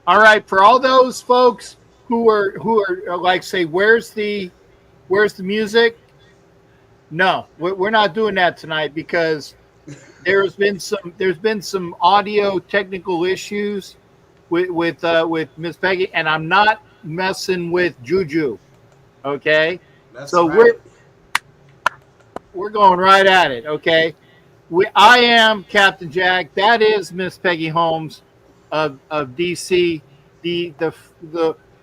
All right, for all those folks who are like say, where's the music? No, we're not doing that tonight because there's been some audio technical issues with Miss Peggy, and I'm not messing with Juju. Okay, That's so right. we're going right at it. Okay, I am Captain Jack. That is Miss Peggy Holmes of DC. The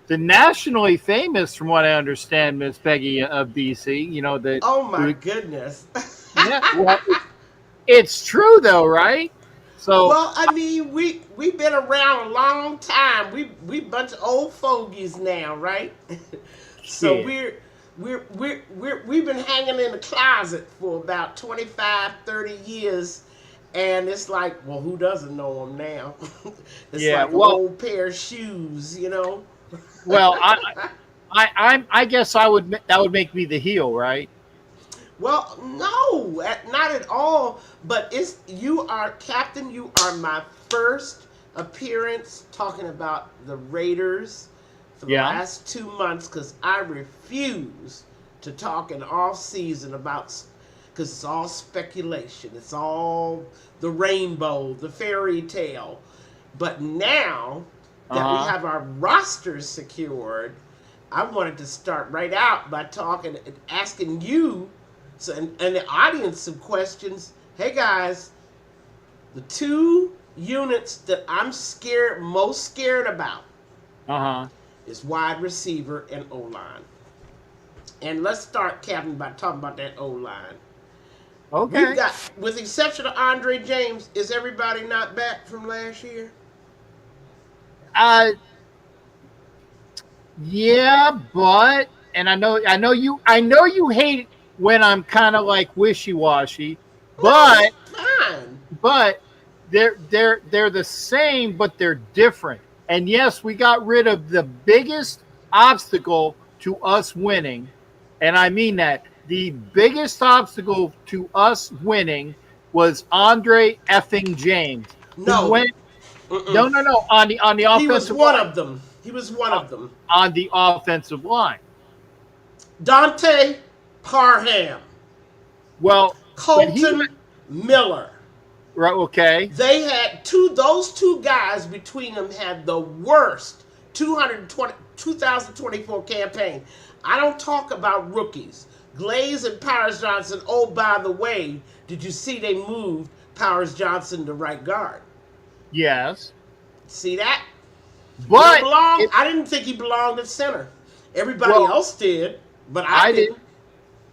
the nationally famous, from what I understand, Miss Peggy of DC. You know that. Oh my goodness. Yeah, well, it's true though, right? So Well, I mean, we've been around a long time. We bunch of old fogies now, right? So shit. we've been hanging in the closet for about 25, 30 years, and it's like, well, who doesn't know them now? It's Yeah. like an Well, old pair of shoes, you know. well, I guess that would make me the heel, right? Well, no, not at all. But it's you are captain. You are my first appearance talking about the Raiders for the Yeah. last 2 months because I refuse to talk in off season about because it's all speculation. It's all the rainbow, the fairy tale. But now Uh that we huh. have our rosters secured, I wanted to start right out by talking and asking you so and the audience some questions. Hey guys, the two units that I'm most scared about Uh huh. is wide receiver and O line. And let's start, Captain, by talking about that O line. We've Okay. got, with the exception of Andre James, is everybody not back from last year? Uh, yeah, but and I know you hate when I'm kind of like wishy washy, No, but it's fine. but they're the same, but they're different. And yes, we got rid of the biggest obstacle to us winning, and I mean that the biggest obstacle to us winning was Andre effing James, who No, went mm-mm. no on the He was offensive one line of them. He was one of them. on the offensive line. Dante Parham, Well, when he went Colton Miller. right, okay, They had those two guys between them had the worst 2024 campaign. I don't talk about rookies. Glaze and Powers Johnson, oh, by the way, did you see they moved Powers Johnson to right guard? yes, See that? He don't but belong. it I didn't think he belonged at center. Everybody well, else did, but I I did didn't.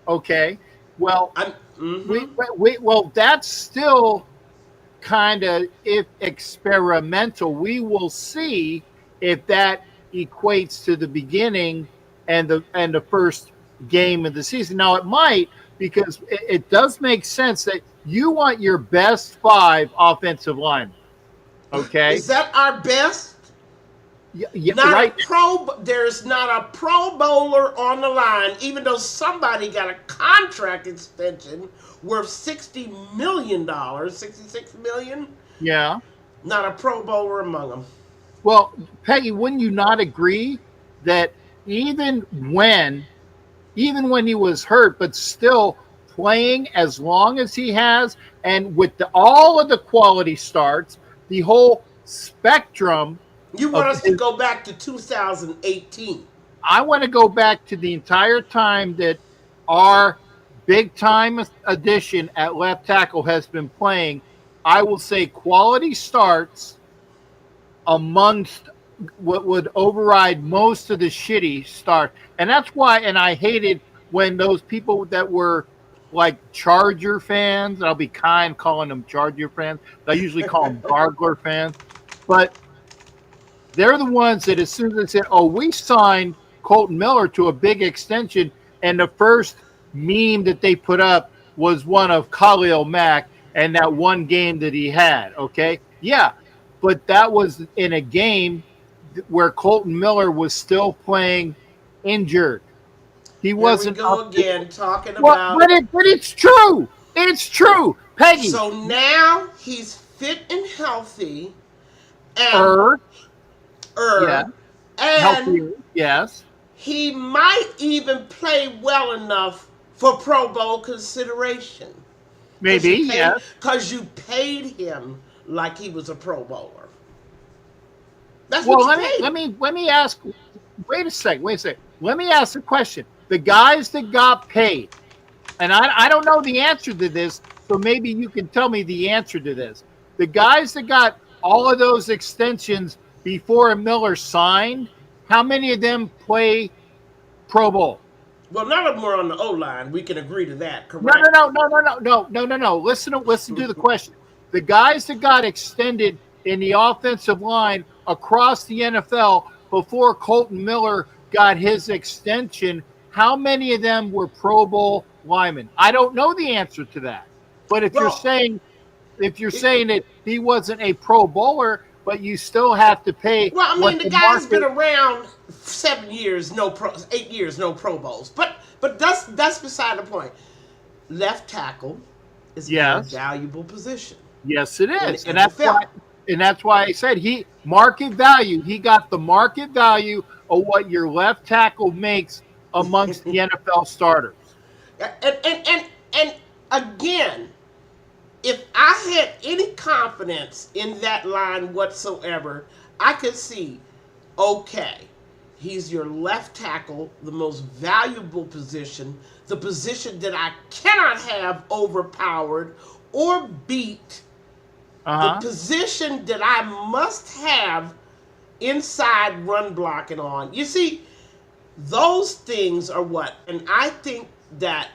okay. Well, I'm, we, mm-hmm. well that's still kind of if experimental. We will see if that equates to the beginning and the first game of the season. Now it might because it does make sense that you want your best five offensive linemen. Okay, Is that our best? yeah, Not a right. pro. There's not a Pro Bowler on the line, even though somebody got a contract extension worth $60 million, 66 million. Yeah. Not a Pro Bowler among them. Well, Peggy, wouldn't you not agree that even when even when he was hurt, but still playing as long as he has, and with all of the quality starts, the whole spectrum You want of us to his, go back to 2018? I want to go back to the entire time that our big time addition at left tackle has been playing. I will say quality starts amongst what would override most of the shitty start. And that's why, and I hated when those people that were like Charger fans, and I'll be kind calling them Charger fans, I usually call them Gargler fans, but they're the ones that as soon as they said, oh, we signed Colton Miller to a big extension, and the first meme that they put up was one of Khalil Mack and that one game that he had. Okay. Yeah. But that was in a game where Colton Miller was still playing injured. He Here we wasn't up go to again, talking well, about. but it's true. It's true. Peggy, So now he's fit and healthy, and er, Yeah. and Healthier. Yes. he might even play well enough for Pro Bowl consideration Maybe. Yes. because you paid him like he was a Pro Bowler. That's what Well, you paid him. let me ask. Wait a second. Wait a second. Let me ask a question. The guys that got paid, and I don't know the answer to this, so maybe you can tell me the answer to this. The guys that got all of those extensions before Miller signed, how many of them play Pro Bowl? Well, none of them were on the O line. We can agree to that, No, no, correct? no, no, no, no, no, no, no, no. Listen to the question. The guys that got extended in the offensive line across the NFL before Colton Miller got his extension, how many of them were Pro Bowl linemen? I don't know the answer to that. But Well, if you're it, saying that he wasn't a Pro Bowler, but you still have to pay well, I mean, what the the guy's been market. around 7 years, 8 years, no Pro Bowls. But that's beside the point. Left tackle is a very Yes. valuable position Yes, it in the is, NFL. and that's why I said he market value. He got the market value of what your left tackle makes amongst the NFL starters. And again, if I had any confidence in that line whatsoever, I could see, okay, he's your left tackle, the most valuable position, the position that I cannot have overpowered or beat, the Uh huh. position that I must have inside run blocking on. You see, those things are what, and I think that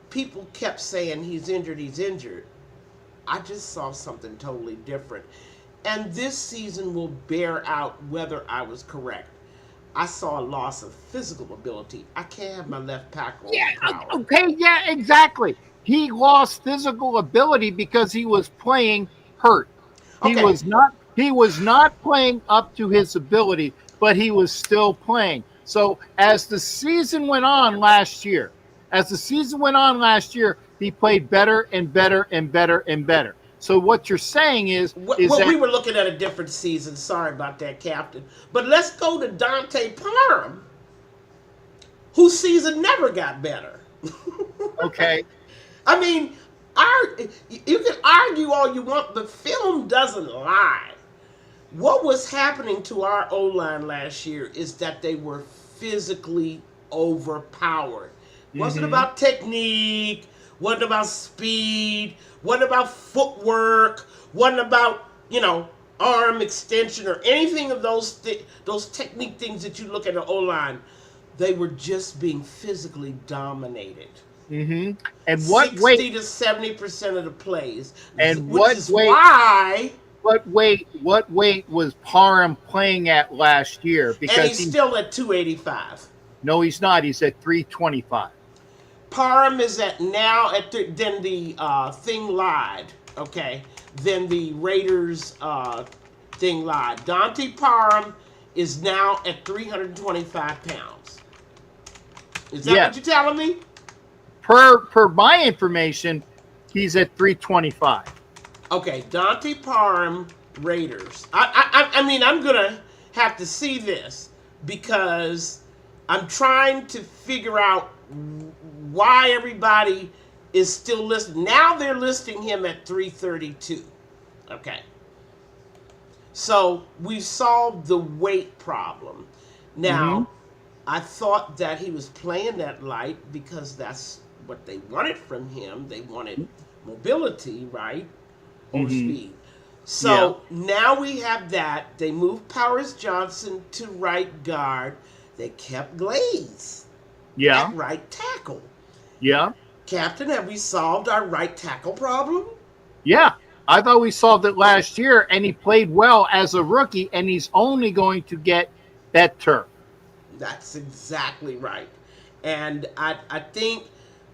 people kept saying he's injured, he's injured. I just saw something totally different. And this season will bear out whether I was correct. I saw a loss of physical ability. I can't have my left tackle Yeah. overpowered. Okay. Yeah. Exactly. He lost physical ability because he was playing hurt. He Okay, was not. He was not playing up to his ability, but he was still playing. So as the season went on last year, he played better and better and better and better. So what you're saying is well, we that were looking at a different season. Sorry about that, Captain. But let's go to Dante Parham, whose season never got better. okay? I mean, you can argue all you want, but film doesn't lie. What was happening to our O line last year is that they were physically overpowered. It wasn't Mm-hmm. about technique, wasn't about speed, wasn't about footwork, wasn't about, arm extension or anything of those technique things that you look at the O line. They were just being physically dominated. Mm-hmm. And what 60 weight? to 70% of the plays, And which what is weight? why, What weight was Parham playing at last year? and Because he's still at 285. no, he's not. He's at 325. Parham is at now then the thing lied, okay? Then the Raiders thing lied. Dante Parham is now at 325 pounds. Is that what Yes. you're telling me? Per my information, he's at 325. Okay, Dante Parham, Raiders. I mean, I'm gonna have to see this because I'm trying to figure out why everybody is still listing. Now they're listing him at 332. Okay. So we've solved the weight problem. Mm-hmm. Now, I thought that he was playing that light because that's what they wanted from him. They wanted mobility, right? Or Mm-hmm. speed. Yeah. So now we have that. They moved Powers Johnson to right guard. They kept Glaze Yeah. at right tackle. Yeah. Captain, have we solved our right tackle problem? Yeah. I thought we solved it last year, and he played well as a rookie, and he's only going to get better. That's exactly right. And I think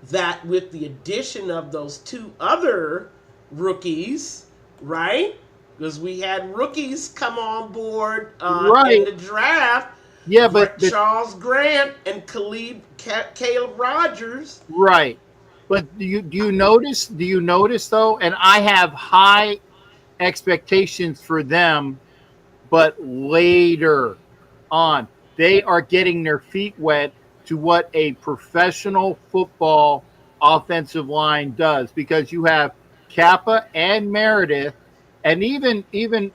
that with the addition of those two other rookies, right? Because we had rookies come on board in Right. the draft. Yeah, but Charles Grant and Caleb Rogers. right. But do you notice though? And I have high expectations for them but later on. They are getting their feet wet to what a professional football offensive line does, because you have Kappa and Meredith and even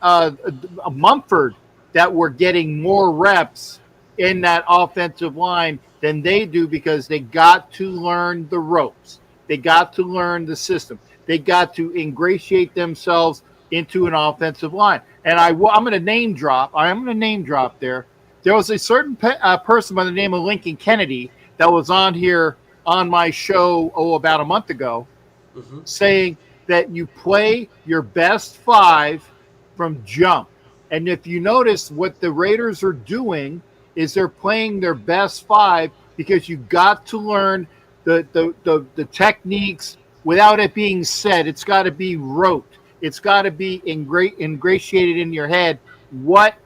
Mumford that were getting more reps in that offensive line than they do, because they got to learn the ropes. They got to learn the system. They got to ingratiate themselves into an offensive line. And I'm going to name drop. I'm going to name drop there. There was a certain person by the name of Lincoln Kennedy that was on here on my show, about a month ago, saying that you play your best five from jump. And if you notice, what the Raiders are doing is they're playing their best five, because you got to learn the techniques without it being said. It's got to be rote. It's got to be ingratiated in your head what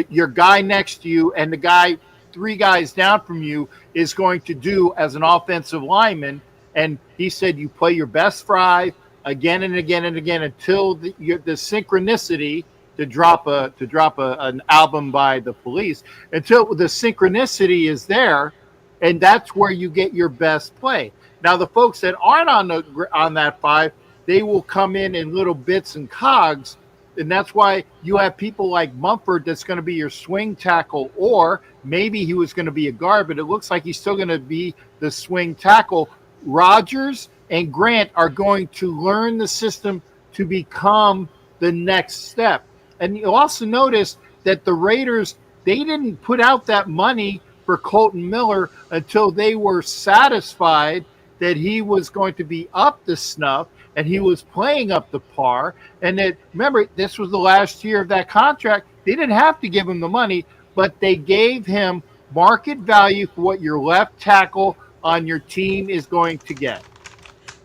your guy next to you and the guy 3 guys down from you is going to do as an offensive lineman. And he said you play your best five again and again and again until the synchronicity, to drop an album by the Police, until the synchronicity is there, and that's where you get your best play. Now, the folks that aren't on that five, they will come in little bits and cogs, and that's why you have people like Mumford that's going to be your swing tackle, or maybe he was going to be a guard, but it looks like he's still going to be the swing tackle. Rogers and Grant are going to learn the system to become the next step. And you'll also notice that the Raiders, they didn't put out that money for Colton Miller until they were satisfied that he was going to be up to snuff and he was playing up to par. And that, remember, this was the last year of that contract. They didn't have to give him the money, but they gave him market value for what your left tackle on your team is going to get.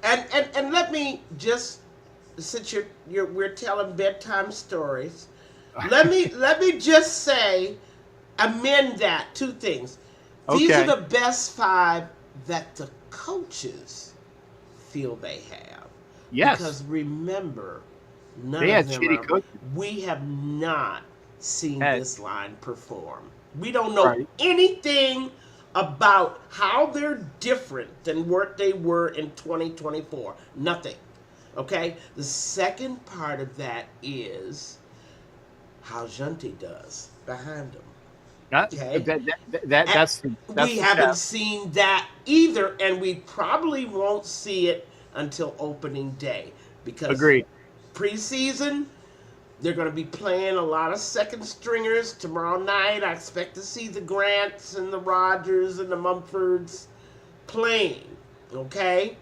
And let me just, since we're telling bedtime stories, let me just say, amend that 2 things. These Okay. are the best 5 that the coaches feel they have. Yes. Because remember, none They had of them shitty coaches. we have not seen this line perform. We don't know Right. anything about how they're different than what they were in 2024. Nothing. Okay? The second part of that is how Junti does behind them. Okay? That's we haven't seen that either, and we probably won't see it until opening day, because agreed. Preseason, they're going to be playing a lot of second stringers tomorrow night. I expect to see the Grants and the Rogers and the Mumfords playing, okay,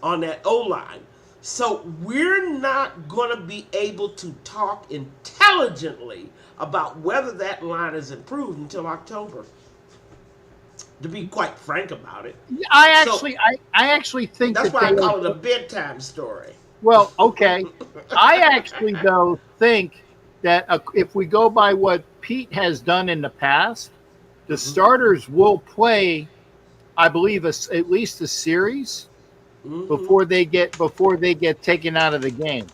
on that O-line. So we're not going to be able to talk intelligently about whether that line is improved until October, to be quite frank about it. I actually think that's why I call it a bedtime story. Well, okay. I actually, though, think that if we go by what Pete has done in the past, the starters will play, I believe, at least a series before they get taken out of the game,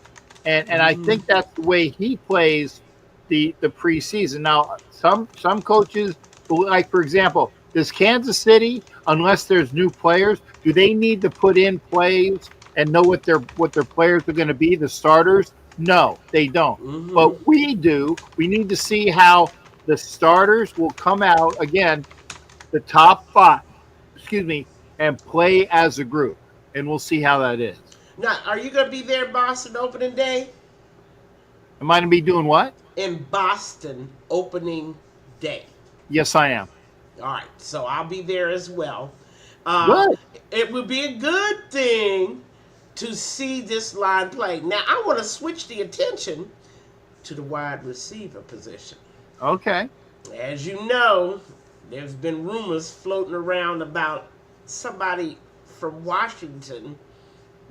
and I think that's the way he plays the preseason. Now, some coaches, like for example, does Kansas City, unless there's new players, do they need to put in plays and know what their players are going to be, the starters? No, they don't. But we do. We need to see how the starters will come out again, the top 5, and play as a group, and we'll see how that is. Now, are you going to be there in Boston opening day? Am I going to be doing what? In Boston opening day. Yes, I am. All right, so I'll be there as well. Good. It would be a good thing to see this line play. Now, I want to switch the attention to the wide receiver position. Okay. As you know, there's been rumors floating around about somebody from Washington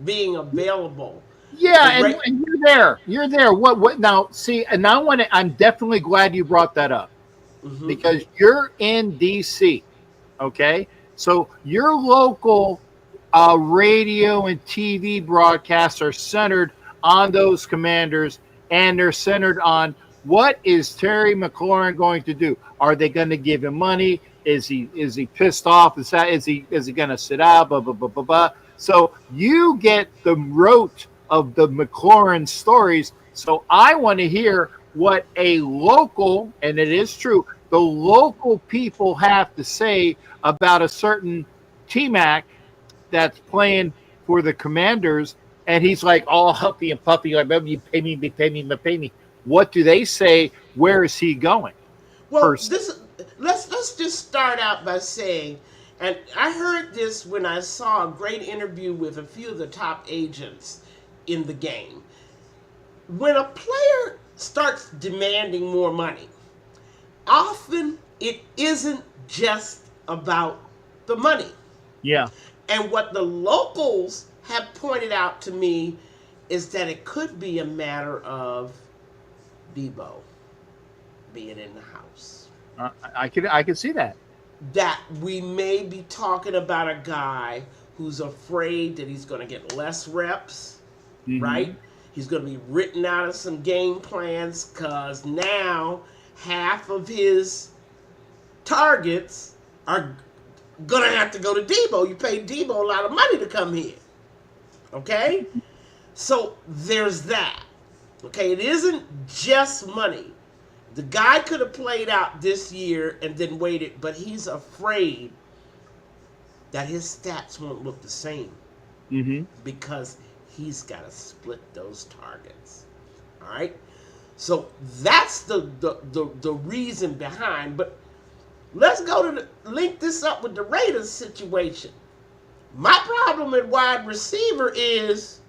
being available. Yeah, and you're there. You're there. What now? See, and now I'm definitely glad you brought that up, because you're in DC, okay? So your local radio and TV broadcasts are centered on those Commanders, and they're centered on What is Terry McLaurin going to do? Are they going to give him money? Is he pissed off? Is he going to sit out? Blah blah blah blah blah. So you get the root of the McLaurin stories. So I want to hear what a local, and it is true, the local people have to say about a certain T-Mac that's playing for the Commanders, and he's like all huffy and puffy, like, "You pay me, pay me, pay me." What do they say? Where is he going? Well, Person. this let's just start out by saying, and I heard this when I saw a great interview with a few of the top agents in the game. When a player starts demanding more money, often it isn't just about the money. Yeah. And what the locals have pointed out to me is that it could be a matter of Debo being in the house. I could see that. That we may be talking about a guy who's afraid that he's going to get less reps, right? He's going to be written out of some game plans because now half of his targets are going to have to go to Debo. You paid Debo a lot of money to come here. Okay? So there's that. Okay? It isn't just money. The guy could have played out this year and then waited, but he's afraid that his stats won't look the same because he's got to split those targets. All right? So that's the reason behind. But let's go to link this up with the Raiders situation. My problem at wide receiver is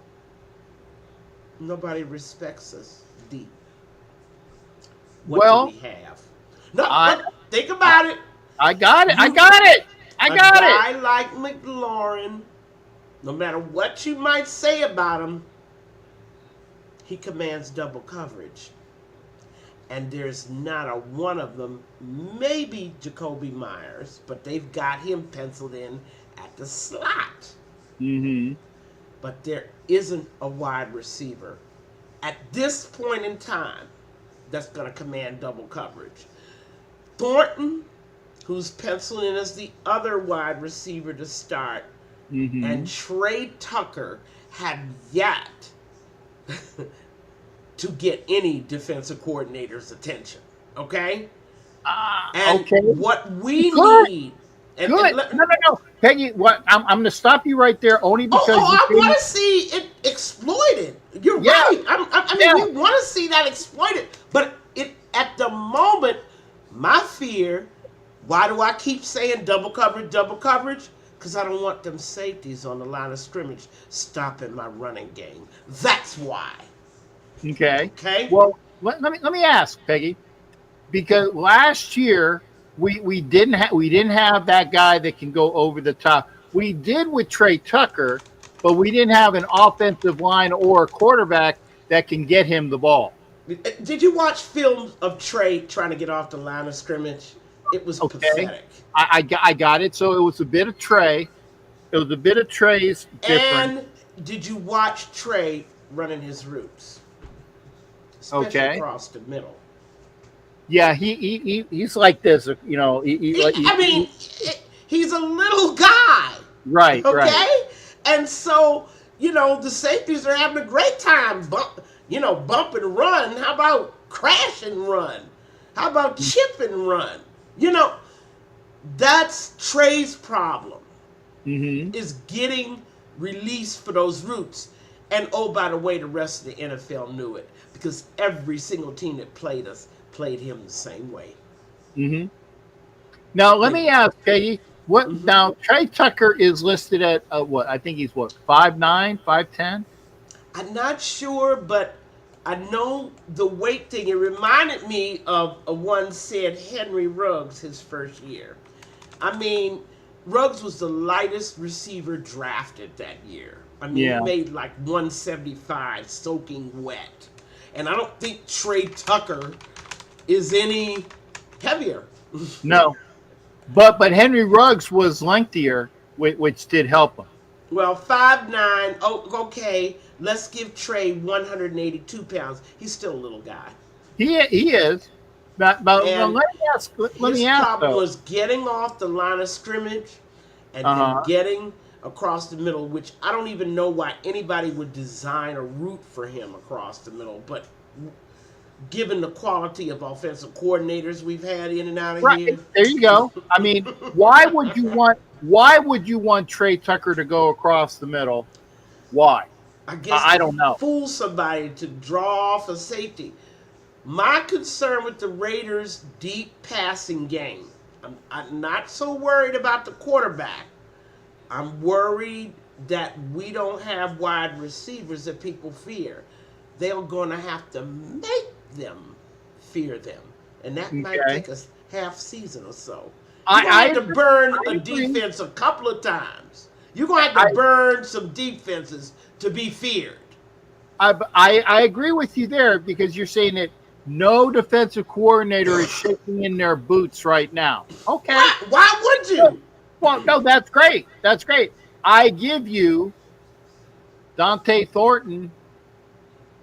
nobody respects us deep. What do we have? No, think about it. I got it. I got it. I got it. A guy it. like McLaurin, no matter what you might say about him, he commands double coverage. And there's not a one of them, maybe Jacoby Myers, but they've got him penciled in at the slot. But there isn't a wide receiver at this point in time that's going to command double coverage. Thornton, who's penciled in as the other wide receiver to start, and Trey Tucker have yet to get any defensive coordinator's attention. Okay? And what we need... And no. Peggy, what I'm going to stop you right there only because... I want to see it exploited. You're right. I mean, we want to see that exploited. But at the moment, my fear, why do I keep saying double coverage? Because I don't want them safeties on the line of scrimmage stopping my running game. That's why. Okay. Well, let me ask, Peggy, because last year we didn't have that guy that can go over the top. We did with Trey Tucker, but we didn't have an offensive line or a quarterback that can get him the ball. Did you watch films of Trey trying to get off the line of scrimmage? It was pathetic. I got it. So it was a bit of Trey. It was a bit of Trey's different. And did you watch Trey running his routes? Especially across the middle. Yeah, he's like this, you know. He's a little guy. Right. Okay? Right. And so, the safeties are having a great time bump and run. How about crash and run? How about chip and run? That's Trey's problem. Is getting released for those routes. And oh, by the way, the rest of the NFL knew it because every single team that played us played him the same way. Now, let me ask, Peggy, what now Trey Tucker is listed at what? I think he's 5'9", 5'10"? I'm not sure, but I know the weight thing. It reminded me of one said Henry Ruggs his first year. I mean, Ruggs was the lightest receiver drafted that year. I mean, he made like 175 soaking wet. And I don't think Trey Tucker is any heavier. No. But Henry Ruggs was lengthier, which did help him. Well, 5'9". Oh, okay. Let's give Trey 182 pounds. He's still a little guy. He is. But let And me ask. Let his me ask problem though. was getting off the line of scrimmage and Uh then huh. getting across the middle, which I don't even know why anybody would design a route for him across the middle. But given the quality of offensive coordinators we've had in and out of Right here, there, you go. I mean, why would you want? Why would you want Trey Tucker to go across the middle? Why? I guess I to don't know. fool somebody to draw off a safety. My concern with the Raiders' deep passing game, I'm not so worried about the quarterback. I'm worried that we don't have wide receivers that people fear. They're going to have to make them fear them. And that might Okay. take us half season or so. You're going to I have to agree. burn I a agree. defense a couple of times. You're going to have I, to burn some defenses to be feared. I agree with you there because you're saying that no defensive coordinator is shaking in their boots right now. Okay. Why? Why would you? Well, no, that's great. That's great. I give you Dante Thornton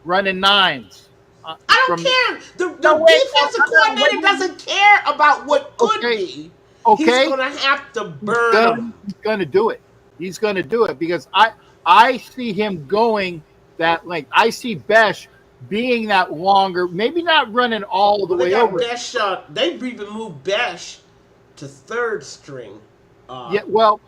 running nines I don't from. care. No, The wait, no, defensive no, no, coordinator doesn't care about what could okay, be. He's okay. going to have to He's burn gonna, them. he's gonna do it. He's gonna do it because I see him going that length. I see Besh being that longer, maybe not running all the Well, they way got over. Besh. They've even moved Besh to third string. Uh, Yeah, well,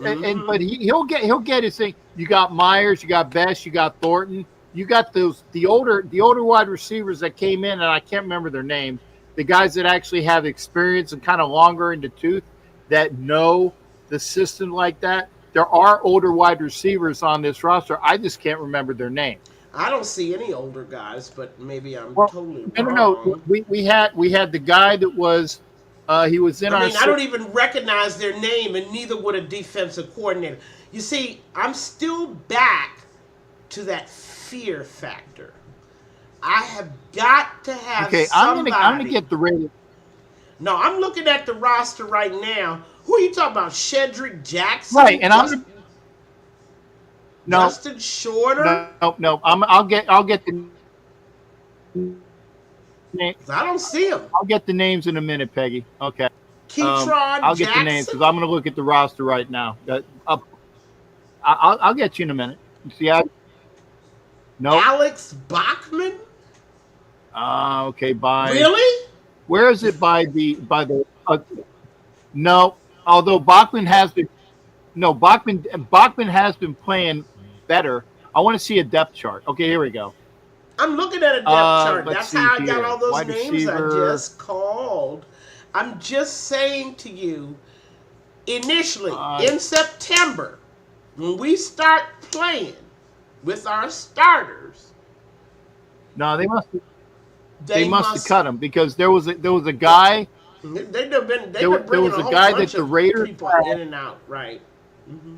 and mm-hmm. but he'll get his thing. You got Myers, you got Best, you got Thornton, you got those the older wide receivers that came in, and I can't remember their names. The guys that actually have experience and kind of longer in the tooth that know the system like that. There are older wide receivers on this roster. I just can't remember their names. I don't see any older guys, but maybe I'm Well, totally no. wrong. We had the guy that was he was in I our mean, I don't even recognize their name, and neither would a defensive coordinator. You see, I'm still back to that fear factor. I have got to have okay. I'm gonna somebody. get the rating. No, I'm looking at the roster right now. Who are you talking about? Shedrick Right, Jackson? and I'm gonna no, Justin Shorter? no. I'll get the name. I don't see him. I'll get the names in a minute, Peggy. Okay. Ketron I'll get the names Jackson? because I'm going to look at the roster right now. I'll get you in a minute. See, nope. Alex Bachman? Okay. By Really? where is it? By the no. Although Bachman has been no Bachman has been playing better. I want to see a depth chart. Okay, here we go. I'm looking at a depth chart. Let's That's see how I got here. all those Wide names I receiver. just called. I'm just saying to you, initially Uh, in September, when we start playing with our starters, no, they they must have must. cut him because there was a guy. They've There, been there bringing was a a whole guy that bunch the of Raiders people in had. and out, right? Hmm.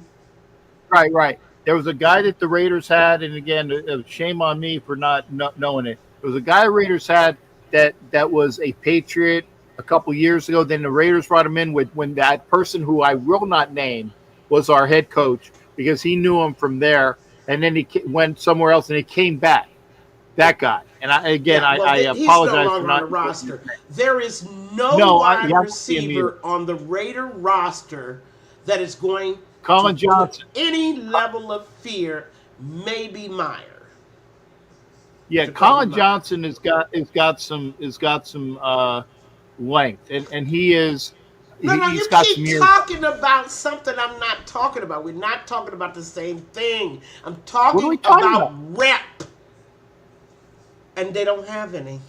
Right. There was a guy that the Raiders had, and again, shame on me for not knowing it. There was a guy the Raiders had that was a Patriot a couple years ago. Then the Raiders brought him in with when that person who I will not name was our head coach because he knew him from there, and then he went somewhere else, and he came back. That guy, and Yeah, well, I he's no apologize for longer on the not knowing his roster. name. There is no No, wide you haven't seen him either. receiver on the Raider roster that is going to Colin put Johnson. any level of fear. Maybe Meyer, Yeah, Jacoby Colin Meyer. Johnson has got some length, and No, no, he's you got some keep years. talking about something I'm not talking about. We're not talking about the same thing. I'm What are we talking talking about about? rep, and they don't have any.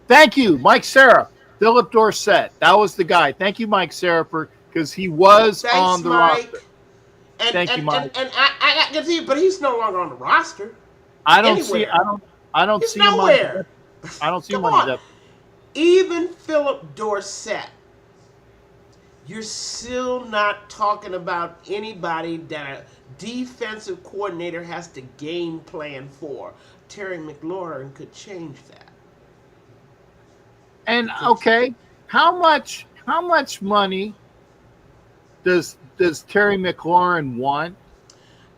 Thank you, Mike Sarah, Philip Dorsett. That was the guy. Thank you, Mike Sarah, for because he was Thanks, on the roster. Mike. And Thank you, and Mike. and, and I can see, but he's no longer on the roster I don't see. I anywhere. don't. I don't He's see him on. nowhere. I don't see Come him on the on. depth. Even Philip Dorsett, you're still not talking about anybody that a defensive coordinator has to game plan for. Terry McLaurin could change that. And okay, how much money does Terry McLaurin want?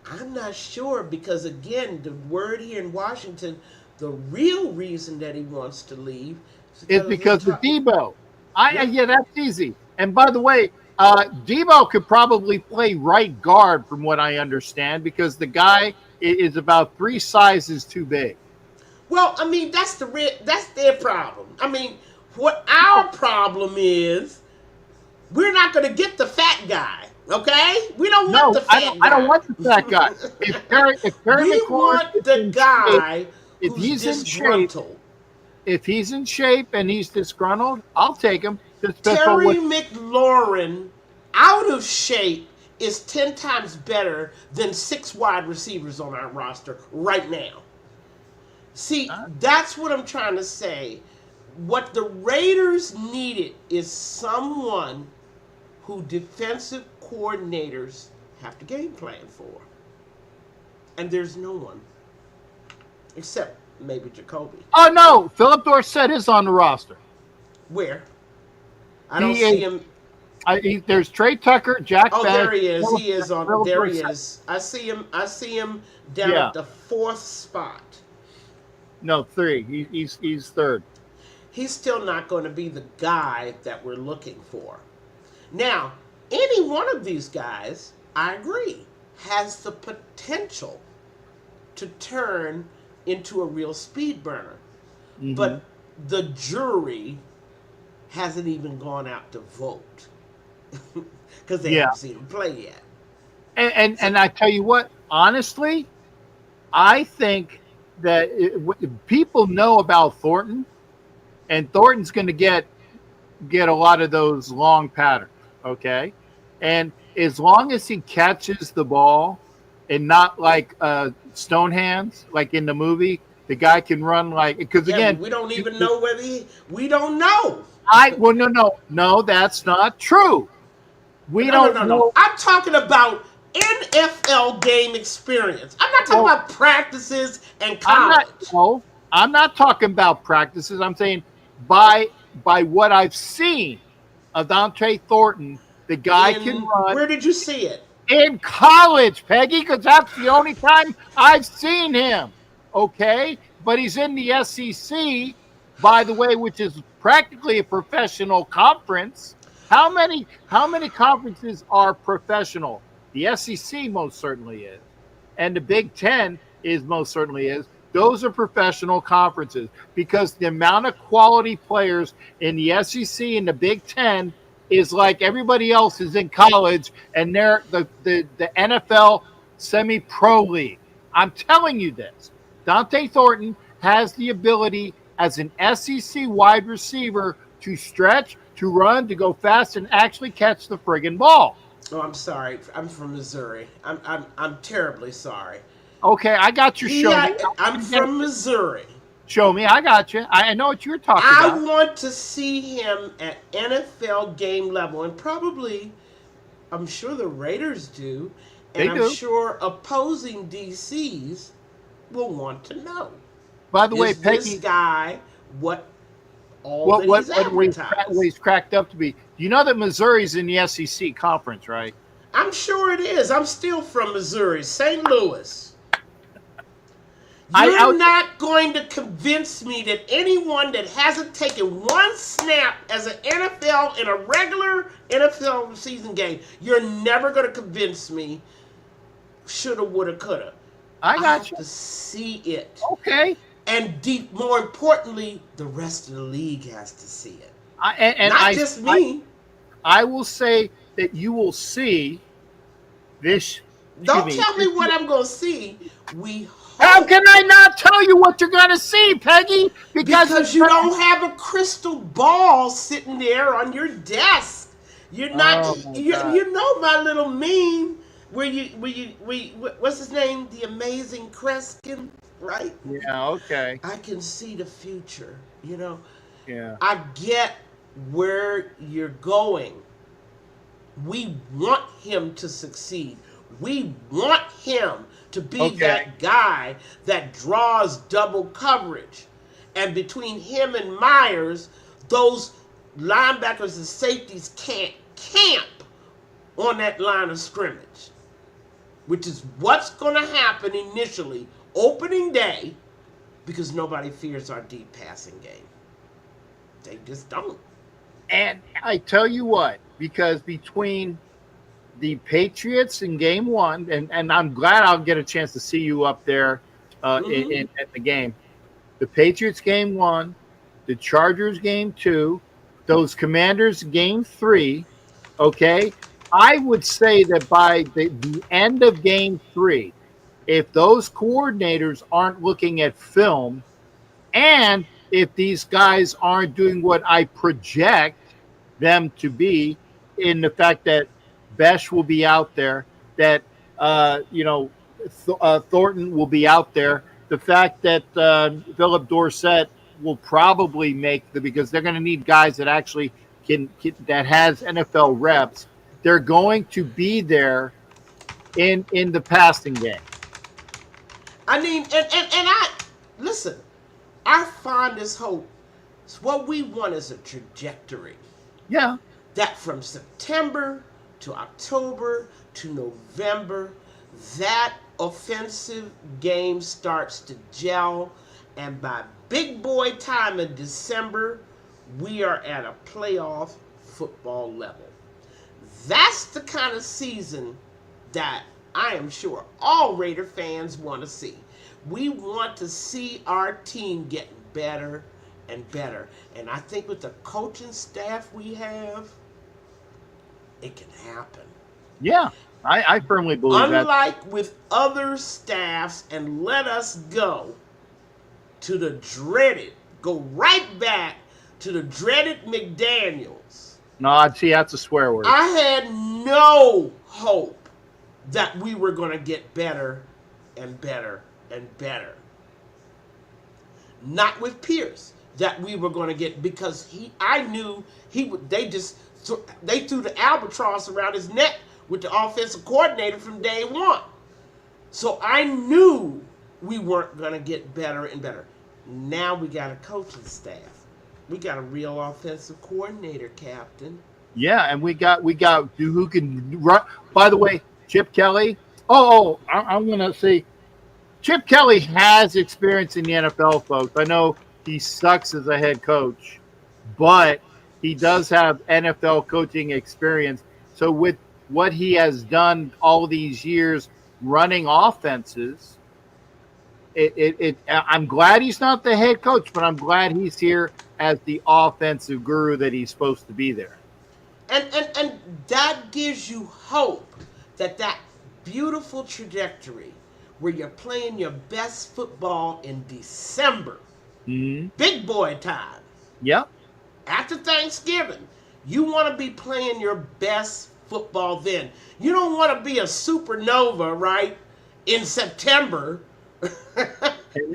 I'm not sure because again, the word here in Washington, The real reason that he wants to leave Is because of Debo. Yeah. Yeah, that's easy. And by the way, Debo could probably play right guard, from what I understand, because the guy is about 3 sizes too big. Well, I mean, that's their problem. I mean, what our problem is, we're not going to get the fat guy. Okay, we don't want No, the fat I guy. don't want the fat guy. If Terry We McLaurin want is the in shape, guy if who's he's in shape, disgruntled. if he's in shape and he's disgruntled, I'll take him. Just for Terry what. McLaurin, out of shape, is 10 times better than 6 wide receivers on our roster right now. See, that's what I'm trying to say. What the Raiders needed is someone who defensive coordinators have to game plan for. And there's no one. Except maybe Jacoby. Oh no, Philip Dorsett is on the roster. Where? I don't see him. There's Trey Tucker, Jack. Oh, Bass, there he is. Phillip, He is on. Phillip There he Dorsett. is. I see him down at the 4th spot. No, 3. He's 3rd. He's still not going to be the guy that we're looking for. Now, any one of these guys, I agree, has the potential to turn into a real speed burner. Mm-hmm. But the jury hasn't even gone out to vote because they haven't seen him play yet. And I tell you what, honestly, I think that people know about Thornton, and Thornton's going to get a lot of those long patterns, okay? And as long as he catches the ball and not like stone hands, like in the movie, the guy can run like, because again, we don't even know whether we don't know. No, that's not true. We don't know. No. I'm talking about NFL game experience. I'm not talking about practices and college. I'm not talking about practices. I'm saying by what I've seen of Dante Thornton, the guy can run. Where did you see it? In college, Peggy, because that's the only time I've seen him. Okay? But he's in the SEC, by the way, which is practically a professional conference. How many conferences are professional? The SEC most certainly is. And the Big Ten most certainly is. Those are professional conferences because the amount of quality players in the SEC and the Big Ten is like everybody else is in college, and they're the NFL semi-pro league. I'm telling you this. Dante Thornton has the ability as an SEC wide receiver to stretch, to run, to go fast, and actually catch the friggin' ball. Oh, I'm sorry. I'm from Missouri. I'm terribly sorry. Okay, I got your show. I'm from Missouri. Show me. I got you. I know what you're talking about. I want to see him at NFL game level, and probably, I'm sure the Raiders do, and I'm sure opposing DCs will want to know. By the way, Peggy, this guy what he's cracked up to be. You know that Missouri's in the SEC conference, right? I'm sure it is. I'm still from Missouri, St. Louis. You're not going to convince me that anyone that hasn't taken one snap as an NFL in a regular NFL season game, you're never going to convince me shoulda, woulda, coulda. I have to see it. Okay. And more importantly, the rest of the league has to see it. Not just me. I will say that you will see this. Don't tell me what I'm going to see. How can I not tell you what you're going to see, Peggy? Because you don't have a crystal ball sitting there on your desk. You're not. You know my little meme where what's his name? The Amazing Kreskin, right? Yeah. Okay. I can see the future. You know. Yeah. I get where you're going. We want him to succeed. We want him to be that guy that draws double coverage. And between him and Myers, those linebackers and safeties can't camp on that line of scrimmage, which is what's going to happen initially, opening day, because nobody fears our deep passing game. They just don't. And I tell you what, because between the Patriots in game one, and I'm glad I'll get a chance to see you up there Mm-hmm. at the game. The Patriots game one, the Chargers game two, those Commanders game three. Okay. I would say that by the end of game three, if those coordinators aren't looking at film, and if these guys aren't doing what I project them to be, in the fact that Besh will be out there, that Thornton will be out there, the fact that Philip Dorsett will probably make because they're going to need guys that actually can that has NFL reps. They're going to be there in the passing game. I mean, and I listen. Our fondest hope is what we want is a trajectory Yeah. that from September to October to November, that offensive game starts to gel, and by big boy time in December, we are at a playoff football level. That's the kind of season that I am sure all Raider fans want to see. We want to see our team getting better and better. And I think with the coaching staff we have, it can happen. Yeah. I firmly believe that. Unlike with other staffs, and let us go to the dreaded, go right back to the dreaded McDaniels. No, I'd see that's a swear word. I had no hope that we were going to get better and better and better. Not with Pierce that we were going to get, because I knew he would. They threw the albatross around his neck with the offensive coordinator from day one. So I knew we weren't going to get better and better. Now we got a coaching staff. We got a real offensive coordinator, Captain. Yeah, and we got who can run. By the way, Chip Kelly. I'm going to say Chip Kelly has experience in the NFL, folks. I know he sucks as a head coach, but he does have NFL coaching experience. So with what he has done all these years running offenses, I'm glad he's not the head coach, but I'm glad he's here as the offensive guru that he's supposed to be there. And that gives you hope that beautiful trajectory where you're playing your best football in December. Mm-hmm. Big boy time. Yep. After Thanksgiving, you want to be playing your best football then. You don't want to be a supernova, right, in September.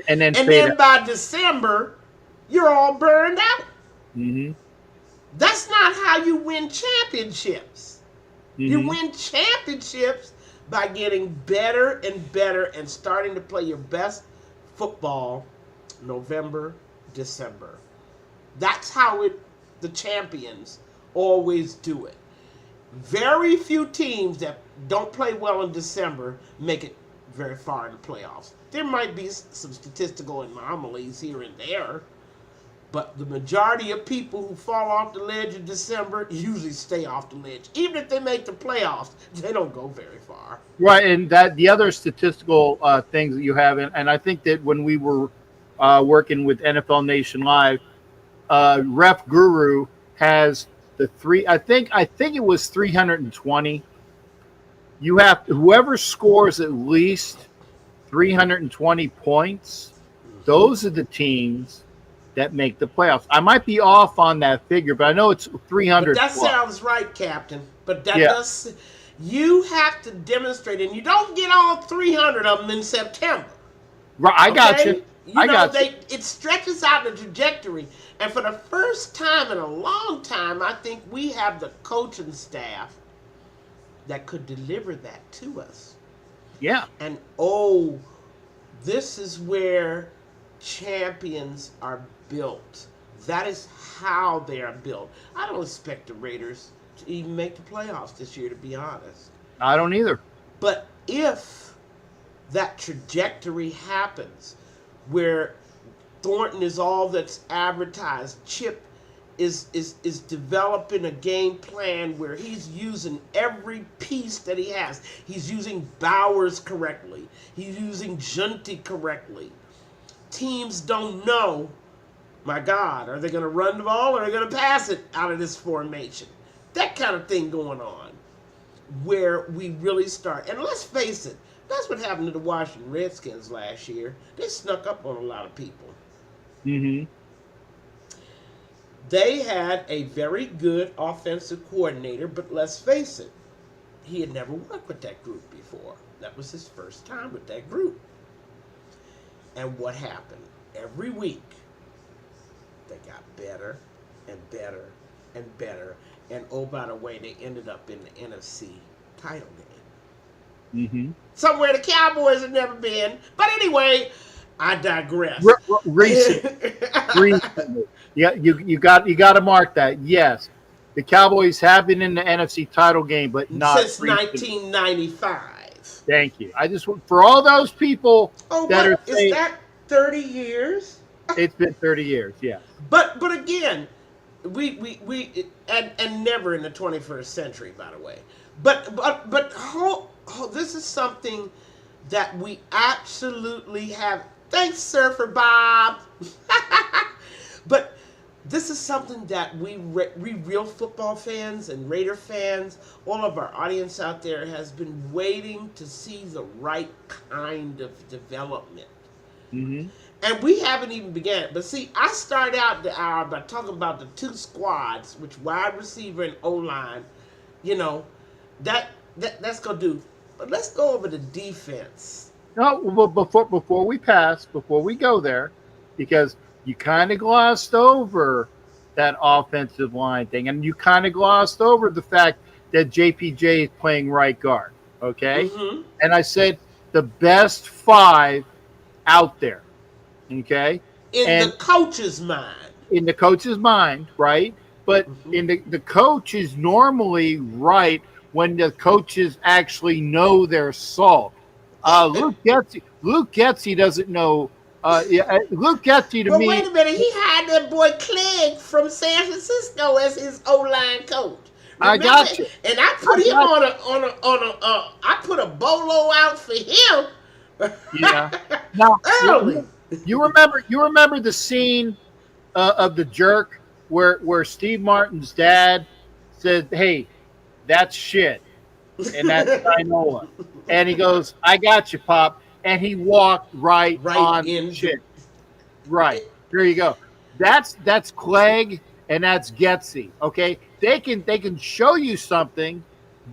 and then by December, you're all burned out. Mm-hmm. That's not how you win championships. Mm-hmm. You win championships by getting better and better and starting to play your best football November, December. That's how the champions always do it. Very few teams that don't play well in December make it very far in the playoffs. There might be some statistical anomalies here and there, but the majority of people who fall off the ledge in December usually stay off the ledge. Even if they make the playoffs, they don't go very far. Right, and that the other statistical things that you have, and I think that when we were working with NFL Nation Live, Ref Guru has the I think it was 320. You have whoever scores at least 320 points. Those are the teams that make the playoffs. I might be off on that figure, but I know it's 300. But that sounds right, Captain. But that does. You have to demonstrate, and you don't get all 300 of them in September. Right, I got you. It stretches out the trajectory, and for the first time in a long time, I think we have the coaching staff that could deliver that to us. Yeah. And this is where champions are built. That is how they are built. I don't expect the Raiders to even make the playoffs this year, to be honest. I don't either. But if that trajectory happens where Thornton is all that's advertised. Chip is developing a game plan where he's using every piece that he has. He's using Bowers correctly. He's using Junty correctly. Teams don't know, my God, are they going to run the ball or are they going to pass it out of this formation? That kind of thing going on where we really start. And let's face it, that's what happened to the Washington Redskins last year. They snuck up on a lot of people. Mm-hmm. They had a very good offensive coordinator, but let's face it, he had never worked with that group before. That was his first time with that group. And what happened? Every week, they got better and better and better. And oh, by the way, they ended up in the NFC title game. Mm-hmm. Somewhere the Cowboys have never been. But anyway, I digress. Recently. Yeah, you got to mark that. Yes, the Cowboys have been in the NFC title game, but not since 1995. Thank you. I just for all those people that are saying, is that 30 years? It's been 30 years. Yeah. But again, we and never in the 21st century, by the way. But this is something that we absolutely have. Thanks, Surfer Bob. But this is something that we real football fans and Raider fans, all of our audience out there has been waiting to see the right kind of development. Mm-hmm. And we haven't even began. But see, I started out the hour by talking about the two squads, which wide receiver and O-line, that's going to do. But let's go over the defense. No, well, before we go there, because you kind of glossed over that offensive line thing, and you kind of glossed over the fact that JPJ is playing right guard, okay? Mm-hmm. And I said the best 5 out there, okay? In the coach's mind. In the coach's mind, right? But in the coach is normally right when the coaches actually know their salt. Luke Getsy doesn't know. Luke Getsy to me. Wait a minute, he hired that boy Clegg from San Francisco as his O-line coach. Remember? I got you, and I put him I put a bolo out for him. Yeah. Now early. You remember the scene of The Jerk where Steve Martin's dad said, "Hey, that's shit," and that's Dinola, and he goes, "I got you, Pop." And he walked right on in shit. Right. There you go. That's Clegg and that's Getsy. Okay. They can show you something,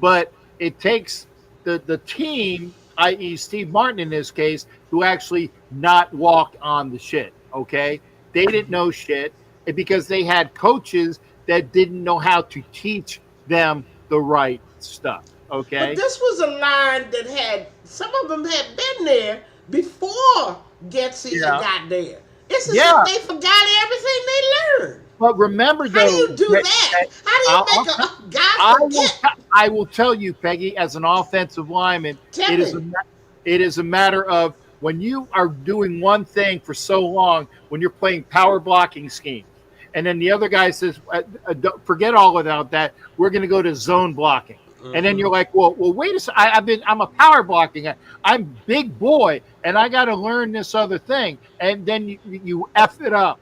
but it takes the team, i.e. Steve Martin in this case, who actually not walk on the shit. Okay. They didn't know shit because they had coaches that didn't know how to teach them the right stuff. Okay. But this was a line that had some of them had been there before Getsy got there. It's as if they forgot everything they learned. But remember, though, how do you do that? How do you make a guy forget? I will tell you, Peggy, as an offensive lineman, it is a matter of when you are doing one thing for so long, when you're playing power blocking schemes, and then the other guy says, "Forget all about that. We're going to go to zone blocking." And then you're like, well, wait a second. I'm a power blocking guy. I'm big boy, and I got to learn this other thing. And then you F it up.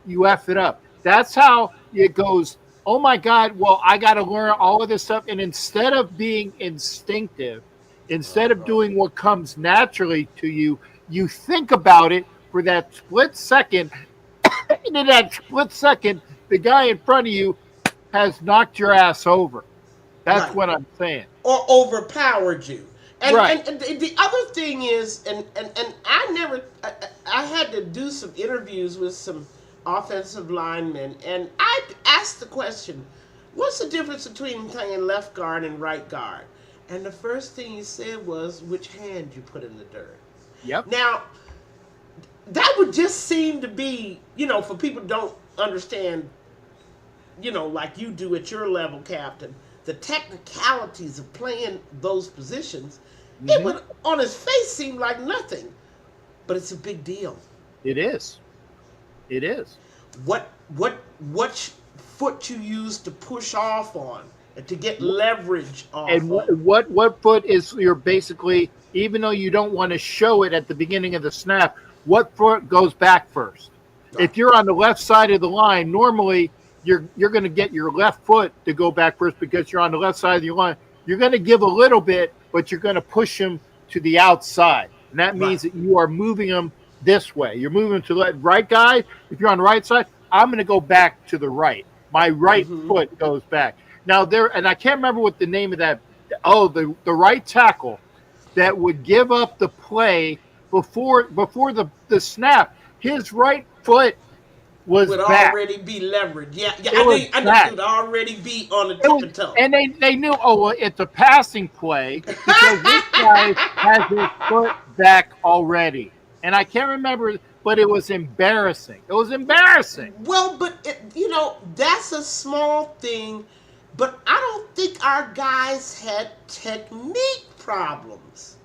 You F it up. That's how it goes. Oh, my God, well, I got to learn all of this stuff. And instead of being instinctive, instead of doing what comes naturally to you, you think about it for that split second. And in that split second, the guy in front of you has knocked your ass over. That's what I'm saying. Or overpowered you. And, right. And the other thing is, and I had to do some interviews with some offensive linemen, and I asked the question, what's the difference between playing left guard and right guard? And the first thing he said was, which hand you put in the dirt. Yep. Now, that would just seem to be, for people who don't understand, like you do at your level, Captain, the technicalities of playing those positions, it would, on his face, seem like nothing. But it's a big deal. It is. It is. Foot you use to push off on and to get leverage off And of. what foot is you're basically, even though you don't want to show it at the beginning of the snap, what foot goes back first? Right. If you're on the left side of the line, normally you're going to get your left foot to go back first because you're on the left side of your line. You're going to give a little bit, but you're going to push him to the outside, and that Right. means that you are moving them this way. You're moving to the right guy. If you're on the right side, I'm going to go back to the right. My right Mm-hmm. foot goes back. Now there, and I can't remember what the name of that. Oh, the right tackle that would give up the play before the snap. His right foot was Would back. already be leveraged. Yeah, yeah. It was I knew back. it would already be on the It tip was, of toe. and they knew. Oh well, it's a passing play because this guy has his foot back already. And I can't remember, but it was embarrassing. It was embarrassing. Well, but that's a small thing, but I don't think our guys had technique problems.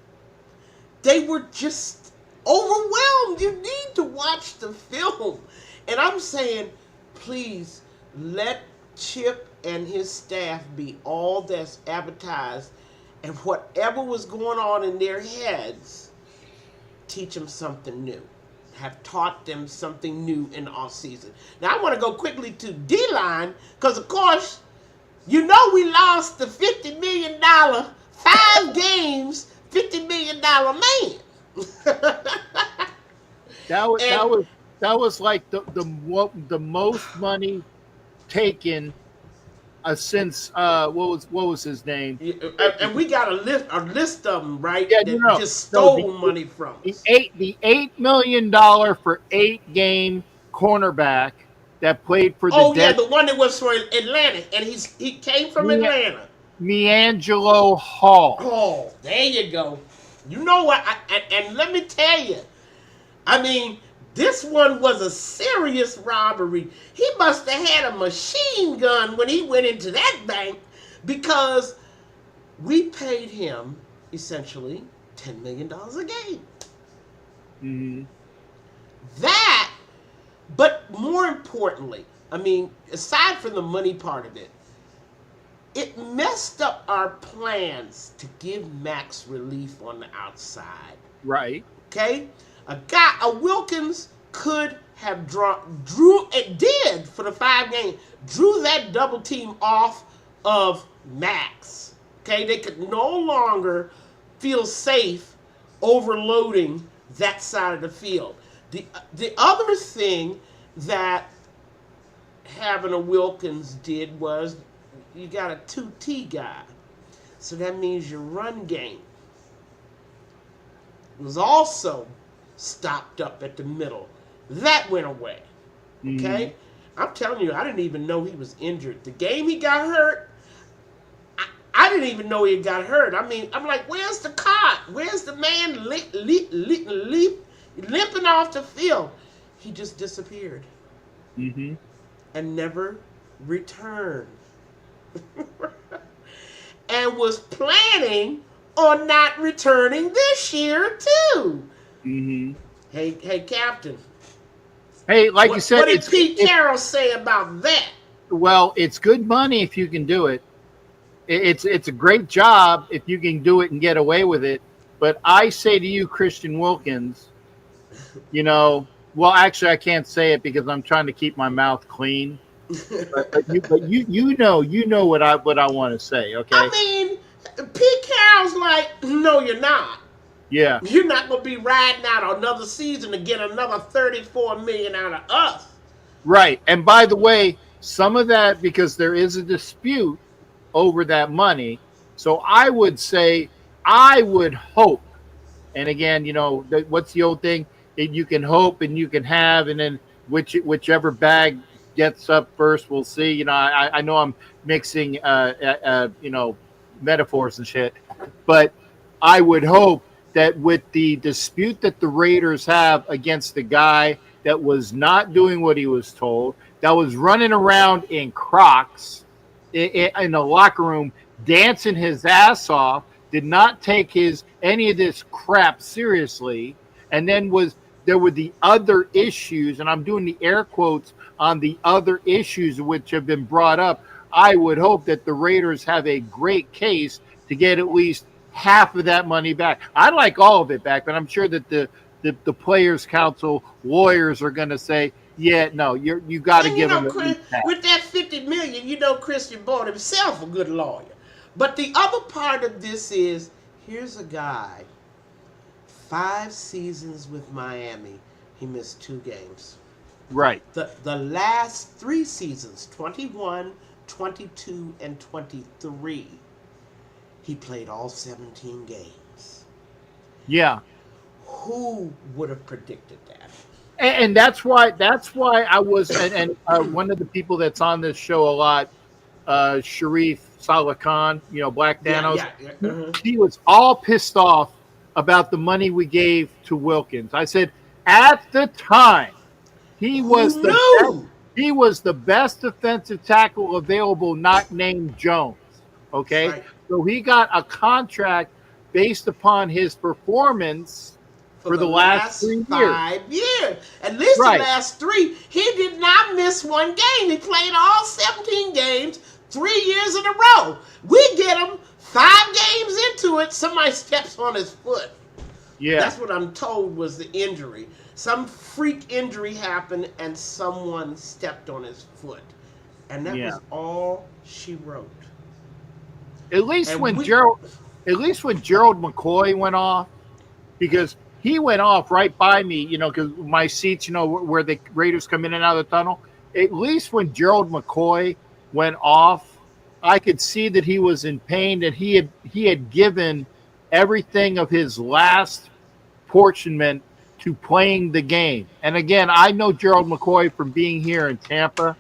They were just overwhelmed. You need to watch the film. And I'm saying, please let Chip and his staff be all that's advertised, and whatever was going on in their heads, teach them something new. Have taught them something new in the off season. Now I want to go quickly to D-line because, of course, we lost the $50 million, 5 games, $50 million man. That was like the most money taken since what was his name? And we got a list of them, right? Yeah, that just stole money from us. The $8 million for 8-game cornerback that played for the. Oh yeah, the one that was for Atlanta, and he came from Atlanta. Miangelo Hall. Oh, there you go. You know what? And let me tell you, I mean, this one was a serious robbery. He must have had a machine gun when he went into that bank, because we paid him essentially $10 million a game. Mm-hmm. That, but more importantly, I mean, aside from the money part of it, it messed up our plans to give Max relief on the outside. Right. Okay? A Wilkins could have drew it did for the 5 games, drew that double team off of Max. Okay? They could no longer feel safe overloading that side of the field. The other thing that having a Wilkins did was you got a 2T guy. So that means your run game was also stopped up at the middle. That went away. Okay? I'm telling you, I didn't even know he was injured. The game he got hurt, I didn't even know he got hurt. I mean, I'm like, where's the cot? Where's the man limping off the field? He just disappeared. Mm-hmm. And never returned. And was planning on not returning this year too. Mm-hmm. Hey, Captain. Hey, like you said, what did Pete Carroll say about that? Well, it's good money if you can do it. It's a great job if you can do it and get away with it. But I say to you, Christian Wilkins, well, actually, I can't say it because I'm trying to keep my mouth clean. But you know what I want to say. Okay. I mean, Pete Carroll's like, no, you're not. Yeah. You're not going to be riding out another season to get another $34 million out of us. Right. And by the way, some of that, because there is a dispute over that money. So I would say, I would hope. And again, what's the old thing? You can hope and you can have, and then whichever bag gets up first, we'll see. I know I'm mixing, metaphors and shit, but I would hope that with the dispute that the Raiders have against the guy that was not doing what he was told, that was running around in Crocs in the locker room, dancing his ass off, did not take any of this crap seriously, and then was there were the other issues, and I'm doing the air quotes on the other issues which have been brought up, I would hope that the Raiders have a great case to get at least half of that money back. I'd like all of it back, but I'm sure that the Players Council lawyers are going to say, yeah, no, you got to And you give know, them at Chris, least half. with that 50 million, you know, Christian bought himself a good lawyer. But the other part of this is, here's a guy, 5 seasons with Miami, he missed 2 games. Right. The last 3 seasons, 21, 22, and 23, he played all 17 games. Yeah. Who would have predicted that? And that's why I was one of the people that's on this show a lot, Sharif Saleh Khan, Black Thanos. He was all pissed off about the money we gave to Wilkins. I said at the time he was the best defensive tackle available, not named Jones. Okay, Right. so he got a contract based upon his performance for the last 3 years. 5 years. At least Right. the last 3. He did not miss 1 game. He played all 17 games 3 years in a row. We get him 5 games into it, somebody steps on his foot. Yeah. That's what I'm told was the injury. Some freak injury happened and someone stepped on his foot. And that was all she wrote. At least when Gerald McCoy went off, because he went off right by me, because my seats, where the Raiders come in and out of the tunnel. At least when Gerald McCoy went off, I could see that he was in pain, that he had given everything of his last portionment to playing the game. And again, I know Gerald McCoy from being here in Tampa.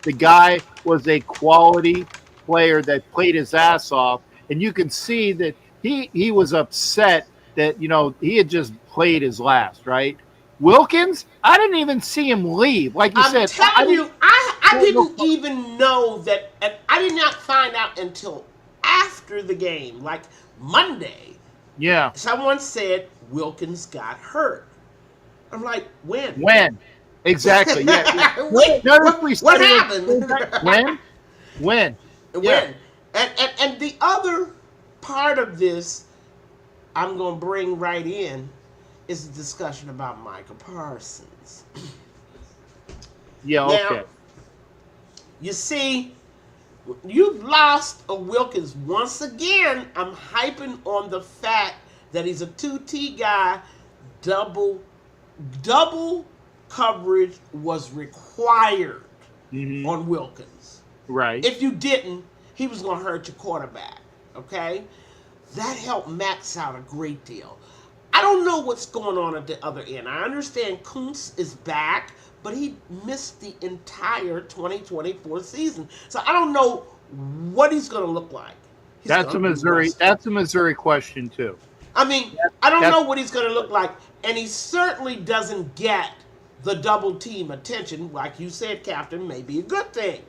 The guy was a quality player that played his ass off, and you can see that he was upset that he had just played his last, right? Wilkins, I didn't even see him leave. Like you said, I'm telling you, I didn't even know that, and I did not find out until after the game, like Monday. Yeah. Someone said Wilkins got hurt. I'm like, when? When? Exactly. Yeah. What happened? When? When? Yeah. And the other part of this I'm going to bring right in is the discussion about Micah Parsons. Yeah, okay. Now, you see, you've lost a Wilkins. Once again, I'm hyping on the fact that he's a 2T guy. Double coverage was required on Wilkins. Right. If you didn't, he was going to hurt your quarterback. Okay? That helped Max out a great deal. I don't know what's going on at the other end. I understand Kuntz is back, but he missed the entire 2024 season. So I don't know what he's going to look like. That's a Missouri question too. I mean, I don't know what he's going to look like, and he certainly doesn't get the double team attention. Like you said, Captain, may be a good thing.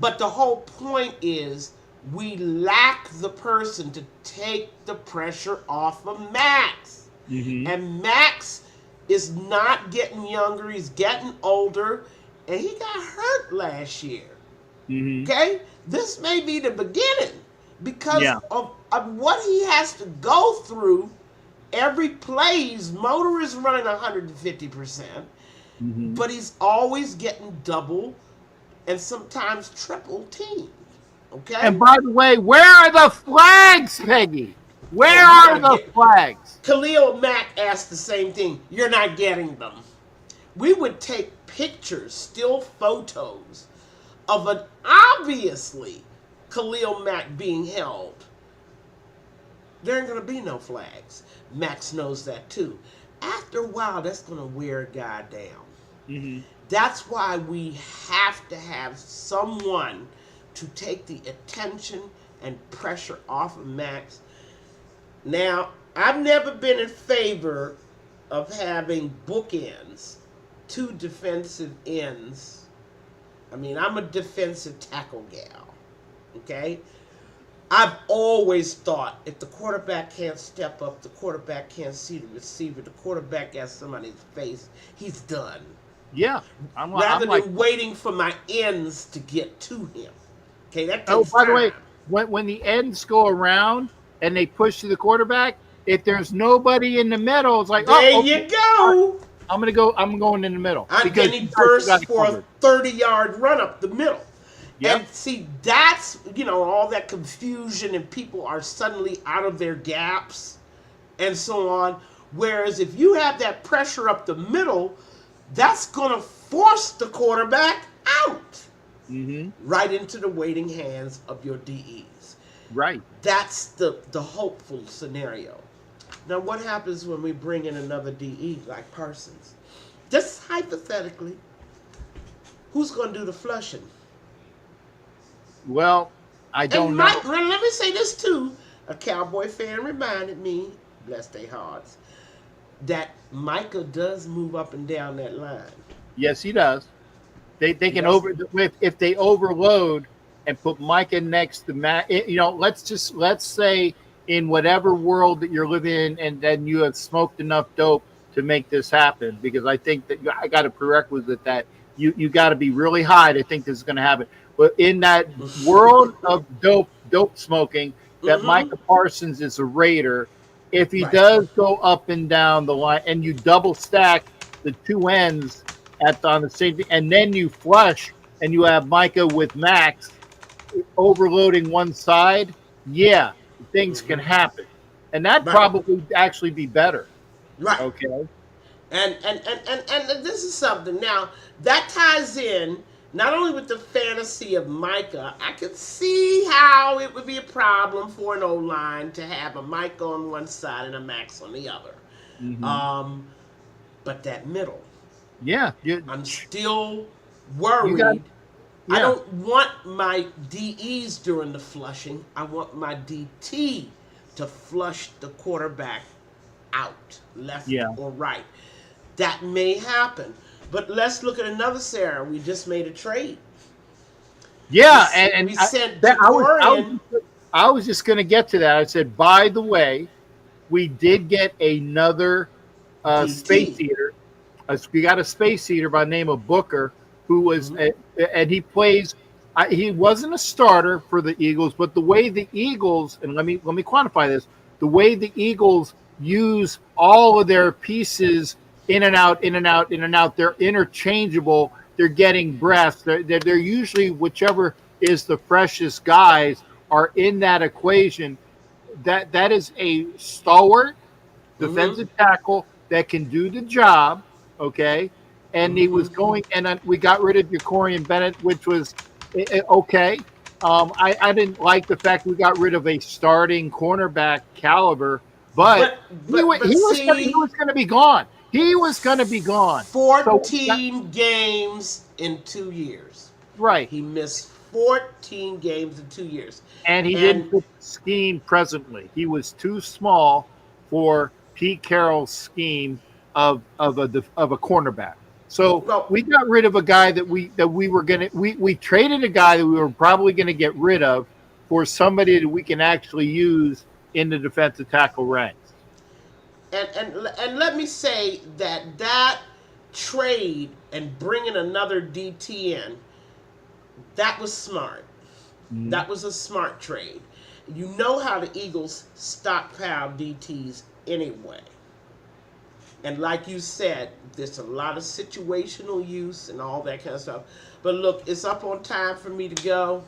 But the whole point is we lack the person to take the pressure off of Max. And Max is not getting younger. He's getting older, and he got hurt last year. Okay? This may be the beginning because of what he has to go through. Every play, his motor is running 150%, but he's always getting double and sometimes triple teamed. Okay? And by the way, where are the flags, Peggy? Where are the flags? Khalil Mack asked the same thing. You're not getting them. We would take pictures, still photos, of an obviously Khalil Mack being held. There ain't going to be no flags. Max knows that too. After a while, that's going to wear a guy down. That's why we have to have someone to take the attention and pressure off of Max. Now, I've never been in favor of having bookends, 2 defensive ends. I mean, I'm a defensive tackle gal, okay? I've always thought if the quarterback can't step up, the quarterback can't see the receiver, the quarterback has somebody's face, he's done. Yeah, Rather I'm like, than waiting for my ends to get to him. Okay, that oh, takes by the way, time. when the ends go around and they push to the quarterback, if there's nobody in the middle, it's like, oh, There okay, you go. I'm gonna go. I'm going in the middle And because then he you guys still got bursts it for a covered. 30-yard run up the middle. Yep. And see, that's, all that confusion and people are suddenly out of their gaps and so on. Whereas if you have that pressure up the middle, that's going to force the quarterback out Mm-hmm. right into the waiting hands of your DEs. Right. That's the hopeful scenario. Now, what happens when we bring in another DE like Parsons? Just hypothetically, who's going to do the flushing? Well, I don't know. Let me say this too. A Cowboy fan reminded me, bless their hearts, that Micah does move up and down that line. Yes, he does. They He can does. if they overload and put Micah next to Matt. Let's say in whatever world that you're living in, and then you have smoked enough dope to make this happen. Because I think that I got a prerequisite that you got to be really high to think this is going to happen. But in that world of dope smoking, that Mm-hmm. Micah Parsons is a Raider. If he Right. does go up and down the line, and you double stack the two ends on the same thing, and then you flush and you have Micah with Max overloading one side, yeah, things can Mm-hmm. happen, and that Right. probably actually be better. Right. Okay. And this is something now that ties in not only with the fantasy of Micah. I could see how it would be a problem for an O line to have a Micah on one side and a Max on the other. Mm-hmm. Um, but that middle, Yeah, I'm still you got worried. I yeah, don't want my DEs during the flushing. I want my DT to flush the quarterback out, left yeah, or right. That may happen. But let's look at another Sarah. We just made a trade. yeah, and We sent that Jacorian. I was just going to get to that. I said, by the way, we did get another space DT. eater. We got a space eater by the name of Booker, who was, Mm-hmm. and he plays. He wasn't a starter for the Eagles, but the way the Eagles, and let me quantify this, the way the Eagles use all of their pieces in and out, in and out, in and out, they're interchangeable. They're getting breaths. They're usually whichever is the freshest guys are in that equation. That is a stalwart Mm-hmm. defensive tackle that can do the job. Okay, and he was Mm-hmm. going, and then we got rid of Jacorian Bennett, which was okay. I didn't like the fact we got rid of a starting cornerback caliber, but But he but wa- but he see, was going to be gone. He was going to be gone. So 14 games in 2 years. right, He missed 14 games in 2 years. and he didn't And fit the scheme presently. He was too small for Pete Carroll's scheme of a cornerback. So well, we got rid of a guy that we were gonna we traded a guy that we were probably gonna get rid of for somebody that we can actually use in the defensive tackle ranks. and let me say that trade and bringing another DT in, that was smart. Mm-hmm. That was a smart trade. You know how the Eagles stockpile DTs anyway. And like you said, there's a lot of situational use and all that kind of stuff. But look, it's up on time for me to go.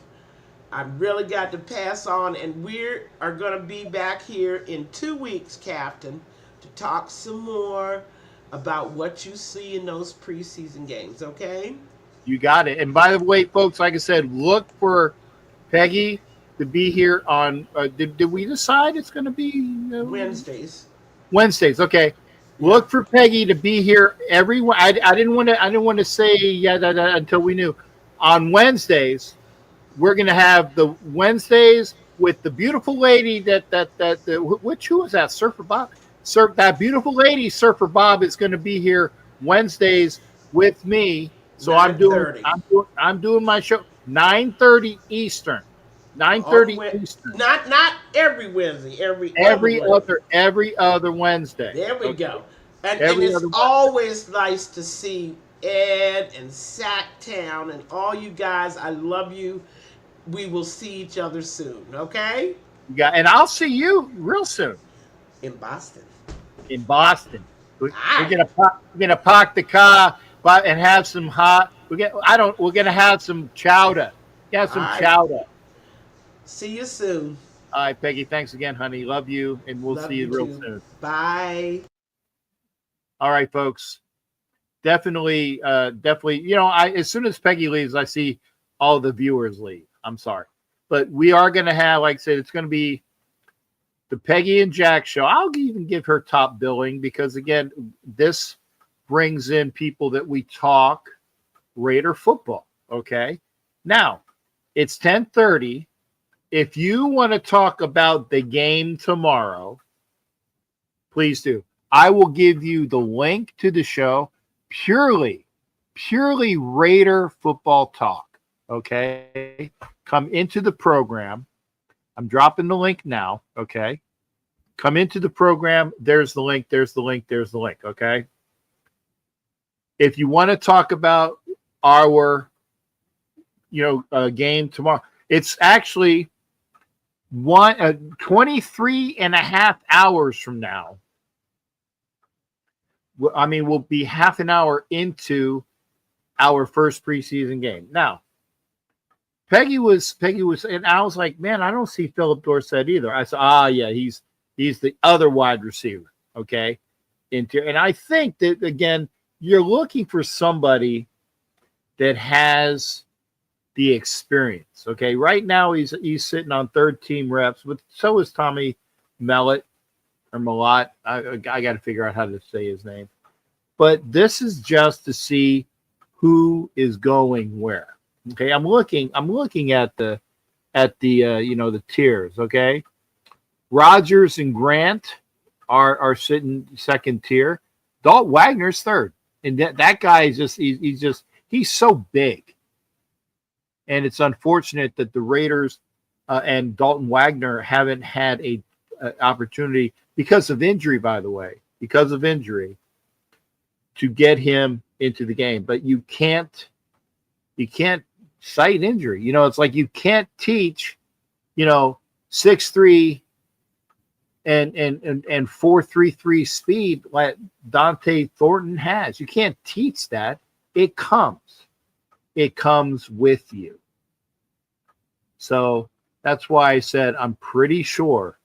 I really got to pass on, and we are going to be back here in 2 weeks, Captain, to talk some more about what you see in those preseason games, okay? You got it. And by the way, folks, like I said, look for Peggy to be here on. Did we decide it's going to be Wednesdays. Wednesdays? Okay. Yeah. Look for Peggy to be here every. I didn't want to say yeah until we knew. On Wednesdays, we're going to have the Wednesdays with the beautiful lady which who was that Surfer Bob? That beautiful lady Surfer Bob is going to be here Wednesdays with me. So I'm doing 9:30. I'm doing I'm doing my show 9:30 Eastern. All 9:30 the Eastern. not every Wednesday, every other Wednesday. Every other Wednesday. There we Okay. go. And Every it's other Wednesday. always nice to see Ed and Sacktown and all you guys. I love you. We will see each other soon, okay? And I'll see you real soon In Boston. in Boston. All We're right. gonna park the car, and have some hot. We're gonna have some chowder. Have All some right. chowder. See you soon. All right, Peggy. Thanks again, honey. Love you, and we'll see Love you you real too. soon. Bye. All right, folks. Definitely, definitely. I as soon as Peggy leaves, I see all the viewers leave. I'm sorry, but we are going to have, like I said, it's going to be the Peggy and Jack show. I'll even give her top billing because again, this brings in people that we talk Raider football. Okay, now it's 10:30. If you want to talk about the game tomorrow, please do. I will give you the link to the show. Purely Raider football talk. Okay. Come into the program. I'm dropping the link now. Okay. Come into the program. There's the link. There's the link. There's the link. Okay. If you want to talk about our, game tomorrow, it's actually 23 and a half hours from now. I mean, we'll be half an hour into our first preseason game. Now, Peggy was, and I was like, man, I don't see Philip Dorsett either. I said, yeah, he's the other wide receiver. Okay, and I think that again, you're looking for somebody that has the experience. Okay, right now he's sitting on third team reps, but so is Tommy Mellott or Malott. I got to figure out how to say his name. But this is just to see who is going where. Okay, I'm looking at the the tiers. Okay, Rogers and Grant are sitting second tier. Dalton Wagner's third, and that guy is just he's so big, and it's unfortunate that the Raiders and Dalton Wagner haven't had a opportunity because of injury. By the way, because of injury, to get him into the game, but you can't cite injury. It's like you can't teach, 6'3" and 4.33 speed like Dante Thornton has. You can't teach that. It comes with you. So that's why I said I'm pretty sure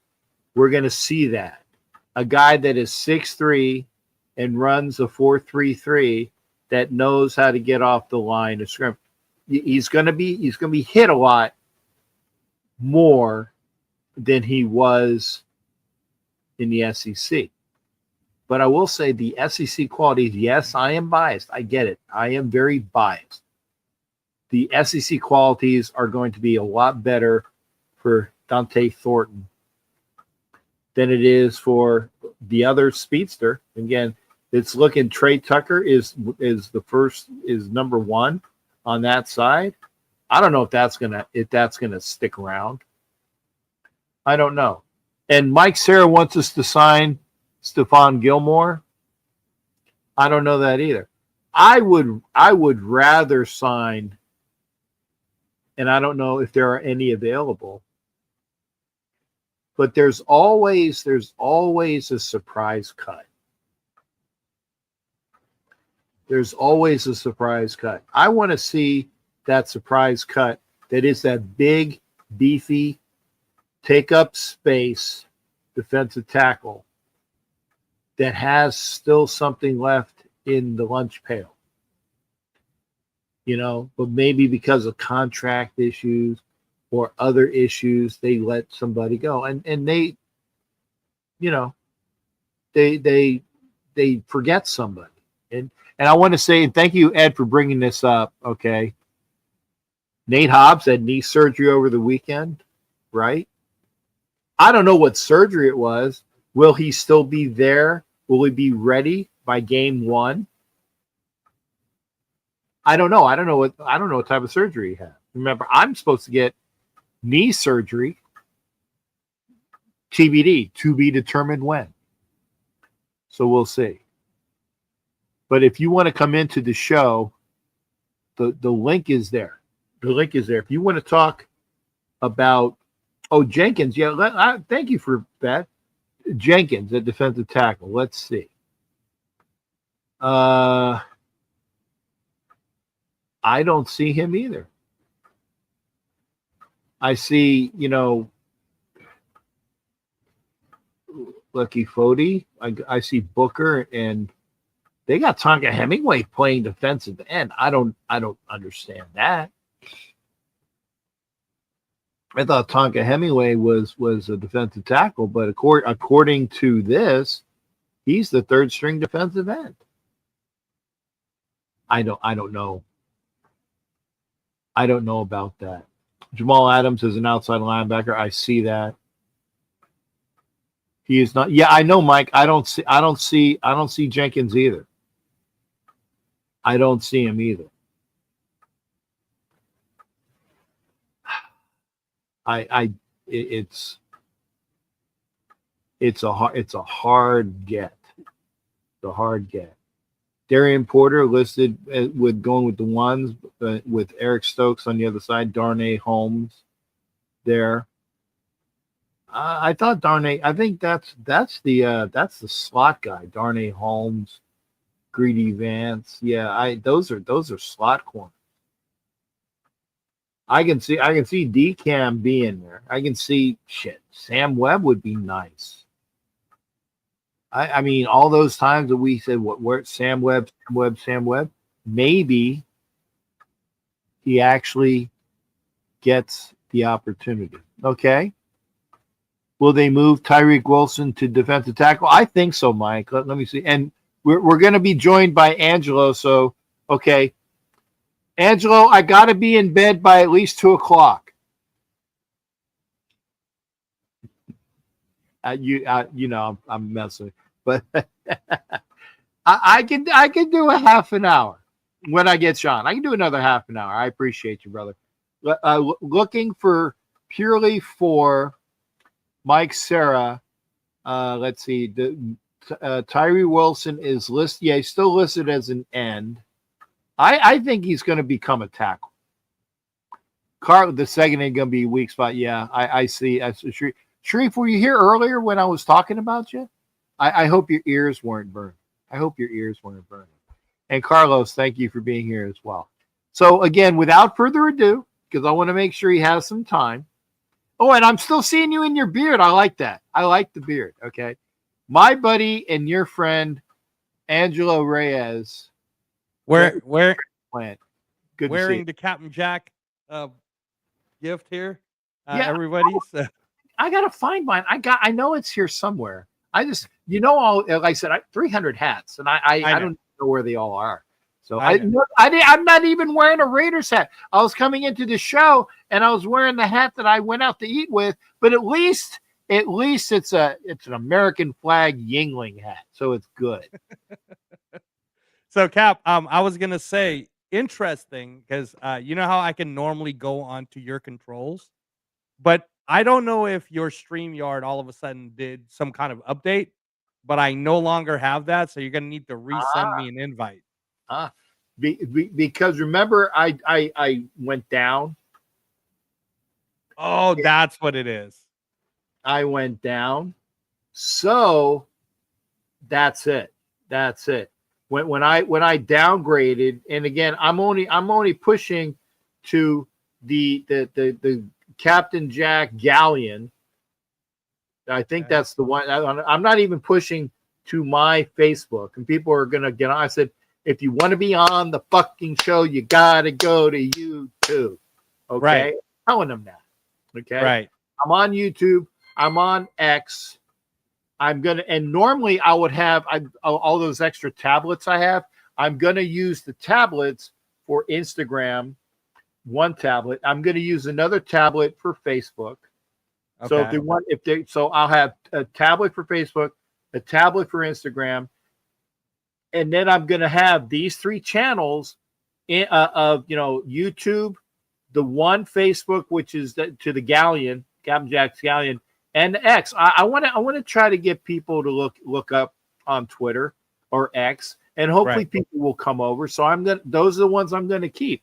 we're going to see that. A guy that is 6'3" and runs a 4.33 that knows how to get off the line of scrimmage. He's going to be hit a lot more than he was in the SEC. But I will say the SEC qualities, yes, I am biased. I get it. I am very biased. The SEC qualities are going to be a lot better for Dante Thornton than it is for the other speedster. Again, it's looking Trey Tucker is number one on that side. I don't know if that's gonna stick around. I don't know. And Mike Sarah wants us to sign Stephon Gilmore. I don't know that either. I would rather sign, and I don't know if there are any available, but there's always a surprise cut. There's always a surprise cut. I want to see that surprise cut that is that big, beefy, take up space defensive tackle that has still something left in the lunch pail. But maybe because of contract issues or other issues, they let somebody go. And they, they forget somebody. And I want to say thank you, Ed, for bringing this up. Okay. Nate Hobbs had knee surgery over the weekend, right? I don't know what surgery it was. Will he still be there? Will he be ready by game one? I don't know. I don't know what type of surgery he had. Remember, I'm supposed to get Knee surgery, TBD, to be determined when. So we'll see. But if you want to come into the show, the link is there. The link is there. If you want to talk about, Jenkins, thank you for that. Jenkins at defensive tackle. Let's see. I don't see him either. I see, Lucky Fody. I see Booker, and they got Tonka Hemingway playing defensive end. I don't understand that. I thought Tonka Hemingway was a defensive tackle, but according to this, he's the third string defensive end. I don't know. I don't know about that. Jamal Adams is an outside linebacker. I see that. He is not. Yeah, I know, Mike. I don't see Jenkins either. I don't see him either. It's a hard get. The hard get. Darian Porter listed with going with the ones, with Eric Stokes on the other side. Darnay Holmes there. I thought Darnay. I think that's the slot guy. Darnay Holmes, Greedy Vance. Yeah, those are slot corners. I can see DCAM being there. I can see Sam Webb would be nice. I mean, all those times that we said, where Sam Webb, maybe he actually gets the opportunity. Okay. Will they move Tyreek Wilson to defensive tackle? I think so, Mike. Let me see. And we're going to be joined by Angelo. So, okay. Angelo, I got to be in bed by at least 2:00. I'm messing, but I can do a half an hour when I get Sean. I can do another half an hour. I appreciate you, brother. Looking purely for Mike Serra. Let's see. Tyree Wilson is listed. Yeah, he's still listed as an end. I think he's going to become a tackle. The second ain't going to be a weak spot. Yeah, I see. Sharif, were you here earlier when I was talking about you? I hope your ears weren't burned. And Carlos, thank you for being here as well. So again, without further ado, because I want to make sure he has some time. Oh, and I'm still seeing you in your beard. I like that. I like the beard. Okay. My buddy and your friend, Angelo Reyes. Wearing Good the Captain Jack gift here. Yeah, everybody. So. I gotta find mine. I know it's here somewhere. I just, like I said, 300 hats, and I don't know where they all are. So I'm not even wearing a Raiders hat. I was coming into the show and I was wearing the hat that I went out to eat with, but at least it's an American flag Yingling hat, so it's good. So Cap, I was gonna say interesting because you know how I can normally go onto your controls, but I don't know if your StreamYard all of a sudden did some kind of update, but I no longer have that, so you're gonna need to resend me an invite. Because remember, I went down. Oh, that's what it is. I went down, so that's it. When I downgraded, and again, I'm only pushing to the Captain Jack Galleon. I think that's the one. I'm not even pushing to my Facebook, and people are gonna get on. I said, if you want to be on the fucking show, you gotta go to YouTube. Okay, right. Telling them that. Okay, right. I'm on YouTube. I'm on X. And normally I would have all those extra tablets I have. I'm going to use the tablets for Instagram, one tablet. I'm going to use another tablet for Facebook. Okay. So I'll have a tablet for Facebook, a tablet for Instagram, and then I'm going to have these 3 channels of YouTube, the one Facebook, which is to the Galleon, Captain Jack's Galleon, and X. I want to try to get people to look up on Twitter or X, and hopefully Right. people will come over. So those are the ones I'm gonna keep.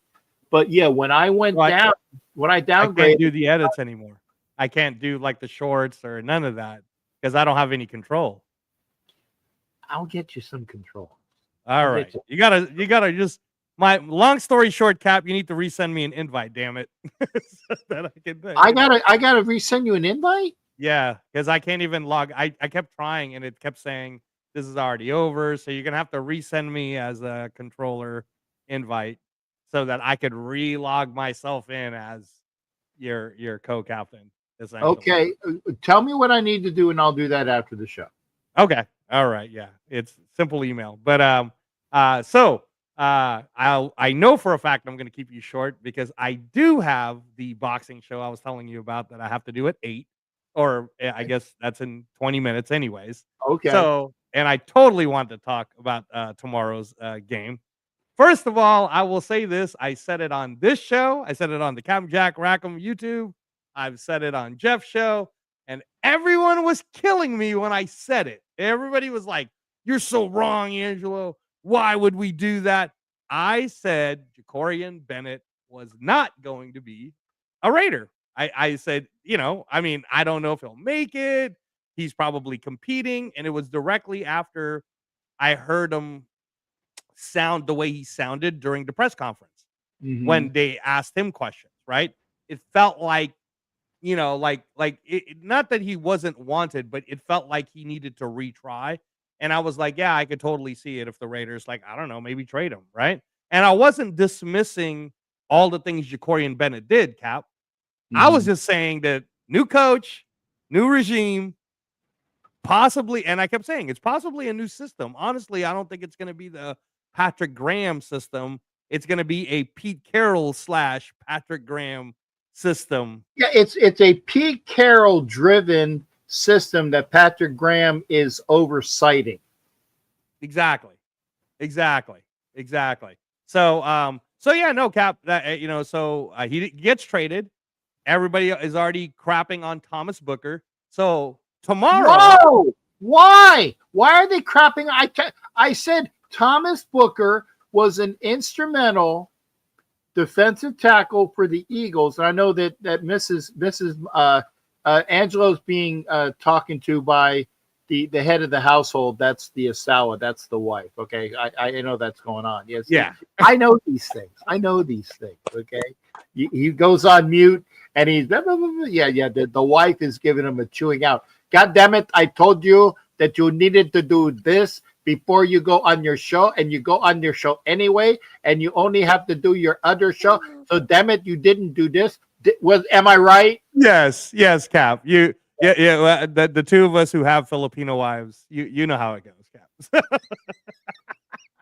But yeah, when I went down, when I I can't downgraded, do the edits anymore. I can't do like the shorts or none of that because I don't have any control. I'll get you some control. All right. You gotta just my long story short, Cap, you need to resend me an invite, damn it. So that I can I gotta resend you an invite. Yeah, because I can't even log. I kept trying and it kept saying this is already over. So you're gonna have to resend me as a controller invite so that I could relog myself in as your co-captain. Essentially. Okay, tell me what I need to do, and I'll do that after the show. Okay. All right. Yeah. It's simple email. But I know for a fact I'm gonna keep you short because I do have the boxing show I was telling you about that I have to do at 8. Or I guess that's in 20 minutes anyways. Okay. So and I totally want to talk about tomorrow's game. First of all, I will say this. I said it on this show. I said it on the Captain Jack Rackham YouTube. I've said it on Jeff's show. And everyone was killing me when I said it. Everybody was like, you're so wrong, Angelo. Why would we do that? I said Jacorian Bennett was not going to be a Raider. I said, I don't know if he'll make it. He's probably competing. And it was directly after I heard him sound the way he sounded during the press conference when they asked him questions, right? It felt like, not that he wasn't wanted, but it felt like he needed to retry. And I was like, yeah, I could totally see it if the Raiders, I don't know, maybe trade him, right? And I wasn't dismissing all the things Jacorian Bennett did, Cap. I was just saying that new coach, new regime, possibly, and I kept saying it's possibly a new system. Honestly, I don't think it's going to be the Patrick Graham system. It's going to be a Pete Carroll / Patrick Graham system. Yeah, it's a Pete Carroll driven system that Patrick Graham is oversighting. Exactly. So yeah, no, Cap. That he gets traded. Everybody is already crapping on Thomas Booker. So tomorrow, whoa, why are they crapping? I said Thomas Booker was an instrumental defensive tackle for the Eagles. And I know that Mrs. Angelo's being talking to by the head of the household. That's the Asawa. That's the wife. Okay, I know that's going on. Yes. Yeah. I know these things. Okay. He goes on mute and he's yeah. The wife is giving him a chewing out. God damn it! I told you that you needed to do this before you go on your show, and you go on your show anyway, and you only have to do your other show. So damn it, you didn't do this. Am I right? Yes, Cap. The two of us who have Filipino wives, you know how it goes, Cap.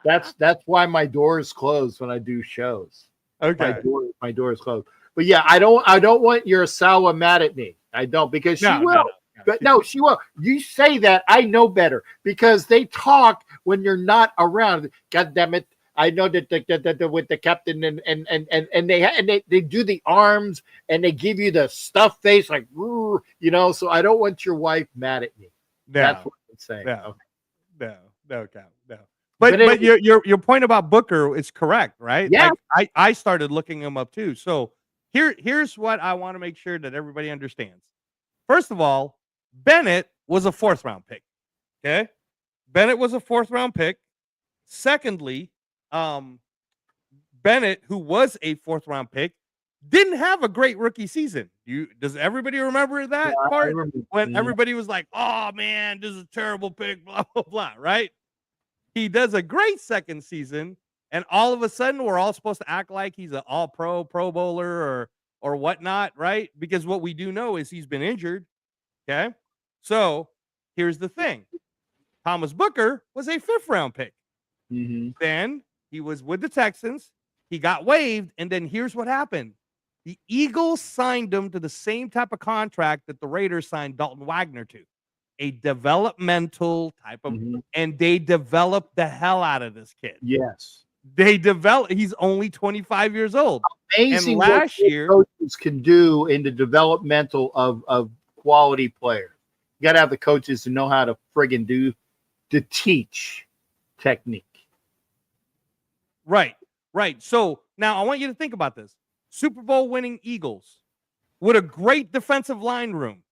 That's why my door is closed when I do shows. Okay, my door is closed. But yeah, I don't want your Sawa mad at me. I don't, because she will. But no, she will. You say that, I know better, because they talk when you're not around. God damn it! I know that with the captain and they do the arms and they give you the stuff face like, So I don't want your wife mad at me. No, that's what I'm saying. No, Cap, no. But your point about Booker is correct, right? Yeah. I started looking him up too. So here's what I want to make sure that everybody understands. First of all, Bennett was a 4th round pick. Okay. Bennett was a 4th round pick. Secondly, Bennett, who was a 4th round pick, didn't have a great rookie season. Does everybody remember that part? When everybody was like, oh man, this is a terrible pick, blah, blah, blah, right? He does a great second season, and all of a sudden we're all supposed to act like he's an all-pro, Pro Bowler or whatnot, right? Because what we do know is he's been injured. Okay. So here's the thing. Thomas Booker was a 5th round pick. Then he was with the Texans. He got waived. And then here's what happened. The Eagles signed him to the same type of contract that the Raiders signed Dalton Wagner to, a developmental type of, and they developed the hell out of this kid. Yes. They develop. He's only 25 years old. Amazing And last what year, coaches can do in the developmental of quality players. You got to have the coaches who know how to friggin' do to teach technique. right. So now I want you to think about this. Super Bowl winning Eagles with a great defensive line room.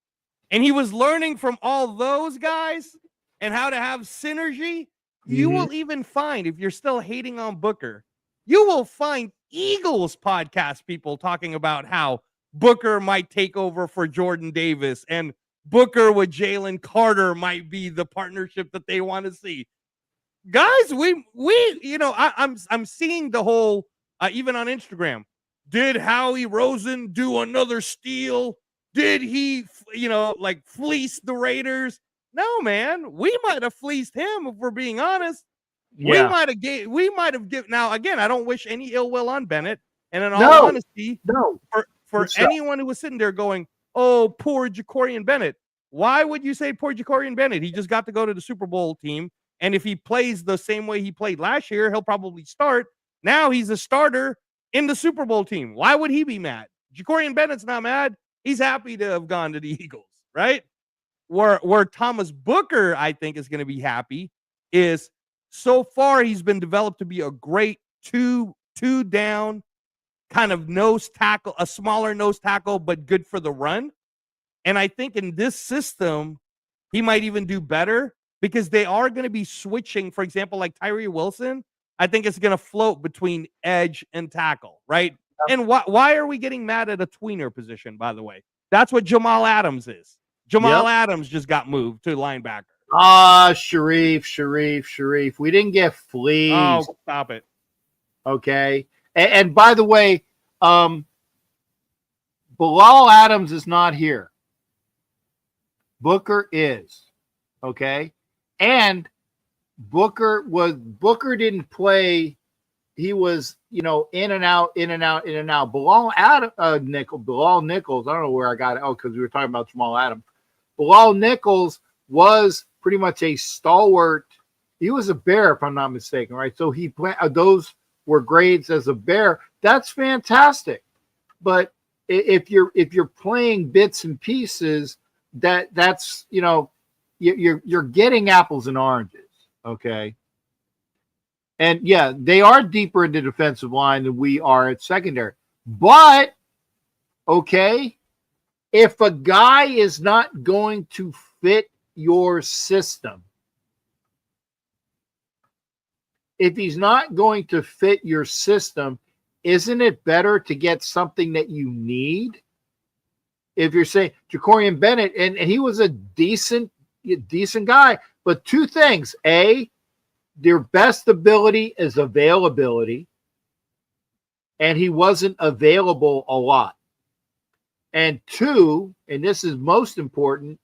And he was learning from all those guys and how to have synergy. You will even find, if you're still hating on Booker, you will find Eagles podcast people talking about how Booker might take over for Jordan Davis and Booker with Jalen Carter might be the partnership that they want to see. Guys, I'm seeing the whole even on Instagram. Did Howie Rosen do another steal? Did he, like fleece the Raiders? No, man. We might have fleeced him if we're being honest. Yeah. We might have given. Now, again, I don't wish any ill will on Bennett. And in all No. honesty, No. for anyone who was sitting there going, "Oh, poor Jacorian Bennett," why would you say poor Jacorian Bennett? He just got to go to the Super Bowl team, and if he plays the same way he played last year, he'll probably start. Now he's a starter in the Super Bowl team. Why would he be mad? Jacorian Bennett's not mad. He's happy to have gone to the Eagles, right? Where Thomas Booker, I think, is going to be happy is so far he's been developed to be a great two down kind of nose tackle, a smaller nose tackle, but good for the run. And I think in this system, he might even do better because they are going to be switching. For example, like Tyree Wilson, I think it's going to float between edge and tackle, right? And why are we getting mad at a tweener position, by the way? That's what Jamal Adams is. Jamal Adams just got moved to linebacker. Sharif. We didn't get fleas. Oh, stop it. Okay. And by the way, Bilal Adams is not here. Booker is. Okay. And Booker didn't play. He was, in and out. Bilal Nichols. I don't know where I got it. Oh, because we were talking about Jamal Adams. Bilal Nichols was pretty much a stalwart. He was a Bear, if I'm not mistaken, right? So those were grades as a Bear. That's fantastic. But if you're playing bits and pieces, that's you're getting apples and oranges, okay? And yeah, they are deeper in the defensive line than we are at secondary. But okay, if a guy is not going to fit your system, if he's not going to fit your system, isn't it better to get something that you need? If you're saying Jacorian Bennett, and he was a decent guy, but two things. A, their best ability is availability, and he wasn't available a lot. And two, and this is most important,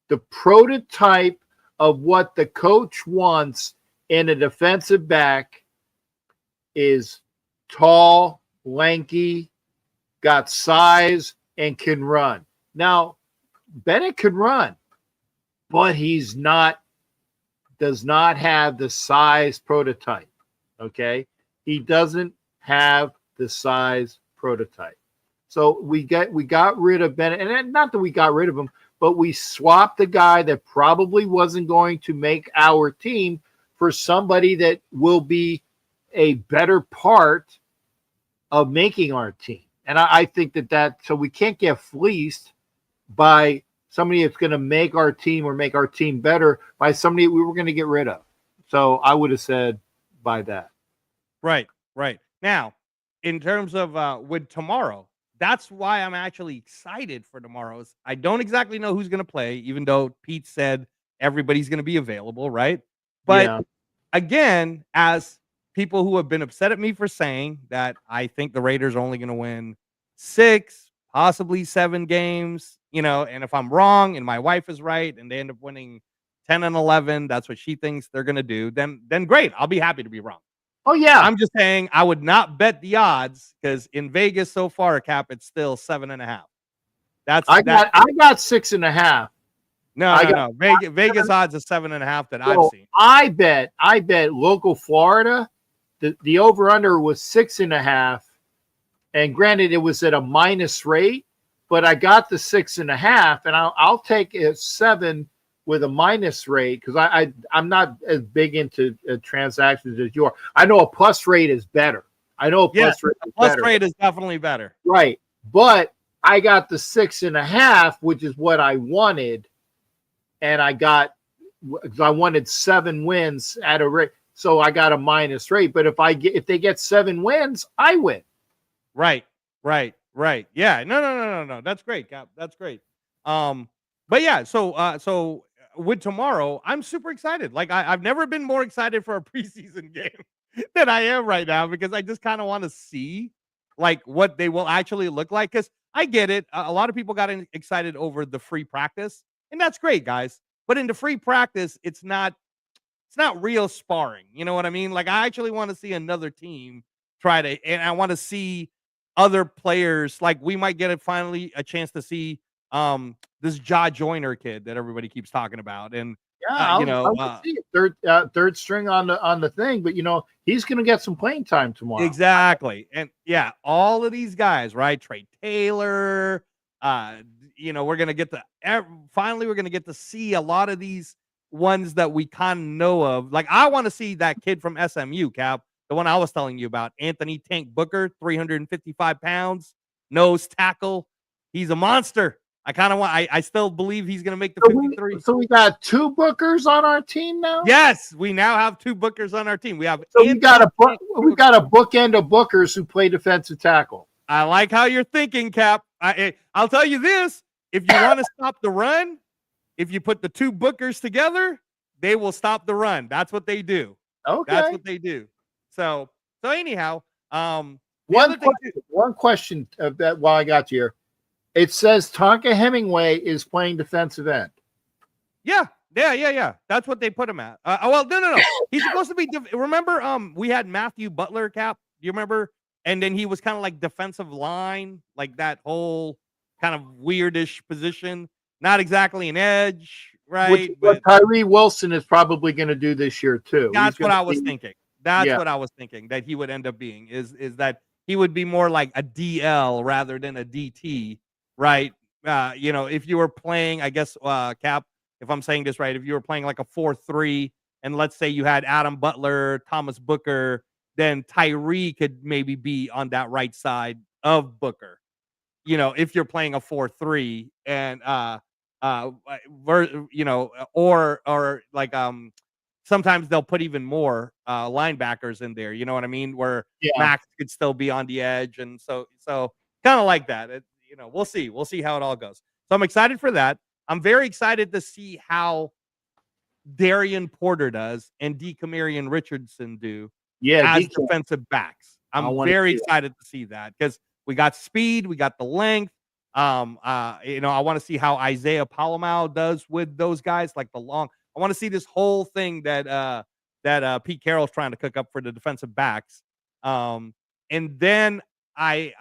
the prototype of what the coach wants in a defensive back is tall, lanky, got size, and can run. Now, Bennett can run, but does not have the size prototype. Okay? He doesn't have the size prototype. So we got rid of Bennett, and not that we got rid of him, but we swapped the guy that probably wasn't going to make our team for somebody that will be a better part of making our team. And I think that so we can't get fleeced by somebody that's going to make our team or make our team better by somebody we were going to get rid of. So I would have said by that. Right. Now, in terms of with tomorrow, that's why I'm actually excited for tomorrow's. I don't exactly know who's going to play, even though Pete said everybody's going to be available, right? But again, as people who have been upset at me for saying that I think the Raiders are only going to win 6, possibly 7 games, and if I'm wrong and my wife is right and they end up winning 10 and 11, that's what she thinks they're going to do, then great. I'll be happy to be wrong. Oh, yeah. I'm just saying I would not bet the odds because in Vegas so far, Cap, it's still 7.5. I got 6.5. No. Vegas odds is 7.5 that I've seen. I bet local Florida the over under was 6.5, and granted it was at a minus rate, but I got the 6.5, and I'll take a 7 with a minus rate because I'm not as big into transactions as you are. I know a plus rate is better. I know a plus rate is better. Plus rate is definitely better. Right. But I got the 6.5, which is what I wanted. And I wanted 7 wins at a rate. So I got a minus rate. But if they get 7 wins, I win. Right. Yeah. No. That's great, Cap. That's great. But yeah, so with tomorrow, I'm super excited. Like I've never been more excited for a preseason game than I am right now because I just kind of want to see like what they will actually look like. Because I get it. A lot of people got excited over the free practice, and that's great, guys. But in the free practice, it's not real sparring. You know what I mean? Like I actually want to see another team try to, and I want to see other players. Like we might get finally a chance to see this Ja Joyner kid that everybody keeps talking about, and I'll see it. Third string on the thing, but he's going to get some playing time tomorrow. Exactly, and yeah, all of these guys, right? Trey Taylor, we're going to get finally we're going to get to see a lot of these ones that we kind of know of. Like I want to see that kid from SMU, Cap, the one I was telling you about, Anthony Tank Booker, 355 pounds, nose tackle. He's a monster. I still believe he's going to make the 53. So we got 2 Bookers on our team now? Yes, we now have 2 Bookers on our team. We have we got a bookend of Bookers who play defensive tackle. I like how you're thinking, Cap. I'll tell you this. If you want to stop the run, if you put the 2 Bookers together, they will stop the run. That's what they do. Okay. That's what they do. So anyhow, one question that while I got you here. It says Tonka Hemingway is playing defensive end. Yeah. That's what they put him at. No. He's supposed to be. Remember, we had Matthew Butler, Cap. Do you remember? And then he was kind of like defensive line, like that whole kind of weirdish position. Not exactly an edge, right? But Tyree Wilson is probably going to do this year too. That's what I was thinking. That's what I was thinking that he would end up being. Is that he would be more like a DL rather than a DT. Right. If you were playing, I guess, Cap, if I'm saying this right, if you were playing like a 4-3, and let's say you had Adam Butler, Thomas Booker, then Tyree could maybe be on that right side of Booker. If you're playing a 4-3 and or like sometimes they'll put even more linebackers in there. You know what I mean? Where Max could still be on the edge, and so kind of like that. We'll see. We'll see how it all goes. So I'm excited for that. I'm very excited to see how Darian Porter does and DeCamarion Richardson do as defensive backs. I'm very excited to see that because we got speed, we got the length. I want to see how Isaiah Palomau does with those guys, like the long. I want to see this whole thing that Pete Carroll's trying to cook up for the defensive backs. And then I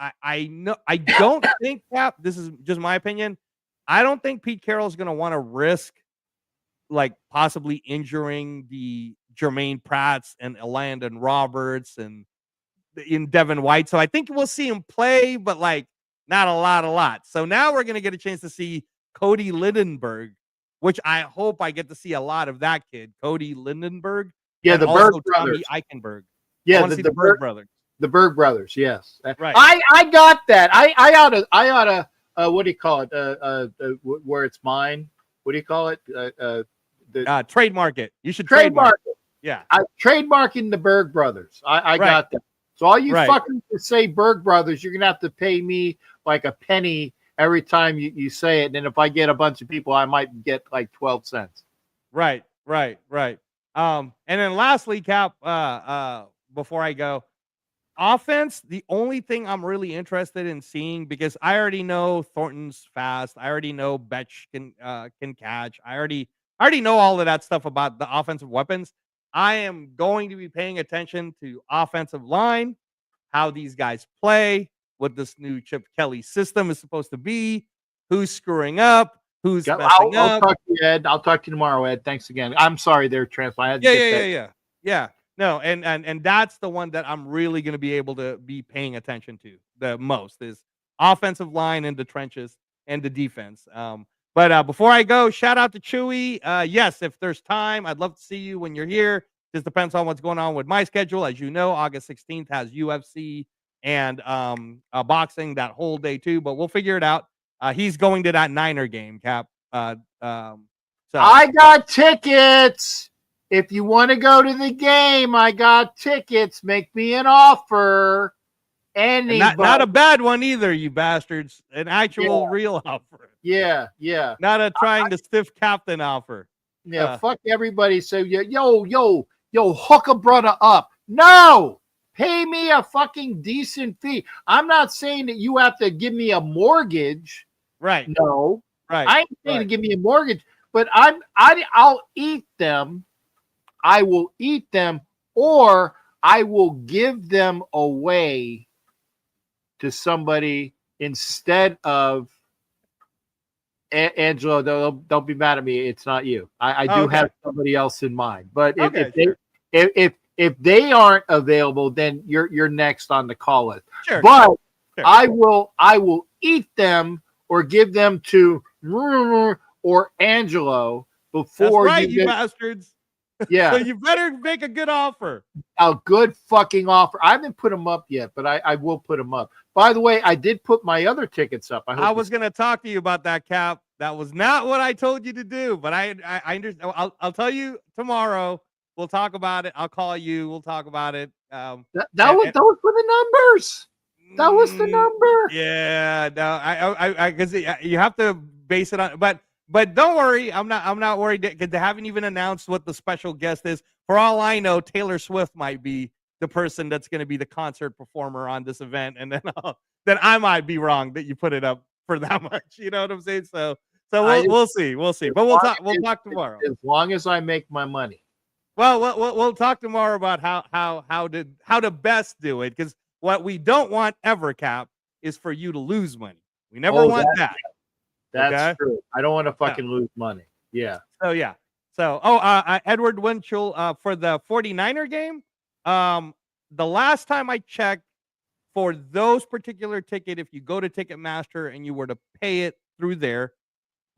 don't think, Cap, this is just my opinion. I don't think Pete Carroll's going to want to risk like possibly injuring the Jermaine Pratts and Elandon Roberts and in Devin White. So I think we'll see him play, but like not a lot. So now we're going to get a chance to see Cody Lindenberg, which I hope I get to see a lot of that kid, Cody Lindenberg. Yeah, the Berg brothers. Tommy Eichenberg. Yeah, the Berg brothers. The Berg brothers, yes. Right. I got that. I ought to what do you call it? Where it's mine. What do you call it? Trademark it. You should trademark it. Yeah. Trademarking the Berg brothers. I got that. So all you fuckers that say Berg brothers, you're gonna have to pay me like a penny every time you say it. And then if I get a bunch of people, I might get like 12 cents. Right. And then lastly, Cap, before I go, offense, the only thing I'm really interested in seeing, because I already know Thornton's fast. I already know Betch can catch. I already know all of that stuff about the offensive weapons. I am going to be paying attention to offensive line, how these guys play, what this new Chip Kelly system is supposed to be, who's screwing up, who's messing up. I'll talk to you, Ed. I'll talk to you tomorrow, Ed. Thanks again. I'm sorry they're transplant. Yeah. No, and that's the one that I'm really going to be able to be paying attention to the most is offensive line in the trenches and the defense. But before I go, shout out to Chewy. Yes, if there's time, I'd love to see you when you're here. Just depends on what's going on with my schedule. As you know, August 16th has UFC and boxing that whole day too. But we'll figure it out. He's going to that Niner game, Cap. So I got tickets. If you want to go to the game, I got tickets. Make me an offer. and not a bad one either, you bastards. An actual real offer. Yeah. Not a trying to stiff captain offer. Yeah, fuck everybody. So yo, hook a brother up. No, pay me a fucking decent fee. I'm not saying that you have to give me a mortgage. Right. No. Right. I ain't saying to give me a mortgage, but I'll eat them. I will eat them, or I will give them away to somebody instead of Angelo. Don't be mad at me. It's not you. I do have somebody else in mind. But if they aren't available, then you're next on the call list. Sure. But sure. I will eat them or give them to or Angelo before. That's right, you bastards. Yeah. So you better make a good offer. A good fucking offer. I haven't put them up yet, but I will put them up. By the way, I did put my other tickets up. I was going to talk to you about that, Cap. That was not what I told you to do, but I understand. I'll tell you tomorrow. We'll talk about it. I'll call you. We'll talk about it. That was for the numbers. That was the number. Yeah, no, because you have to base it on, but don't worry, I'm not worried because they haven't even announced what the special guest is. For all I know, Taylor Swift might be the person that's going to be the concert performer on this event, and then I might be wrong that you put it up for that much. You know what I'm saying? So we'll see, but we'll talk tomorrow. As long as I make my money. Well, we'll talk tomorrow about how to best do it, because what we don't want ever, Cap, is for you to lose money. We never want that. That's true. I don't want to fucking lose money. Yeah. So yeah. So Edward Winchell for the 49er game. The last time I checked, for those particular ticket, if you go to Ticketmaster and you were to pay it through there,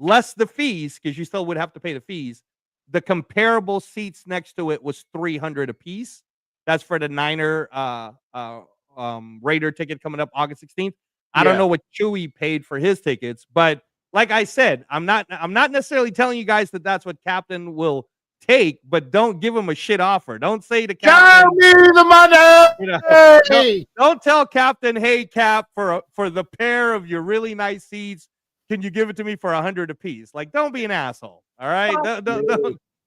less the fees, because you still would have to pay the fees, the comparable seats next to it was $300 a piece. That's for the Niner Raider ticket coming up August 16th. I don't know what Chewy paid for his tickets, but like I said, I'm not necessarily telling you guys that that's what Captain will take, but don't give him a shit offer. Don't say to Captain, "Show me the money." You know, don't tell Captain, "Hey Cap, for the pair of your really nice seats, can you give it to me for $100 a piece?" Like, don't be an asshole. All right,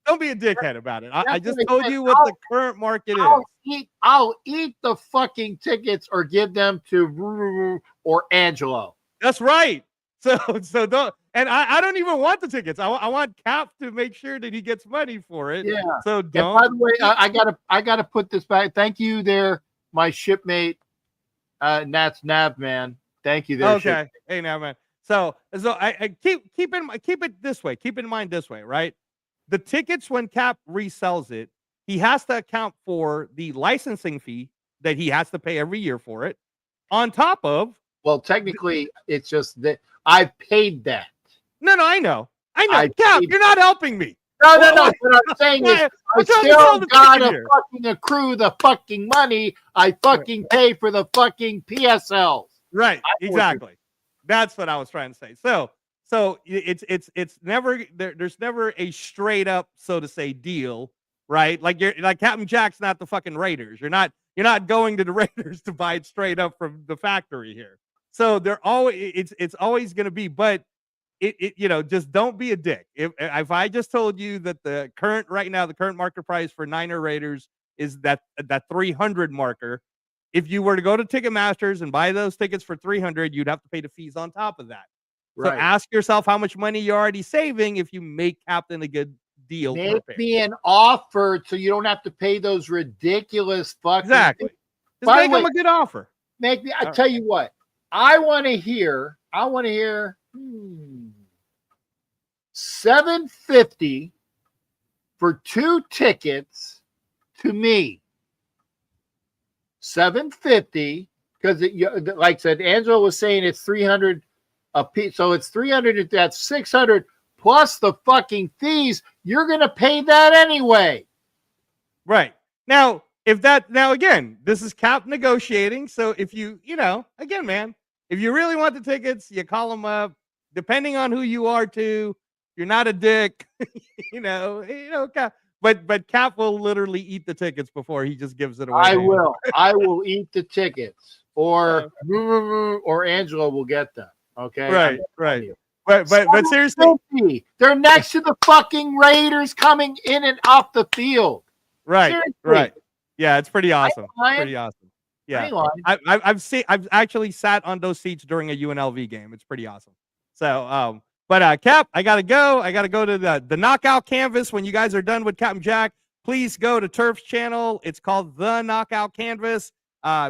don't be a dickhead about it. I just told you what the current market is. I'll eat the fucking tickets or give them to or Angelo. That's right. So don't, and I don't even want the tickets. I want Cap to make sure that he gets money for it. Yeah. So don't. And by the way, I gotta put this back. Thank you there, my shipmate. Nat's Nav, man. Thank you there. Okay. Shipmate. Hey, Nav, man. So I keep it this way. Keep in mind this way, right? The tickets, when Cap resells it, he has to account for the licensing fee that he has to pay every year for it. On top of, well, technically, it's just that I've paid that. No, I know. Cap, you're not helping me. No. What I'm saying is, I still gotta fucking accrue the fucking money I fucking pay for the fucking PSLs. Right, exactly. That's what I was trying to say. So it's never there's never a straight up, so to say, deal, right? Like Captain Jack's not the fucking Raiders. You're not going to the Raiders to buy it straight up from the factory here. So it's always going to be, but it just don't be a dick. If I just told you that the current market price for Niner Raiders is that 300 marker, if you were to go to Ticketmasters and buy those tickets for 300, you'd have to pay the fees on top of that. Right. So ask yourself how much money you're already saving if you make Captain a good deal. Make me an offer so you don't have to pay those ridiculous fucking. Exactly. Just make them a good offer. Make me. I tell you what. I want to hear. $750 for 2 tickets to me, $750, because like I said, Angela was saying it's $300 a piece, so it's $300. That's $600 plus the fucking fees. You're gonna pay that anyway. Right. Now, again, this is Cap negotiating. So if again, man, if you really want the tickets, you call them up. Depending on who you are, too, you're not a dick, Cap. But Cap will literally eat the tickets before he just gives it away. I will eat the tickets, or Angela will get them. Okay. Right. But seriously, they're next to the fucking Raiders coming in and off the field. Right. Seriously. Right. Yeah, it's pretty awesome. Pretty awesome. Yeah. I've actually sat on those seats during a UNLV game. It's pretty awesome. So, but Cap, I gotta go. I gotta go to the knockout canvas. When you guys are done with Captain Jack, please go to Turf's channel. It's called The Knockout Canvas.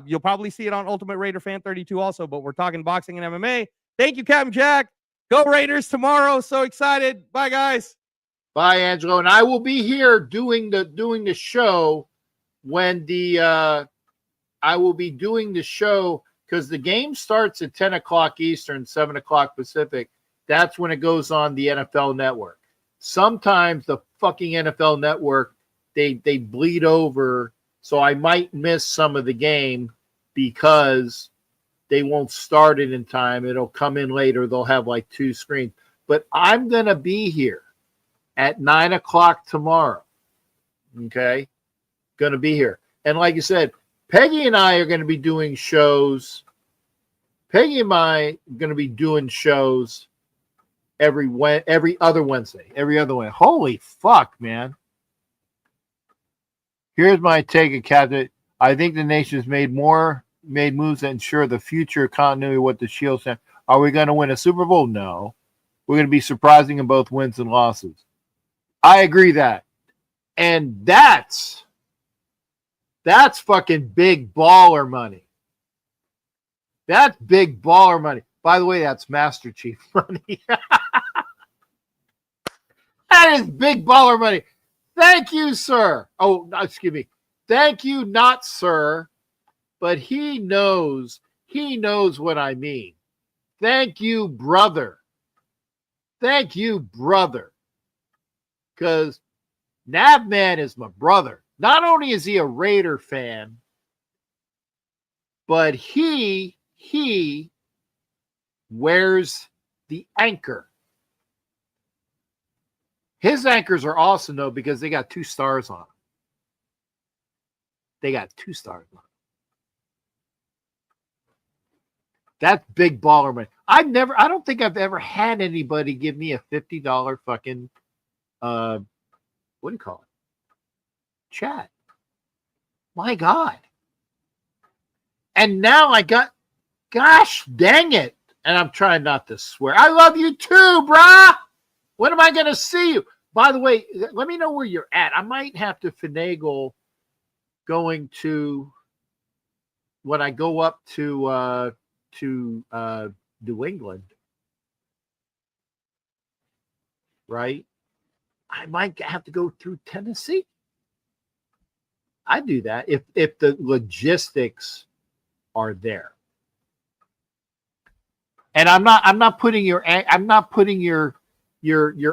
You'll probably see it on Ultimate Raider Fan 32 also, but we're talking boxing and MMA. Thank you, Captain Jack. Go Raiders tomorrow. So excited. Bye, guys. Bye, Angelo. And I will be here doing the show when I will be doing the show, because the game starts at 10 o'clock Eastern, 7 o'clock Pacific. That's when it goes on the NFL Network. Sometimes the fucking NFL Network, they bleed over, so I might miss some of the game because they won't start it in time. It'll come in later. They'll have like 2 screens. But I'm going to be here at 9 o'clock tomorrow. Okay? Going to be here. And like you said, Peggy and I are going to be doing shows. Peggy and I are going to be doing shows every other Wednesday. Holy fuck, man. Here's my take at Captain. I think the nation's made moves that ensure the future continuity of what the Shield said. Are we going to win a Super Bowl? No. We're going to be surprising in both wins and losses. I agree that. And that's fucking big baller money. That's big baller money. By the way, that's Master Chief money. That is big baller money. Thank you, sir. Oh, excuse me. Thank you, not sir. But he knows what I mean. Thank you, brother. Thank you, brother. Because Navman is my brother. Not only is he a Raider fan, but he wears the anchor. His anchors are awesome, though, because they got 2 stars on them. They got 2 stars on them. That's big baller money. I don't think I've ever had anybody give me a $50 fucking, what do you call it? Chat. My God. And now gosh dang it. And I'm trying not to swear. I love you too, brah. When am I going to see you? By the way, let me know where you're at. I might have to finagle going to, when I go up to New England, right? I might have to go through Tennessee. I do that if the logistics are there. And I'm not putting your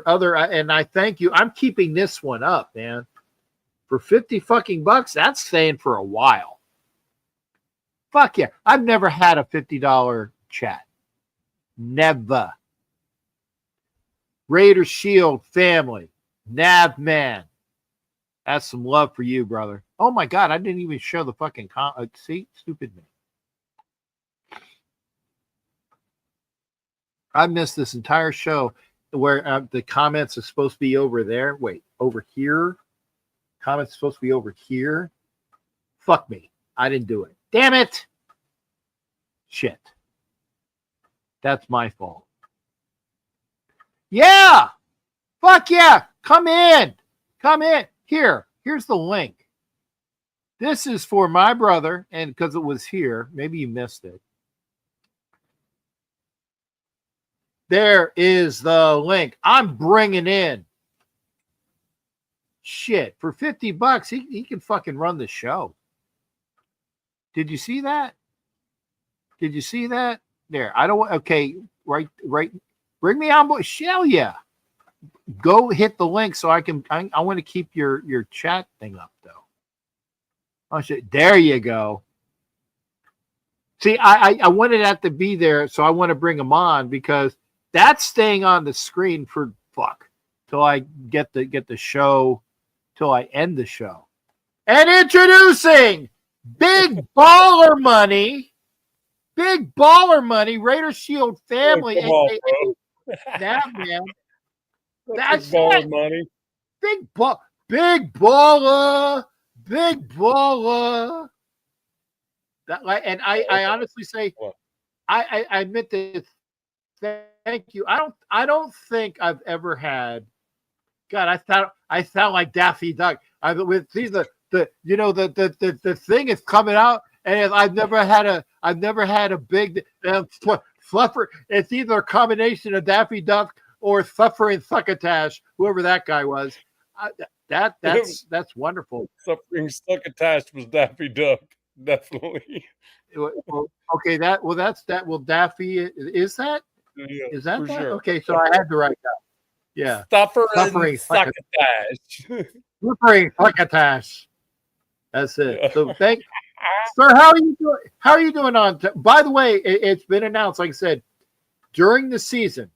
other, and I thank you. I'm keeping this one up, man. For 50 fucking bucks, that's staying for a while. Fuck yeah. I've never had a $50 chat. Never. Raider Shield family. Nav man. That's some love for you, brother. Oh my God, I didn't even show the fucking see, stupid me. I missed this entire show where the comments are supposed to be over there. Wait, over here? Comments are supposed to be over here? Fuck me. I didn't do it. Damn it. Shit. That's my fault. Yeah. Fuck yeah. Come in. Come in. Here's the link. This is for my brother, and because it was here, maybe you missed it. There is the link. I'm bringing in shit, for $50, he can fucking run the show. Did you see that? Did you see that? There. I don't. Okay. Right. Bring me on board. Hell yeah. Go hit the link so I can. I want to keep your chat thing up though. Oh shit! There you go. See, I wanted that to be there, so I want to bring them on because that's staying on the screen for till I get the show, till I end the show. And introducing Big Baller Money, Raider Shield family, on, aka that man. That's Big Baller it. Money. Big baller. That and I honestly say, I admit this. Thank you. I don't think I've ever had. God, I sound like Daffy Duck. The thing is coming out, and I've never had a big fluffer. It's either a combination of Daffy Duck or Suffering Succotash, whoever that guy was. That's wonderful. Suffering Succotash was Daffy Duck, definitely. Okay, that's that. Well, Daffy is that? Yeah, Is that? Sure. Okay, so I had to write that. Yeah, Suffering Succotash. Suffering Succotash. That's it. Yeah. So sir, how are you doing? How are you doing on? By the way, it's been announced. Like I said, during the season,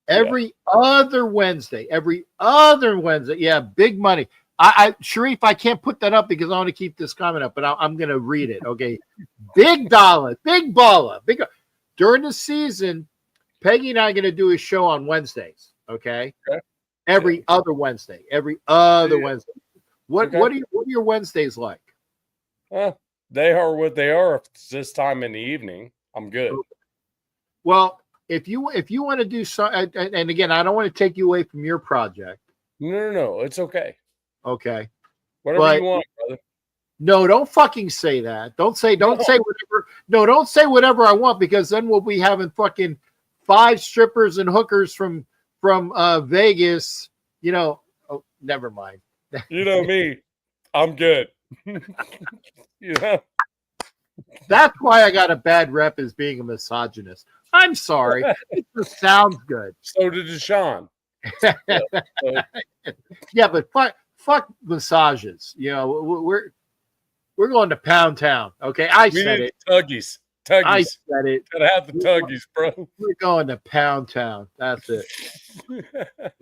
every other Wednesday. Yeah, big money. Sharif, I can't put that up because I want to keep this comment up, but I'm going to read it. Okay, big dollar, big baller, big. During the season, Peggy and I are going to do a show on Wednesdays. Okay, every other Wednesday. Wednesday. What are your Wednesdays like? They are what they are. If it's this time in the evening, I'm good. Well, if you want to do so, and again, I don't want to take you away from your project. No, it's okay. Okay, whatever you want, brother. No, don't fucking say that. Don't say whatever. No, don't say whatever I want because then we'll be having fucking 5 strippers and hookers from Vegas. You know, never mind. You know me, I'm good. Yeah. That's why I got a bad rep as being a misogynist. I'm sorry. It just sounds good. So did Deshaun. Yeah, but fuck massages. You know, we're going to Pound Town. Okay, I said it. Tuggies. I said it. Gotta have the tuggies, bro. We're going to Pound Town. That's it.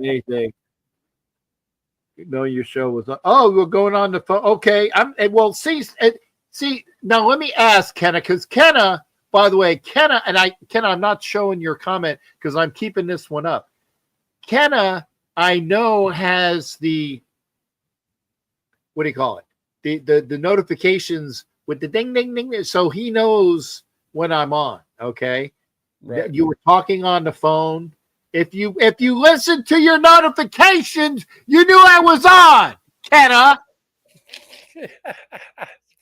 Anything. You know, your show was. Oh, we're going on the phone. Okay, see. Now let me ask Kenna, because Kenna, by the way, Kenna, I'm not showing your comment because I'm keeping this one up. Kenna, I know has the, what do you call it? The notifications with the ding ding ding, so he knows when I'm on. Okay, right. You were talking on the phone. If you listen to your notifications, you knew I was on, Kenna.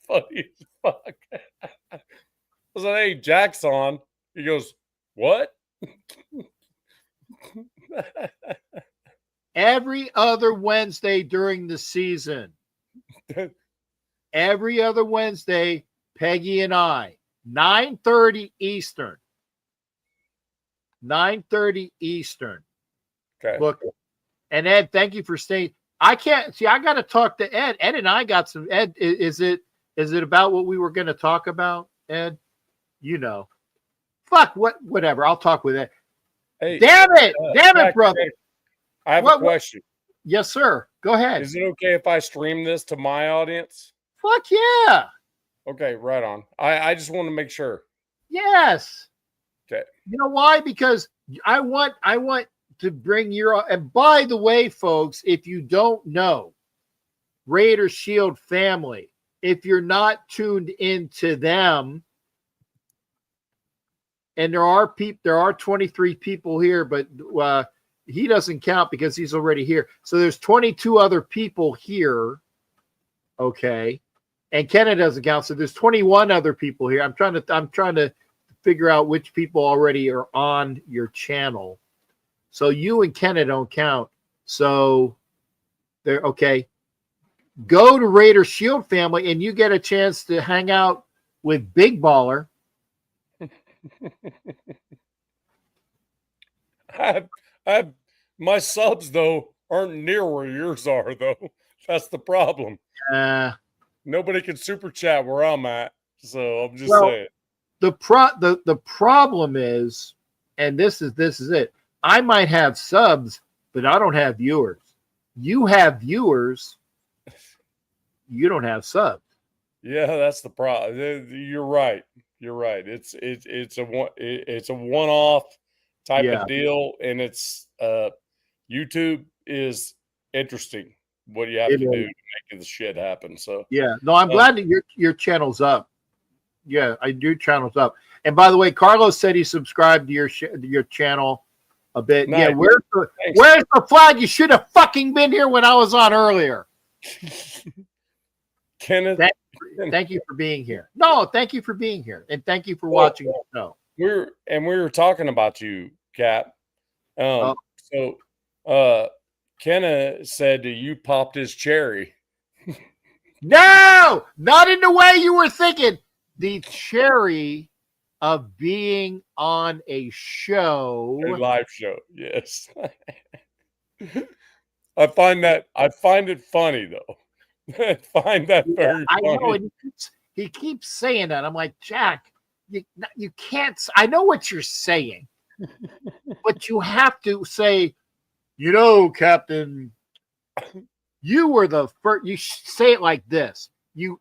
Funny as fuck. I was like, hey, Jack's on. He goes, what? Every other Wednesday during the season. Every other Wednesday, Peggy and I, 9:30 Eastern. 9:30 Eastern. Okay. Look, and Ed, thank you for staying. I can't see. I got to talk to Ed. Ed and I got some. Ed, is it about what we were going to talk about, Ed? You know, fuck whatever. I'll talk with Ed. Hey, damn it, brother. I have a question. Yes, sir. Go ahead. Is it okay if I stream this to my audience? Fuck yeah. Okay, right on. I just want to make sure. Yes. Okay. You know why? Because I want to bring your. And by the way, folks, if you don't know, Raider Shield family, if you're not tuned into them, and there are 23 people here, but he doesn't count because he's already here. So there's 22 other people here. Okay. And Kenna doesn't count. So there's 21 other people here. I'm trying to figure out which people already are on your channel. So you and Kenna don't count. So There, okay. Go to Raider Shield family, and you get a chance to hang out with Big Baller. My subs though aren't near where yours are though. That's the problem. Nobody can super chat where I'm at, so I'm just saying. The problem is, and this is it. I might have subs, but I don't have viewers. You have viewers. You don't have subs. Yeah, that's the problem. You're right. You're right. It's a one-off type of deal, and it's YouTube is interesting. What you have to do to make the shit happen. So yeah, no, I'm glad that your channel's up. Yeah, your channel's up. And by the way, Carlos said he subscribed to your channel a bit. Nice. Yeah, where's the flag? You should have fucking been here when I was on earlier. Kenneth, thank you for being here. No, thank you for being here, and thank you for watching the show. We were talking about you, Cap. So Kenna said that you popped his cherry. No, not in the way you were thinking. The cherry of being on a show, a live show. Yes, I find it funny though. I find that very funny. I know, and he keeps saying that. I'm like, Jack, you can't. I know what you're saying, but you have to say, Captain, you were the first. You say it like this. You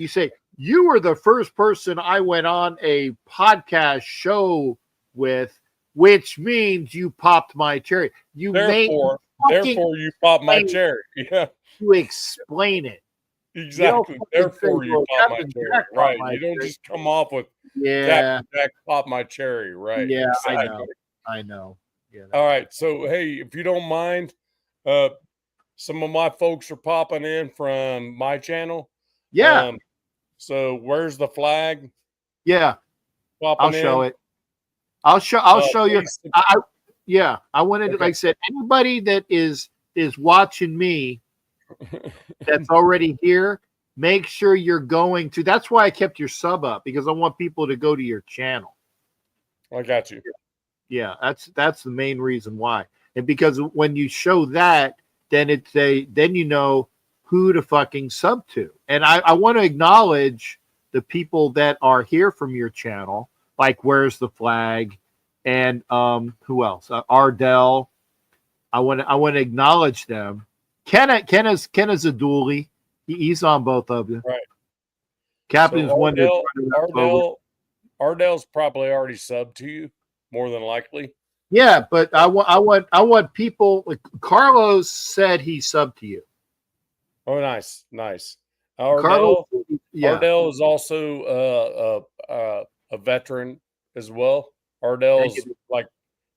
say, you were the first person I went on a podcast show with, which means you popped my cherry. Therefore, you popped my cherry. Yeah. You explain it. Exactly. Therefore, you pop my cherry. Right. You don't just come off with Captain Jack pop my cherry. Right. Yeah, exactly. I know. Yeah. All right. So, hey, if you don't mind, some of my folks are popping in from my channel. Yeah. So where's the flag? Yeah. I'll show it. I'll show you. I wanted to, like I said, anybody that is watching me that's already here, make sure you're going to. That's why I kept your sub up, because I want people to go to your channel. I got you. Yeah, that's the main reason why. And because when you show that, then then you know who to fucking sub to. And I want to acknowledge the people that are here from your channel, like Where's the Flag, and who else? Ardell. I want to acknowledge them. Kenna's a dually. He's on both of you. Right. Captain's so Ardell's probably already subbed to you, more than likely. Yeah, but I want people. Like Carlos said he subbed to you. Oh, nice. Ardell is also a veteran as well. Ardell's like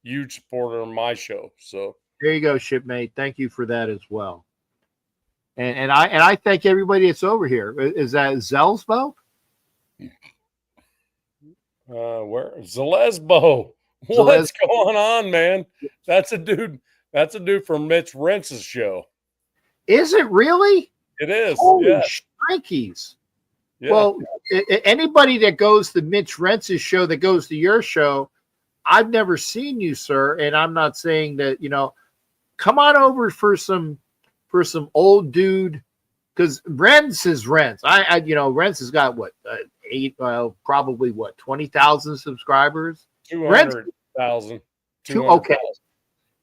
huge supporter of my show. So there you go, shipmate. Thank you for that as well. And I thank everybody that's over here. Is that Zelsbo? Where Zalesbo? What's going on, man? That's a dude from Mitch Rentz's show. Is it really? It is. Holy yeah. shnikes. Yeah. Well, anybody that goes to Mitch Rentz's show, that goes to your show, I've never seen you, sir. And I'm not saying that, come on over for some old dude, because Rentz is Rentz. Rentz has got what, 20,000 subscribers. 200,000. Okay.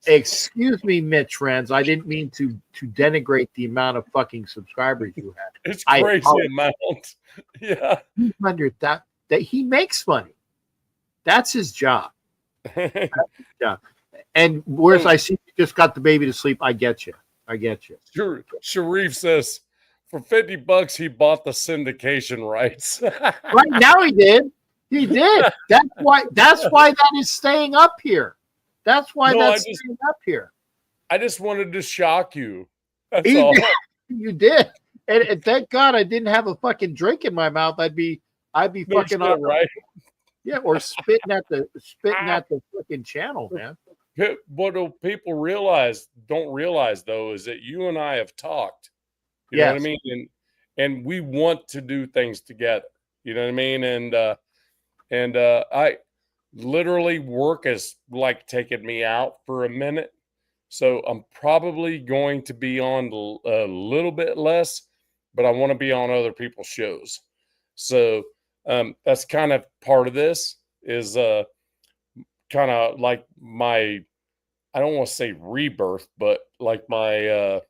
Excuse me, Mitch Renz. I didn't mean to denigrate the amount of fucking subscribers you have. It's crazy amount. Yeah. 200 that he makes money. That's his job. Yeah. And whereas I see you just got the baby to sleep, I get you. Sure. Sharif says for $50 he bought the syndication rights. Right now he did. He did. That's why that is staying up here. That's why staying up here. I just wanted to shock you. That's all. You did. And thank God I didn't have a fucking drink in my mouth. I'd be fucking on, right. Yeah, or spitting at the fucking channel, man. what do people don't realize though, is that you and I have talked. You know what I Yes. mean? And we want to do things together. You know what I mean? And I literally work is like taking me out for a minute. So I'm probably going to be on a little bit less, but I want to be on other people's shows. So that's kind of part of this is kind of like my, I don't want to say rebirth, but like my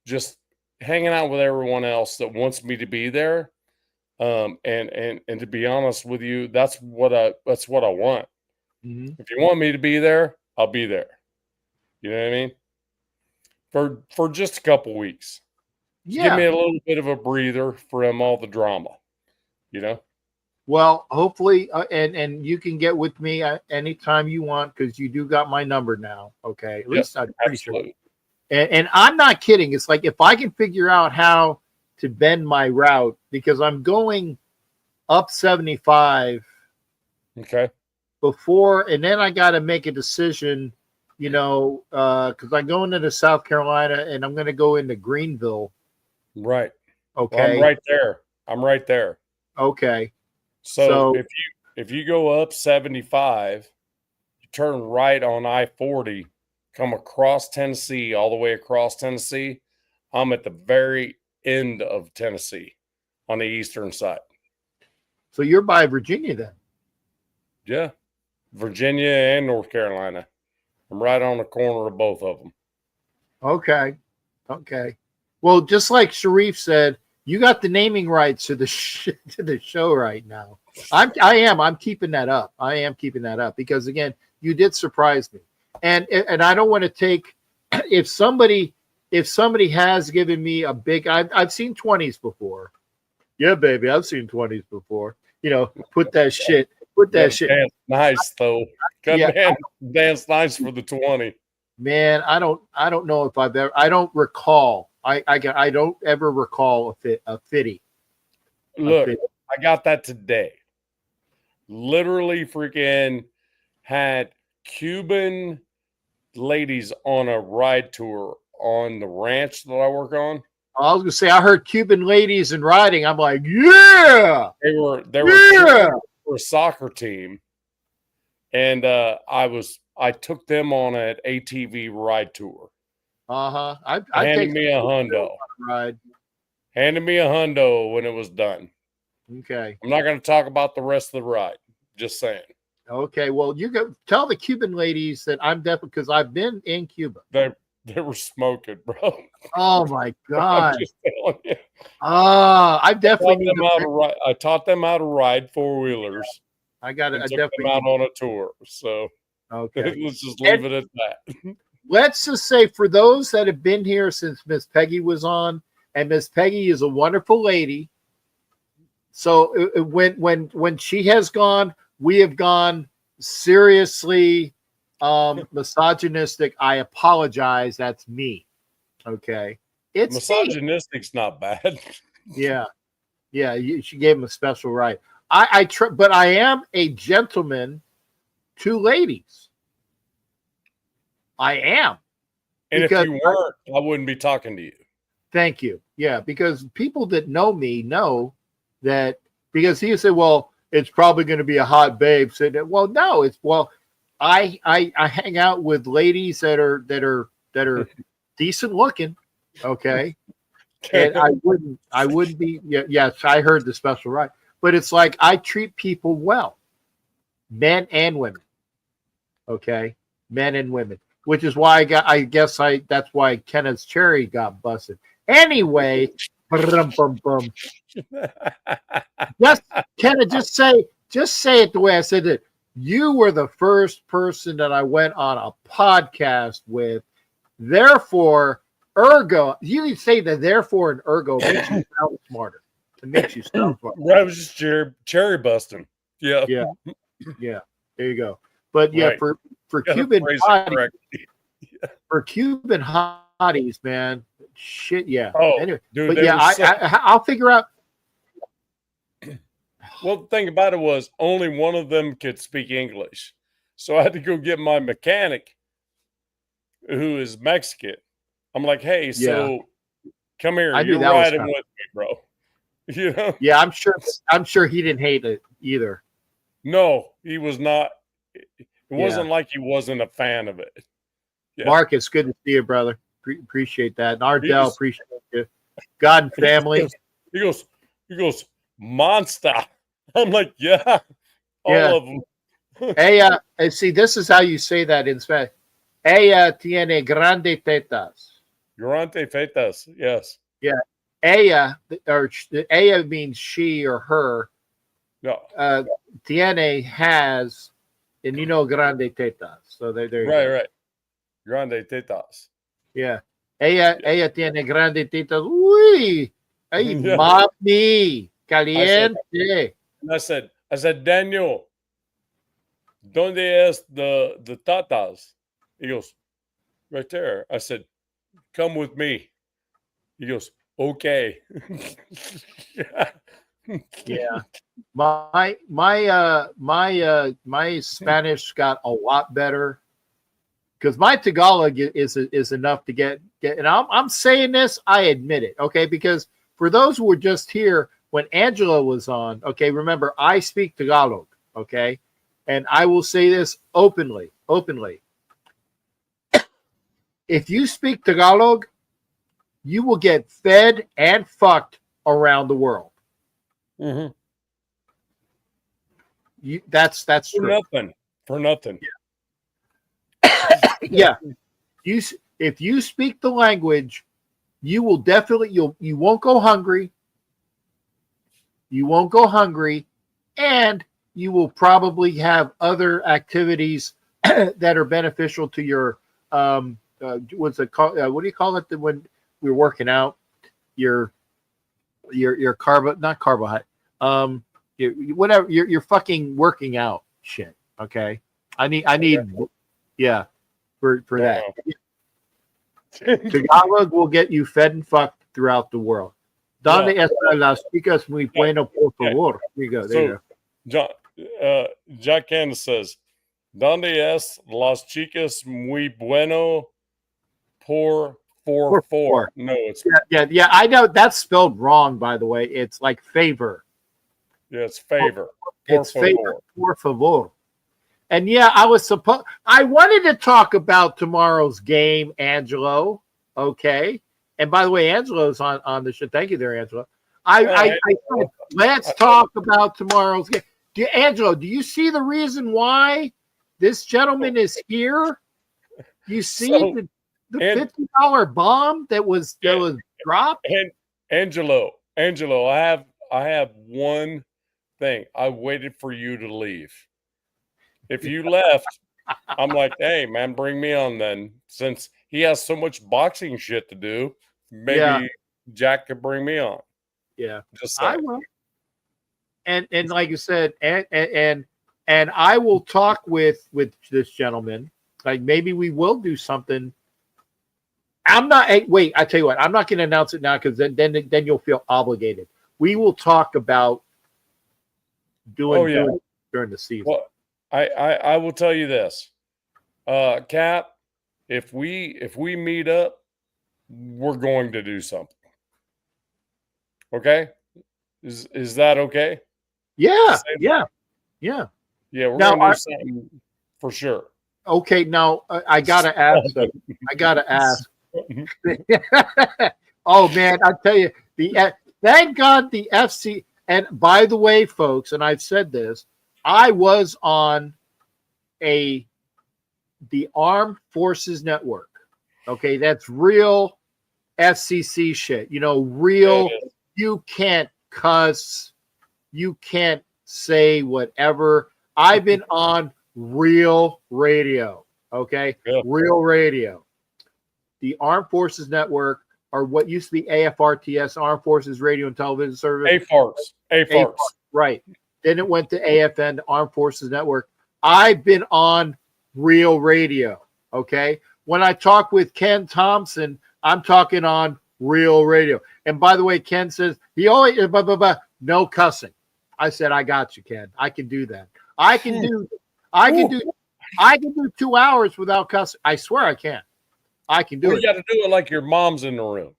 just hanging out with everyone else that wants me to be there. And to be honest with you, that's what I want. Mhm. If you want me to be there, I'll be there. You know what I mean? For just a couple weeks. Yeah. Give me a little bit of a breather from all the drama. You know? Well, hopefully, and you can get with me anytime you want because you do got my number now. Okay, at least I'm pretty sure. And I'm not kidding. It's like if I can figure out how to bend my route because I'm going up 75. Okay. Before, and then I got to make a decision, you know, because I'm going into South Carolina and I'm going to go into Greenville. Right. Okay. Well, I'm right there. Okay. So if you go up 75, you turn right on I-40, come across Tennessee, all the way across Tennessee, I'm at the very end of Tennessee on the eastern side. So you're by Virginia then? Yeah. Virginia and North Carolina. I'm right on the corner of both of them. Okay. Okay. Well, just like Sharif said, you got the naming rights to the show right now. I'm keeping that up. I am keeping that up because again, you did surprise me. And I don't want to take if somebody has given me a big I've seen 20s before. Yeah, baby, I've seen 20s before. You know, put that shit. Dance nice though. Dance nice for the 20. Man, I don't know if I've ever. I don't recall. I don't ever recall a fitty. Look, I got that today. Literally, freaking had Cuban ladies on a ride tour on the ranch that I work on. I was gonna say I heard Cuban ladies and riding. I'm like, yeah. They were for a soccer team, and I took them on an ATV ride tour. Handed me a hundo. Ride. Handed me a hundo when it was done. Okay. I'm not going to talk about the rest of the ride. Just saying. Okay. Well, you go tell the Cuban ladies that I'm definitely because I've been in Cuba. They were smoking, bro. Oh my God. I'm just telling you. I definitely I taught them how to ride 4-wheelers. I got it. I took definitely them out on a tour. So okay. let's just leave it at that. Let's just say for those that have been here since Miss Peggy was on, and Miss Peggy is a wonderful lady. So when she has gone, we have gone seriously misogynistic. I apologize. That's me. Okay. It's misogynistic's not bad. Yeah. She gave him a special right. But I am a gentleman to ladies. I am. And if you weren't, I wouldn't be talking to you. Thank you. Yeah, because people that know me know that because he said, well, it's probably going to be a hot babe. Said, well, no, I hang out with ladies that are decent looking. Okay. And I wouldn't be. Yes, I heard the special right, but it's like I treat people well, men and women. Okay, men and women, which is why that's why Kenneth's cherry got busted. Anyway, yes, Kenneth, just say it the way I said it. You were the first person that I went on a podcast with. Therefore, ergo, you need to say that therefore and ergo makes you sound smarter. It makes you sound smarter. I was just cherry busting. Yeah. There you go. But yeah, right. for Cuban hotties, Cuban hotties, man, shit, yeah. Oh, anyway, dude, but yeah, I'll figure out. Well, the thing about it was only one of them could speak English. So I had to go get my mechanic, who is Mexican. I'm like, hey, so come here. I knew You're that was riding coming. with me, bro. You know? Yeah, I'm sure he didn't hate it either. No, he was not. It wasn't like he wasn't a fan of it. Yeah. Marcus, good to see you, brother. Appreciate that. And Ardell, He's- appreciate you. God and family. He goes, monster. I'm like, yeah, all of them. Ella, and see, this is how you say that in Spanish. Ella tiene grande tetas. Grande fetas, yes. Yeah. Ella, or ella means she or her. No. Tiene has, and you know grande tetas. So there you Right, go. right. Grande tetas. Yeah. Ella tiene grande tetas. Uy. Ay, Yeah. mami. Caliente. And I said, Daniel, ¿dónde es the tatas? He goes, right there. I said, come with me. He goes, okay. Yeah. My Spanish got a lot better because my Tagalog is enough to get and I'm saying this, I admit it, okay? Because for those who were just here when Angela was on, okay, remember I speak Tagalog, okay? And I will say this openly. If you speak Tagalog, you will get fed and fucked around the world. Mm-hmm. That's For true. For nothing. Yeah. If you speak the language, you will definitely you won't go hungry. You won't go hungry, and you will probably have other activities that are beneficial to your what's it called? What do you call it when we're working out? Your not carbohydrate. Whatever you're fucking working out shit. Okay. I need yeah for that. Tagalog will get you fed and fucked throughout the world. Donde están las chicas muy bueno, por favor? There you go. There you go. Jack Candace says, ¿Dónde es las chicas muy bueno por four? No, it's yeah. I know that's spelled wrong, by the way. It's like favor. Yeah, it's favor. It's favor. Por favor. And yeah, I wanted to talk about tomorrow's game, Angelo. Okay. And by the way, Angelo's on the show. Thank you there, Angelo. I said, let's talk about tomorrow's game. Angelo, do you see the reason why this gentleman is here? You see the $50 bomb that was dropped? And Angelo, I have one thing. I waited for you to leave. If you left, I'm like, hey man, bring me on then. Since he has so much boxing shit to do, maybe Jack could bring me on. Yeah, just I will. And like you said, and I will talk with this gentleman. Like maybe we will do something. I'm not. Wait, I tell you what. I'm not going to announce it now because then you'll feel obligated. We will talk about doing during the season. Well, I will tell you this, Cap. If we meet up, we're going to do something. Okay, is that okay? Yeah. We're going to do something for sure. Okay, now I gotta ask. Oh man, I tell you, thank God the FC. And by the way, folks, and I've said this, I was on the Armed Forces Network. Okay, that's real FCC shit. You know, real. You can't cuss. You can't say whatever. I've been on real radio. Okay, real radio. The Armed Forces Network, or what used to be AFRTS, Armed Forces Radio and Television Service. AFARS. Right. Then it went to AFN, Armed Forces Network. I've been on real radio. Okay. When I talk with Ken Thompson, I'm talking on real radio. And by the way, Ken says he always no cussing. I said, I got you, Ken. I can do that. I can do I can do 2 hours without cussing. I swear I can. I can do Well, it. you got to do it like your mom's in the room.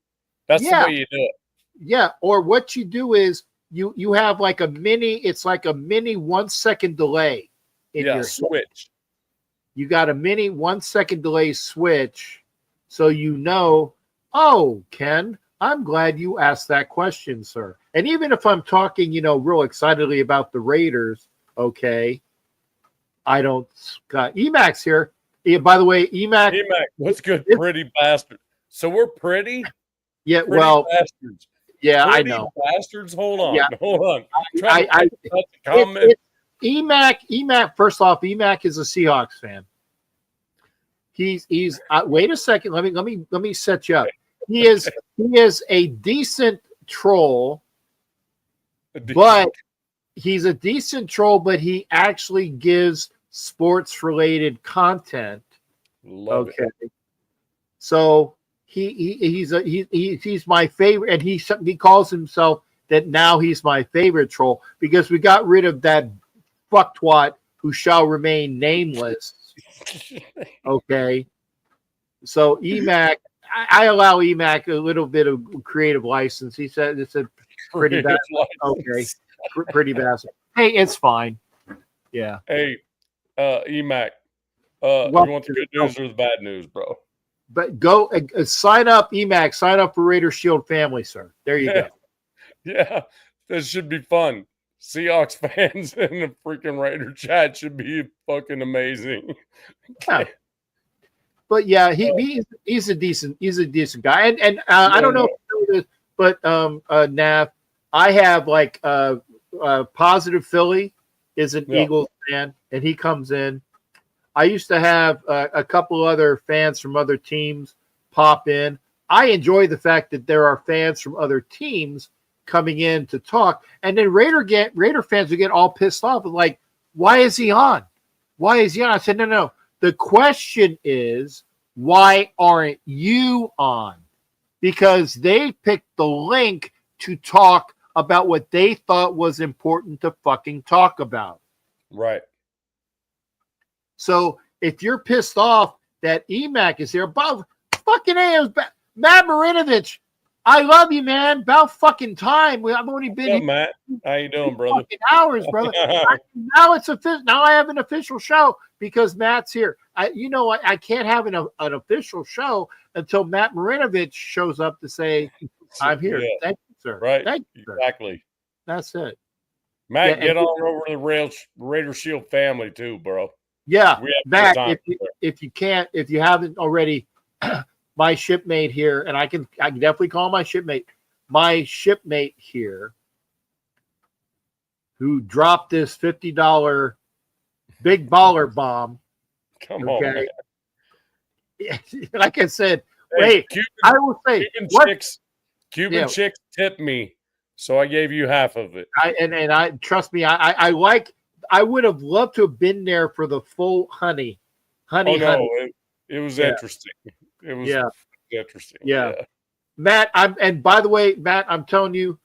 That's Yeah. the way you do it. Yeah. Or what you do is you have like a mini. It's like a mini 1 second delay in your switch. You got a mini 1 second delay switch, so you know. Oh, Ken, I'm glad you asked that question, sir. And even if I'm talking, real excitedly about the Raiders, okay, I don't got Emacs here. Yeah, by the way, Emac, what's good, pretty bastard? So we're pretty? Yeah, pretty well, bastards. Yeah, pretty I know. Bastards. Hold on, Yeah. hold on. Emac. First off, Emac is a Seahawks fan. He's. Wait a second. Let me set you up. He is a decent troll, but he's a decent troll. But he actually gives sports related content. Love it. So he's my favorite, and he calls himself that now. He's my favorite troll because we got rid of that fucktwat who shall remain nameless. Okay, so Emac, I allow Emac a little bit of creative license. He said it's a pretty bad. Okay, pretty bad. Hey, it's fine. Yeah. Hey, Emac, you want the good news or the bad news, bro? But go sign up, Emac. Sign up for Raider Shield family, sir. There you go. Yeah, this should be fun. Seahawks fans in the freaking Raider chat should be fucking amazing. Yeah. But yeah, he's a decent guy, and I don't know if you know this, but Nav, I have like Positive Philly is an Eagles fan, and he comes in. I used to have a couple other fans from other teams pop in. I enjoy the fact that there are fans from other teams coming in to talk, and then Raider fans would get all pissed off and like, why is he on? Why is he on? I said, no. The question is, why aren't you on? Because they picked the link to talk about what they thought was important to fucking talk about. Right. So if you're pissed off that Emac is here, about fucking Matt Marinovich, I love you, man. About fucking time. I've only been here. Matt. How you doing, brother? Fucking hours, brother. Now it's official. Now I have an official show because Matt's here. I can't have an official show until Matt Marinovich shows up to say, I'm here. Yeah. Thank you, sir. Right. Thank you, sir. Exactly. That's it. Matt, get on over to the Raider Shield family too, bro. Yeah, Matt, if you haven't already, my shipmate here, and I can definitely call my shipmate here, who dropped this $50 big baller bomb. Come on, man. Like I said, hey, I will say Cuban chicks tipped me, so I gave you half of it. I trust me, I would have loved to have been there for the full honey. It was interesting. It was interesting. Yeah. Matt, and by the way, Matt, I'm telling you,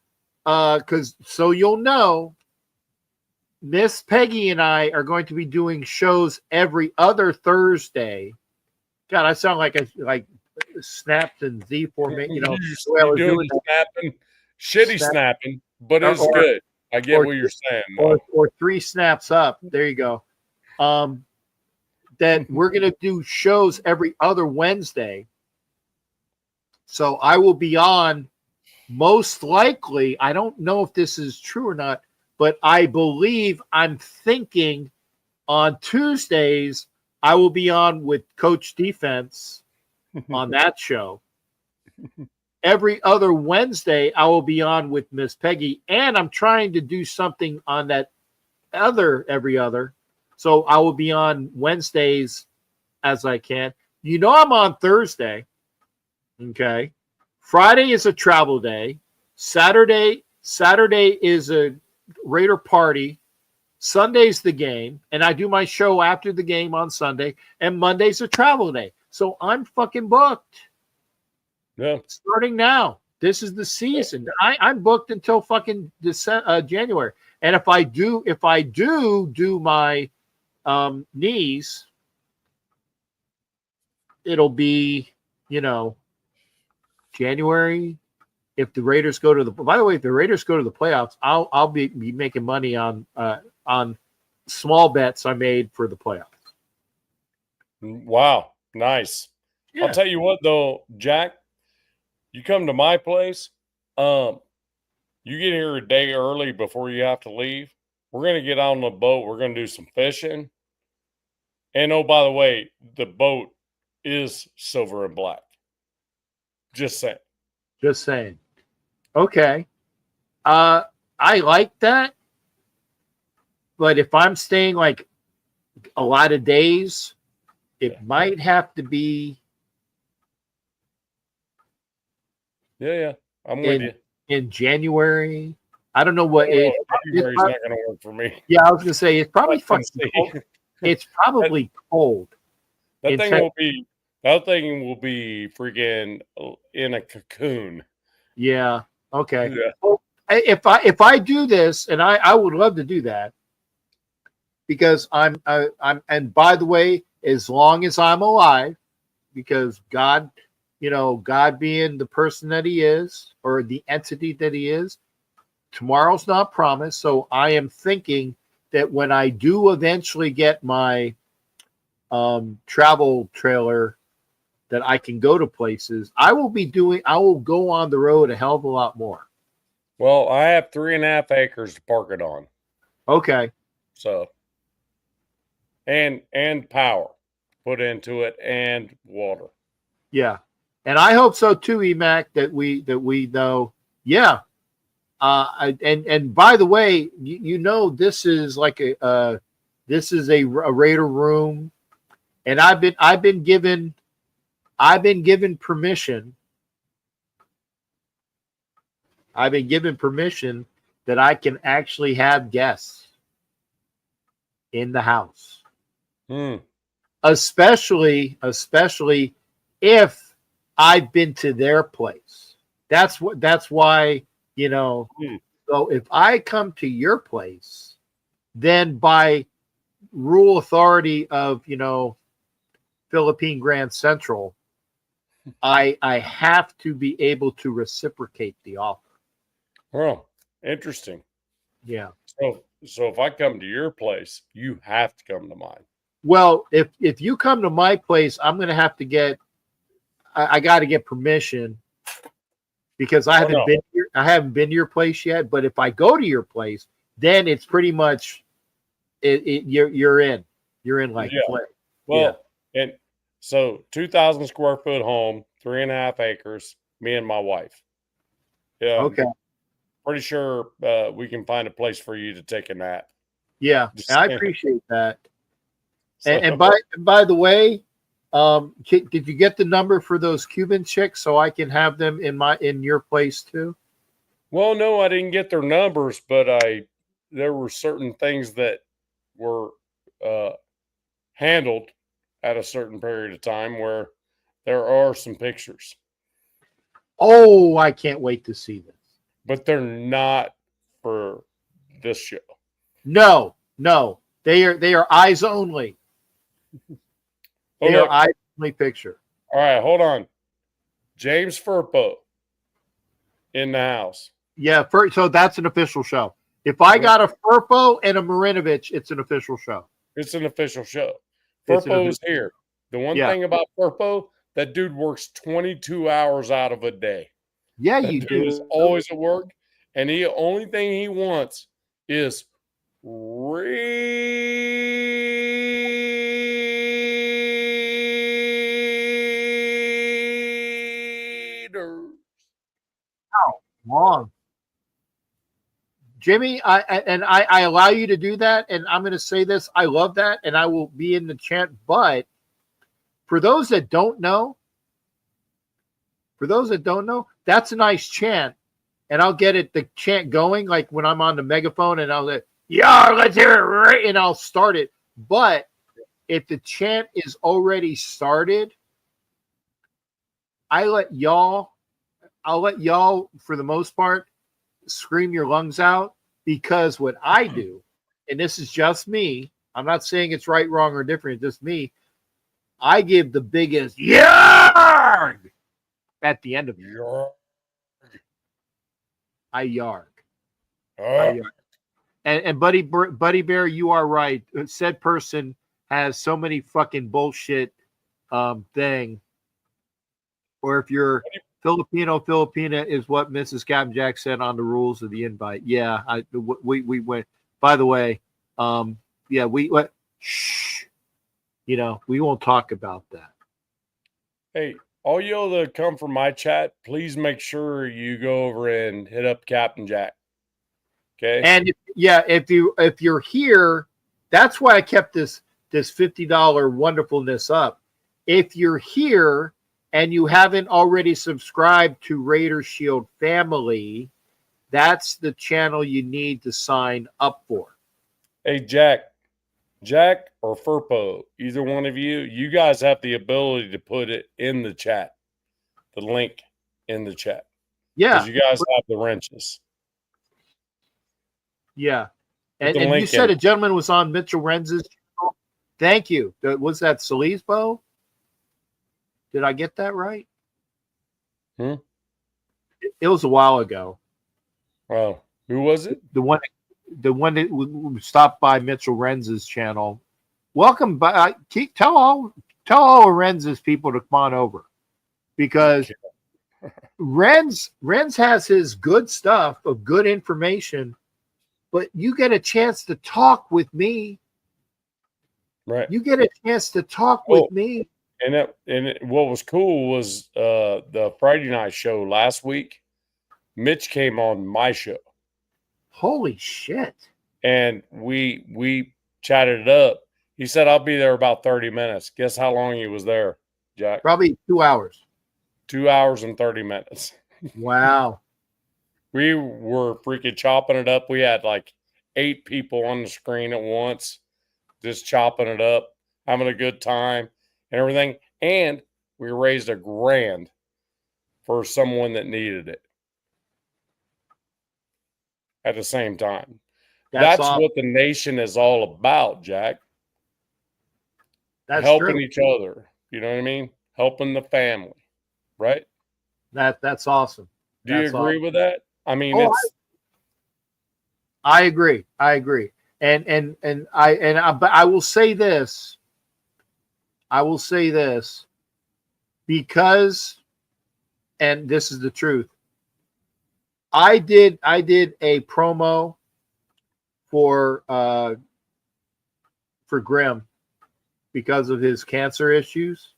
because so you'll know, Miss Peggy and I are going to be doing shows every other Thursday. God, I sound like snapped and Z formation. You're doing snapping, snapping, but it's good. I get what you're saying. Or 3 snaps up. There you go. That we're going to do shows every other Wednesday. So I will be on most likely. I don't know if this is true or not, but I'm thinking on Tuesdays, I will be on with Coach Defense on that show. Every other Wednesday, I will be on with Miss Peggy, and I'm trying to do something on that every other. So I will be on Wednesdays as I can. I'm on Thursday. Okay. Friday is a travel day. Saturday is a Raider party. Sunday's the game, and I do my show after the game on Sunday, and Monday's a travel day. So I'm fucking booked. Yeah. Starting now. This is the season. I'm booked until fucking January. And if I do my knees, it'll be, January. If the Raiders go to the, by the way, if the Raiders go to the playoffs, I'll be making money on small bets I made for the playoffs. Wow, nice. Yeah. I'll tell you what, though, Jack, you come to my place, you get here a day early before you have to leave. We're going to get on the boat. We're going to do some fishing. And oh, by the way, the boat is silver and black. Just saying. Just saying. Okay. I like that. But if I'm staying like a lot of days, it might have to be. Yeah. I'm with you. In January. I don't know what January's not going to work for me. Yeah, I was going to say it's probably fucking cold. It's probably cold. That thing will be freaking in a cocoon. Yeah. Okay. Yeah. Well, if I do this, and I would love to do that, because I'm and by the way, as long as I'm alive, because God, God being the person that He is, or the entity that He is, tomorrow's not promised. So I am thinking that when I do eventually get my travel trailer that I can go to places, I will go on the road a hell of a lot more. Well, I have 3.5 acres to park it on. Okay. So, and power put into it, and water. Yeah. And I hope so too, EMAC, that we know. Yeah. And by the way, this is like a Raider room, and I've been given permission. I've been given permission that I can actually have guests in the house. Especially if I've been to their place. That's why, So if I come to your place, then by rule authority of, Philippine Grand Central, I have to be able to reciprocate the offer. Well, interesting. Yeah. So if I come to your place, you have to come to mine. Well, if you come to my place, I'm going to have to I got to get permission, because I haven't been here. I haven't been to your place yet. But if I go to your place, then it's pretty much you're in like play. Well, and so 2,000 square foot home, 3.5 acres, me and my wife. Yeah. Okay. Pretty sure we can find a place for you to take a nap. Yeah, I appreciate that. And by the way, did you get the number for those Cuban chicks so I can have them in your place too? Well, no, I didn't get their numbers, but there were certain things that were handled at a certain period of time where there are some pictures. Oh, I can't wait to see this. But they're not for this show. No, they are eyes only. They are eyes only picture. All right, hold on. James Furpo in the house. Yeah, so that's an official show. If I got a Furpo and a Marinovich, it's an official show. It's an official show. Furpo is here. The one thing about Furpo, that dude works 22 hours out of a day. Yeah, that you dude do. is always at work, and the only thing he wants is Raiders. How long? Jimmy, I allow you to do that, and I'm going to say this. I love that, and I will be in the chant. But for those that don't know, that's a nice chant, and I'll get the chant going like when I'm on the megaphone, and I'll say, "Yeah, let's hear it," right, and I'll start it. But if the chant is already started, I'll let y'all for the most part scream your lungs out, because what I do, and this is just me, I'm not saying it's right, wrong, or different, it's just me. I give the biggest yarg at the end of it. I yarg. I yarg. And Buddy Bear, you are right. Said person has so many fucking bullshit thing. Or if you're Filipina is what Mrs. Captain Jack said on the rules of the invite. Yeah, we went. By the way, yeah, we went. Shh. You know, we won't talk about that. Hey, all y'all that come from my chat, please make sure you go over and hit up Captain Jack. Okay. And if you're here, that's why I kept this $50 wonderfulness up. If you're here and you haven't already subscribed to Raider Shield Family, that's the channel you need to sign up for. Hey, Jack or Furpo, either one of you guys have the ability to put it in the chat, the link in the chat. Yeah. Because you guys have the wrenches. Yeah. And you said a gentleman was on Mitchell Renz's channel. Thank you. Was that Salisbo? Did I get that right? It was a while ago. Oh, who was it? The one that stopped by Mitchell Renz's channel. Welcome by. Tell all Renz's people to come on over, because Renz has his good stuff of good information, but you get a chance to talk with me. Right. You get a chance to talk with me. And what was cool was the Friday night show last week. Mitch came on my show. Holy shit. And we chatted it up. He said, I'll be there about 30 minutes. Guess how long he was there, Jack? Probably 2 hours. 2 hours and 30 minutes. Wow. We were freaking chopping it up. We had like 8 people on the screen at once, just chopping it up, having a good time and everything. And we raised $1,000 for someone that needed it at the same time. That's awesome. what the nation is all about, Jack. That's helping true. each other. You know what I mean? Helping the family, right? That's awesome. Do you agree with that? I mean, I agree. And I will say this. Because, and this is the truth, I did a promo for Grim because of his cancer issues,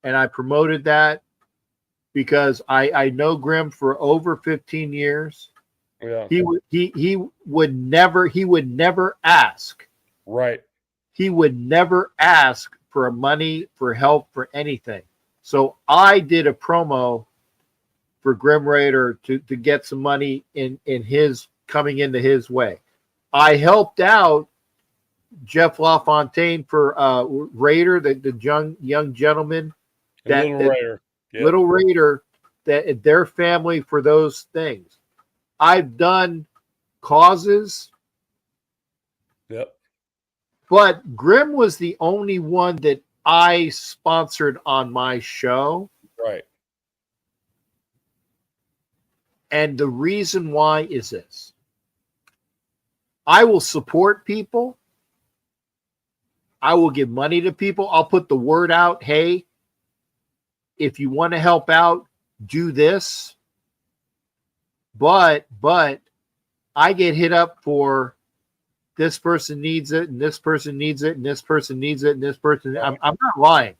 and I promoted that because I know Grim for over 15 years. Yeah. He would never ask. Right. He would never ask for money, for help, for anything. So I did a promo for Grim Raider to get some money in his coming into his way. I helped out Jeff LaFontaine for Raider, the young gentleman, Little Raider, that their family for those things. I've done causes. Yep. But Grim was the only one that I sponsored on my show. Right. And the reason why is this. I will support people. I will give money to people. I'll put the word out. Hey, if you want to help out, do this. But I get hit up for this person needs it, and this person needs it, and this person needs it, and this person. I'm not lying.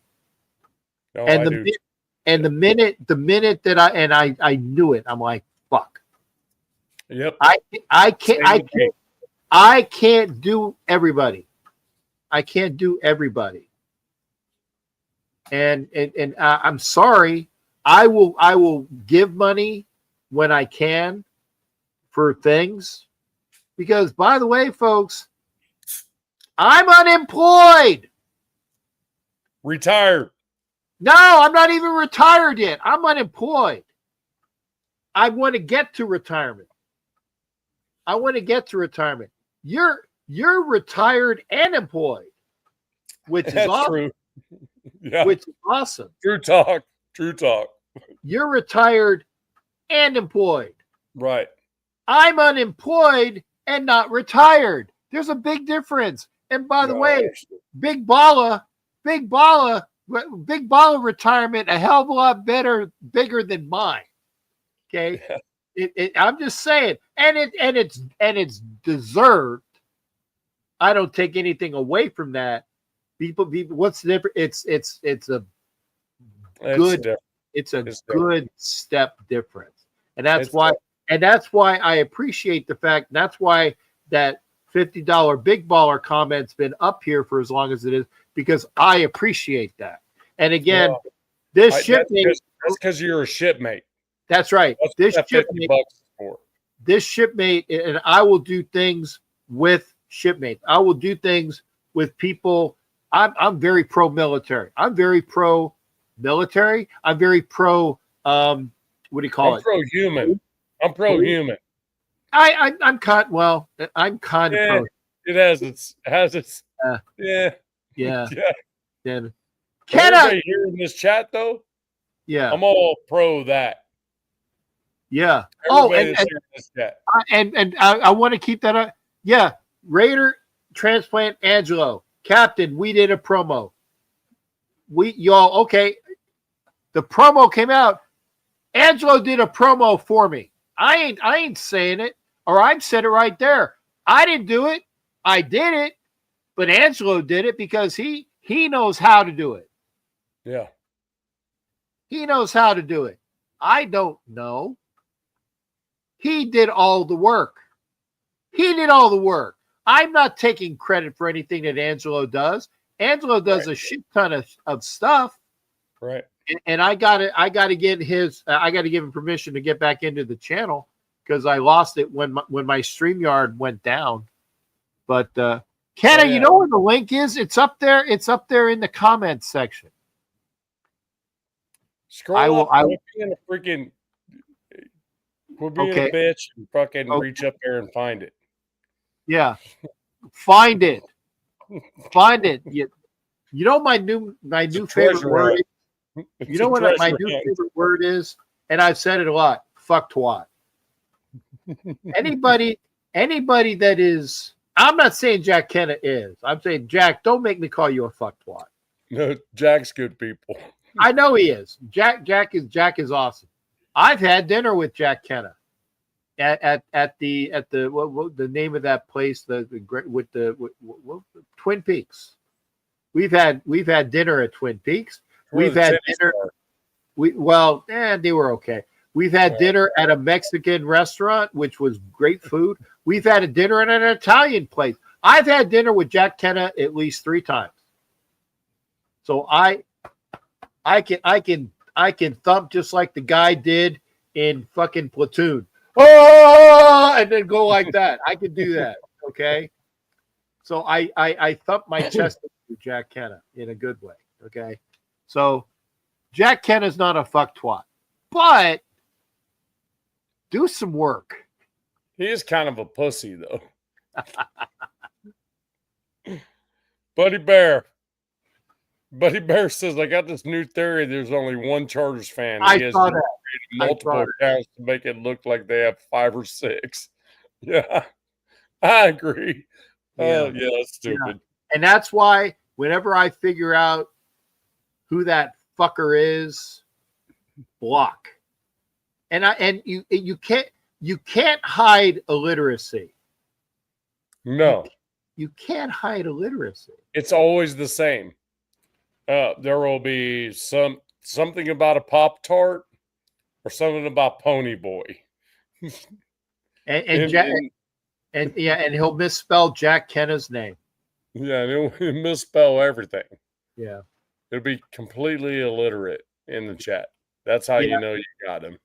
No, and the minute that I knew it, I'm like, fuck. Yep. I can't do everybody. I can't do everybody. And I'm sorry. I will give money when I can for things, because, by the way, folks, I'm unemployed. Retired. No, I'm not even retired yet. I'm unemployed. I want to get to retirement. You're retired and employed. which is That's awesome. true. Yeah. Which is awesome. True talk. True talk. You're retired and employed. Right. I'm unemployed and not retired. There's a big difference. And by the way, Big Balla retirement a hell of a lot bigger than mine. Okay, I'm just saying, and it's deserved. I don't take anything away from that. People, what's the difference? It's a good step difference, and that's why I appreciate the fact. That's why that $50 Big Baller comment's been up here for as long as it is, because I appreciate that. And again, this shipmate. That's because you're a shipmate. That's right. That's this shipmate, and I will do things with shipmates. I will do things with people. I'm very pro-military. I'm very pro-military. I'm very pro. What do you call it? Pro-human. I'm pro-human. I'm kind of pro. It has its yeah. Then everybody here in this chat though, yeah, I'm all pro that. Yeah. Everybody and I want to keep that up. Yeah, Raider Transplant Angelo, Captain. We did a promo. Okay. The promo came out. Angelo did a promo for me. I ain't saying it, or I've said it right there. I didn't do it. I did it, but Angelo did it because he knows how to do it. Yeah. He knows how to do it. I don't know. He did all the work. I'm not taking credit for anything that Angelo does. Angelo does a shit ton of stuff. Right. And I gotta get I gotta give him permission to get back into the channel because I lost it when my StreamYard went down. But Kenna, you know where the link is? It's up there. It's up there in the comments section. Scroll up. Quit being a freaking. Quit being a bitch and fucking reach up there and find it. Yeah, find it. Find it. You know my new favorite word. You know what my new favorite word is, and I've said it a lot. Fuck twat. Anybody that is. I'm not saying Jack Kenna is. I'm saying Jack. Don't make me call you a fuck twat. No, Jack's good people. I know he is. Jack is awesome. I've had dinner with Jack Kenna at the name of that place with Twin Peaks. We've had dinner at Twin Peaks. We've had dinner. They were okay. We've had dinner at a Mexican restaurant, which was great food. We've had a dinner at an Italian place. I've had dinner with Jack Kenna at least 3 times. So I can thump just like the guy did in fucking Platoon. Oh, and then go like that. I can do that. Okay. So I thump my chest with Jack Kenna in a good way. Okay. So Jack Kenna's not a fuck twat, but do some work. He is kind of a pussy though. Buddy Bear says, I got this new theory. There's only one Chargers fan. I saw that. Multiple accounts to make it look like they have 5 or 6. Yeah, I agree. Oh, yeah, that's stupid. Yeah. And that's why whenever I figure out who that fucker is, block. And you can't hide illiteracy. No. You can't hide illiteracy. It's always the same. There will be something about a Pop-Tart or something about Pony Boy. and he'll misspell Jack Kenna's name. Yeah, and he'll misspell everything. Yeah. It'll be completely illiterate in the chat. That's how you know you got him.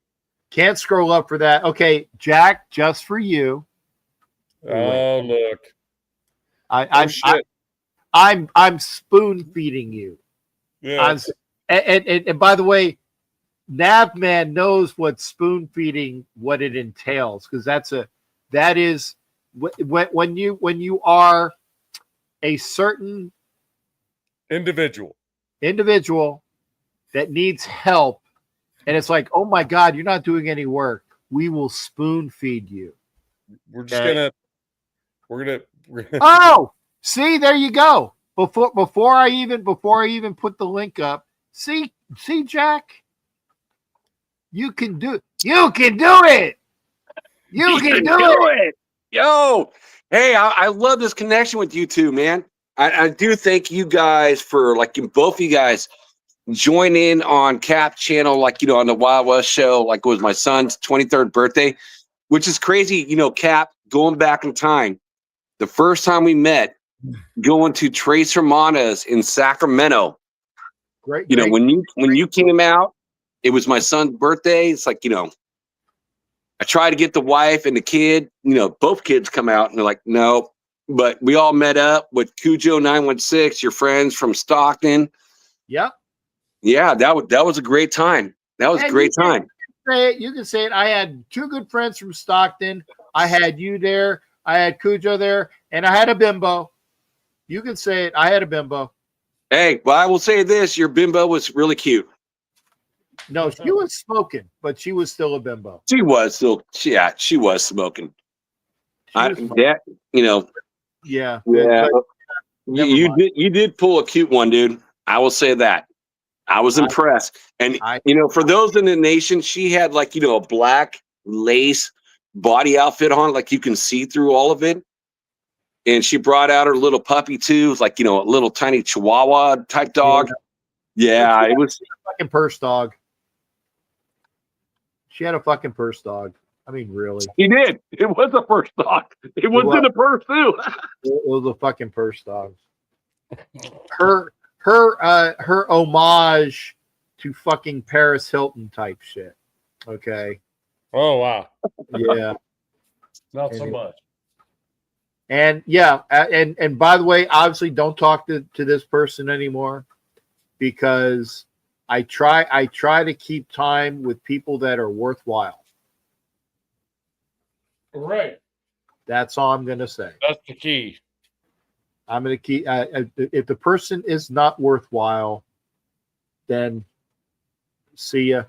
Can't scroll up for that. Okay, Jack, just for you. Oh, look. I'm spoon feeding you. Yeah. And by the way, Navman knows what spoon feeding what it entails, because that is when you are a certain individual that needs help, and it's like, oh my God, you're not doing any work. We will spoon feed you. We're just we're gonna Oh, see, there you go. Before I even put the link up, see, Jack, you can do it. You can do it. You can do it. Yo, hey, I love this connection with you two, man. I do thank you guys for both of you guys join in on Cap channel, on the Wild West show, like it was my son's 23rd birthday, which is crazy. Cap, going back in time, the first time we met, going to Trace Hermanas in Sacramento. Great. When you came out, it was my son's birthday. It's like, I try to get the wife and the kid, both kids come out and they're like, no, but we all met up with Cujo 916, your friends from Stockton. Yep. Yeah, that was a great time. That was a great time. You can say it. I had two good friends from Stockton. I had you there. I had Cujo there, and I had a bimbo. You can say it. I had a bimbo. Hey, well, I will say this: your bimbo was really cute. No, she was smoking, but she was still a bimbo. She was still, she was smoking. Yeah. You did pull a cute one, dude. I will say that. I was impressed. And for those in the nation, she had a black lace body outfit on, like you can see through all of it. And she brought out her little puppy too, a little tiny Chihuahua type dog. Yeah, it was a fucking purse dog. She had a fucking purse dog. I mean, really. He did. It was a purse dog. It was in a purse too. It was a fucking purse dog. Her homage to fucking Paris Hilton type shit. Okay. Oh wow. Yeah. Not so much. And and by the way, obviously don't talk to this person anymore, because I try to keep time with people that are worthwhile. Right. That's all I'm gonna say. That's the key. I'm gonna keep. If the person is not worthwhile, then see ya.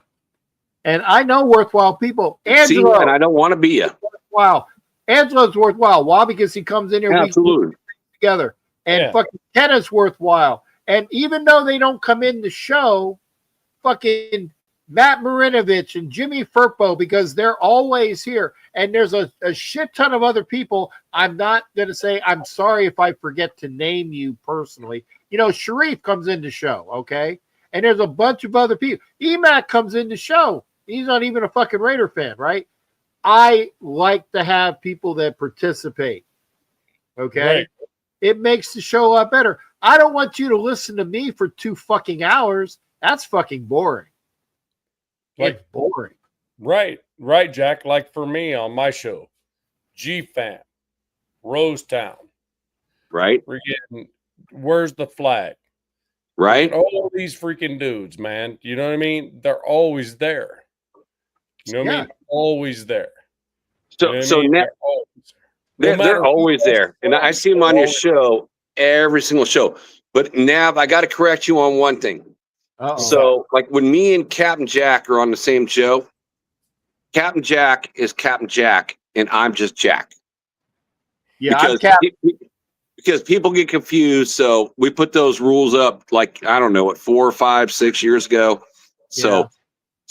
And I know worthwhile people. Angelo, and I don't want to be you. Wow, Angelo's worthwhile. Why? Because he comes in here absolutely together, and fucking Kenna's worthwhile. And even though they don't come in the show, fucking Matt Marinovich and Jimmy Firpo, because they're always here. And there's a shit ton of other people. I'm not going to say, I'm sorry if I forget to name you personally. Sharif comes in the show, okay? And there's a bunch of other people. Emac comes in the show. He's not even a fucking Raider fan, right? I like to have people that participate, okay? Right. It makes the show a lot better. I don't want you to listen to me for 2 fucking hours. That's fucking boring. It's boring. Right, Jack. Like for me on my show, G-Fam, Rosetown. Right. Freaking, where's the flag? Right. All these freaking dudes, man. You know what I mean? They're always there. You know what I mean? Always there. So they're always there. And I see them on your show, every single show. But Nav, I got to correct you on one thing. Uh-oh. So, when me and Captain Jack are on the same show, Captain Jack is Captain Jack, and I'm just Jack. Yeah, because people get confused. So we put those rules up, I don't know, 4 or 5, 6 years ago. So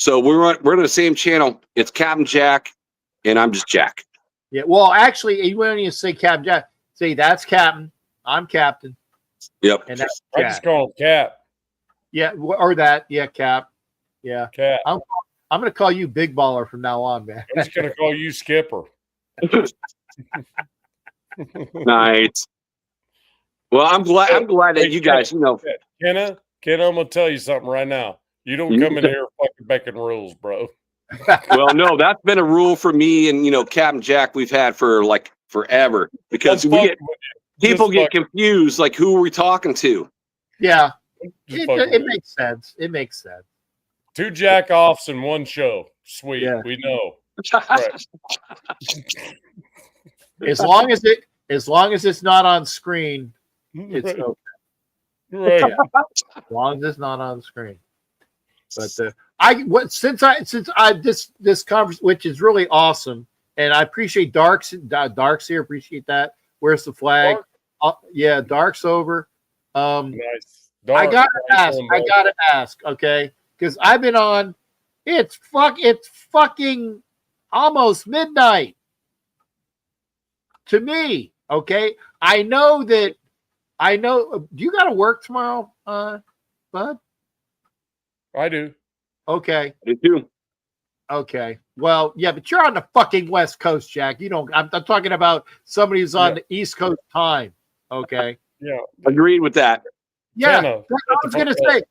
we're on the same channel. It's Captain Jack, and I'm just Jack. Yeah. Well, actually, you wouldn't even say Captain Jack. Say that's Captain. I'm Captain. Yep. And that's I just call him Cap. Yeah, or that. Yeah, Cap. Yeah. Cap. I'm going to call you Big Baller from now on, man. I'm just going to call you Skipper. Nice. Well, I'm glad that you guys, Kenna, I'm going to tell you something right now. You don't come in here fucking making rules, bro. Well, no, that's been a rule for me and, Captain Jack we've had for forever, because people get confused. Who are we talking to? Yeah. It makes sense. It makes sense. 2 jack-offs in one show. Sweet. Yeah. We know. Right. As long as it's not on screen, it's okay. Right. As long as it's not on the screen. But since this conference, which is really awesome, and I appreciate Dark's here. Appreciate that. Where's the flag? Yeah, Dark's over. Nice. I Dark. gotta ask, okay, because I've been on. It's fucking almost midnight to me. Okay, I know. Do you got to work tomorrow, bud? I do. Okay. I do. Okay. Well, yeah, but you're on the fucking West Coast, Jack. You don't. I'm talking about somebody who's on the East Coast time. Okay. Yeah. Agreed with that. Yeah. Kenna, I was gonna say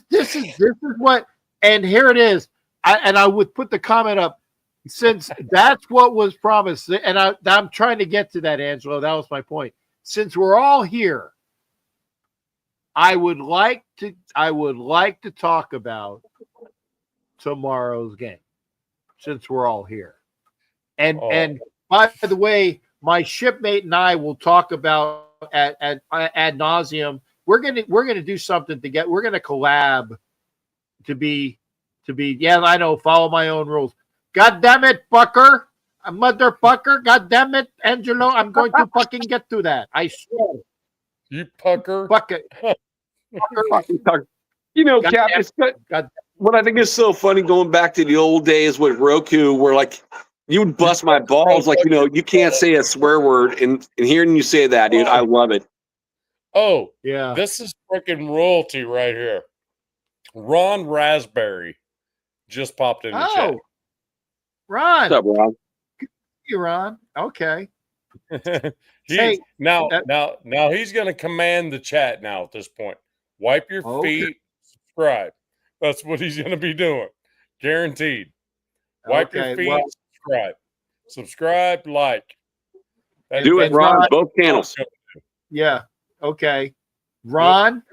this is what, and here it is. I would put the comment up since that's what was promised, and I'm trying to get to that, Angelo. That was my point. Since we're all here, I would like to talk about tomorrow's game. Since we're all here, and by the way, my shipmate and I will talk about ad nauseum. We're gonna do something together. We're gonna collab to be. Yeah, I know. Follow my own rules. God damn it, fucker, motherfucker. God damn it, Angelo. I'm going to fucking get to that. I swear. You pucker. Fuck it. You know, Cap, what I think is so funny going back to the old days with Roku, where like you would bust my balls, like, you know, you can't say a swear word, and hearing you say that, dude, I love it. Oh, yeah. This is freaking royalty right here. Ron Raspberry just popped in the chat. Ron. What's up, Ron? Hey, Ron. Okay. Now he's going to command the chat now at this point. Wipe your feet, subscribe. That's what he's going to be doing. Guaranteed. Wipe your feet, subscribe, like. Do it, Ron. Both channels. Yeah. Okay. Ron,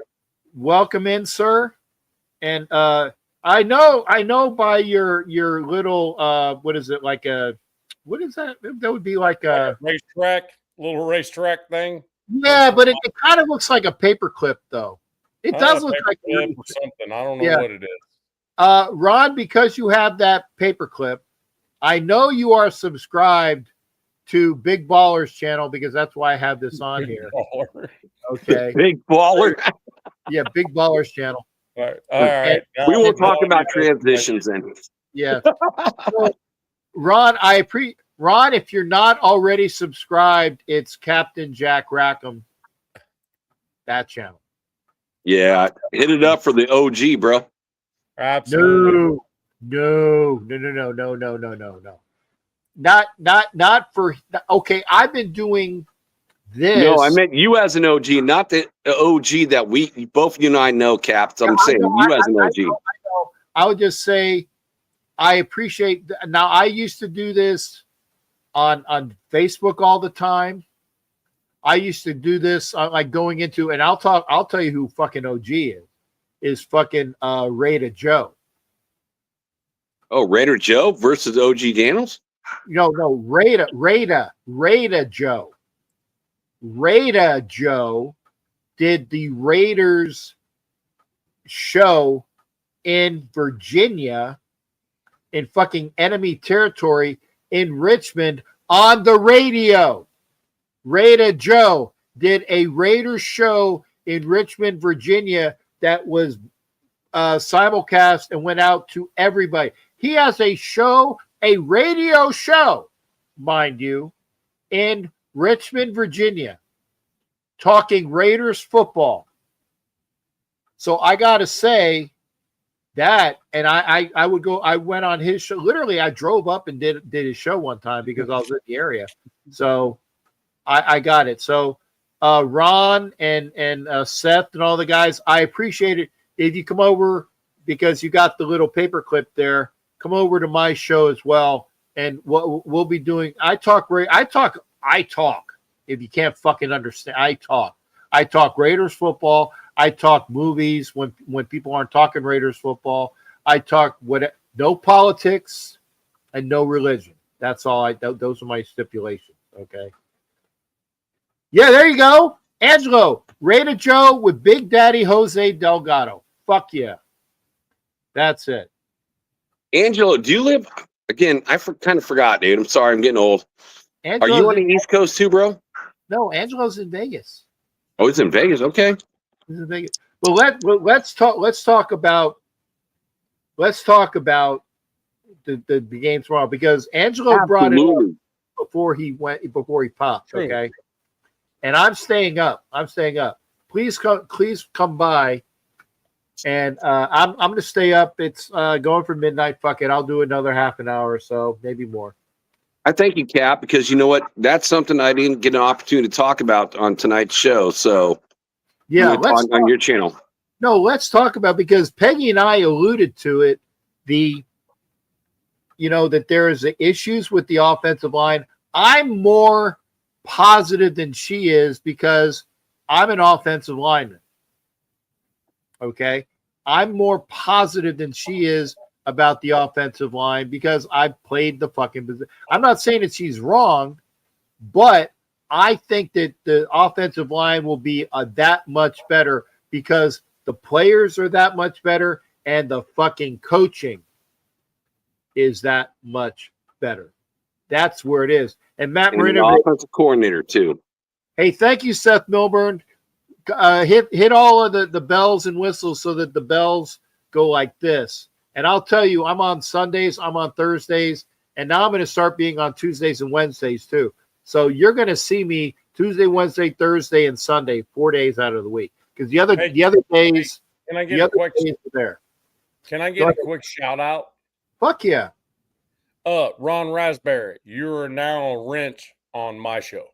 welcome in, sir. And I know by your little what is it, like a, what is that? That would be like a little racetrack thing. Yeah, but it kind of looks like a paperclip, though. It does look like something. I don't know what it is. Ron, because you have that paperclip, I know you are subscribed to Big Baller's channel because that's why I have this on here. Okay. Big Baller. Yeah, Big Baller's channel. All right. We will talk about transitions then. Yeah. So, Ron, Ron, if you're not already subscribed, it's Captain Jack Rackham. That channel. Yeah, hit it up for the OG, bro. Absolutely. No. Not for. Okay, I've been doing this. No, I meant you as an OG, not the OG that both you and I know, Caps. I'm saying you as an OG. I know. I would just say I appreciate. Now, I used to do this on Facebook all the time. I used to do this like going into, and I'll tell you who fucking OG is fucking Raider Joe. Oh, Raider Joe versus OG Daniels? No, Raider Joe. Raider Joe did the Raiders show in Virginia in fucking enemy territory in Richmond on the radio. Raider Joe did a Raiders show in Richmond, Virginia that was simulcast and went out to everybody. He has a show, a radio show, mind you, in Richmond, Virginia, talking Raiders football. So I got to say that, and I went on his show. Literally, I drove up and did his show one time because I was in the area. So I got it. So Ron and Seth and all the guys, I appreciate it. If you come over, because you got the little paper clip there, come over to my show as well. And what we'll be doing, I talk. If you can't fucking understand, I talk Raiders football. I talk movies when people aren't talking Raiders football. I talk no politics and no religion. That's all. Those are my stipulations. Okay. Yeah, there you go. Angelo, Raider Joe with Big Daddy Jose Delgado. Fuck yeah. That's it. Angelo, do you live again? I kind of forgot, dude. I'm sorry, I'm getting old. Are you on the East Coast too, bro? No, Angelo's in Vegas. Oh, it's in Vegas. Okay. He's in Vegas. Well, let's talk about the game tomorrow, because Angelo brought it up before he popped. True. Okay. And I'm staying up. Please come by. And I'm going to stay up. It's going for midnight. Fuck it. I'll do another half an hour or so, maybe more. I thank you, Cap, because you know what? That's something I didn't get an opportunity to talk about on tonight's show. So yeah, let's talk on your channel. No, let's talk about, because Peggy and I alluded to it, that there is issues with the offensive line. I'm more positive than she is because I'm an offensive lineman. Okay. I'm more positive than she is about the offensive line because I've played the fucking position. I'm not saying that she's wrong, but I think that the offensive line will be that much better because the players are that much better and the fucking coaching is that much better. That's where it is. And Matt Marino, the offensive coordinator too. Hey, thank you, Seth Milburn. Hit all of the bells and whistles so that the bells go like this. And I'll tell you, I'm on Sundays, I'm on Thursdays, and now I'm going to start being on Tuesdays and Wednesdays too. So you're going to see me Tuesday, Wednesday, Thursday, and Sunday, 4 days out of the week. Because the other days, can I get a quick there? Can I get a quick shout out? Fuck yeah. Ron Raspberry, you are now a wrench on my show.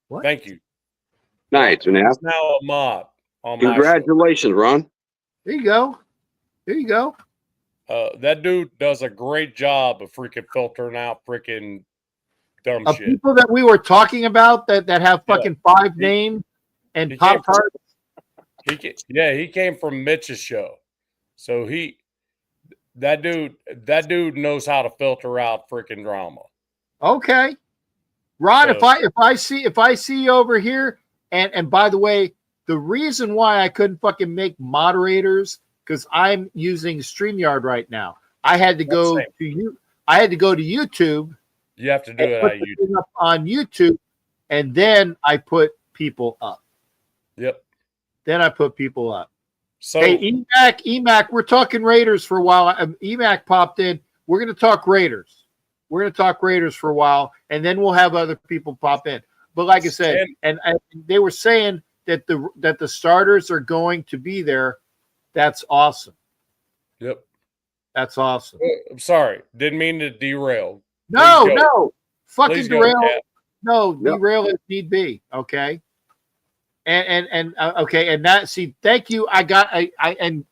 What? Thank you. Nice. He's now a mod on my show. Congratulations, Ron. There you go. That dude does a great job of freaking filtering out freaking dumb shit. People that we were talking about that have fucking 5 names and Pop Tarts. He came from Mitch's show. So that dude knows how to filter out freaking drama. Okay. Ron, if I see you over here, and by the way, the reason why I couldn't fucking make moderators because I'm using StreamYard right now. I had to go to YouTube. You have to do it on YouTube. On YouTube, and then I put people up. Yep. Then I put people up. So hey, EMAC, we're talking Raiders for a while. EMAC popped in. We're going to talk Raiders. We're going to talk Raiders for a while, and then we'll have other people pop in. But like I said, and they were saying that the starters are going to be there. That's awesome. Yep. That's awesome. I'm sorry. Didn't mean to derail. No. Fucking derail. No, Yep. Derail if need be. Okay. And okay. And that, thank you. And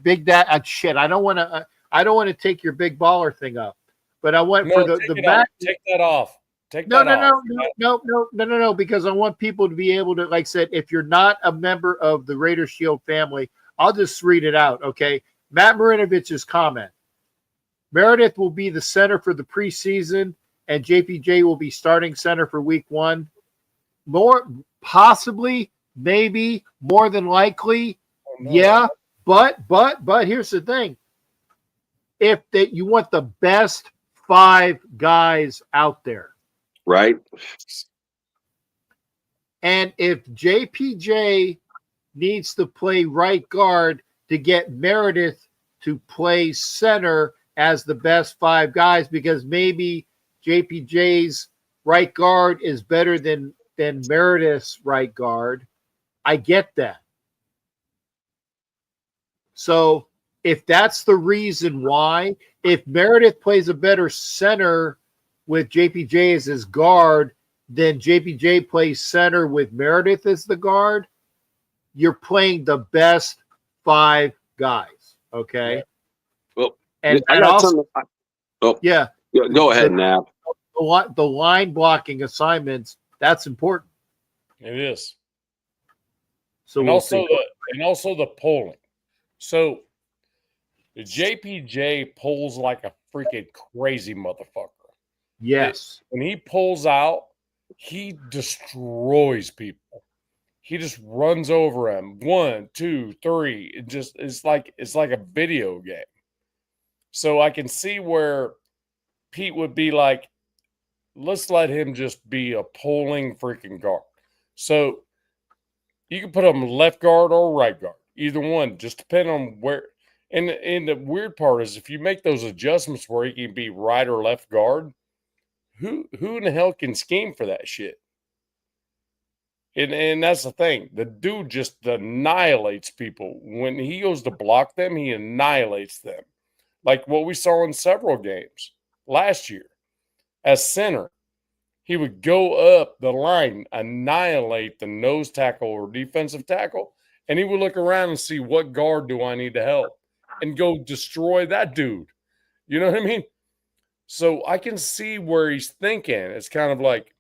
Big Dad, shit. I don't want to take your big baller thing up, but I want for the back. Take that off. No, because I want people to be able to, like I said, if you're not a member of the Raider Shield family, I'll just read it out, okay? Matt Marinovich's comment. Meredith will be the center for the preseason, and JPJ will be starting center for week 1. More, possibly, maybe, more than likely, yeah. But here's the thing. You want the best 5 guys out there. Right. And if JPJ needs to play right guard to get Meredith to play center as the best 5 guys, because maybe JPJ's right guard is better than Meredith's right guard. I get that. So if that's the reason why, if Meredith plays a better center with JPJ as his guard, then JPJ plays center with Meredith as the guard, you're playing the best 5 guys. Okay. Well, and I got also, yeah. Go ahead, Nav. The line blocking assignments, that's important. It is. So and also the polling. So the JPJ pulls like a freaking crazy motherfucker. Yes. When he pulls out, he destroys people. He just runs over him. 1, 2, 3. It's like a video game. So I can see where Pete would be like, let's let him just be a pulling freaking guard. So you can put him left guard or right guard, either one, just depending on where. And the weird part is if you make those adjustments where he can be right or left guard, who in the hell can scheme for that shit? And that's the thing. The dude just annihilates people. When he goes to block them, he annihilates them. Like what we saw in several games last year. As center, he would go up the line, annihilate the nose tackle or defensive tackle, and he would look around and see what guard do I need to help and go destroy that dude. You know what I mean? So I can see where he's thinking. It's kind of like,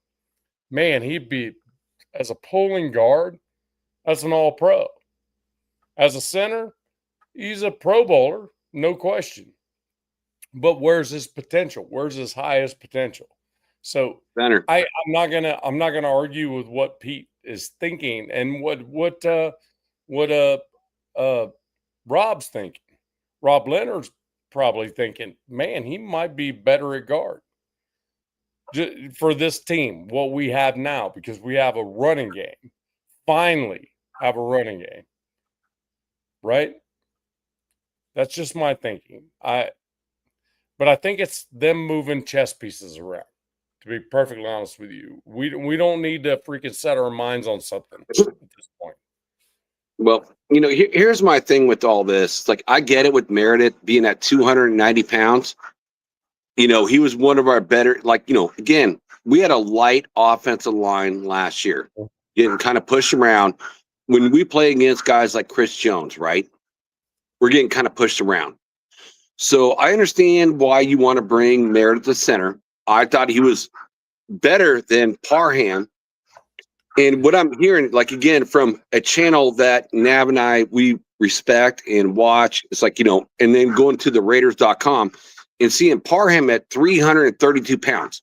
man, he'd be, as a pulling guard, that's an all-pro. As a center, he's a Pro Bowler, no question. But where's his potential? Where's his highest potential? So Center. I'm not gonna argue with what Pete is thinking and what Rob's thinking. Rob Leonard's probably thinking, man, he might be better at guard for this team, what we have now, because we have a running game. Finally have a running game. Right? That's just my thinking. But I think it's them moving chess pieces around, to be perfectly honest with you. We don't need to freaking set our minds on something at this point. Well, here's my thing with all this. Like, I get it with Meredith being at 290 pounds. He was one of our better, again, we had a light offensive line last year, getting kind of pushed around. When we play against guys like Chris Jones, right, we're getting kind of pushed around. So I understand why you want to bring Meredith to center. I thought he was better than Parham. And what I'm hearing, again, from a channel that Nav and I, we respect and watch, it's and then going to the Raiders.com and seeing Parham at 332 pounds.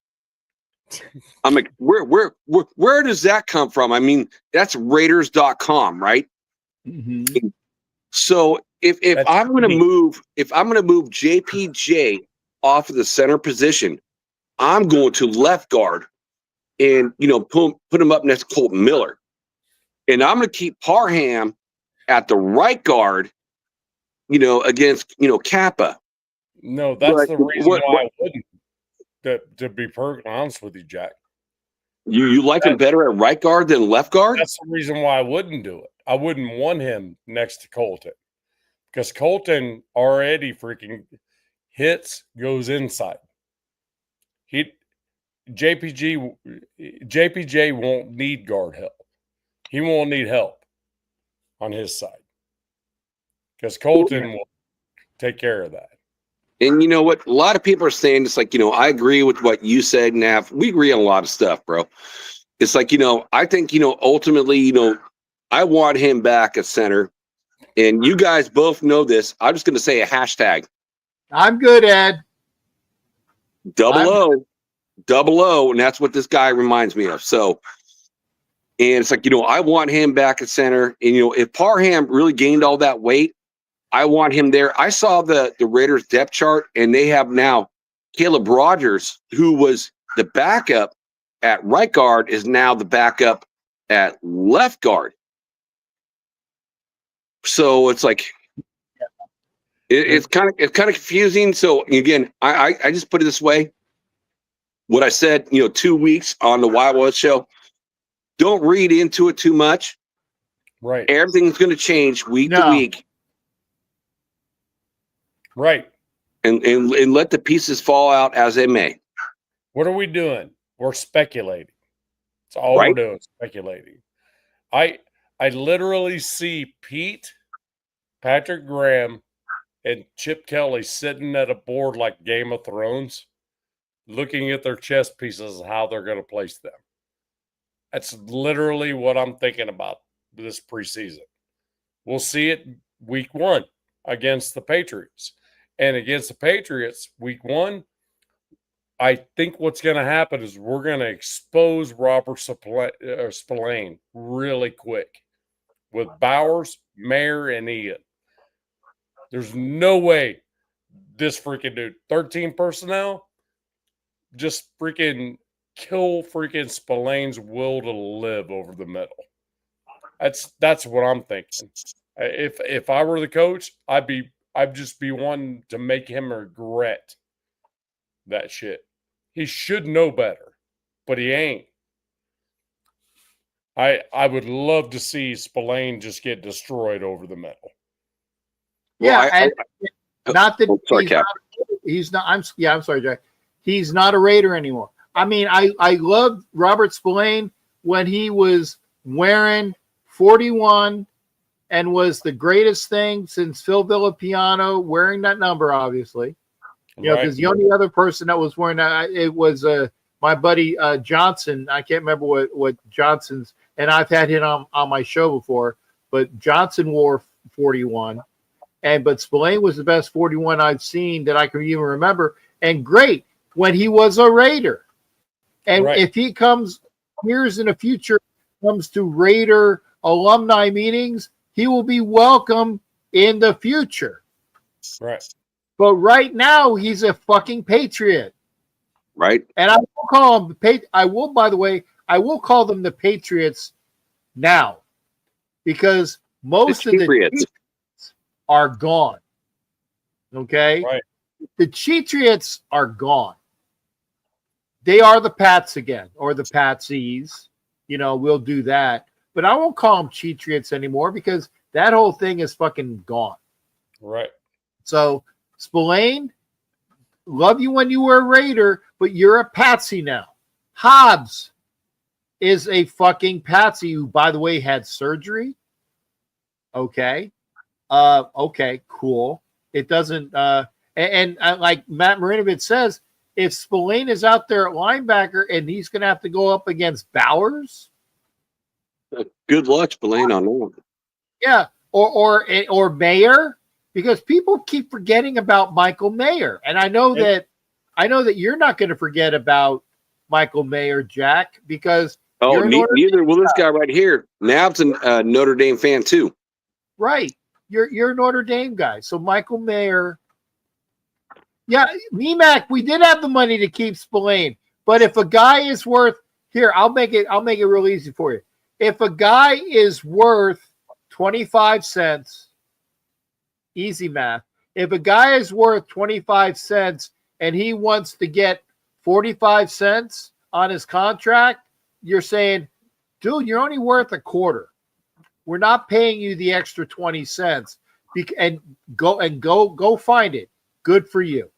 I'm like, where does that come from? I mean, that's Raiders.com, right? Mm-hmm. So if I'm going to move JPJ off of the center position, I'm going to left guard and put him up next to Colton Miller, and I'm going to keep Parham at the right guard, against Kappa. No, that's the reason why I wouldn't. To be perfectly honest with you, Jack. You like him better at right guard than left guard? That's the reason why I wouldn't do it. I wouldn't want him next to Colton, because Colton already freaking hits, goes inside. JPJ won't need guard help. He won't need help on his side, because Colton will take care of that. And you know what? A lot of people are saying, it's like, I agree with what you said, Nav. We agree on a lot of stuff, bro. It's like, I think, ultimately, I want him back at center. And you guys both know this. I'm just going to say a hashtag. I'm good, Ed. Double O. And that's what this guy reminds me of. So, and it's like, I want him back at center. And, if Parham really gained all that weight, I want him there. I saw the Raiders depth chart, and they have now Caleb Rogers, who was the backup at right guard, is now the backup at left guard. So it's like it's kind of confusing. So again, I just put it this way. What I said, 2 weeks on the Wild West show. Don't read into it too much. Right. Everything's going to change week to week. Right. And let the pieces fall out as they may. What are we doing? We're speculating. That's all we're doing, speculating. I literally see Pete, Patrick Graham, and Chip Kelly sitting at a board like Game of Thrones, looking at their chess pieces, how they're going to place them. That's literally what I'm thinking about this preseason. We'll see it week 1 against the Patriots. And against the Patriots, week 1, I think what's going to happen is we're going to expose Robert Spillane really quick with Bowers, Mayer, and Ian. There's no way this freaking dude, 13 personnel, just freaking kill freaking Spillane's will to live over the middle. That's what I'm thinking. If I were the coach, I'd just be wanting to make him regret that shit. He should know better, but he ain't. I would love to see Spillane just get destroyed over the middle. Yeah, and not that sorry, he's not. I'm sorry, Jack. He's not a Raider anymore. I mean, I loved Robert Spillane when he was wearing 41 and was the greatest thing since Phil Villapiano wearing that number, obviously. You know, because the only other person that was wearing that, it was my buddy Johnson. I can't remember what Johnson's, and I've had him on my show before, but Johnson wore 41. But Spillane was the best 41 I've seen that I can even remember. And great when he was a Raider. And if he comes years in the future, comes to Raider alumni meetings, he will be welcome in the future. Right. But right now, he's a fucking Patriot. Right. And I will call him by the way, I will call them the Patriots now because most of the Patriots are gone. Okay? Right. The Cheatriots are gone. They are the Pats again, or the Patsies. You know, we'll do that. But I won't call them Cheatriots anymore because that whole thing is fucking gone. Right. So, Spillane, love you when you were a Raider, but you're a Patsy now. Hobbs is a fucking Patsy who, by the way, had surgery. Okay. Okay, cool. It doesn't and like Matt Marinovich says, if Spillane is out there at linebacker and he's going to have to go up against Bowers, good luck, Spillane, on that. Yeah, or Mayer, because people keep forgetting about Michael Mayer, and I know that you're not going to forget about Michael Mayer, Jack, because neither will this guy right here. Nab's a Notre Dame fan too. Right. You're a Notre Dame guy. So Michael Mayer. Yeah, MEMAC, we did have the money to keep Spillane. But if a guy is worth here, I'll make it real easy for you. If a guy is worth 25 cents, easy math. If a guy is worth 25 cents and he wants to get 45 cents on his contract, you're saying, dude, you're only worth a quarter. We're not paying you the extra 20 cents. And go find it. Good for you.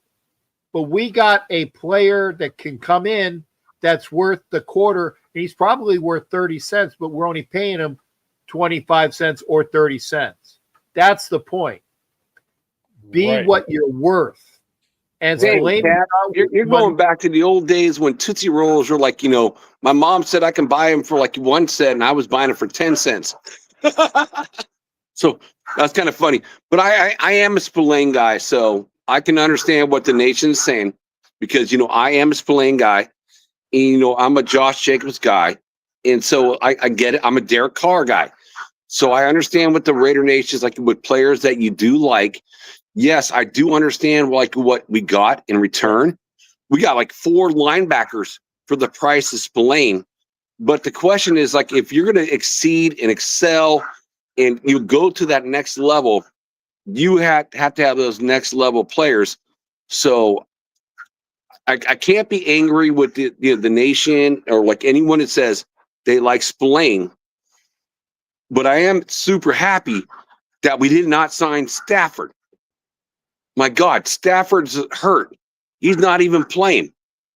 But we got a player that can come in that's worth the quarter. He's probably worth 30 cents, but we're only paying him 25 cents or 30 cents. That's the point. Be what you're worth. And you're going back to the old days when Tootsie Rolls were like, my mom said I can buy them for like 1 cent and I was buying them for 10 cents. So that's kind of funny. But I am a Spillane guy, so I can understand what the nation is saying because, I am a Spillane guy. And, I'm a Josh Jacobs guy. And so I get it. I'm a Derek Carr guy. So I understand what the Raider Nation is like with players that you do like. Yes, I do understand like what we got in return. We got like 4 linebackers for the price of Spillane. But the question is like, if you're going to exceed and excel and you go to that next level, you have to have those next level players. So I can't be angry with the nation or like anyone that says they like Spillane, but I am super happy that we did not sign Stafford. My God, Stafford's hurt. He's not even playing.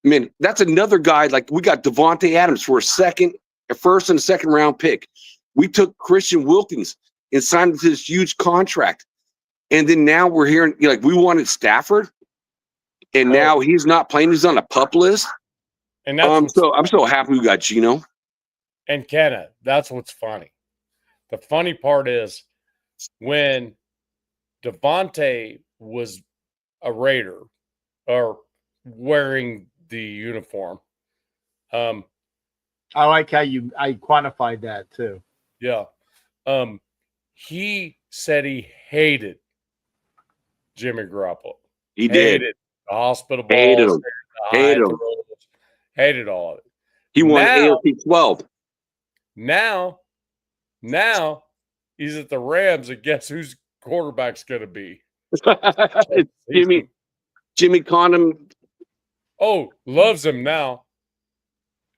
I mean, that's another guy. Like we got Devontae Adams for a first and second round pick. We took Christian Wilkins and signed him to this huge contract. And then now we're hearing like we wanted Stafford. And now he's not playing. He's on a PUP list. And that's I'm so happy we got Gino. And Kenna, that's what's funny. The funny part is when Devontae was a Raider or wearing the uniform. I like how I quantified that too. Yeah. He said he hated Jimmy Garoppolo. He did. Hated the hospital Hated balls, him. the Hated high him. throws, hated all of it. He won Now- AFC 12. Now he's at the Rams, and guess whose quarterback's going to be? It's Jimmy Condon. Oh, loves him now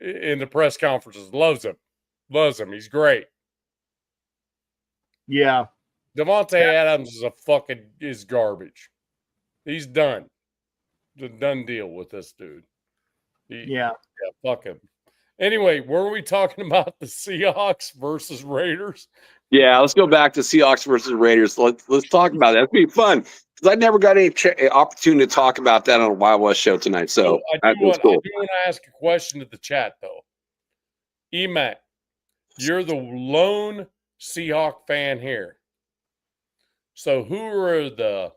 in the press conferences. Loves him. He's great. Yeah. Devontae Adams is garbage. He's done. The done deal with this dude. Yeah. Fuck him. Anyway, were we talking about the Seahawks versus Raiders? Yeah, let's go back to Seahawks versus Raiders. Let's talk about that. It'll be fun because I never got any opportunity to talk about that on a Wild West show tonight. So I do want to ask a question to the chat though. EMAC, you're the lone Seahawk fan here. So who are the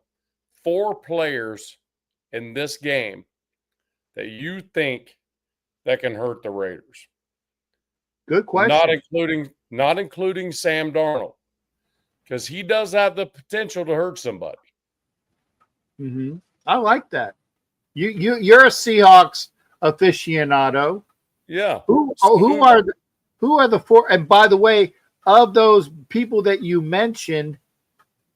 4 players in this game that you think that can hurt the Raiders? Good question. Not including Sam Darnold, because he does have the potential to hurt somebody. Mm-hmm. I like that. You're a Seahawks aficionado. Yeah. Who are the 4? And by the way, of those people that you mentioned,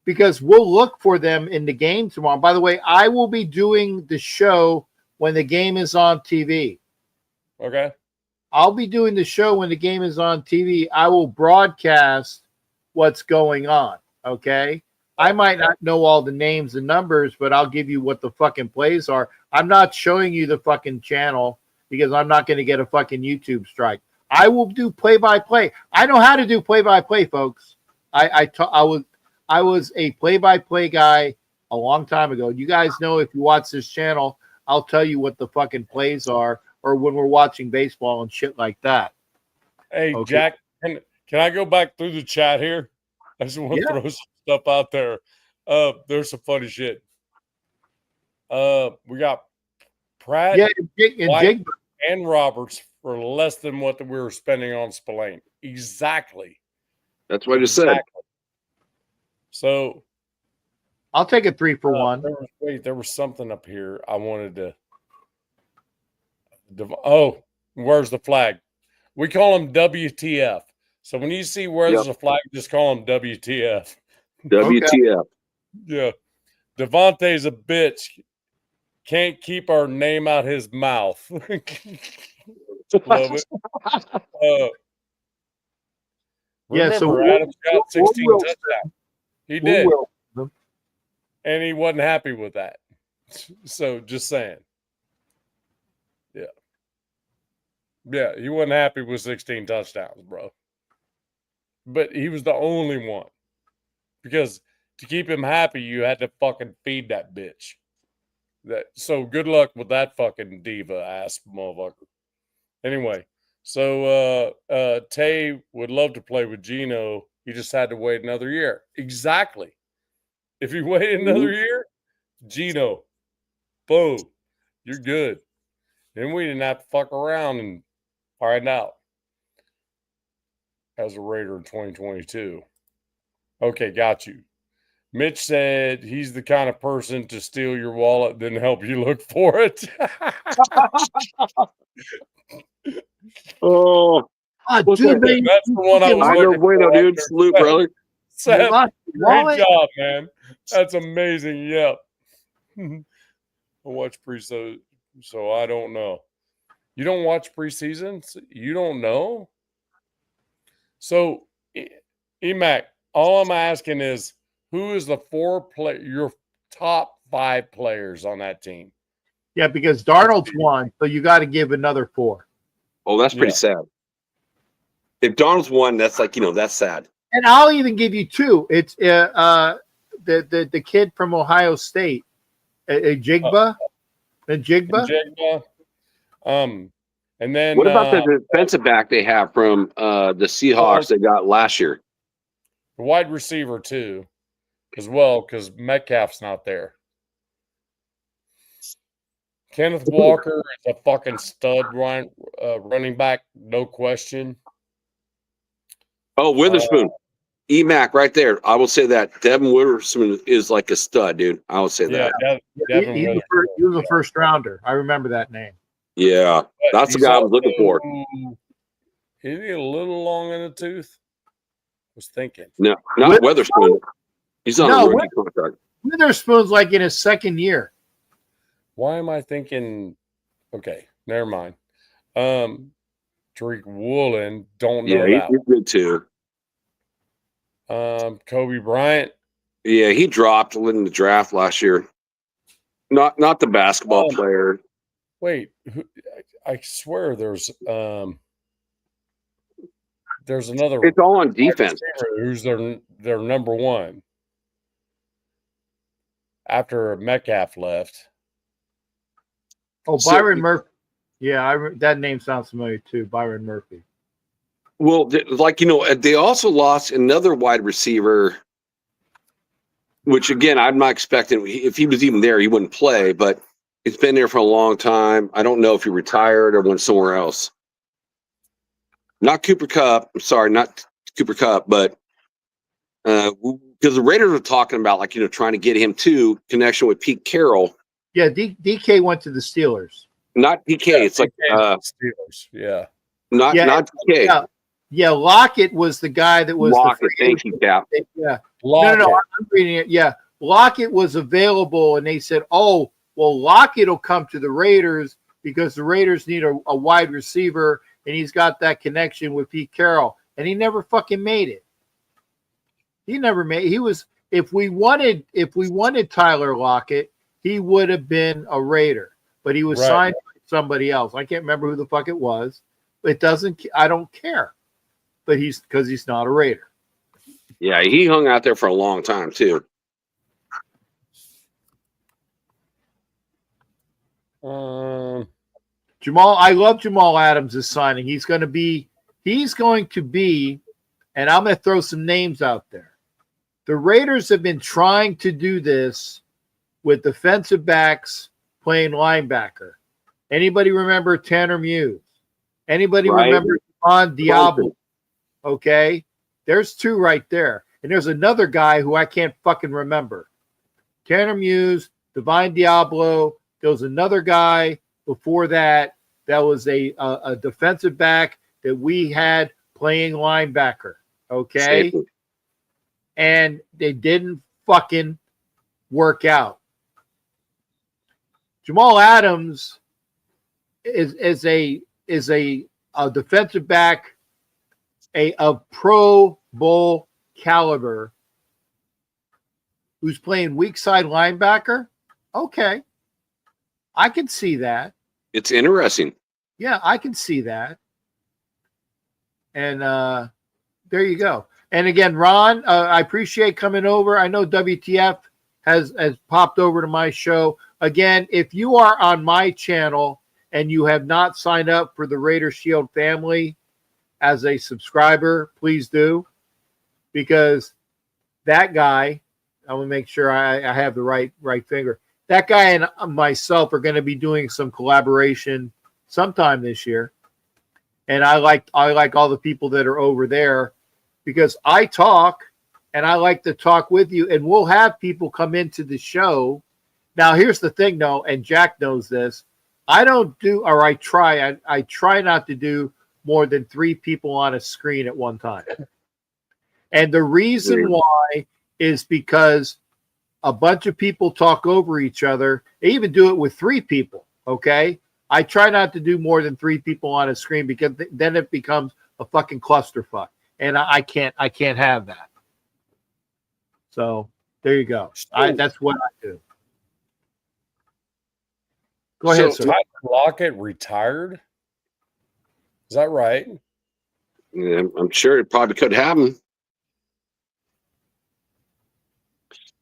because we'll look for them in the game tomorrow. By the way, I will be doing the show when the game is on TV. Okay. I'll be doing the show when the game is on TV. I will broadcast what's going on. Okay. I might not know all the names and numbers, but I'll give you what the fucking plays are. I'm not showing you the fucking channel because I'm not going to get a fucking YouTube strike. I will do play-by-play. I know how to do play-by-play, folks. I was a play-by-play guy a long time ago. You guys know if you watch this channel, I'll tell you what the fucking plays are, or when we're watching baseball and shit like that. Hey, Okay. Jack, can I go back through the chat here? I just want to throw some stuff out there. There's some funny shit. We got Pratt, White, and Roberts for less than what we were spending on Spillane. Exactly. That's what I just said. So I'll take a 3 for 1. There was something up here I wanted to. Oh, where's the flag? We call them WTF. So when you see where's the flag, just call them WTF. WTF. Yeah. Devontae's a bitch. Can't keep our name out his mouth. Love it. Remember, Adams got 16 touchdowns. He did. And he wasn't happy with that. So just saying. Yeah. Yeah, he wasn't happy with 16 touchdowns, bro. But he was the only one. Because to keep him happy, you had to fucking feed that bitch. So good luck with that fucking diva ass motherfucker. Anyway, so Tay would love to play with Gino. He just had to wait another year. Exactly. If he waited another year, Gino, boom, you're good. Then we didn't have to fuck around and find out. As a Raider in 2022. Okay, got you. Mitch said he's the kind of person to steal your wallet, then help you look for it. Oh, dude, that's the one I was looking bueno, for. Dude. Salute, brother. Seth, great job, man. That's amazing. Yep. I watch preseason, so I don't know. You don't watch preseason? You don't know? So, EMAC, all I'm asking is, who is the your top 5 players on that team? Yeah, because Darnold's 1, so you got to give another 4. Oh, that's pretty sad. If Darnold's 1, that's that's sad. And I'll even give you 2. It's the kid from Ohio State, Jigba. Jigba. And then what about the defensive back they have from the Seahawks they got last year? The wide receiver too, as well, because Metcalf's not there. Kenneth Walker is a fucking stud running back, no question. Oh, Witherspoon. EMAC right there. I will say that. Devin Witherspoon is like a stud, dude. I will say that. Devin he was a first rounder. I remember that name. Yeah. That's the guy I was looking for. Is he a little long in the tooth? I was thinking. No, not Witherspoon. He's on a rookie contract. Witherspoon's like in his second year. Why am I thinking? Okay, never mind. Tariq Woolen, don't know that. He's good too. Kobe Bryant. Yeah, he dropped in the draft last year. Not the basketball player. Wait, I swear there's another. It's all on defense. Who's their number one after Metcalf left? Oh, Byron Murphy. Yeah, that name sounds familiar too. Byron Murphy. Well, they also lost another wide receiver, which again, I'm not expecting. If he was even there, he wouldn't play. But it's been there for a long time. I don't know if he retired or went somewhere else. Not Cooper Kupp. I'm sorry, not Cooper Kupp, but because the Raiders were talking about trying to get him to connection with Pete Carroll. Yeah, DK went to the Steelers. Not DK. It's like Steelers. Yeah. Not DK. Yeah, Lockett was the guy that was Lockett. Thank you, Cap. Yeah. Lockett. No, I'm reading it. Yeah, Lockett was available, and they said, "Oh, well, Lockett will come to the Raiders because the Raiders need a wide receiver, and he's got that connection with Pete Carroll." And he never fucking made it. He never made. He was. If we wanted Tyler Lockett, he would have been a Raider, but he was signed by somebody else. I can't remember who the fuck it was. It doesn't. I don't care. But he's not a Raider. Yeah, he hung out there for a long time too. Jamal, I love Jamal Adams' signing. He's going to be, and I'm going to throw some names out there. The Raiders have been trying to do this with defensive backs playing linebacker. Anybody remember Tanner Muse? Anybody remember Devon Diablo? Okay, there's two right there. And there's another guy who I can't fucking remember. Tanner Muse, Divine Diablo. There was another guy before that was a defensive back that we had playing linebacker. Okay. Safety. And they didn't fucking work out. Jamal Adams is a defensive back of Pro Bowl caliber who's playing weak side linebacker. Okay. I can see that. It's interesting. Yeah, I can see that. And there you go. And again, Ron, I appreciate coming over. I know WTF has popped over to my show. Again, if you are on my channel and you have not signed up for the Raider Shield family as a subscriber, please do. Because that guy, I'm going to make sure I have the right finger. That guy and myself are going to be doing some collaboration sometime this year. And I like all the people that are over there because I talk and I like to talk with you, and we'll have people come into the show. Now, here's the thing, though, and Jack knows this. I try not to do more than 3 people on a screen at one time. And the reason why is because a bunch of people talk over each other. They even do it with 3 people, okay? I try not to do more than 3 people on a screen because then it becomes a fucking clusterfuck. And I can't have that. So there you go. That's what I do. Go ahead, sir. Tyler Lockett retired? Is that right? Yeah, I'm sure it probably could happen.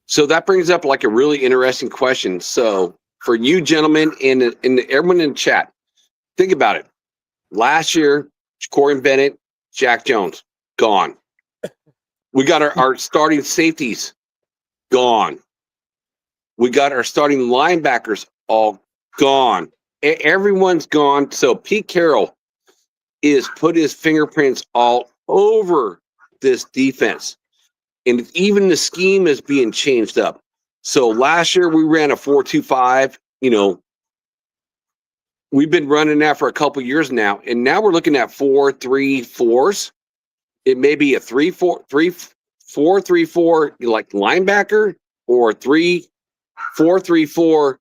So that brings up like a really interesting question. So for you gentlemen and everyone in the chat, think about it. Last year, Corey Bennett, Jack Jones, gone. We got our starting safeties gone. We got our starting linebackers all gone. Everyone's gone. So Pete Carroll is put his fingerprints all over this defense. And even the scheme is being changed up. So last year we ran a 4-2-5. You know, we've been running that for a couple years now. And now we're looking at 4-3-4s. It may be a 3-4-3-4 like linebacker, or 3-4-3-4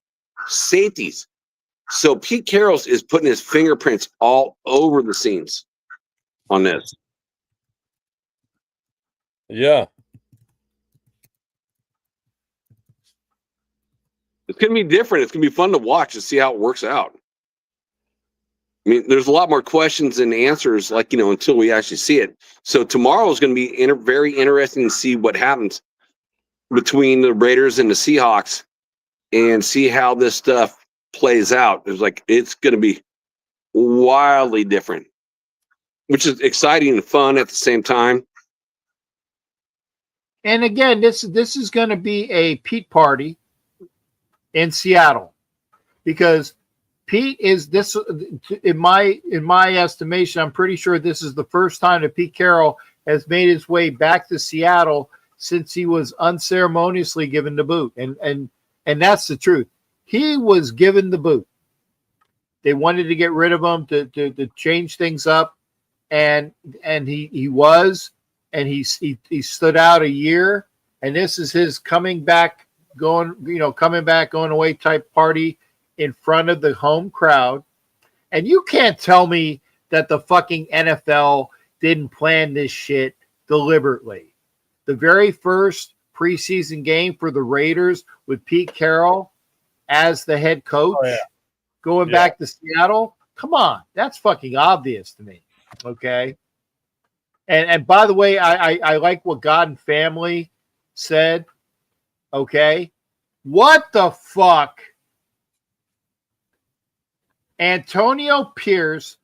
safeties. So Pete Carroll is putting his fingerprints all over the scenes on this. Yeah. It's going to be different. It's going to be fun to watch and see how it works out. I mean, there's a lot more questions and answers, like, you know, until we actually see it. So tomorrow is going to be very interesting to see what happens between the Raiders and the Seahawks and see how this stuff plays out. It's going to be wildly different, which is exciting and fun at the same time. And again, this is going to be a Pete party in Seattle, because Pete is this, in my estimation, I'm pretty sure this is the first time that Pete Carroll has made his way back to Seattle since he was unceremoniously given the boot. And that's the truth. He was given the boot. They wanted to get rid of him to change things up, and he stood out a year, and this is his coming back going away type party in front of the home crowd. And you can't tell me that the fucking NFL didn't plan this shit deliberately. The very first preseason game for the Raiders with Pete Carroll as the head coach, going back to Seattle. Come on, that's fucking obvious to me. Okay. And by the way, I like what God and Family said. Okay. What the fuck? Antonio Pierce,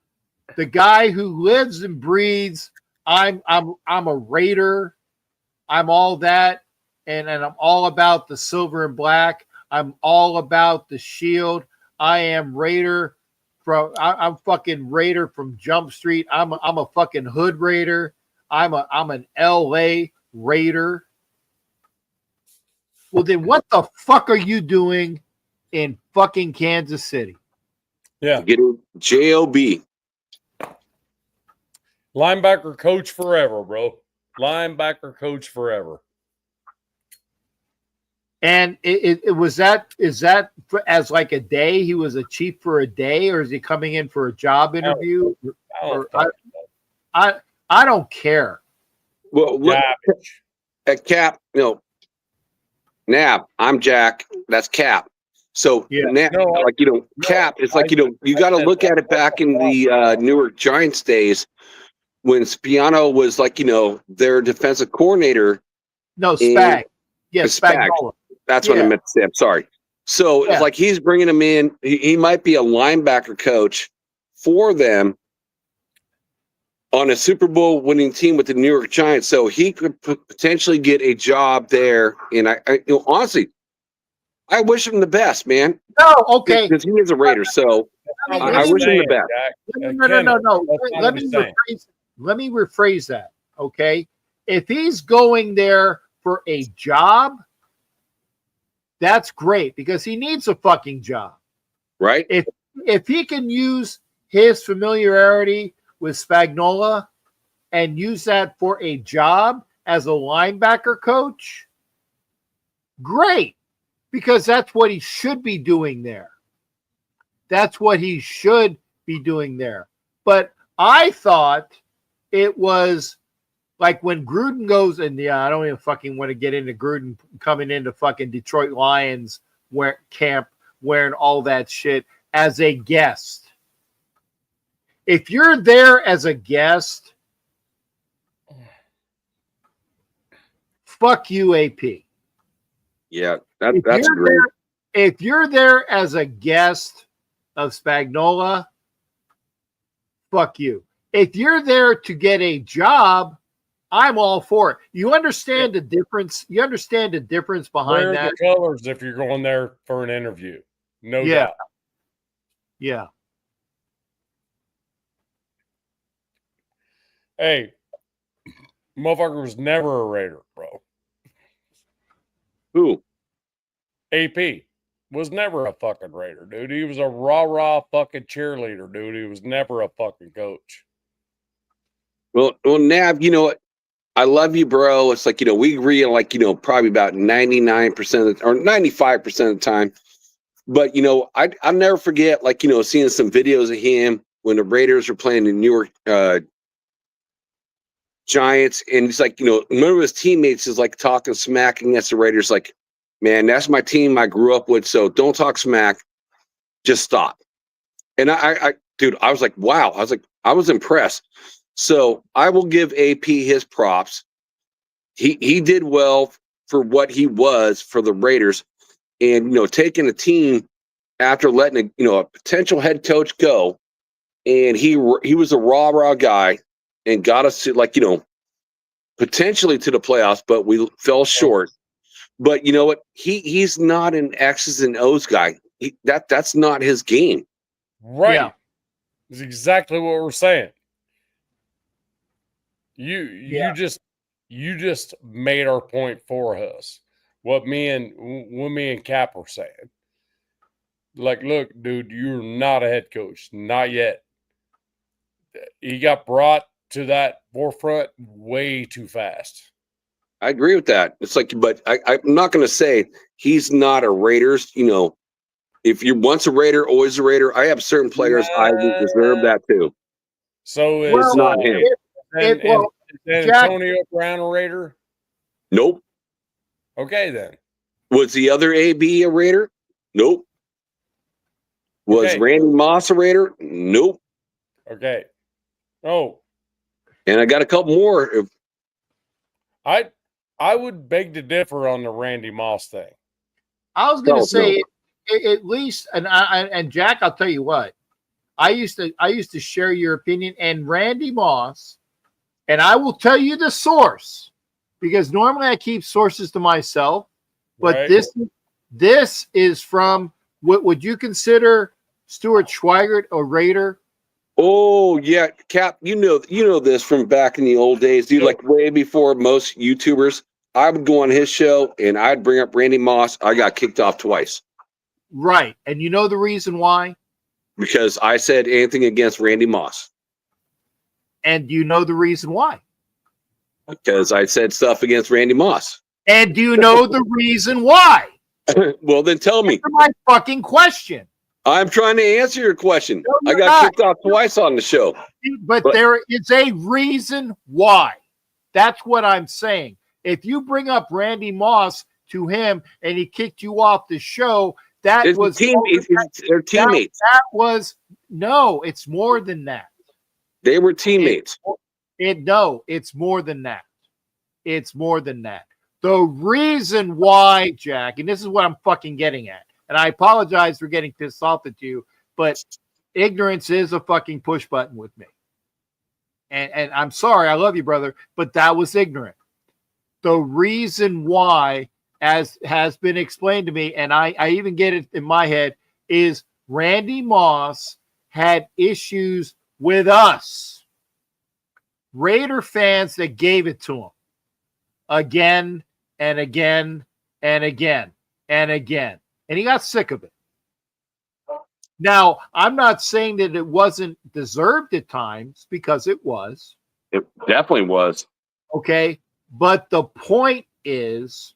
the guy who lives and breathes, I'm a Raider. I'm all that. And I'm all about the silver and black. I'm all about the shield. I am Raider I'm fucking Raider from Jump Street. I'm a fucking hood Raider. I'm an LA Raider. Well, then what the fuck are you doing in fucking Kansas City? Yeah. Get a JOB. Linebacker coach forever, bro. Linebacker coach forever. And is that as like a day? He was a chief for a day, or is he coming in for a job interview? I don't care. Well, look, at Cap, Nab, I'm Jack. That's Cap. So Nab, Cap, it's like, you got to look at it back in the Newark Giants days when Spiano was like, their defensive coordinator. No, Spag. Yes, Spagnola. That's what I meant to say. I'm sorry. So it's like he's bringing him in. He might be a linebacker coach for them on a Super Bowl winning team with the New York Giants. So he could potentially get a job there. And I honestly, I wish him the best, man. No, okay. Because he is a Raider. So I wish him the best. No. Let me rephrase that. Okay. If he's going there for a job, that's great, because he needs a fucking job. Right. If he can use his familiarity with Spagnola and use that for a job as a linebacker coach, great, because that's what he should be doing there. That's what he should be doing there. But I thought it was like when Gruden goes, and I don't even fucking want to get into Gruden coming into fucking Detroit Lions camp wearing all that shit as a guest. If you're there as a guest, fuck you, AP. Yeah, that's great. If you're there as a guest of Spagnola, fuck you. If you're there to get a job, I'm all for it. You understand the difference? You understand the difference behind Wear that? the colors if you're going there for an interview. No doubt. Yeah. Hey, motherfucker was never a Raider, bro. Who? AP was never a fucking Raider, dude. He was a rah-rah fucking cheerleader, dude. He was never a fucking coach. Well, Nav, you know what? I love you, bro. It's like, we agree on like, probably about 99% or 95% of the time. But, I'll never forget, like, seeing some videos of him when the Raiders were playing the New York Giants. And he's like, remember his teammates is like talking smack against the Raiders. Like, man, that's my team I grew up with. So don't talk smack. Just stop. And dude, I was like, wow. I was impressed. So I will give AP his props. He did well for what he was for the Raiders, and taking a team after letting a potential head coach go, and he was a rah guy and got us to potentially to the playoffs, but we fell short. But you know what? He's not an X's and O's guy. That's not his game. Right. Yeah. It's exactly what we're saying. You just made our point for us. What me and Cap were saying. Like, look, dude, you're not a head coach. Not yet. He got brought to that forefront way too fast. I agree with that. It's like, but I'm not going to say he's not a Raiders. If you're once a Raider, always a Raider. I have certain players I deserve that too. So it's not him. Is Antonio Brown a Raider? Nope. Okay, then. Was the other AB a Raider? Nope. Was Randy Moss a Raider? Nope. Okay. Oh. And I got a couple more. I would beg to differ on the Randy Moss thing. I was going to say at least, and Jack, I'll tell you what. I used to share your opinion, and Randy Moss, and I will tell you the source because normally I keep sources to myself, but right. this is from what would you consider Stuart Schweigert a Raider? Oh yeah, Cap, you know this from back in the old days, dude. Like way before most YouTubers, I would go on his show and I'd bring up Randy Moss. I got kicked off twice. Right, and you know the reason why? Because I said anything against Randy Moss. And do you know the reason why? Because I said stuff against Randy Moss. And do you know the reason why? Well, then tell me. Answer my fucking question. I'm trying to answer your question. No, I got kicked off twice on the show. But there is a reason why. That's what I'm saying. If you bring up Randy Moss to him and he kicked you off the show, that it's was their teammates. That was no, it's more than that. They were teammates. No, it's more than that. It's more than that. The reason why, Jack, and this is what I'm fucking getting at, and I apologize for getting pissed off at you, but ignorance is a fucking push button with me. And I'm sorry, I love you, brother, but that was ignorant. The reason why, as has been explained to me, and I even get it in my head, is Randy Moss had issues with us, Raider fans that gave it to him again and again and again and again. And he got sick of it. Now, I'm not saying that it wasn't deserved at times, because it was. It definitely was. Okay. But the point is,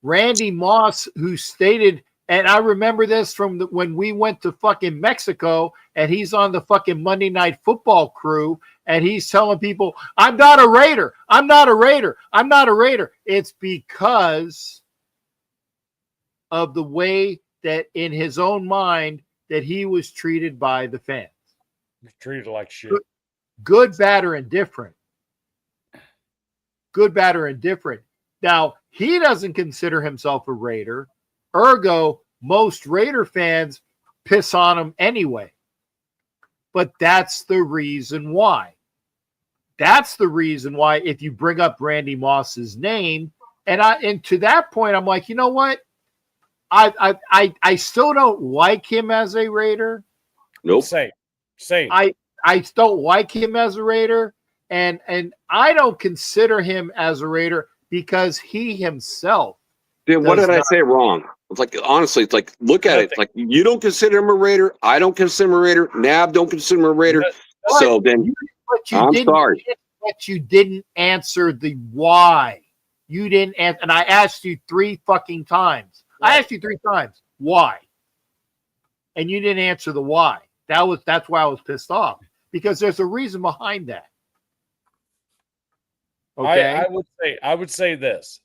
Randy Moss, who stated, and I remember this from when we went to fucking Mexico, and he's on the fucking Monday Night Football crew, and he's telling people, I'm not a Raider. I'm not a Raider. I'm not a Raider. It's because of the way that in his own mind that he was treated by the fans. Treated like shit. Good, bad, or indifferent. Good, bad, or indifferent. Now, he doesn't consider himself a Raider. Ergo, most Raider fans piss on him anyway. But that's the reason why. That's the reason why if you bring up Randy Moss's name, and to that point, I'm like, you know what? I still don't like him as a Raider. Nope. Same. I don't like him as a Raider, and I don't consider him as a Raider because he himself. Dude, what does did I not- say wrong? It's like, honestly, it's like, look at it. It's like, you don't consider him a Raider. I don't consider him a Raider. Nab don't consider him a Raider. But So then, I'm sorry. But you didn't answer the why. You didn't answer, and I asked you 3 fucking times. I asked you 3 times why, and you didn't answer the why. That's why I was pissed off, because there's a reason behind that. Okay, I would say this.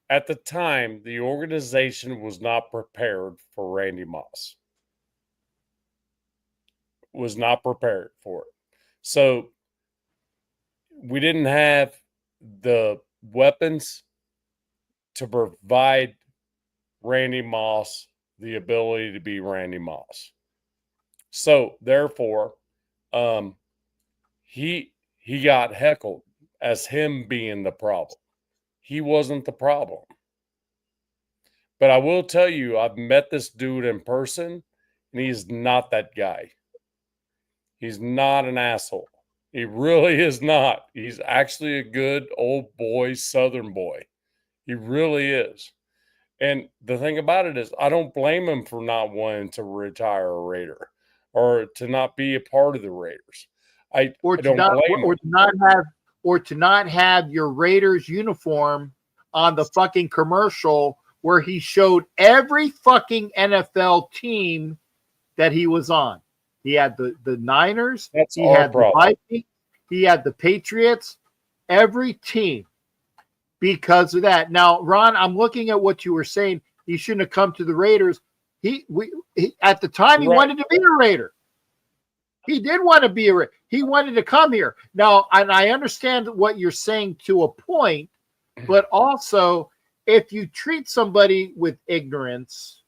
At the time, the organization was not prepared for Randy Moss. Was not prepared for it. So we didn't have the weapons to provide Randy Moss the ability to be Randy Moss. So therefore, he got heckled as him being the problem. He wasn't the problem. But I will tell you, I've met this dude in person, and he's not that guy. He's not an asshole. He really is not. He's actually a good old boy, Southern boy. He really is. And the thing about it is, I don't blame him for not wanting to retire a Raider or to not be a part of the Raiders. I don't blame him. Or to not have your Raiders uniform on the fucking commercial where he showed every fucking NFL team that he was on. He had the Niners. He had the Vikings. He had the Patriots. Every team, because of that. Now, Ron, I'm looking at what you were saying. He shouldn't have come to the Raiders. At the time, he wanted to be a Raider. He did want to be a Raider. He wanted to come here. Now, and I understand what you're saying to a point, but also, if you treat somebody with ignorance,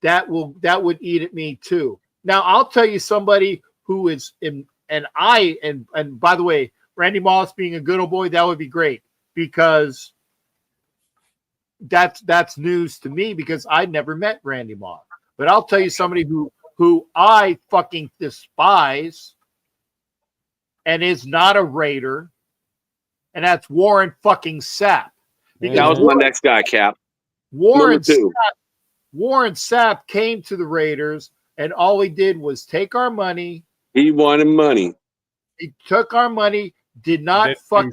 that would eat at me too. Now, I'll tell you somebody who is in, and by the way, Randy Moss being a good old boy, that would be great, because that's news to me, because I never met Randy Moss. But I'll tell you somebody who I fucking despise and is not a Raider, and that's Warren fucking Sapp. That was my next guy, Cap. Warren Sapp came to the Raiders, and all he did was take our money. He wanted money. He took our money, did not fucking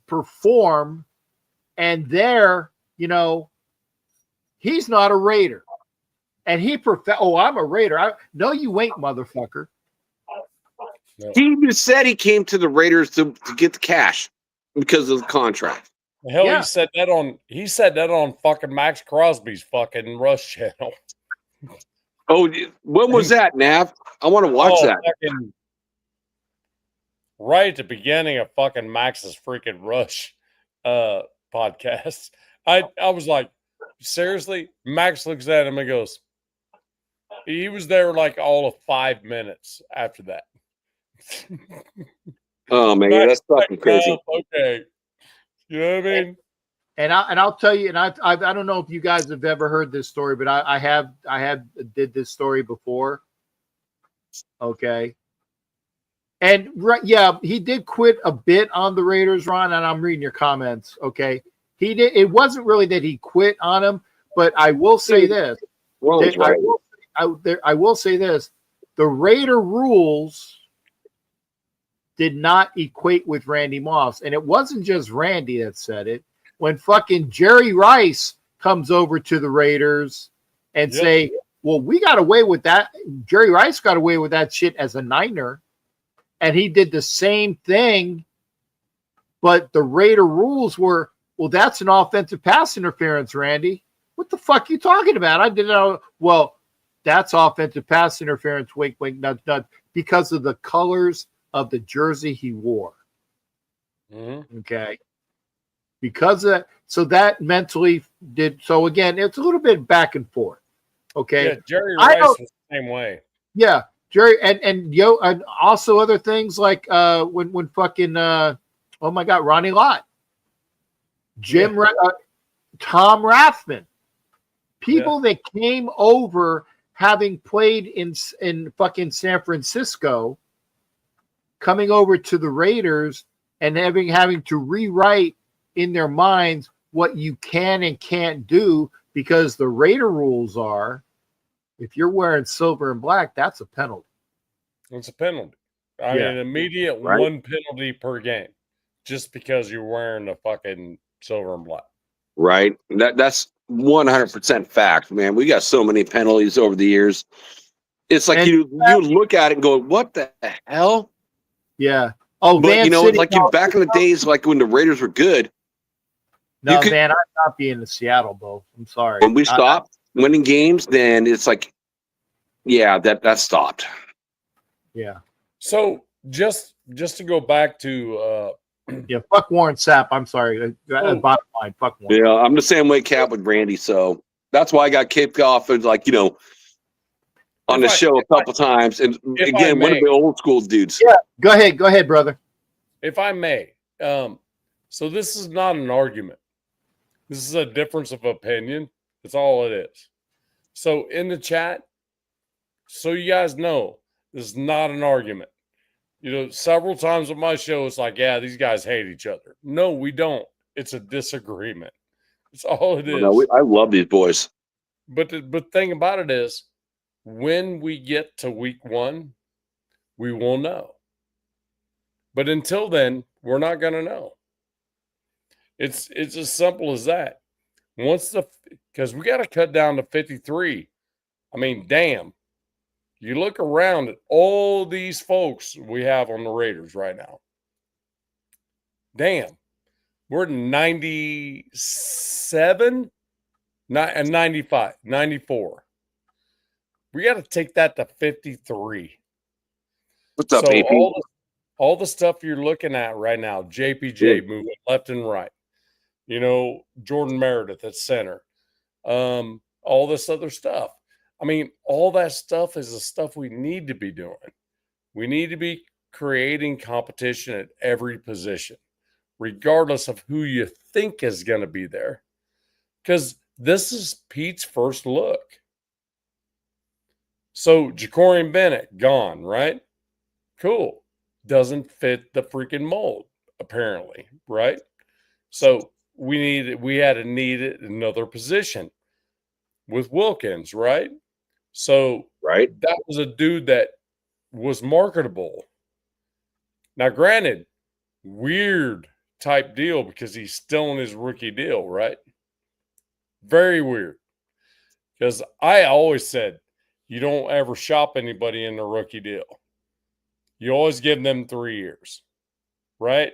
perform, and there, he's not a Raider. And I'm a Raider. No, you ain't, motherfucker. No. He just said he came to the Raiders to get the cash because of the contract. Hell, yeah. He said that on fucking Max Crosby's fucking Rush channel. Oh, when was that, Nav? I want to watch that. Right at the beginning of fucking Max's freaking Rush podcast. I was like, seriously? Max looks at him and goes, he was there like all of 5 minutes after that. Oh man, that's fucking crazy. Okay, you know what I mean. And I'll tell you, and I don't know if you guys have ever heard this story, but I have did this story before. Okay. And yeah, he did quit a bit on the Raiders, Ron, and I'm reading your comments. Okay. He did. It wasn't really that he quit on them, but I will say this. I will say this. The Raider rules did not equate with Randy Moss. And it wasn't just Randy that said it. When fucking Jerry Rice comes over to the Raiders and say, well, we got away with that. Jerry Rice got away with that shit as a Niner. And he did the same thing. But the Raider rules were, well, that's an offensive pass interference, Randy. What the fuck are you talking about? I didn't know. Well, that's offensive pass interference, wink, wink, nudge, nudge, because of the colors of the jersey he wore. Mm-hmm. Okay. Because of that. So that mentally did. So again, it's a little bit back and forth. Okay. Yeah, Jerry Rice was the same way. Yeah. Jerry and also other things like when fucking oh my God, Ronnie Lott. Tom Rathman. People that came over having played in fucking San Francisco, coming over to the Raiders and having to rewrite in their minds what you can and can't do, because the Raider rules are, if you're wearing silver and black, that's a penalty. It's a penalty. I mean, an immediate one penalty per game, just because you're wearing the fucking silver and black. Right. That's 100% fact, man. We got so many penalties over the years. It's like you look at it and go, "What the hell?" Yeah. Oh, but Van you know, City, like back in the days, like when the Raiders were good. No, Van, I'm not being in Seattle, Bo. I'm sorry. When we stopped winning games, then it's like, yeah, that stopped. Yeah. So just to go back to yeah, fuck Warren Sapp. I'm sorry. Bottom line, fuck Warren. Yeah, I'm the same way, Cap, with Randy. So that's why I got kicked off of, like, you know, on the show a couple times. And again, one of the old school dudes. Yeah, go ahead, brother. If I may. So this is not an argument. This is a difference of opinion. That's all it is. So in the chat, so you guys know, this is not an argument. You know, several times on my show, it's like, yeah, these guys hate each other. No, we don't. It's a disagreement. It's all it is. No, I love these boys. But the thing about it is, when we get to week 1, we will know. But until then, we're not going to know. It's as simple as that. Because we got to cut down to 53. I mean, damn. You look around at all these folks we have on the Raiders right now. Damn. We're 97 and 95, 94. We got to take that to 53. What's up, AP? All the stuff you're looking at right now, JPJ moving left and right. You know, Jordan Meredith at center. All this other stuff. I mean, all that stuff is the stuff we need to be doing. We need to be creating competition at every position, regardless of who you think is going to be there. Because this is Pete's first look. So, Jacorian Bennett, gone, right? Cool. Doesn't fit the freaking mold, apparently, right? So, we had to need another position with Wilkins, right? So that was a dude that was marketable. Now, granted, weird type deal because he's still in his rookie deal, right? Very weird. Because I always said you don't ever shop anybody in the rookie deal. You always give them 3 years, right?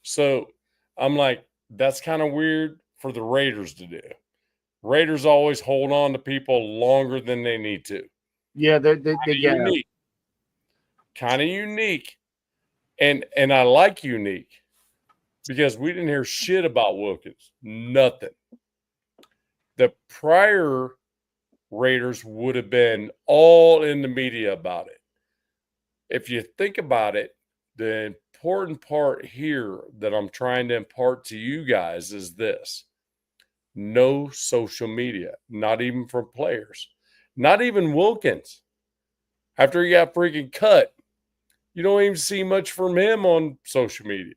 So I'm like, that's kind of weird for the Raiders to do. Raiders always hold on to people longer than they need to. Yeah, they're unique. Kind of unique. And I like unique because we didn't hear shit about Wilkins. Nothing. The prior Raiders would have been all in the media about it. If you think about it, the important part here that I'm trying to impart to you guys is this. No social media, not even from players, not even Wilkins. After he got freaking cut, you don't even see much from him on social media.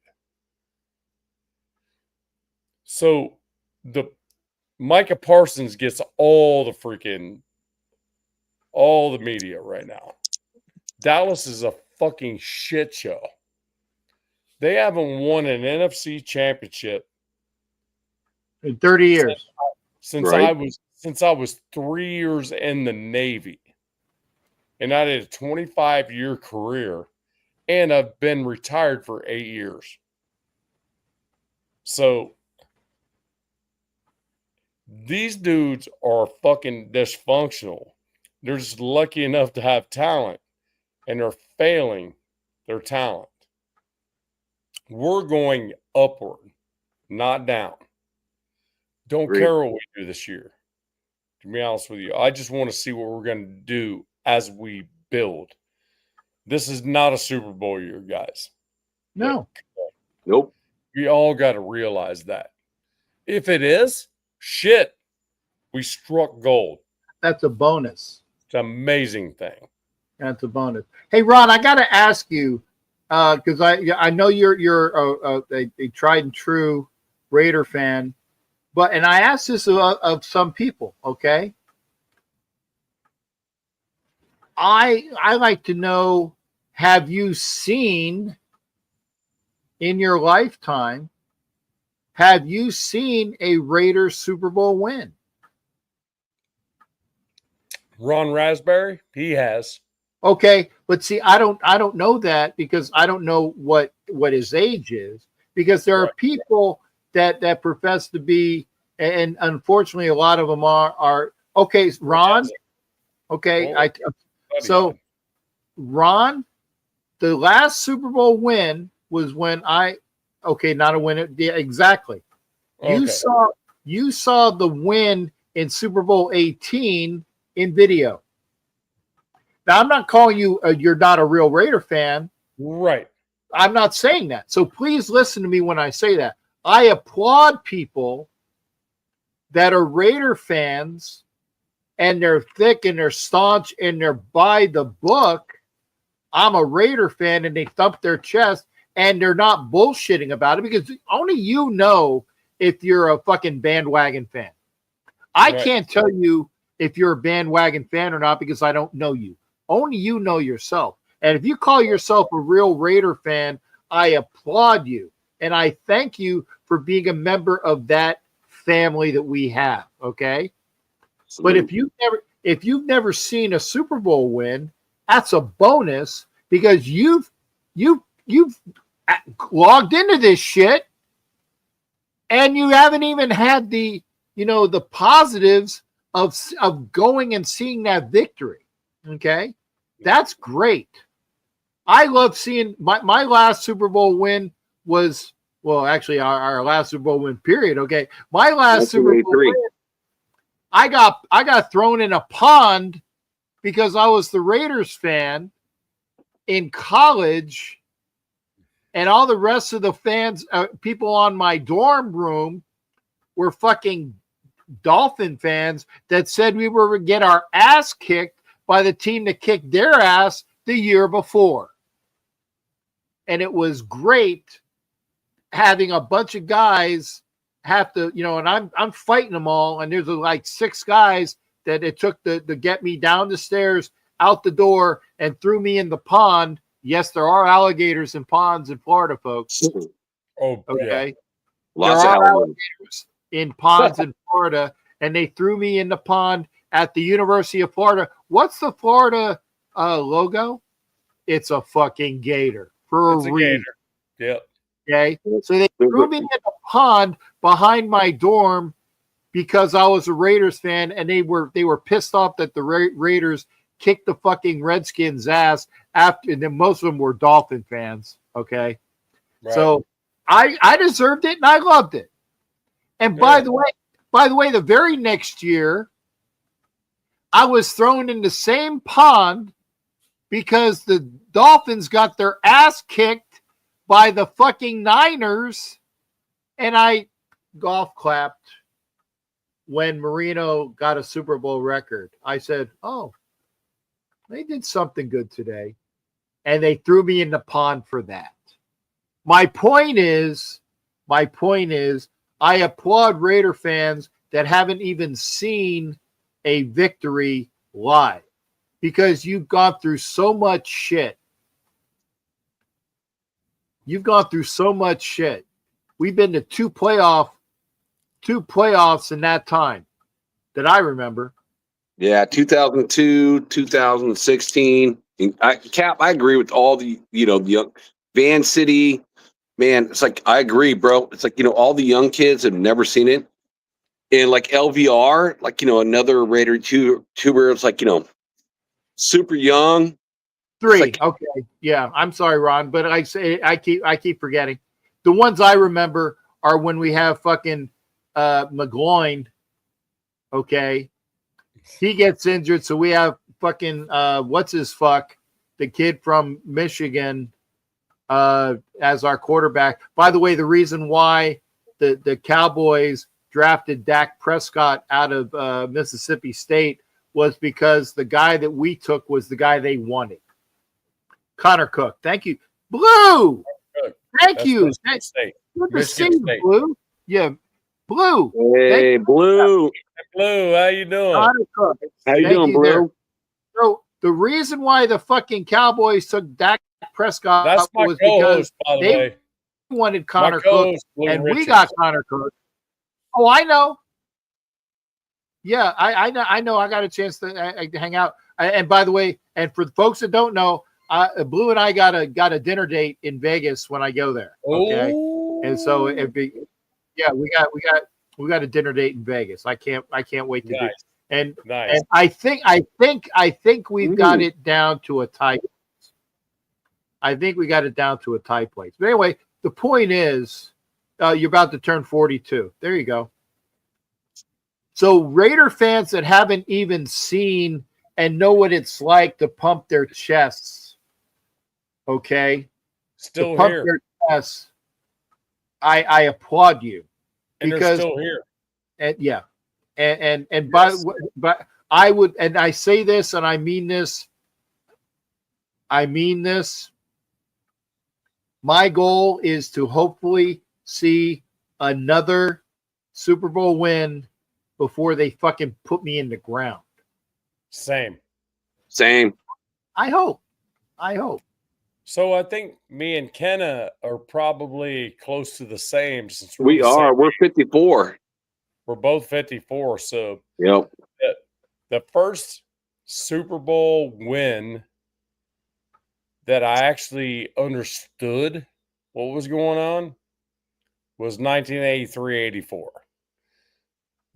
So the Micah Parsons gets all the media right now. Dallas is a fucking shit show. They haven't won an NFC championship in 30 years. Since I was 3 years in the Navy. And I did a 25-year career. And I've been retired for 8 years. So these dudes are fucking dysfunctional. They're just lucky enough to have talent. And they're failing their talent. We're going upward, not down. Don't care what we do this year. To be honest with you, I just want to see what we're going to do as we build. This is not a Super Bowl year, guys. No. Nope. We all got to realize that. If it is, shit, we struck gold. That's a bonus. It's an amazing thing. That's a bonus. Hey, Ron, I got to ask you, because I know you're a tried and true Raider fan, and I asked this of some people. Okay, I like to know: have you seen in your lifetime? Have you seen a Raiders Super Bowl win? Ron Raspberry, he has. Okay, but see, I don't know that because I don't know what his age is, because there are people that profess to be, and unfortunately a lot of them are okay. Ron, okay, so Ron, the last Super Bowl win was when not a win, yeah, exactly. Okay. You saw the win in Super Bowl 18 in video. Now, I'm not calling you you're not a real Raider fan. Right. I'm not saying that. So please listen to me when I say that. I applaud people that are Raider fans and they're thick and they're staunch and they're by the book. I'm a Raider fan, and they thump their chest and they're not bullshitting about it, because only you know if you're a fucking bandwagon fan. I can't tell you if you're a bandwagon fan or not because I don't know you. Only you know yourself. And if you call yourself a real Raider fan, I applaud you. And I thank you for being a member of that family that we have. Okay. But if you've never seen a Super Bowl win, that's a bonus, because you've logged into this shit and you haven't even had the positives of going and seeing that victory. Okay, that's great. I love seeing my last Super Bowl win was, well, actually our last Super Bowl win period. Okay, my last Super Bowl win, I got thrown in a pond because I was the Raiders fan in college, and all the rest of the fans, people on my dorm room, were fucking Dolphin fans that said we were going to get our ass kicked by the team that kicked their ass the year before. And it was great having a bunch of guys have to, and I'm fighting them all, and there's like 6 guys that it took to get me down the stairs, out the door, and threw me in the pond. Yes, there are alligators in ponds in Florida, folks. Oh, okay. Yeah. Lots of alligators in ponds in Florida, and they threw me in the pond at the University of Florida. What's the Florida logo? It's a fucking gator for a reason. Yep. Okay. So they threw me in the pond behind my dorm because I was a Raiders fan, and they were pissed off that the Raiders kicked the fucking Redskins' ass after, and then most of them were Dolphin fans. Okay. Right. So I deserved it and I loved it. And by the way, the very next year, I was thrown in the same pond because the Dolphins got their ass kicked by the fucking Niners, and I golf clapped when Marino got a Super Bowl record. I said, oh, they did something good today, and they threw me in the pond for that. My point is, I applaud Raider fans that haven't even seen a victory live, because you've gone through so much shit. You've gone through so much shit. We've been to two playoffs in that time that I remember. Yeah, 2002, 2016. Cap, I agree with all the young Van City. Man, it's like, I agree, bro. It's like, all the young kids have never seen it. And like LVR, like, another Raider tuber, it's like, super young. 3. Like, okay. Yeah. I'm sorry, Ron, but I keep forgetting. The ones I remember are when we have fucking McGloin. Okay. He gets injured. So we have fucking, the kid from Michigan, as our quarterback. By the way, the reason why the Cowboys drafted Dak Prescott out of Mississippi State was because the guy that we took was the guy they wanted. Connor Cook. Thank you. Blue. Thank you. Good to see you, Blue. Yeah. Blue. Hey, Blue. Blue, how you doing? Connor Cook. How you doing, Blue? There. So the reason why the fucking Cowboys took Dak Prescott was because they wanted Connor Cook, and we got Connor Cook. Oh, I know. Yeah, I know. I got a chance to hang out. And by the way, and for the folks that don't know, Blue and I got a dinner date in Vegas when I go there. Okay, and so it'd be, yeah, we got a dinner date in Vegas. I can't wait to do. And I think we've got it down to a tie. I think we got it down to a tie place. But anyway, the point is, you're about to turn 42. There you go. So Raider fans that haven't even seen and know what it's like to pump their chests, okay? Still pump here. Their chests, I applaud you. And because, they're still here. And yeah. And yes. but I would, and I say this and I mean this. My goal is to hopefully see another Super Bowl win before they fucking put me in the ground. Same. I hope. So I think me and Kenna are probably close to the same. Since we are. We're 54. We're both 54. So yep. The first Super Bowl win that I actually understood what was going on was 1983-84.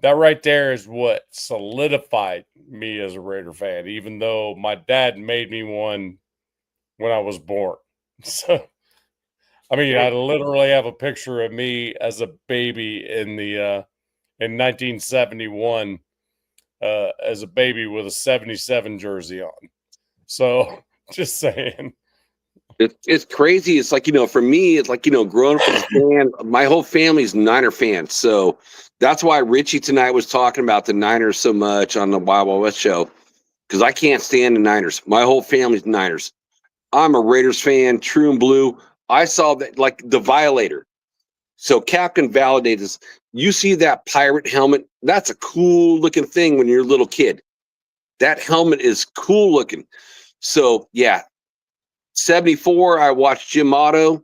That right there is what solidified me as a Raider fan, even though my dad made me one when I was born. So, I mean, I literally have a picture of me as a baby in 1971 as a baby with a 77 jersey on. So, just saying. It's crazy. It's like, for me, it's like, growing up as a fan, my whole family's Niner fans. So that's why Richie tonight was talking about the Niners so much on the Wild Wild West show, because I can't stand the Niners. My whole family's Niners. I'm a Raiders fan, true and blue. I saw that, like, the Violator. So Cap can validate this. You see that pirate helmet? That's a cool looking thing when you're a little kid. That helmet is cool looking. So, yeah. 74, I watched Jim Otto.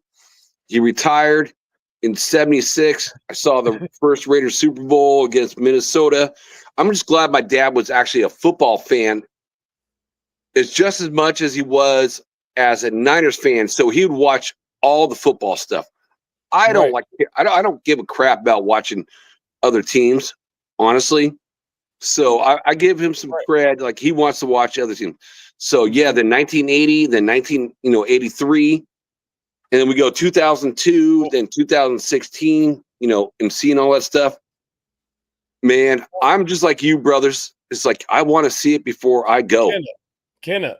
He retired. In 76, I saw the first Raiders Super Bowl against Minnesota. I'm just glad my dad was actually a football fan. It's just as much as he was as a Niners fan. So he would watch all the football stuff. I don't give a crap about watching other teams, honestly. So I give him some cred. Like, he wants to watch other teams. So yeah, then 1980, then 1983, and then we go 2002, then 2016, and seeing all that stuff. Man, I'm just like you, brothers. It's like, I want to see it before I go. Kenna,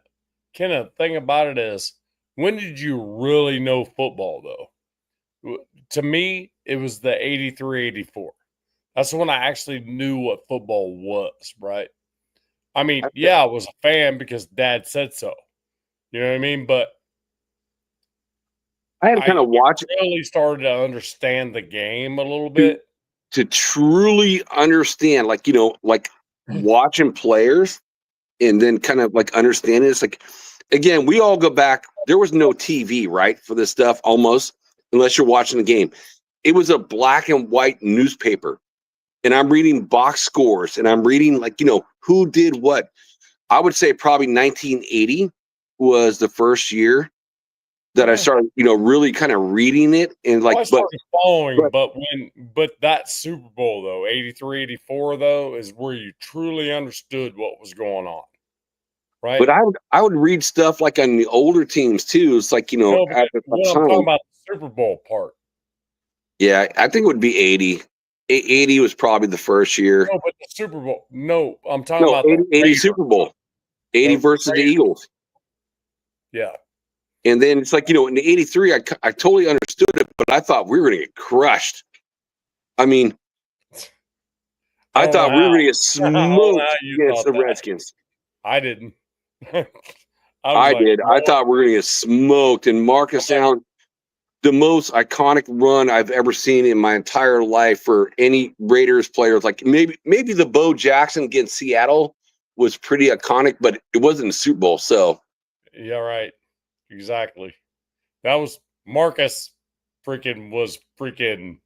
thing about it is, when did you really know football, though? To me, it was the 83-84. That's when I actually knew what football was, right? I mean, yeah, I was a fan because Dad said so. You know what I mean? But I had to kind of watch it. Really started to understand the game a little bit. To truly understand, like watching players and then kind of like understanding. It's like, again, we all go back. There was no TV, right, for this stuff almost, unless you're watching the game. It was a black and white newspaper. And I'm reading box scores, and I'm reading, like, who did what. I would say probably 1980 was the first year that I started, really kind of reading it. And like, I started following, but that Super Bowl, though, 83-84, though, is where you truly understood what was going on, right? But I would read stuff like on the older teams too. It's like, No, I'm talking about the Super Bowl part. Yeah, I think it would be 80. 80 was probably the first year. No, but the Super Bowl. No, I'm talking about 80 Super Bowl. 80 versus the Eagles. Yeah. And then it's like, in the 83, I totally understood it, but I thought we were going to get crushed. I mean, I thought we were going to get I don't know smoked how you against thought the that. Redskins. I didn't. I I like, did. I thought we were going to get smoked. And Marcus Allen, the most iconic run I've ever seen in my entire life for any Raiders players. Like maybe the Bo Jackson against Seattle was pretty iconic, but it wasn't a Super Bowl. So yeah, right. Exactly. That was Marcus was freaking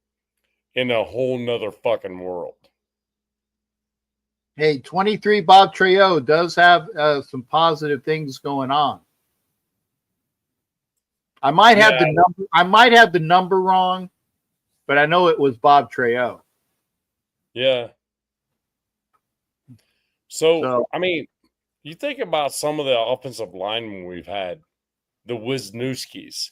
in a whole nother fucking world. Hey, 23 Bob Trejo does have some positive things going on. I might have the number. I might have the number wrong, but I know it was Bob Trejo. Yeah. So I mean, you think about some of the offensive linemen we've had, the Wisniewskis.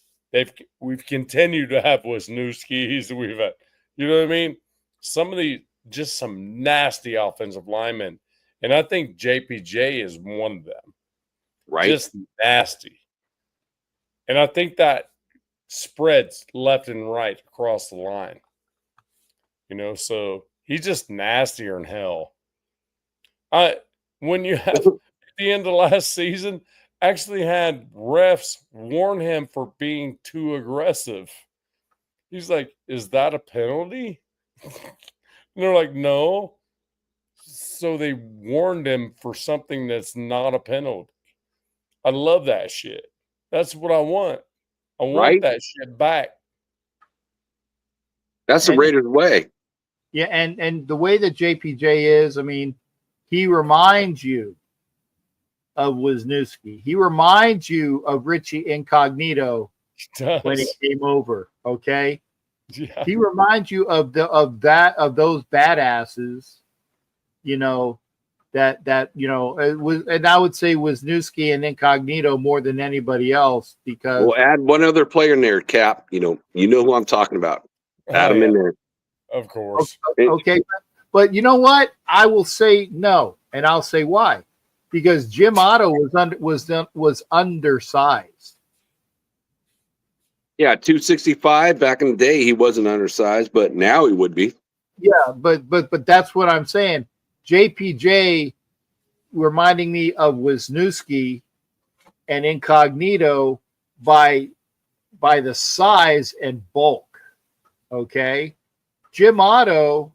We've continued to have Wisniewskis. We've had, you know what I mean? Some of the just some nasty offensive linemen, and I think JPJ is one of them. right, Just nasty, and I think that spreads left and right across the line. You know, so he's just nastier than hell. When you have at the end of last season, actually had refs warn him for being too aggressive. He's like, "Is that a penalty?" And they're like, "No." So they warned him for something that's not a penalty. I love that shit. That's what I want. I want right. that shit back. That's the Raiders' way. Yeah, and the way that JPJ is, I mean, he reminds you of Wisniewski. He reminds you of Richie Incognito when he came over. Okay, Yeah. he reminds you of those badasses. You know that you know it was, and I would say Wisniewski and Incognito more than anybody else because We'll add one other player in there, Cap. You know who I'm talking about. Add him in there. Of course. Okay, but you know what? I will say no, and I'll say why. Because Jim Otto was undersized. Yeah, 265 back in the day. He wasn't undersized, but now he would be. Yeah, but that's what I'm saying. JPJ reminding me of Wisniewski and Incognito by the size and bulk. Okay, Jim Otto.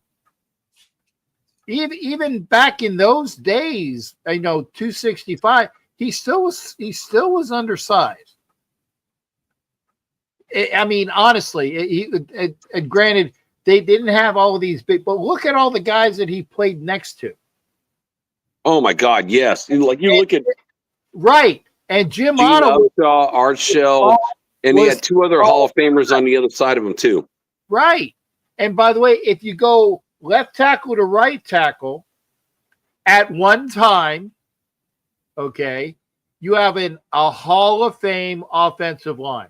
Even back in those days, 265, he still was undersized. I mean, honestly, granted, they didn't have all of these big, but look at all the guys that he played next to. Oh my God, yes. You look at right, and Jim Gene Otto, Upshaw, Art Shell, and he had two other Hall of Famers on the other side of him too. Right, and by the way, if you go left tackle to right tackle at one time, okay, you have a Hall of Fame offensive line.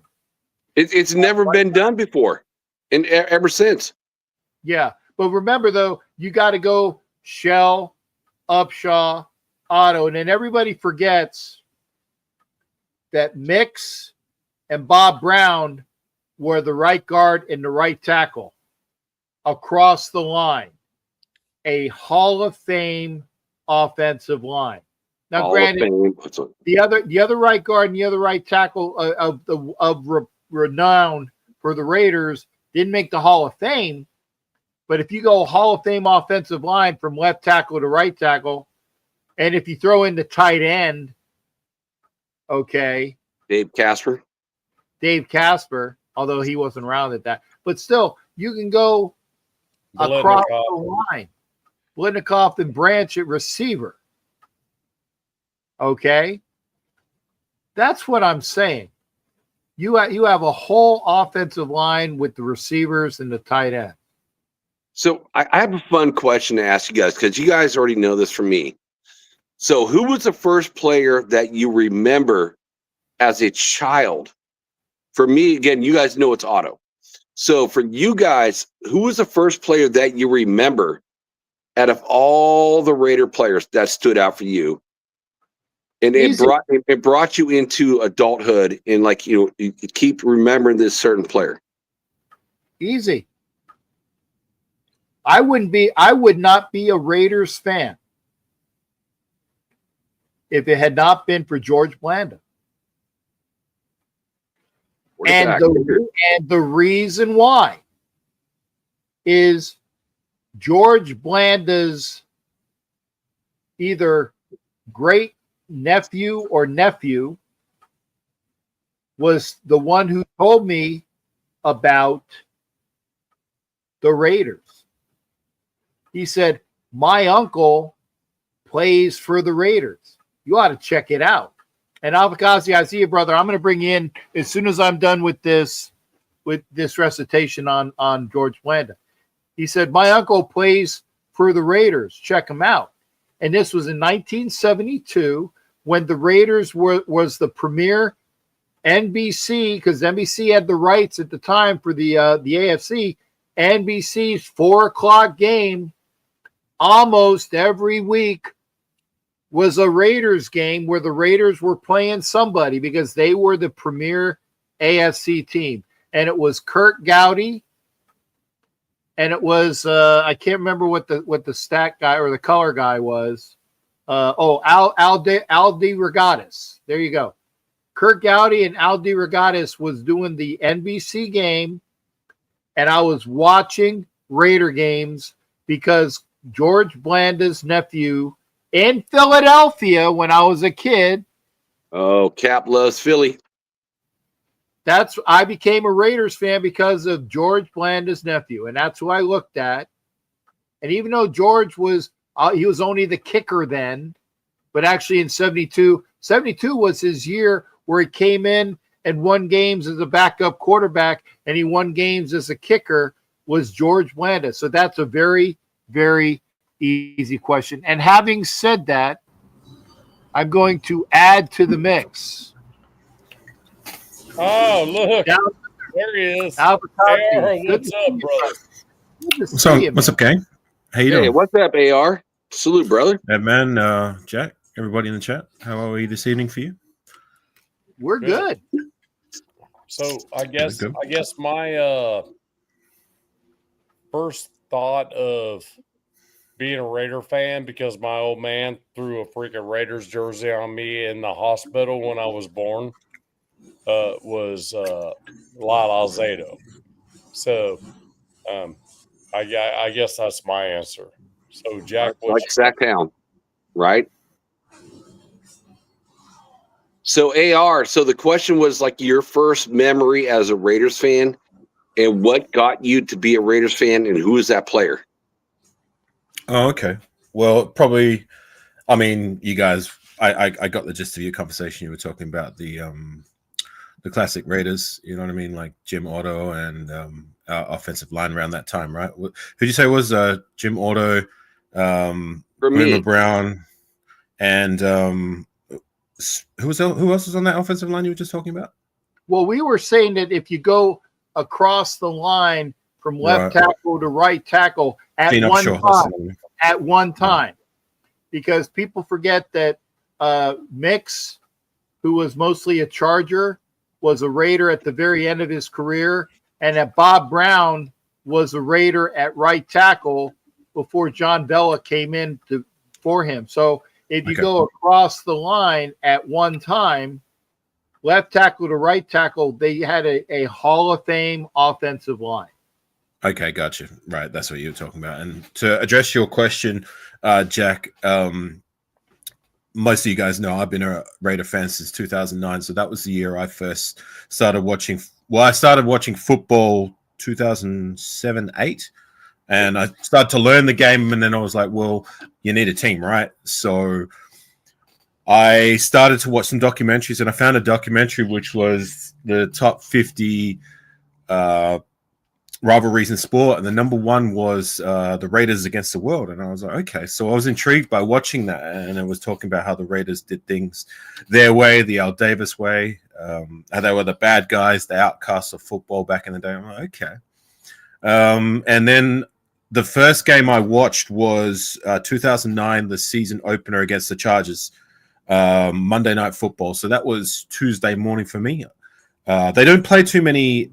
It's never been done before, and ever since. Yeah, but remember though, you got to go Shell, Upshaw, Otto, and then everybody forgets that Mix and Bob Brown were the right guard and the right tackle across the line. A Hall of Fame offensive line. Now, granted, the other right guard and the other right tackle of renown for the Raiders didn't make the Hall of Fame. But if you go Hall of Fame offensive line from left tackle to right tackle, and if you throw in the tight end, okay, Dave Casper, although he wasn't around at that, but still, you can go across the line. Blitnikoff and Branch at receiver. Okay, that's what I'm saying. You have a whole offensive line with the receivers and the tight end. So I have a fun question to ask you guys because you guys already know this from me. So who was the first player that you remember as a child? For me, again, you guys know it's Otto. So for you guys, who was the first player that you remember out of all the Raider players that stood out for you? And it brought you into adulthood and you keep remembering this certain player. Easy. I would not be a Raiders fan if it had not been for George Blanda. And the reason why is George Blanda's either great nephew or nephew was the one who told me about the Raiders. He said, my uncle plays for the Raiders. You ought to check it out. And Alvakazi, I see you, brother. I'm going to bring you in as soon as I'm done with this recitation on George Blanda. He said, my uncle plays for the Raiders. Check him out. And this was in 1972 when the Raiders was the premier NBC, because NBC had the rights at the time for the AFC. NBC's 4:00 game almost every week was a Raiders game where the Raiders were playing somebody because they were the premier AFC team. And it was Kurt Gowdy, and it was I can't remember what the stat guy or the color guy was. Al De Regatas. There you go. Kurt Gowdy and Al De Regatas was doing the NBC game, and I was watching Raider games because George Blanda's nephew in Philadelphia when I was a kid. Oh, Cap loves Philly. I became a Raiders fan because of George Blanda's nephew, and that's who I looked at. And even though George was he was only the kicker then, but actually in 72 was his year where he came in and won games as a backup quarterback, and he won games as a kicker, was George Blanda. So that's a very, very easy question. And having said that, I'm going to add to the mix. Oh, look. There he is. AR, what's up, brother? What's up, gang? How you doing? Hey, what's up, AR? Salute, brother. Hey, man, Jack, everybody in the chat. How are we this evening for you? We're good. So I guess my first thought of being a Raider fan, because my old man threw a freaking Raiders jersey on me in the hospital when I was born, was Lyle Alzado. So I guess that's my answer. So Jack, like Sacktown, right? So AR, so the question was like your first memory as a Raiders fan, and what got you to be a Raiders fan, and who is that player? Oh, okay. Well, probably. I mean, you guys. I got the gist of your conversation. You were talking about the classic Raiders. You know what I mean, like Jim Otto and our offensive line around that time, right? Who did you say was Jim Otto, Boomer Brown, and who else was on that offensive line you were just talking about? Well, we were saying that if you go across the line from left tackle to right tackle at one time, because people forget that Mix, who was mostly a Charger, was a Raider at the very end of his career, and that Bob Brown was a Raider at right tackle before John Vella came in for him. So if you go across the line at one time, left tackle to right tackle, they had a Hall of Fame offensive line. Okay, gotcha. Right, that's what you were talking about. And to address your question, Jack, most of you guys know I've been a Raider fan since 2009. So that was the year I first started watching. Well, I started watching football 2007-8. And I started to learn the game, and then I was like, well, you need a team, right? So I started to watch some documentaries, and I found a documentary which was the top 50 rivalries in sport, and the number one was the Raiders against the world. And I was like, okay. So I was intrigued by watching that, and it was talking about how the Raiders did things their way, the Al Davis way, how they were the bad guys, the outcasts of football back in the day. I'm like, okay. And then the first game I watched was 2009, the season opener against the Chargers, Monday Night Football. So that was Tuesday morning for me. They don't play too many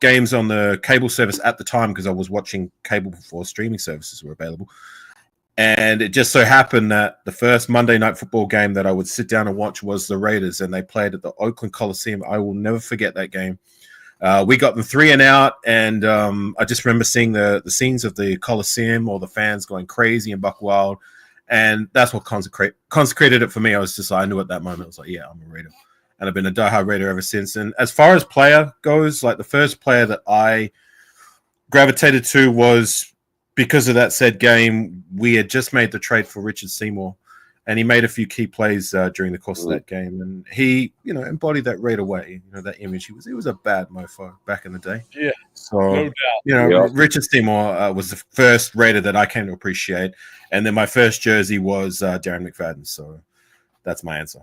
games on the cable service at the time because I was watching cable before streaming services were available. And it just so happened that the first Monday Night Football game that I would sit down and watch was the Raiders, and they played at the Oakland Coliseum. I will never forget that game. We got them 3-and-out, and I just remember seeing the scenes of the Coliseum, all the fans going crazy and buck wild, and that's what consecrated it for me. I was just, I knew at that moment, I was like, yeah, I'm a Raider. And I've been a diehard Raider ever since. And as far as player goes, like the first player that I gravitated to was, because of that said game, we had just made the trade for Richard Seymour, and he made a few key plays during the course of that game, and he, embodied that Raider way, that image. He was a bad mofo back in the day. Yeah, so no doubt. Richard Seymour was the first Raider that I came to appreciate, and then my first jersey was Darren McFadden. So that's my answer.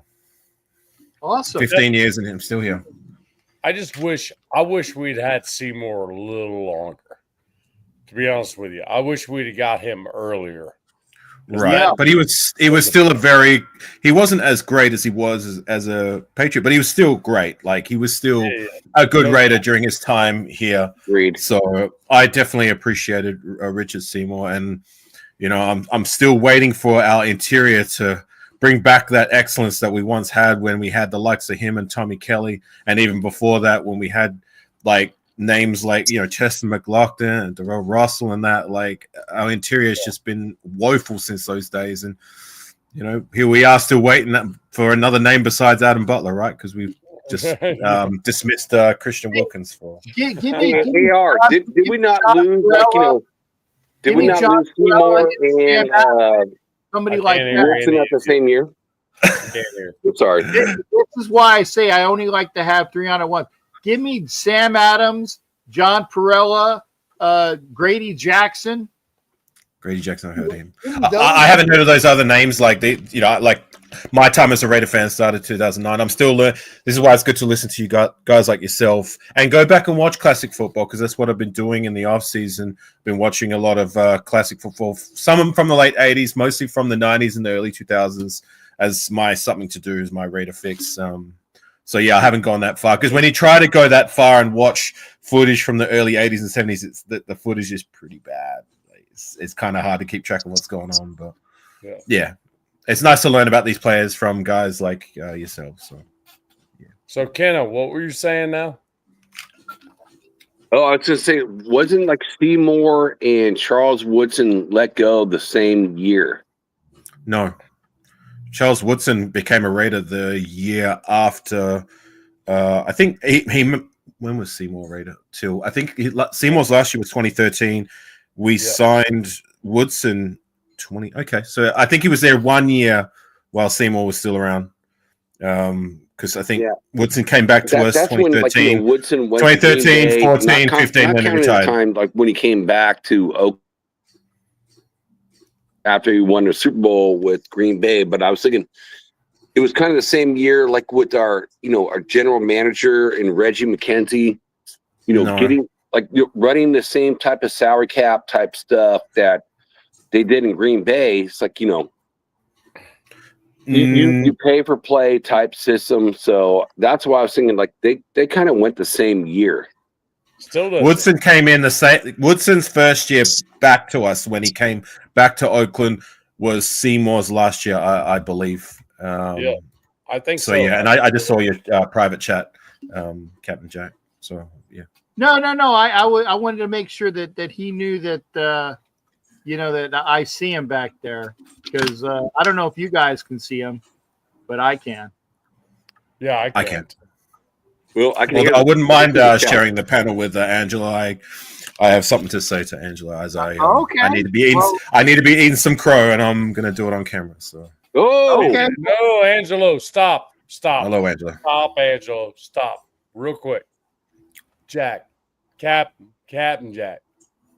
Awesome. 15 years and I'm still here. I wish we'd had Seymour a little longer. To be honest with you, I wish we'd have got him earlier. Right, yeah. But he was still he wasn't as great as he was as a Patriot, but he was still great. Like, he was still a good Raider during his time here. Agreed. So I definitely appreciated Richard Seymour, and I'm still waiting for our interior to bring back that excellence that we once had when we had the likes of him and Tommy Kelly, and even before that when we had like names like Chester McLaughlin and Darrell Russell, and that, like, our interior has just been woeful since those days. And here we are still waiting for another name besides Adam Butler, right? Because we've just dismissed Christian Wilkins for. Did we not lose? Did we not lose Seymour and somebody like Wilson at the same year? I'm sorry. This is why I say I only like to have 3-on-1. Give me Sam Adams, John Perella, Grady Jackson. Grady Jackson, I heard him. I haven't heard of those other names. Like like my time as a Raider fan started 2009. I'm still learning. This is why it's good to listen to you guys like yourself and go back and watch classic football, because that's what I've been doing in the off season. Been watching a lot of classic football, some from the late 80s, mostly from the 90s and the early 2000s, as my something to do, as my Raider fix. So yeah, I haven't gone that far, because when you try to go that far and watch footage from the early 80s and 70s, the footage is pretty bad. Like, it's kind of hard to keep track of what's going on, but yeah, it's nice to learn about these players from guys like yourself. So yeah. So Kenna, what were you saying now? Oh, I was just saying, wasn't like Seymour and Charles Woodson let go the same year? No. Charles Woodson became a Raider the year after. I think he when was Seymour Raider? Till I think Seymour's last year was 2013. We signed Woodson 20. Okay, so I think he was there 1 year while Seymour was still around. Because I think Woodson came back to us 2013. When, Woodson went 2013, 14, 15, then he retired. Time, like when he came back to Oakland after he won the Super Bowl with Green Bay. But I was thinking it was kind of the same year, like with our general manager and Reggie McKenzie, getting running the same type of salary cap type stuff that they did in Green Bay. It's like, you pay for play type system. So that's why I was thinking, like, they kind of went the same year. Still does. Woodson came in the same. Woodson's first year back to us when he came back to Oakland was Seymour's last year, I believe. I think so. Yeah, and I just saw your private chat, Captain Jack. So yeah. No. I wanted to make sure that he knew that that I see him back there, because I don't know if you guys can see him, but I can. Yeah, I can't. Well, I wouldn't mind sharing the panel with Angela. I have something to say to Angela as I need to be eating some crow, and I'm going to do it on camera. So. Okay. No, Angelo, stop. Hello, Angela. Stop, Angelo. Stop. Real quick. Jack, Captain Jack.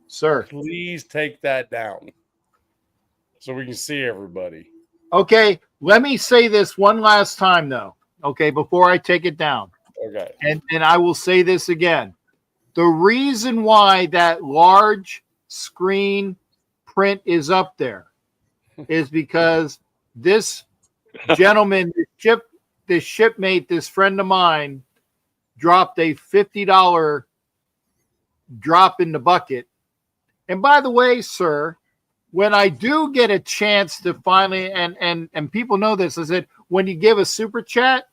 Sir. Please take that down so we can see everybody. Okay, let me say this one last time, though. Okay, before I take it down. Okay. And I will say this again. The reason why that large screen print is up there is because this gentleman, this shipmate, this friend of mine, dropped a $50 drop in the bucket. And by the way, sir, when I do get a chance to finally, and people know this, I said, when you give a super chat,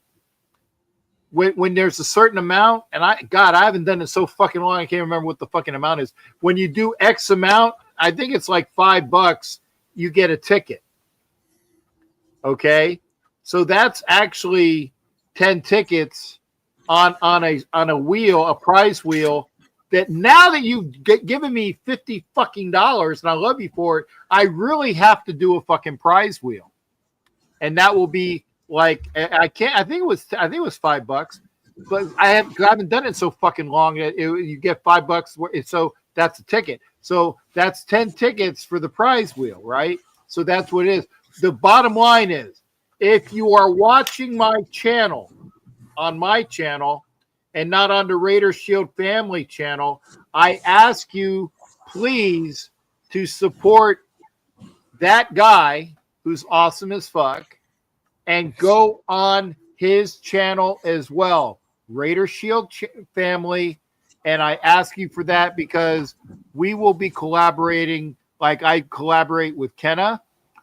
when there's a certain amount, and I haven't done it so fucking long, I can't remember what the fucking amount is. When you do X amount, I think it's like $5, you get a ticket. Okay, so that's actually 10 tickets on a wheel, a prize wheel. That now that you've given me $50 fucking dollars, and I love you for it, I really have to do a fucking prize wheel, and that will be like I think it was $5, but I haven't done it so fucking long. You get $5, so that's a ticket. So that's 10 tickets for the prize wheel, right? So that's what it is. The bottom line is, if you are watching my channel, on my channel, and not on the Raider Shield family channel, I ask you, please, to support that guy who's awesome as fuck, and go on his channel as well, Raider Shield family. And I ask you for that because we will be collaborating like I collaborate with Kenna,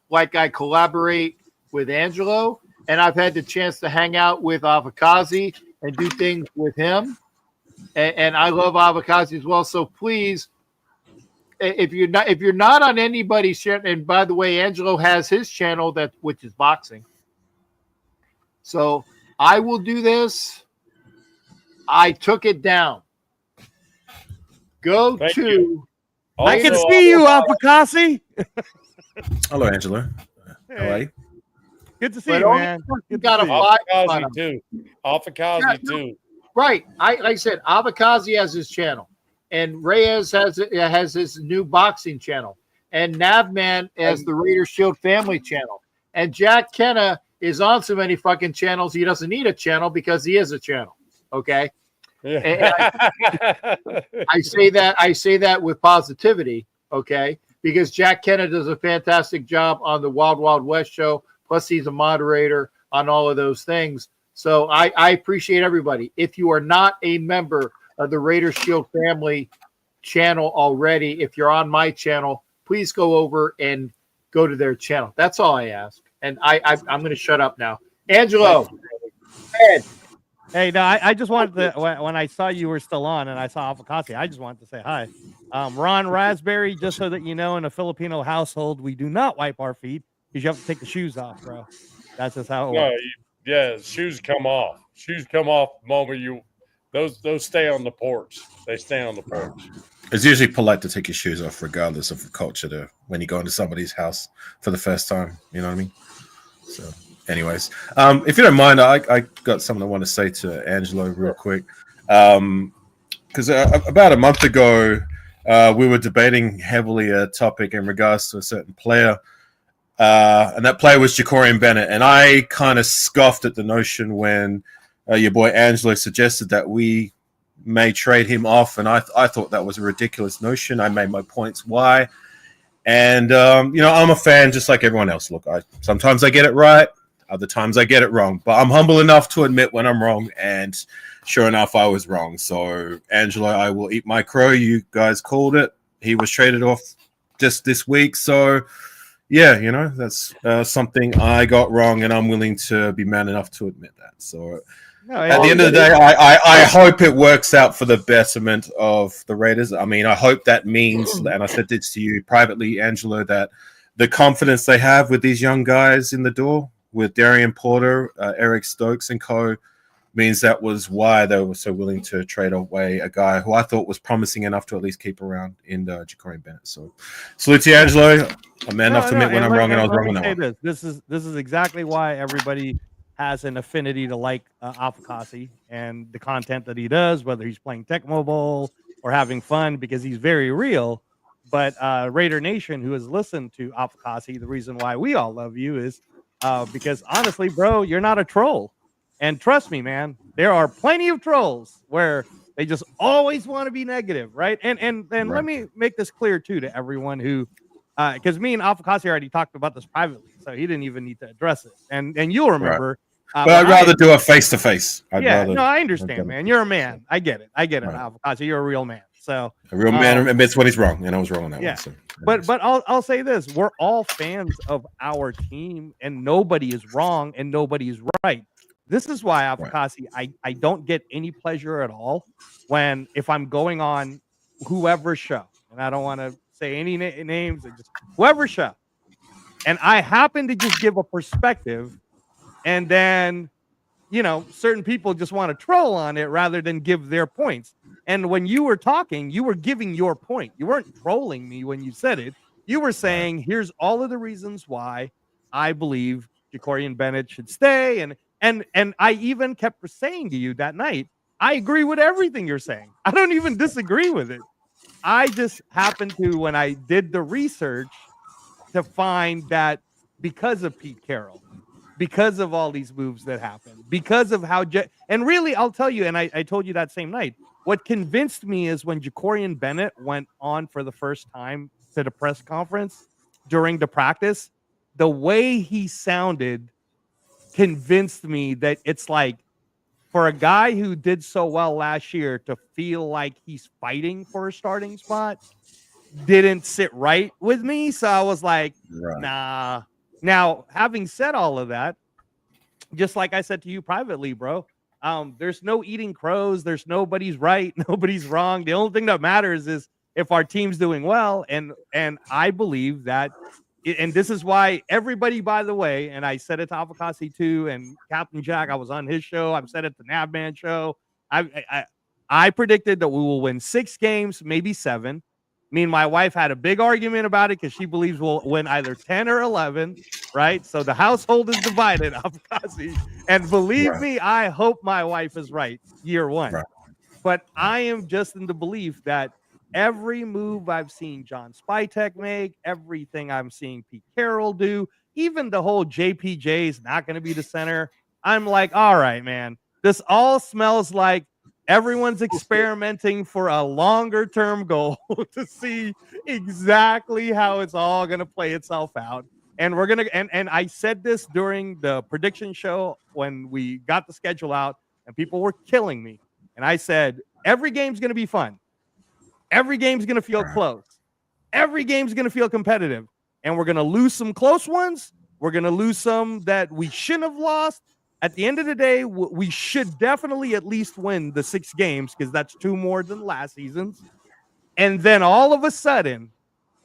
like I collaborate with Angelo, and I've had the chance to hang out with Avakazi and do things with him. And I love Avakazi as well. So please, if you're not on anybody's channel, and by the way, Angelo has his channel which is boxing. So I will do this. I took it down. Go Thank to. you. I can Also, see you, Avakasi. Hello, Angelo. How are you? Good to see But you, only man. person Good to got a see you. five on Avakazi him. too. Avakazi Yeah, no. too. Right. Like I said, Avakazi has his channel, and Reyes has his new boxing channel, and Navman has the Raider Shield family channel, and Jack Kenna is on so many fucking channels he doesn't need a channel because he is a channel. Okay. And I say that with positivity, okay? Because Jack Kenna does a fantastic job on the Wild Wild West show. Plus, he's a moderator on all of those things. So I appreciate everybody. If you are not a member of the Raider Shield family channel already, if you're on my channel, please go over and go to their channel. That's all I ask. And I'm going to shut up now. Angelo, Ed. Hey, no, I just wanted to, when I saw you were still on and I saw Avakasi, I just wanted to say hi. Ron Raspberry, just so that you know, in a Filipino household, we do not wipe our feet because you have to take the shoes off, bro. That's just how it No, works. yeah, shoes come off. Shoes come off the moment those stay on the porch. They stay on the porch. It's usually polite to take your shoes off, regardless of the culture, when you go into somebody's house for the first time. You know what I mean? So, anyways, if you don't mind, I got something I want to say to Angelo real quick. Because about a month ago, we were debating heavily a topic in regards to a certain player. And that player was Jacorian Bennett. And I kind of scoffed at the notion when your boy Angelo suggested that we may trade him off. And I thought that was a ridiculous notion. I made my points why. And, I'm a fan just like everyone else. Look, sometimes I get it right. Other times I get it wrong. But I'm humble enough to admit when I'm wrong. And sure enough, I was wrong. So, Angelo, I will eat my crow. You guys called it. He was traded off just this week. So, yeah, that's something I got wrong. And I'm willing to be man enough to admit that. So, at the end of the day, I hope it works out for the betterment of the Raiders. I mean, I hope that means, and I said this to you privately, Angelo, that the confidence they have with these young guys in the door, with Darian Porter, Eric Stokes, and co, means that was why they were so willing to trade away a guy who I thought was promising enough to at least keep around in Jacorian Bennett. So, salute to you, Angelo. I'm man enough to admit when I'm wrong, and I was wrong on that one. This is exactly why everybody has an affinity to like Avakasi and the content that he does, whether he's playing Tecmo Bowl or having fun, because he's very real. But Raider Nation, who has listened to Avakasi, the reason why we all love you is because honestly, bro, you're not a troll. And trust me, man, there are plenty of trolls where they just always want to be negative, right? And Right. Let me make this clear too to everyone who, because me and Avakasi already talked about this privately, so he didn't even need to address it. And you'll remember But I'd rather do a face to face. No, I understand, man. You're a man. I get it. Avocado, you're a real man. So a real man admits when he's wrong, and I was wrong on that one. So. But I'll say this: we're all fans of our team, and nobody is wrong and nobody is right. This is why, Avocado, I don't get any pleasure at all when if I'm going on whoever's show, and I don't want to say any names, just whoever's show, and I happen to just give a perspective, and then certain people just want to troll on it rather than give their points. And when you were talking, you were giving your point. You weren't trolling me when you said it. You were saying, here's all of the reasons why I believe Jacorian Bennett should stay. And I even kept saying to you that night, I agree with everything you're saying. I don't even disagree with it. I just happened to, when I did the research, to find that because of Pete Carroll, because of all these moves that happened, because of how and really, I'll tell you, and I told you that same night, what convinced me is when Jacorian Bennett went on for the first time to the press conference during the practice, the way he sounded convinced me that it's like, for a guy who did so well last year to feel like he's fighting for a starting spot didn't sit right with me. So I was like, nah. Now, having said all of that, just like I said to you privately, bro, there's no eating crows. There's nobody's right, nobody's wrong. The only thing that matters is if our team's doing well. And I believe that, and this is why everybody, by the way, and I said it to Avocado too, and Captain Jack, I was on his show. I've said it to Nabman show. I predicted that we will win 6 games, maybe 7. Me and my wife had a big argument about it because she believes we'll win either 10 or 11, right? So the household is divided, Avocado. And believe me, I hope my wife is right year 1. But I am just in the belief that every move I've seen John Spytek make, everything I'm seeing Pete Carroll do, even the whole JPJ is not going to be the center. I'm like, all right, man, this all smells like everyone's experimenting for a longer term goal to see exactly how it's all going to play itself out. And we're going to, and I said this during the prediction show when we got the schedule out and people were killing me. And I said, every game's going to be fun. Every game's going to feel close. Every game's going to feel competitive. And we're going to lose some close ones. We're going to lose some that we shouldn't have lost. At the end of the day, we should definitely at least win the 6 games because that's 2 more than last season's. And then all of a sudden,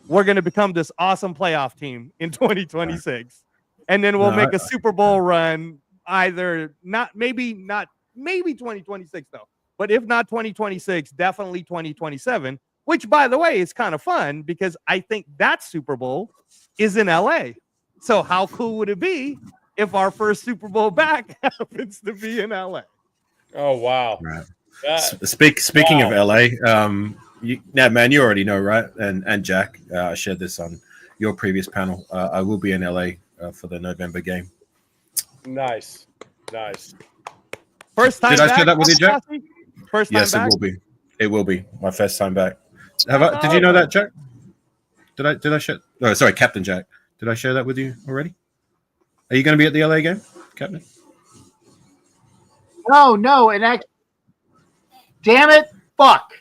we're going to become this awesome playoff team in 2026. And then we'll make a Super Bowl run, maybe 2026 though. But if not 2026, definitely 2027, which, by the way, is kind of fun because I think that Super Bowl is in LA. So how cool would it be if our first Super Bowl back happens to be in LA? Oh, wow. Speaking of LA, man, you already know, right? And Jack, I shared this on your previous panel. I will be in LA for the November game. Nice. First time Did I share that with you, Jack? First time yes, back? it will be. It will be my first time back. Did you know that, Jack? Did I share? Oh, sorry, Captain Jack. Did I share that with you already? Are you going to be at the LA game, Captain? No, and damn it, fuck.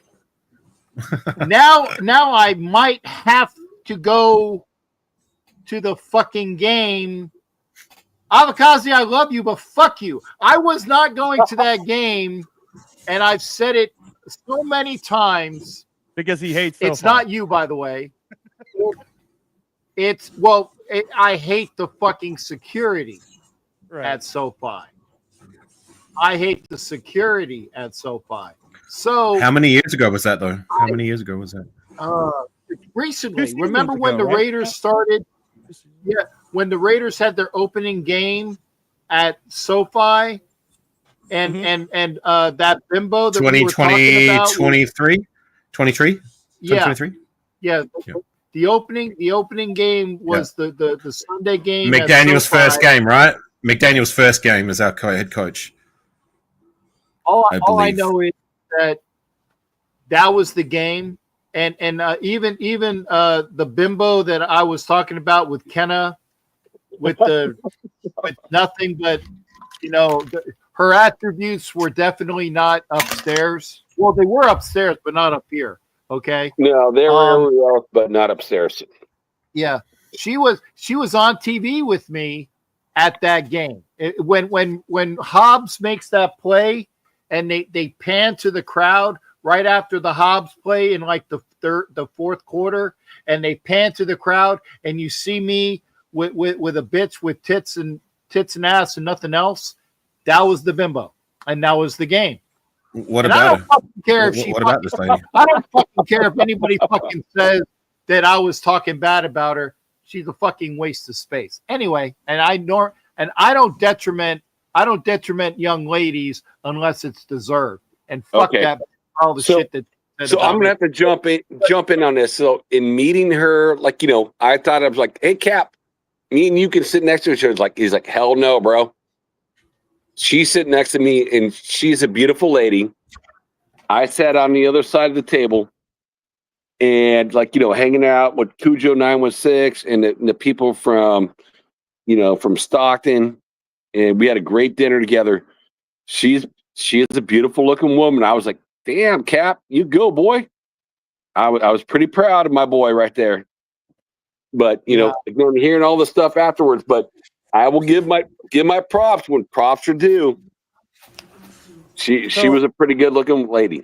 now I might have to go to the fucking game. Avocado, I love you, but fuck you. I was not going to that game, and I've said it so many times. Because he hates It's not you, by the way. I hate the fucking security at SoFi. I hate the security at SoFi. So how many years ago was that, though? How many years ago was that? Recently. Remember when the Raiders started? Yeah, when the Raiders had their opening game at SoFi, and that bimbo that we were talking about, 23? Yeah. Yeah. The opening game was the Sunday game. McDaniel's first game, right? McDaniel's first game as our head coach. All I know is that was the game, and even the bimbo that I was talking about with Kenna, with nothing but her attributes were definitely not upstairs. Well, they were upstairs, but not up here. Okay. No, they were everywhere else, but not upstairs. Yeah, she was on TV with me at that game. When Hobbs makes that play and they pan to the crowd right after the Hobbs play in like the fourth quarter, and they pan to the crowd and you see me with a bitch with tits and ass and nothing else. That was the bimbo, and that was the game. What And about it? Care if What about this lady? I don't fucking care if anybody fucking says that I was talking bad about her. She's a fucking waste of space. Anyway, and I don't detriment young ladies unless it's deserved. And fuck Okay. that all the shit that. So I'm gonna have to jump in on this. So in meeting her, like, I thought I was like, hey Cap, me and you can sit next to each other. He's like, hell no, bro. She's sitting next to me, and she's a beautiful lady. I sat on the other side of the table, and hanging out with Cujo 916 and the people from Stockton, and we had a great dinner together. She is a beautiful looking woman. I was like, damn, Cap, you go, boy. I was pretty proud of my boy right there. But hearing all the stuff afterwards, but I will give my props when props are due. She was a pretty good looking lady.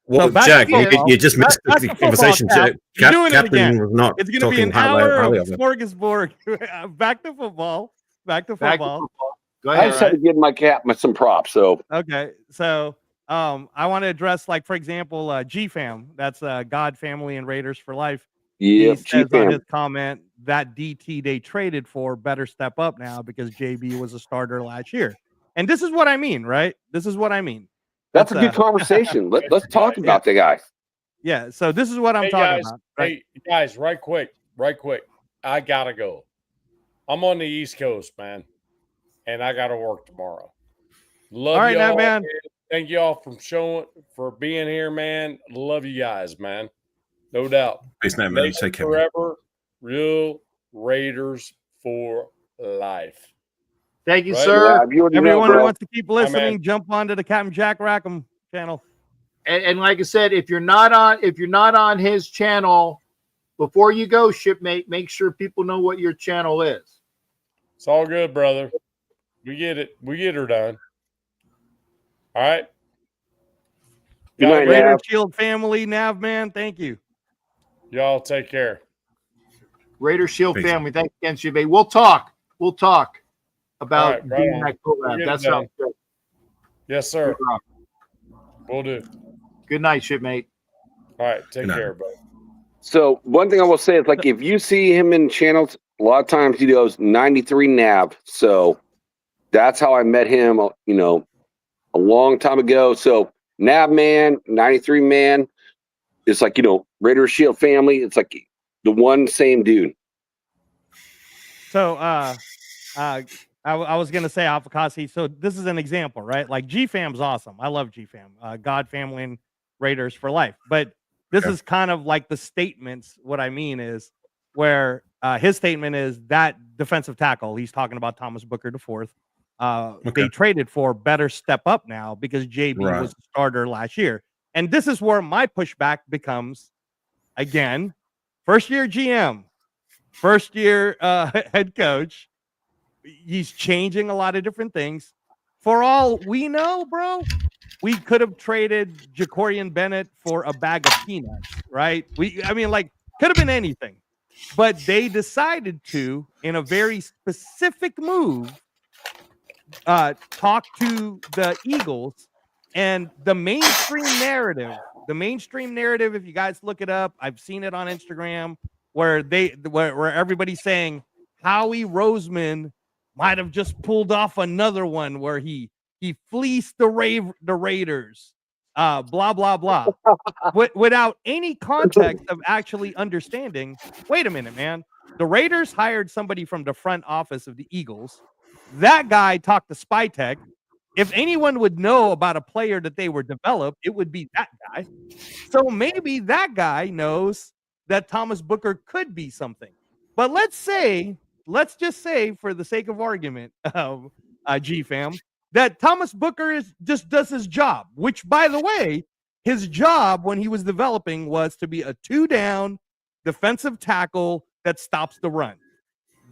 Well, Jack, you just missed the conversation. Cap. You're doing it again. Was not it's going to be an hour of smorgasbord. Back to football. Go I ahead. just had to give my Cap some props. So okay, so I want to address, like, for example, GFam. That's God, Family, and Raiders for Life. Yeah, he says on his comment that DT they traded for better step up now because JB was a starter last year. And this is what I mean, right? This is what I mean. That's a good conversation. Let's talk about the guy. Yeah, so this is what I'm talking about. Right? Hey, guys, right quick. I got to go. I'm on the East Coast, man, and I got to work tomorrow. Love all right, y'all, man. Thank y'all for being here, man. Love you guys, man. No doubt. Peace, man. Take care. Forever, real Raiders for life. Thank you, sir. Yeah, everyone who wants to keep listening, jump onto the Captain Jack Rackham channel. And like I said, if you're not on his channel, before you go, shipmate, make sure people know what your channel is. It's all good, brother. We get it. We get her done. All right. Good night, Raider Shield family, Nav man. Thank you. Y'all take care. Raider Shield family. Thanks again, shipmate. We'll talk about doing that collab. That sounds good. Yes, sir. We'll do. Good night, shipmate. All right. Take care, bro. So one thing I will say is, like, if you see him in channels, a lot of times he goes 93 Nav. So that's how I met him, a long time ago. So Nav man, 93 man. It's like, Raider Shield family. It's like the one same dude. So I was gonna say Alpha. So this is an example, right? Like GFam's awesome. I love GFam. God, Family, and Raiders for Life. But this is kind of like the statements. What I mean is where his statement is that defensive tackle. He's talking about Thomas Booker IV. They traded for better step up now because JB was the starter last year. And this is where my pushback becomes, again, first year GM, first year head coach. He's changing a lot of different things. For all we know, bro, we could have traded Jacorian Bennett for a bag of peanuts, right? Could have been anything. But they decided to, in a very specific move, talk to the Eagles. And the mainstream narrative, if you guys look it up, I've seen it on Instagram, where everybody's saying Howie Roseman might have just pulled off another one where he fleeced the Raiders, blah, blah, blah, without any context of actually understanding, wait a minute, man. The Raiders hired somebody from the front office of the Eagles. That guy talked to SpyTech. If anyone would know about a player that they were developed, it would be that guy. So maybe that guy knows that Thomas Booker could be something. But let's just say, for the sake of argument, GFam, that Thomas Booker just does his job, which, by the way, his job when he was developing was to be a 2-down defensive tackle that stops the run.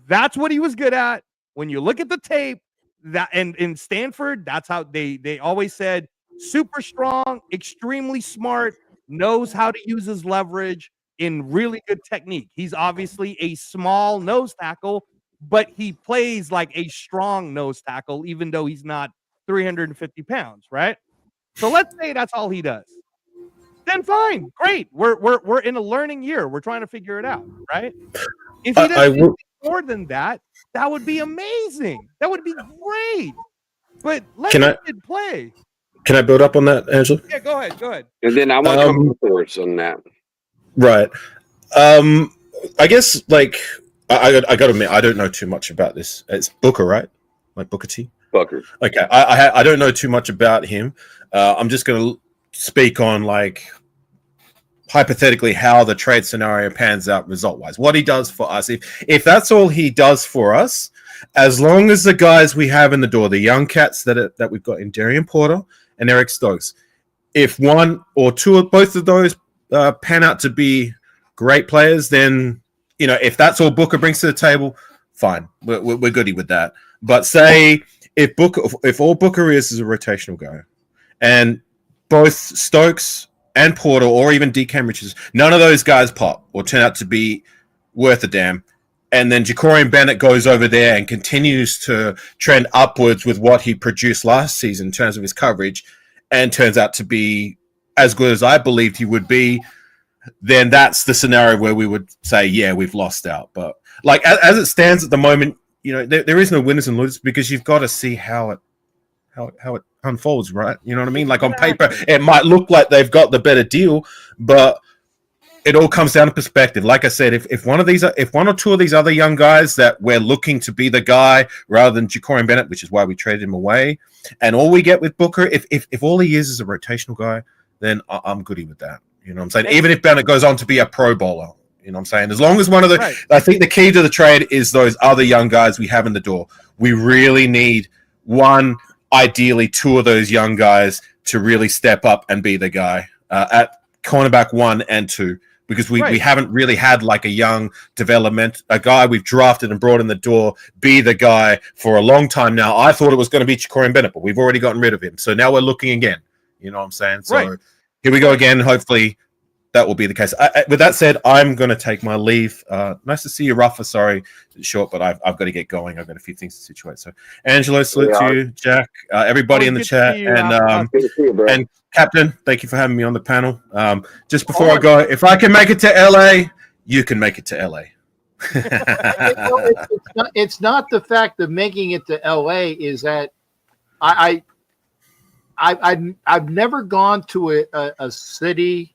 That's what he was good at. When you look at the tape, that and in Stanford, that's how they always said super strong, extremely smart, knows how to use his leverage in really good technique. He's obviously a small nose tackle, but he plays like a strong nose tackle, even though he's not 350 pounds, right? So let's say that's all he does. Then fine, great. We're in a learning year. We're trying to figure it out, right? If he does more than that, that would be amazing. That would be great. But let the kid play. Can I build up on that, Angela? Yeah, go ahead. And then I want to come forward on that. Right. I guess like I got to admit I don't know too much about this. It's Booker, right? Like Booker T. Booker. Okay. I don't know too much about him. I'm just going to speak on like hypothetically how the trade scenario pans out result wise. What he does for us. If that's all he does for us, as long as the guys we have in the door, the young cats that we've got in Darian Porter and Eric Stokes, if one or two of both of those pan out to be great players, then if that's all Booker brings to the table, fine, we're goody with that. But say if all Booker is a rotational guy, and both Stokes and Porter or even DK Richards, none of those guys pop or turn out to be worth a damn, and then Jacorian Bennett goes over there and continues to trend upwards with what he produced last season in terms of his coverage, and turns out to be as good as I believed he would be, then that's the scenario where we would say, yeah, we've lost out. But like as it stands at the moment, there is no winners and losers because you've got to see how it unfolds, right? You know what I mean? Like on paper, it might look like they've got the better deal, but it all comes down to perspective. Like I said, if one or two of these other young guys that we're looking to be the guy rather than Jacorian Bennett, which is why we traded him away, and all we get with Booker, if all he is a rotational guy, then I'm goody with that. You know what I'm saying? Even if Bennett goes on to be a Pro Bowler, you know what I'm saying? As long as one of the, I think the key to the trade is those other young guys we have in the door. We really need one, ideally two of those young guys to really step up and be the guy at cornerback 1 and 2. Because we haven't really had like a young a guy we've drafted and brought in the door, be the guy for a long time now. I thought it was going to be Jacorian Bennett, but we've already gotten rid of him. So now we're looking again. You know what I'm saying? So here we go again. Hopefully that will be the case. With that said, I'm going to take my leave. Nice to see you, Rafa. Sorry, it's short, but I've got to get going. I've got a few things to situate. So, Angelo, salute to you, Jack, everybody in the chat, and Captain, thank you for having me on the panel. Just before I go, if I can make it to LA, you can make it to LA. It's not the fact of making it to LA. Is that I've never gone to a city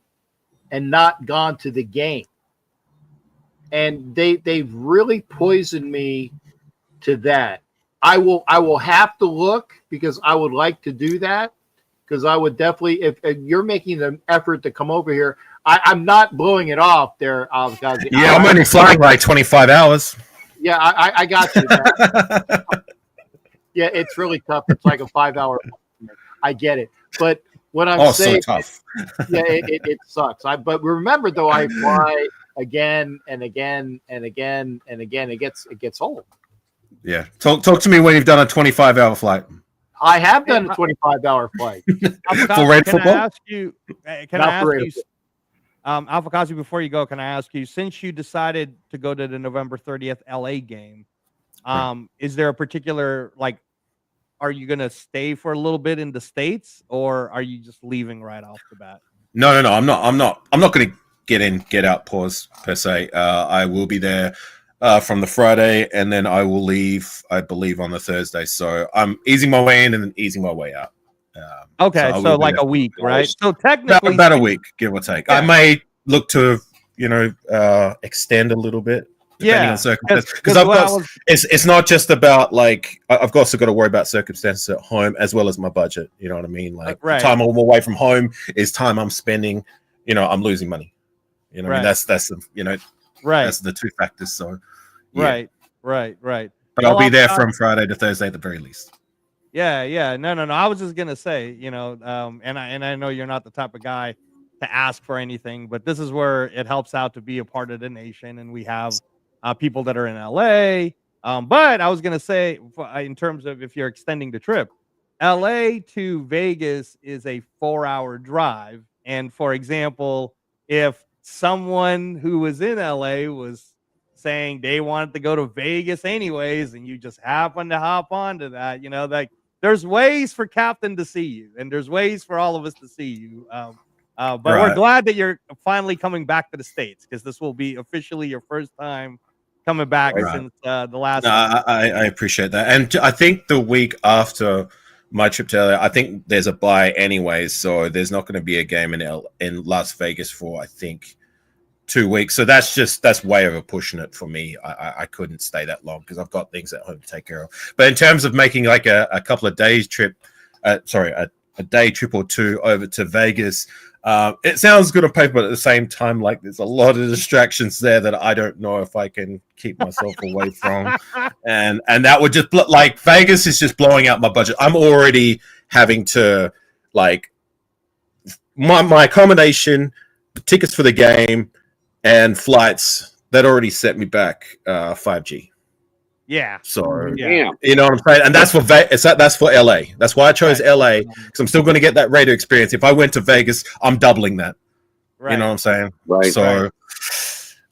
and not gone to the game, and they've really poisoned me to that. I will have to look because I would like to do that. Because I would definitely, if you're making an effort to come over here, I'm not blowing it off there. Yeah, I'm only flying like 25 hours. Yeah, I got you. Yeah, it's really tough. It's like a 5-hour. I get it, but what I'm saying, so tough. Yeah, it sucks. But remember though, I fly again and again and again and again. It gets old. Yeah, talk to me when you've done a 25-hour flight. I have done a 25-hour flight. For red football? Can I ask you, Alpha Kazi, before you go, can I ask you, since you decided to go to the November 30th LA game, is there a particular, like, are you going to stay for a little bit in the States, or are you just leaving right off the bat? No, I'm not going to get out pause per se. I will be there from the Friday, and then I will leave, I believe, on the Thursday. So I'm easing my way in and then easing my way out. Okay, so like a week, right? So technically, about a week, give or take. Yeah. I may look to, extend a little bit, depending on circumstances. Because it's not just about like I've also got to worry about circumstances at home as well as my budget. You know what I mean? Like the time I'm away from home is time I'm spending. I'm losing money. I mean that's that's the two factors. So. Yeah. Right. But I'll be there from Friday to Thursday at the very least. Yeah. No. I was just gonna say, and I know you're not the type of guy to ask for anything, but this is where it helps out to be a part of the nation, and we have people that are in LA. But I was gonna say, in terms of if you're extending the trip, LA to Vegas is a 4-hour drive, and for example, if someone who was in LA was saying they wanted to go to Vegas anyways, and you just happen to hop onto that, like there's ways for Captain to see you, and there's ways for all of us to see you. But we're Right. glad that you're finally coming back to the States, because this will be officially your first time coming back Right. since the last No, time. I appreciate that. And I think the week after my trip to LA, I think there's a bye anyways, so there's not going to be a game in Las Vegas for, I think, 2 weeks. So that's way over pushing it for me. I couldn't stay that long because I've got things at home to take care of. But in terms of making like a couple of days trip, a day trip or two over to Vegas, it sounds good on paper, but at the same time, like there's a lot of distractions there that I don't know if I can keep myself away from, and that would just like Vegas is just blowing out my budget. I'm already having to like my accommodation, tickets for the game, and flights that already set me back 5G. Yeah. So Yeah. you know what I'm saying, and that's for that's for LA. That's why I chose LA, because I'm still going to get that Raider experience. If I went to Vegas, I'm doubling that. Right. You know what I'm saying? Right. So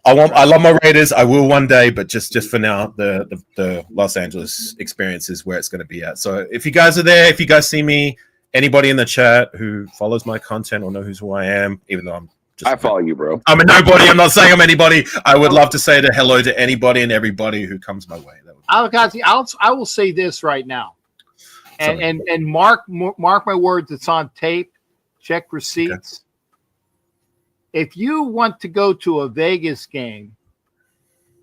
I love my Raiders. I will one day, but just for now, the Los Angeles experience is where it's going to be at. So if you guys are there, if you guys see me, anybody in the chat who follows my content or know who I am, even though I follow you, bro. I'm a nobody. I'm not saying I'm anybody. I would love to say hello to anybody and everybody who comes my way. I will say this right now, and mark my words. It's on tape. Check receipts. Okay. If you want to go to a Vegas game,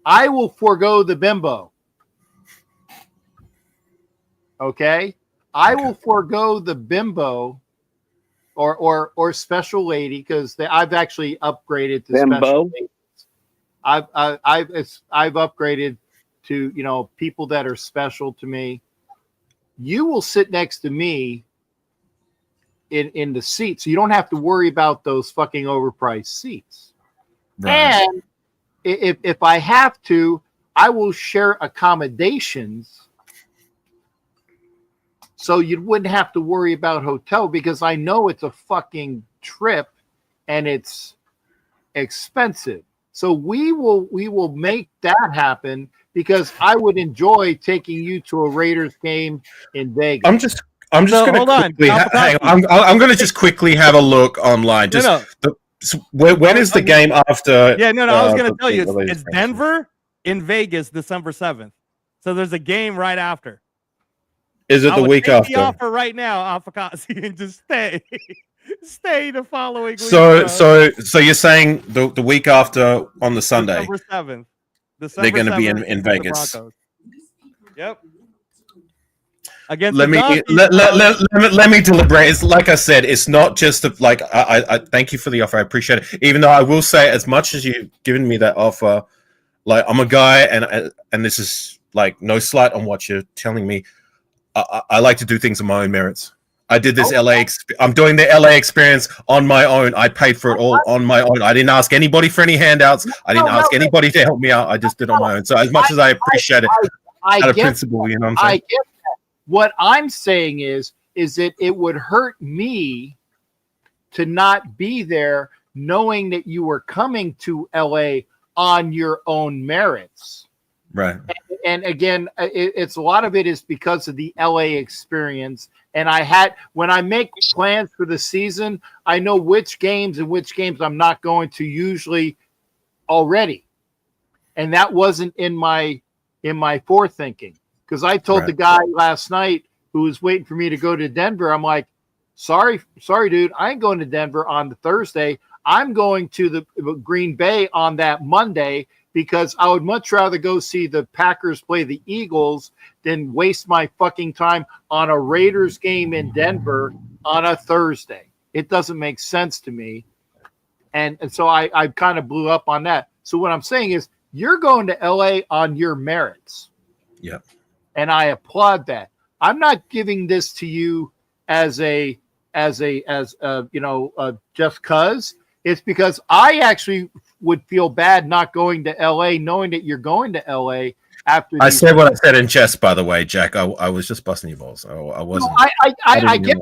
I will forego the bimbo. Okay, I will forego the bimbo. Or special lady, because I've actually upgraded to special ladies. I've upgraded to people that are special to me. You will sit next to me in the seat, so you don't have to worry about those fucking overpriced seats. Right. And if I have to, I will share accommodations. So you wouldn't have to worry about hotel, because I know it's a fucking trip and it's expensive. So we will make that happen, because I would enjoy taking you to a Raiders game in Vegas. I'm just going to quickly I'm going to just quickly have a look online. When is the game after? Yeah, I was going to tell you it's Denver in Vegas, December 7th. So there's a game right after. Is it the week after? The offer right now, Afakasi, and just stay the following week. So you're saying the week after on the Sunday, December 7th. They're going to be in Vegas. Yep. Against let me deliberate. It's like I said, it's not just like I thank you for the offer. I appreciate it. Even though I will say, as much as you've given me that offer, like I'm a guy, and this is like no slight on what you're telling me. I like to do things on my own merits. I did this I'm doing the LA experience on my own. I paid for it all on my own. I didn't ask anybody for any handouts. I didn't ask anybody to help me out. I just did it on my own. So as much as I appreciate it, out of principle, you know what I'm saying? I get that. What I'm saying is that it would hurt me to not be there, knowing that you were coming to LA on your own merits. Right. And again, it's a lot of it is because of the LA experience. And when I make plans for the season, I know which games I'm not going to usually already. And that wasn't in my forethinking, because I told the guy last night who was waiting for me to go to Denver, I'm like, sorry, dude, I ain't going to Denver on the Thursday. I'm going to the Green Bay on that Monday, because I would much rather go see the Packers play the Eagles than waste my fucking time on a Raiders game in Denver on a Thursday. It doesn't make sense to me. And so I kind of blew up on that. So what I'm saying is, you're going to LA on your merits. Yeah. And I applaud that. I'm not giving this to you as just cause. It's because I actually would feel bad not going to LA, knowing that you're going to LA after. I said what I said in jest, by the way, Jack. I was just busting your balls. I wasn't. No, I get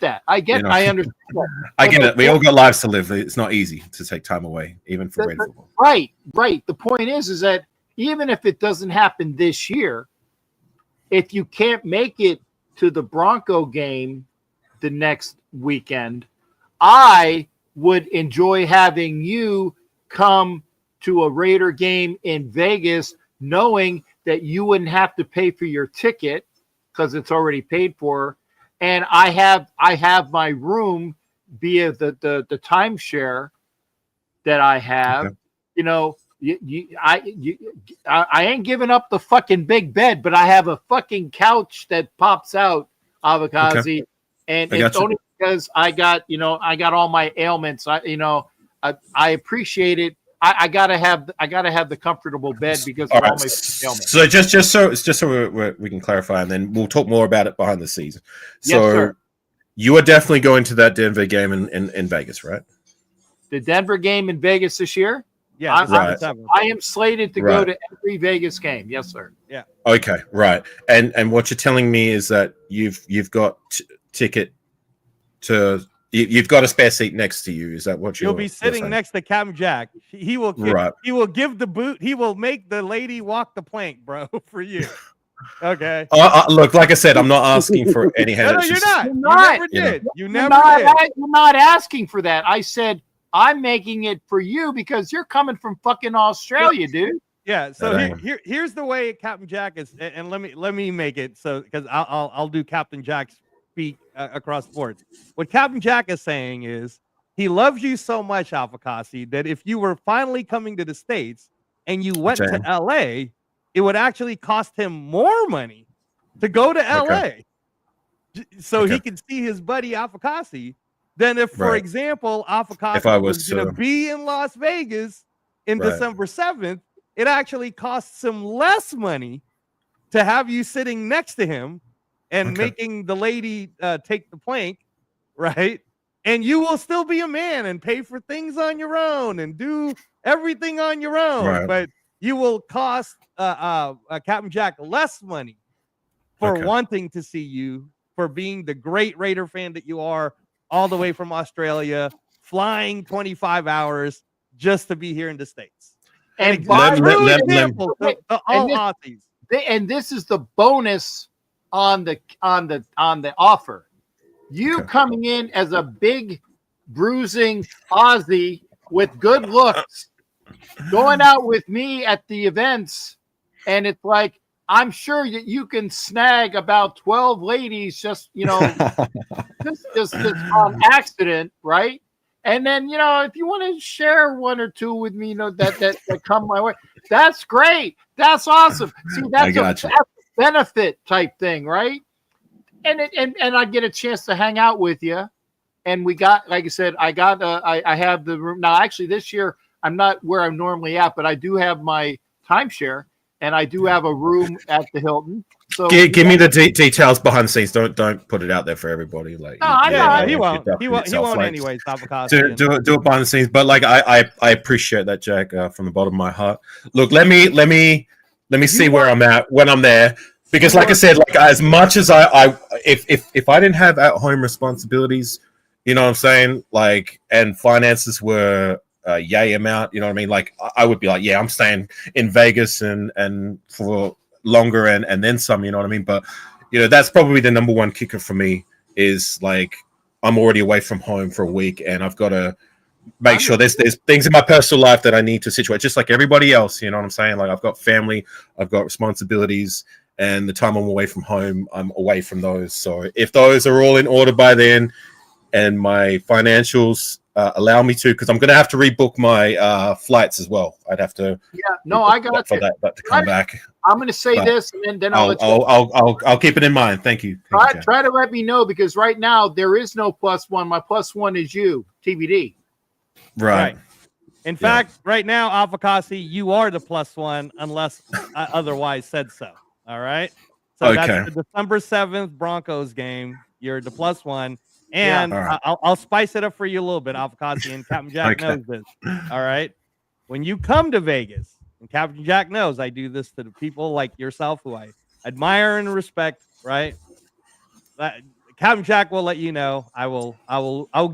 that. I get that. I understand. I get it. We all got lives to live. It's not easy to take time away, even for Raider football. Right. The point is that even if it doesn't happen this year, if you can't make it to the Bronco game the next weekend, I would enjoy having you come to a Raider game in Vegas, knowing that you wouldn't have to pay for your ticket because it's already paid for. And I have my room via the timeshare that I have. Okay. You know, I ain't giving up the fucking big bed, but I have a fucking couch that pops out, Avocado, okay. And it's only because I got all my ailments. I appreciate it. I gotta have the comfortable bed because of all my ailments. So just so we can clarify, and then we'll talk more about it behind the scenes. So yes, sir. You are definitely going to that Denver game in Vegas, right? The Denver game in Vegas this year? Yeah, I am slated to go to every Vegas game. Yes, sir. Yeah. Okay, right. And what you're telling me is that you've got ticket to. You've got a spare seat next to you. Is that what you'll be sitting next to Captain Jack? He will give the boot. He will make the lady walk the plank, bro, for you. Okay. Look, like I said, I'm not asking for any help. No, you're not. You never did. You never did. You're not asking for that. I said I'm making it for you because you're coming from fucking Australia, dude. Yeah. So here's the way Captain Jack is, and let me make it so because I'll do Captain Jack's speak across the board. What Captain Jack is saying is he loves you so much, Alphacasi, that if you were finally coming to the States and you went to LA, it would actually cost him more money to go to LA so he can see his buddy Alphacasi than if, for example, Alphacasi was going to be in Las Vegas in December 7th. It actually costs him less money to have you sitting next to him and making the lady take the plank, right? And you will still be a man and pay for things on your own and do everything on your own. But you will cost Captain Jack less money for wanting to see you, for being the great Raider fan that you are, all the way from Australia, flying 25 hours just to be here in the States. And example, all Aussies. And this is the bonus on the offer. You coming in as a big bruising Aussie with good looks, going out with me at the events, and it's like I'm sure that you can snag about 12 ladies just just on accident, right? And then if you want to share one or two with me, that come my way, that's great. That's awesome. See, that's a benefit type thing, right? And I get a chance to hang out with you. And we got, like I said, I have the room now. Actually, this year I'm not where I'm normally at, but I do have my timeshare, and I do have a room at the Hilton. So give me the details behind the scenes. Don't put it out there for everybody. Like, he won't. He won't anyways. Do it behind the scenes. But like, I appreciate that, Jack, from the bottom of my heart. Look, let me see where I'm at when I'm there. Because, like I said, like as much as if I didn't have at-home responsibilities, you know what I'm saying, like, and finances were yay amount, you know what I mean, like I would be like, yeah, I'm staying in Vegas and for longer and then some, you know what I mean. But that's probably the number one kicker for me is like I'm already away from home for a week, and I've got to make sure there's things in my personal life that I need to situate, just like everybody else. You know what I'm saying? Like I've got family, I've got responsibilities. And the time I'm away from home, I'm away from those. So if those are all in order by then, and my financials allow me to, because I'm going to have to rebook my flights as well. I'd have to. Yeah, no, I got for that to come back. I'm going to say this, and then I'll keep it in mind. Thank you. Try to let me know, because right now there is no +1. My +1 is you, TBD. Right. In fact, right now, Avocasi, you are the +1 unless otherwise said so. All right. So Okay. that's the December 7th Broncos game. You're the +1. And All right. I'll spice it up for you a little bit, Avocasi, and Captain Jack Okay. knows this. All right. When you come to Vegas, and Captain Jack knows I do this to the people like yourself who I admire and respect, right? Captain Jack will let you know. I will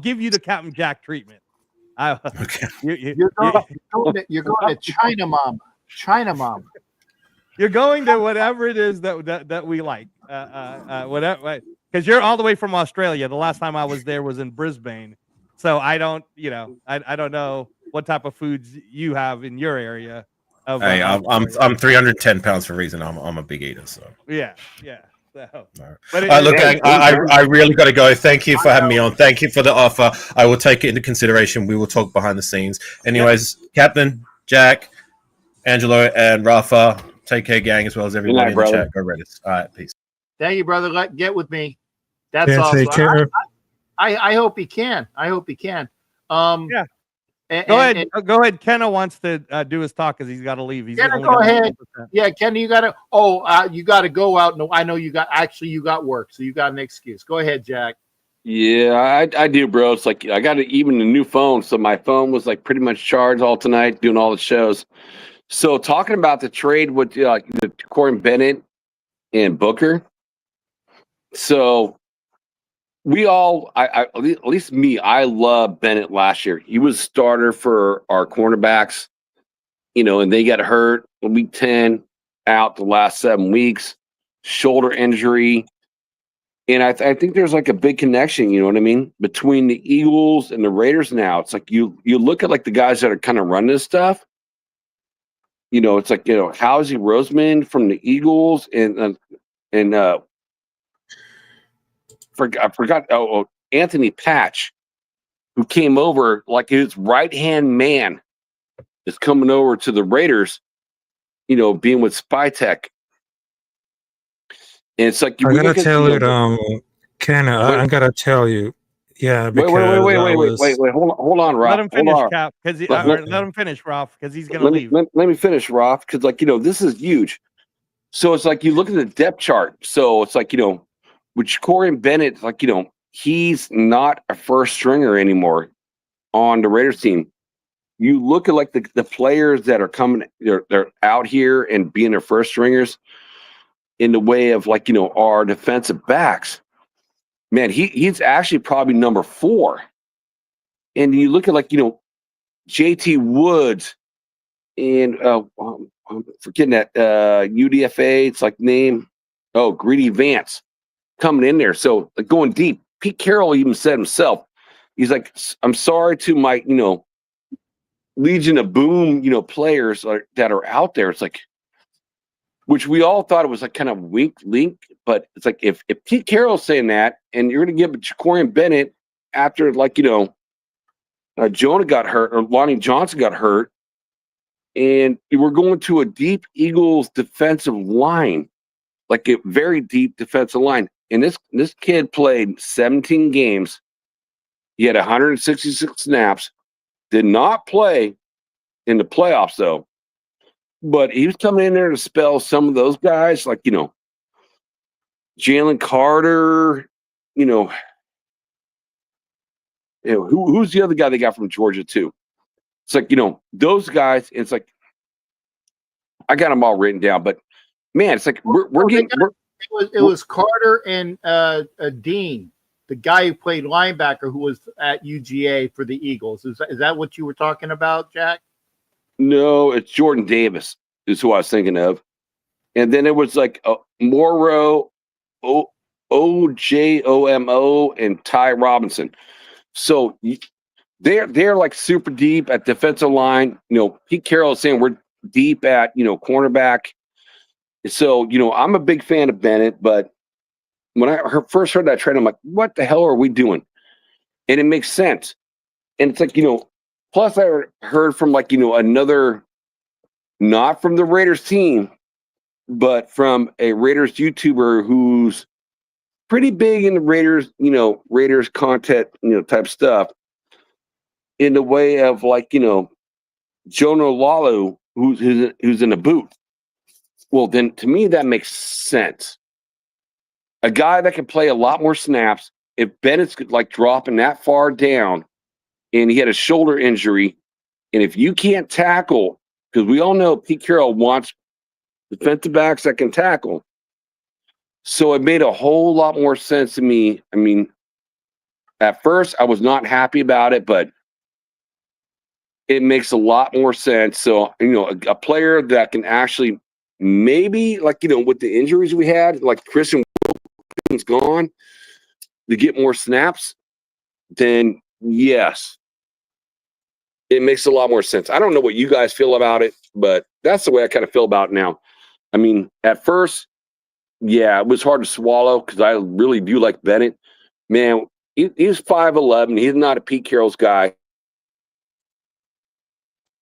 give you the Captain Jack treatment. Okay. You're going to China Mama. China Mama. You're going to whatever it is that we like. Whatever, because you're all the way from Australia. The last time I was there was in Brisbane, so I don't, I don't know what type of foods you have in your area. Hey, I'm 310 pounds for a reason. I'm a big eater, so yeah. So, but look, I really got to go. Thank you for having me on. Thank you for the offer. I will take it into consideration. We will talk behind the scenes. Anyways, Captain, Jack, Angelo, and Rafa, take care, gang, as well as everybody in the chat. Go Reddit. All right, peace. Thank you, brother. Get with me. That's awesome. Take care. I hope he can. Yeah. Go ahead. Kenna wants to do his talk because he's got to leave. Kenna, go ahead. 100%. Yeah, Kenna, you got to. You got to go out. No, I know you got work, so you got an excuse. Go ahead, Jack. Yeah, I do, bro. It's like I got even a new phone, so my phone was like pretty much charged all tonight, doing all the shows. So talking about the trade with the Corey Bennett and Booker. So we all, at least me, I love Bennett last year. He was starter for our cornerbacks, and they got hurt in week 10, out the last 7 weeks, shoulder injury. And I think there's like a big connection, you know what I mean, between the Eagles and the Raiders now. It's like you look at like the guys that are kind of running this stuff. It's like, Howsey Roseman from the Eagles and I forgot Anthony Patch, who came over like his right-hand man is coming over to the Raiders, being with Spytech. And it's like I gotta tell you, Ken, I gotta tell you. Yeah, because wait. Hold on, Rob. Let him finish, Cap, because let him finish, Ralph, because he's gonna leave. Let me finish, Ralph, because this is huge. So it's like you look at the depth chart. So it's like with Corey and Bennett, like he's not a first stringer anymore on the Raiders team. You look at like the players that are coming, they're out here and being their first stringers in the way of like our defensive backs. Man, he's actually probably number 4. And you look at like, JT Woods and I'm forgetting that UDFA, it's like name. Oh, Greedy Vance coming in there. So like going deep. Pete Carroll even said himself, he's like, I'm sorry to my, Legion of Boom, players that are out there. It's like, which we all thought it was like kind of weak link, but it's like if Pete Carroll's saying that, and you're going to give Corey and Bennett after like Jonah got hurt or Lonnie Johnson got hurt, and we're going to a deep Eagles defensive line, like a very deep defensive line, and this kid played 17 games, he had 166 snaps, did not play in the playoffs though. But he was coming in there to spell some of those guys, like, Jalen Carter, who's the other guy they got from Georgia, too? It's like, those guys, it's like, I got them all written down, but man, it's like, it was Carter and Dean, the guy who played linebacker who was at UGA for the Eagles. Is that what you were talking about, Jack? No, it's Jordan Davis is who I was thinking of. And then it was like Morrow, OJOMO, and Ty Robinson. So they're like super deep at defensive line. Pete Carroll is saying we're deep at, cornerback. So, I'm a big fan of Bennett, but when I first heard that trade, I'm like, what the hell are we doing? And it makes sense. And it's like, plus, I heard from like, another, not from the Raiders team, but from a Raiders YouTuber who's pretty big in the Raiders, Raiders content, type stuff, in the way of like, Jonah Lalu, who's in a booth. Well, then to me, that makes sense. a guy that can play a lot more snaps. If Bennett's like dropping that far down and he had a shoulder injury, and if you can't tackle, because we all know Pete Carroll wants defensive backs that can tackle. So it made a whole lot more sense to me. I mean, at first I was not happy about it, but it makes a lot more sense. So, a player that can actually maybe, like, with the injuries we had, like Christian Wilkins gone, to get more snaps, then yes, it makes a lot more sense. I don't know what you guys feel about it, but that's the way I kind of feel about it now. I mean, at first, yeah, it was hard to swallow because I really do like Bennett. Man, he's 5'11". He's not a Pete Carroll's guy.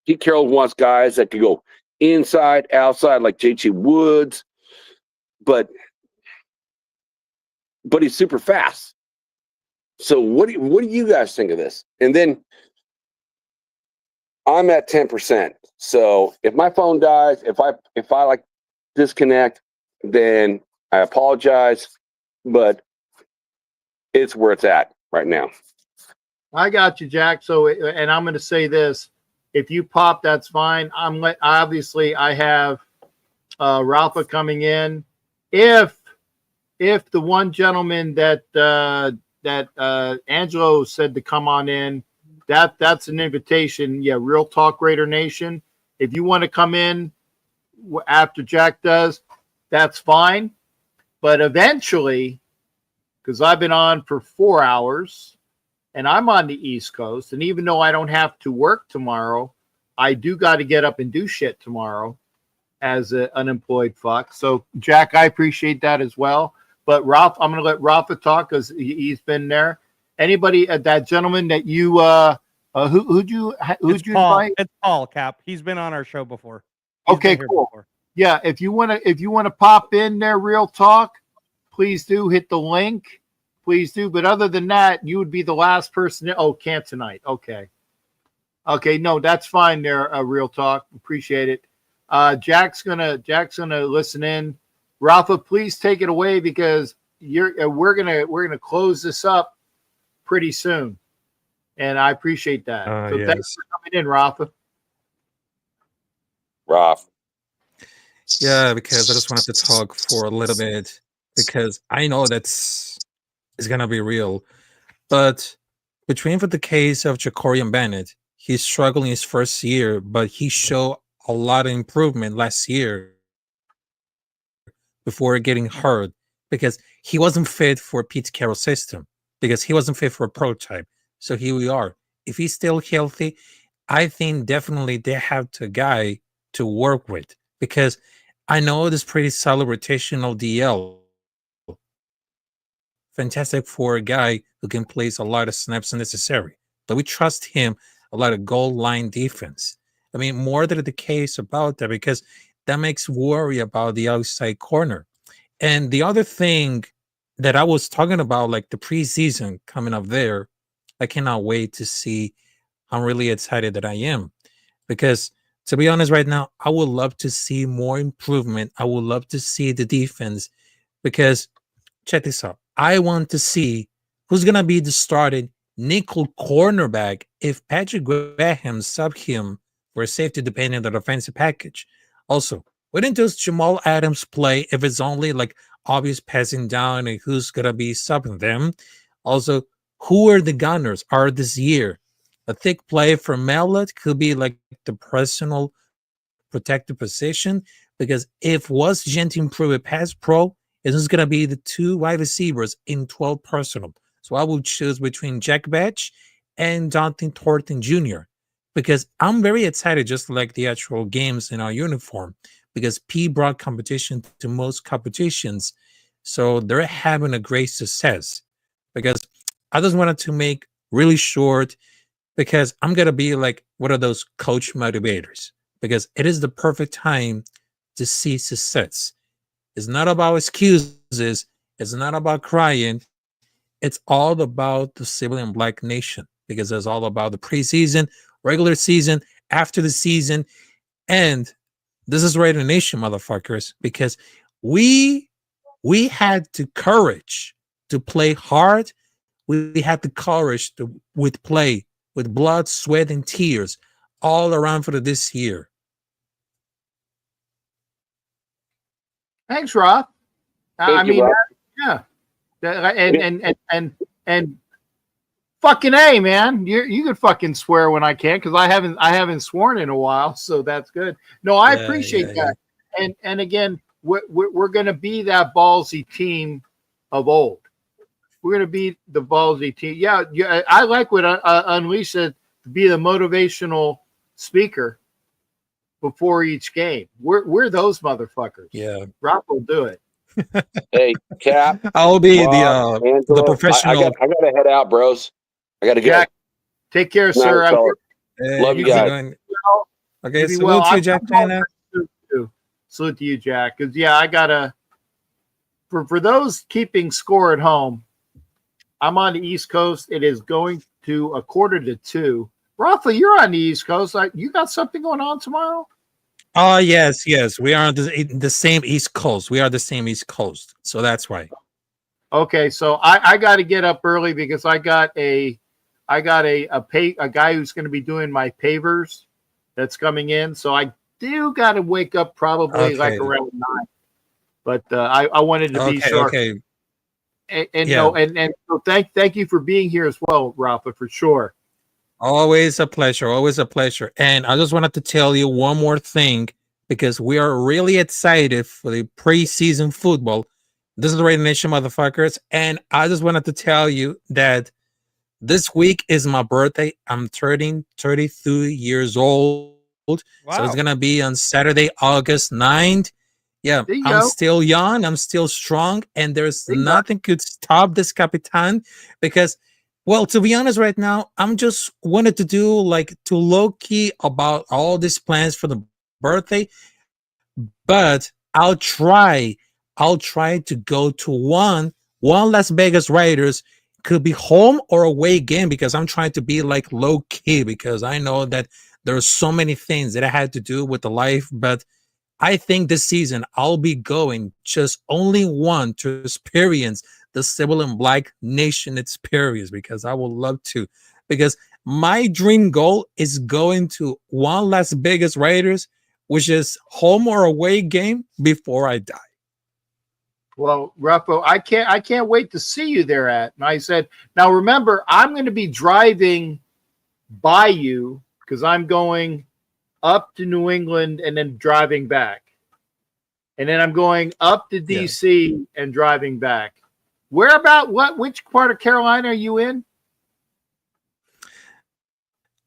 Pete Carroll wants guys that could go inside, outside, like J.J. Woods, but he's super fast. So what do you guys think of this? And then I'm at 10%. So if my phone dies, if I like disconnect, then I apologize, but it's where it's at right now. I got you, Jack. So, and I'm going to say this: if you pop, that's fine. Obviously I have Rafa coming in. If the one gentleman that Angelo said to come on in, that's an invitation. Yeah, Real Talk Raider Nation. If you want to come in after Jack does, that's fine. But eventually, because I've been on for 4 hours and I'm on the East Coast, and even though I don't have to work tomorrow, I do got to get up and do shit tomorrow as an unemployed fuck. So, Jack, I appreciate that as well. But Rafa, I'm going to let Rafa talk because he's been there. Anybody, that gentleman that you who'd you invite? It's Paul, Cap. He's been on our show before. Okay, cool. Before. Yeah, if you want to pop in there, Real Talk, please do hit the link. Please do. But other than that, you would be the last person. Can't tonight. Okay, no, that's fine there, Real Talk. Appreciate it. Jack's gonna listen in. Rafa, please take it away because we're gonna close this up pretty soon, and I appreciate that. So Yes. thanks for coming in, Rafa. Rafa. Yeah, because I just wanted to talk for a little bit because I know it's gonna be real, but between for the case of Jacorian Bennett, he's struggling his first year, but he showed a lot of improvement last year before getting hurt because he wasn't fit for Pete Carroll's system, because he wasn't fit for a prototype. So here we are. If he's still healthy, I think definitely they have a guy to work with because I know this pretty solid rotational DL. Fantastic for a guy who can place a lot of snaps necessary. But we trust him a lot of goal line defense. I mean, more than the case about that because that makes worry about the outside corner. And the other thing that I was talking about, like the preseason coming up there, I cannot wait to see. I'm really excited that I am because to be honest, right now, I would love to see more improvement. I would love to see the defense because check this out. I want to see who's going to be the starting nickel cornerback if Patrick Graham sub him for a safety depending on the offensive package. Also, wouldn't just Jamal Adams play if it's only like obvious passing down and who's going to be subbing them? Also, who are the gunners are this year? A thick play for Mallet could be like the personal protective position because if was Gent improve a pass pro, it is going to be the two wide receivers in 12 personal. So I will choose between Jack Batch and Jonathan Thornton Jr. because I'm very excited, just like the actual games in our uniform, because P brought competition to most competitions. So they're having a great success because I just wanted to make really short because I'm going to be like one of those coach motivators because it is the perfect time to see success. It's not about excuses. It's not about crying. It's all about the civilian black nation because it's all about the preseason, regular season, after the season. And this is Raider Nation, motherfuckers, because we we had the courage to play hard. We had the courage to with play with blood, sweat, and tears all around for this year. Thanks, Rob. I Thank you, mean, Rob. yeah, and fucking A, man. You can fucking swear when I can, because I haven't sworn in a while, so that's good. No, I appreciate that. And again, we're going to be that ballsy team of old. We're going to be the ballsy team. Yeah, I like what Unleash said, to be the motivational speaker before each game. We're those motherfuckers. Yeah, Rob will do it. Hey, Cap. I'll be Rob, the Angela, professional. I gotta head out, bros. I gotta go. Jack, take care, sir. Love you guys. Okay, Maybe, salute well, to you, Jack China. Salute to you, Jack. Because I gotta for those keeping score at home. I'm on the East Coast. It is going to 1:45. Rafa, you're on the East Coast. You got something going on tomorrow? Oh yes, we are on the same East Coast. We are the same East Coast, so that's why. Okay, so I got to get up early because I got a guy who's going to be doing my pavers that's coming in. So I do got to wake up probably like around 9. But I wanted to be sure. Okay. And so thank you for being here as well, Rafa, for sure. Always a pleasure. Always a pleasure. And I just wanted to tell you one more thing, because we are really excited for the preseason football. This is the Raider Nation, motherfuckers. And I just wanted to tell you that this week is my birthday. I'm turning 32 years old. Wow. So it's going to be on Saturday, August 9th. Yeah, I'm still young. I'm still strong. And there's nothing could stop this Capitan, because, well, to be honest, right now, I'm just wanted to do to low-key about all these plans for the birthday. But I'll try to go to one Las Vegas Raiders, could be home or away game, because I'm trying to be low-key, because I know that there are so many things that I had to do with the life. But I think this season I'll be going just only one to experience the Civil and Black Nation experience, because I would love to. Because my dream goal is going to one Las Vegas Raiders, which is home or away game, before I die. Well, Rafa, I can't wait to see you there And I said, now remember, I'm going to be driving by you, because I'm going up to New England and then driving back. And then I'm going up to DC and driving back. Which part of Carolina are you in?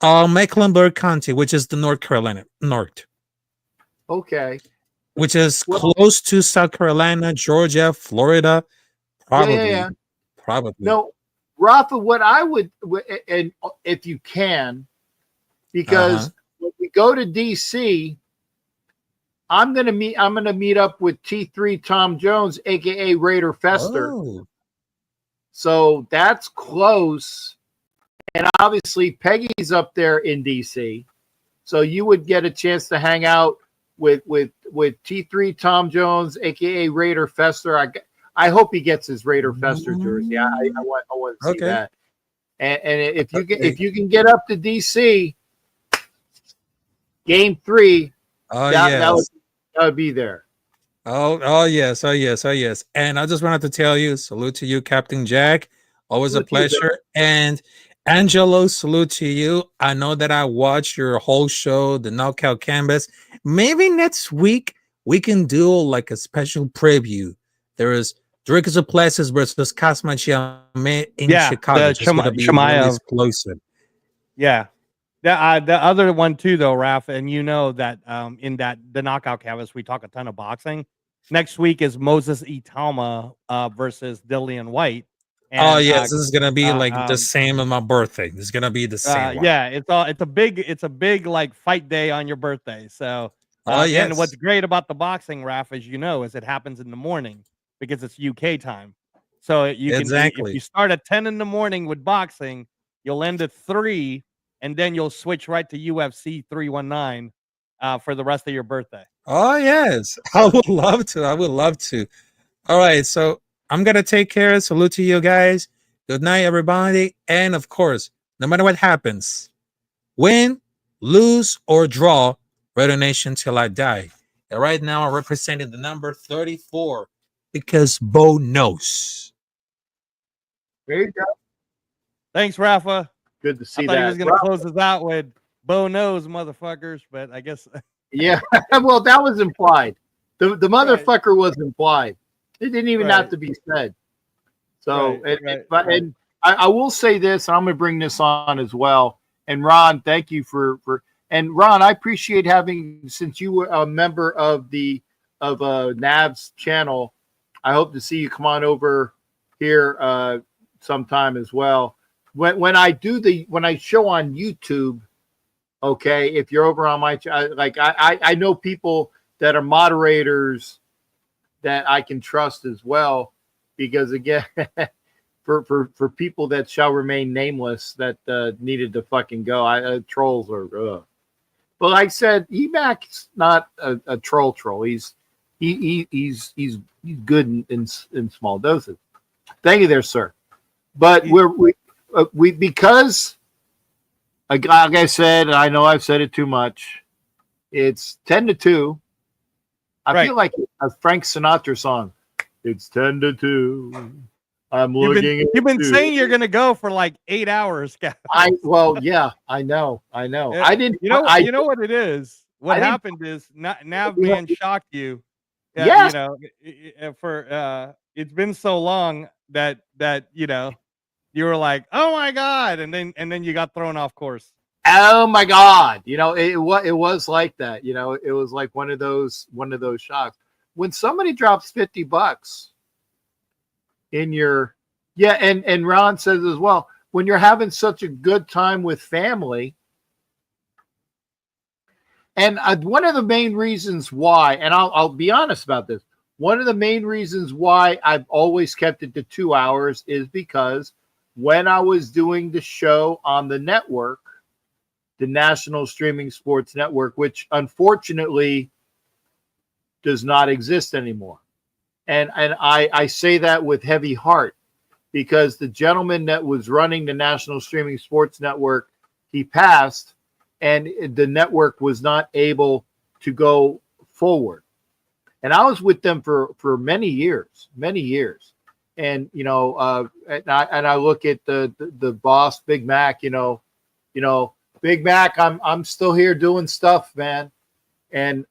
Mecklenburg County, which is the North Carolina, North. Okay. Which is close to South Carolina, Georgia, Florida. Probably. Probably. No, Rafa, what I would, and if you can, because when we go to DC, I'm gonna meet up with T3 Tom Jones, aka Raider Fester. Oh. So that's close. And obviously Peggy's up there in DC. So you would get a chance to hang out with T3 Tom Jones, aka Raider Fester. I hope he gets his Raider Fester jersey. I want to see that. And if you can get up to DC, game 3, that would be there. Oh yes. And I just wanted to tell you, salute to you, Captain Jack. Always a pleasure. And Angelo, salute to you. I know that I watched your whole show, the Knockout Canvas. Maybe next week we can do a special preview. There is Dricus of Plessis versus Casma Chiame in Chicago. It's going to be really explosive. Yeah. The other one too, though, Ralph, and you know that in the Knockout Canvas we talk a ton of boxing. Next week is Moses Itama versus Dillian White. And, this is gonna be the same as my birthday. It's gonna be the same. It's a big fight day on your birthday. So and what's great about the boxing, Ralph, as you know, is it happens in the morning because it's UK time. So you can if you start at 10 in the morning with boxing, you'll end at 3, and then you'll switch right to UFC 319 for the rest of your birthday. Oh yes, I would love to. All right, so I'm gonna take care. Salute to you guys. Good night, everybody. And of course, no matter what happens, win, lose, or draw, Raider Nation till I die. And right now, I'm representing the number 34 because Bo knows. There you go. Thanks, Rafa. Good to I see thought that. he was going to close us out with Bo knows, motherfuckers, but I guess. Yeah. Well, that was implied. The motherfucker was implied. It didn't even have to be said. So, and I will say this, and I'm going to bring this on as well. And Ron, thank you for and Ron, I appreciate having, since you were a member of Nav's channel. I hope to see you come on over here sometime as well. When I show on YouTube, okay, if you're over on my like I know people that are moderators that I can trust as well, because again, for people that shall remain nameless that needed to fucking go, trolls are. But like I said, Emac's not a troll. He's good in small doses. Thank you, there, sir. But we because, like I said, I know I've said it too much. It's 10-2. I feel like a Frank Sinatra song. It's 10-2. I'm looking. You've been saying you're gonna go for like 8 hours, guys. I know. I didn't. You know what it is. What happened is Nav man shocked you. Yes. You know, for it's been so long that you know you were like, oh my god, and then you got thrown off course. Oh my god! You know, it was like that. You know, it was like one of those shocks. When somebody drops $50 in your and Ron says as well, when you're having such a good time with family, and one of the main reasons why, and I'll be honest about this, one of the main reasons why I've always kept it to 2 hours is because when I was doing the show on the network, the National Streaming Sports Network, which unfortunately does not exist anymore. And I say that with heavy heart, because the gentleman that was running the National Streaming Sports Network, he passed, and the network was not able to go forward. And I was with them for many years. And you know, and I look at the boss, Big Mac. You know, Big Mac, I'm still here doing stuff, man. And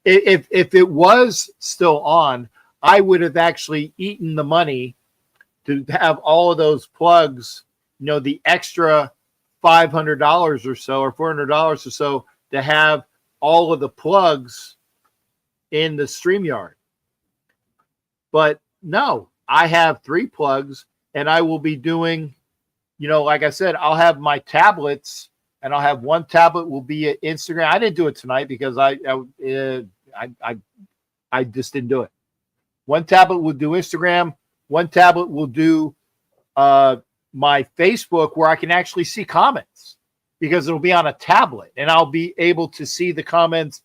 if it was still on, I would have actually eaten the money to have all of those plugs, you know, the extra $500 or so, or $400 or so, to have all of the plugs in the StreamYard. But no, I have 3 plugs, and I will be doing, you know, like I said, I'll have my tablets, and I'll have one tablet will be at Instagram. I didn't do it tonight because I just didn't do it. One tablet will do Instagram. One tablet will do my Facebook, where I can actually see comments, because it'll be on a tablet, and I'll be able to see the comments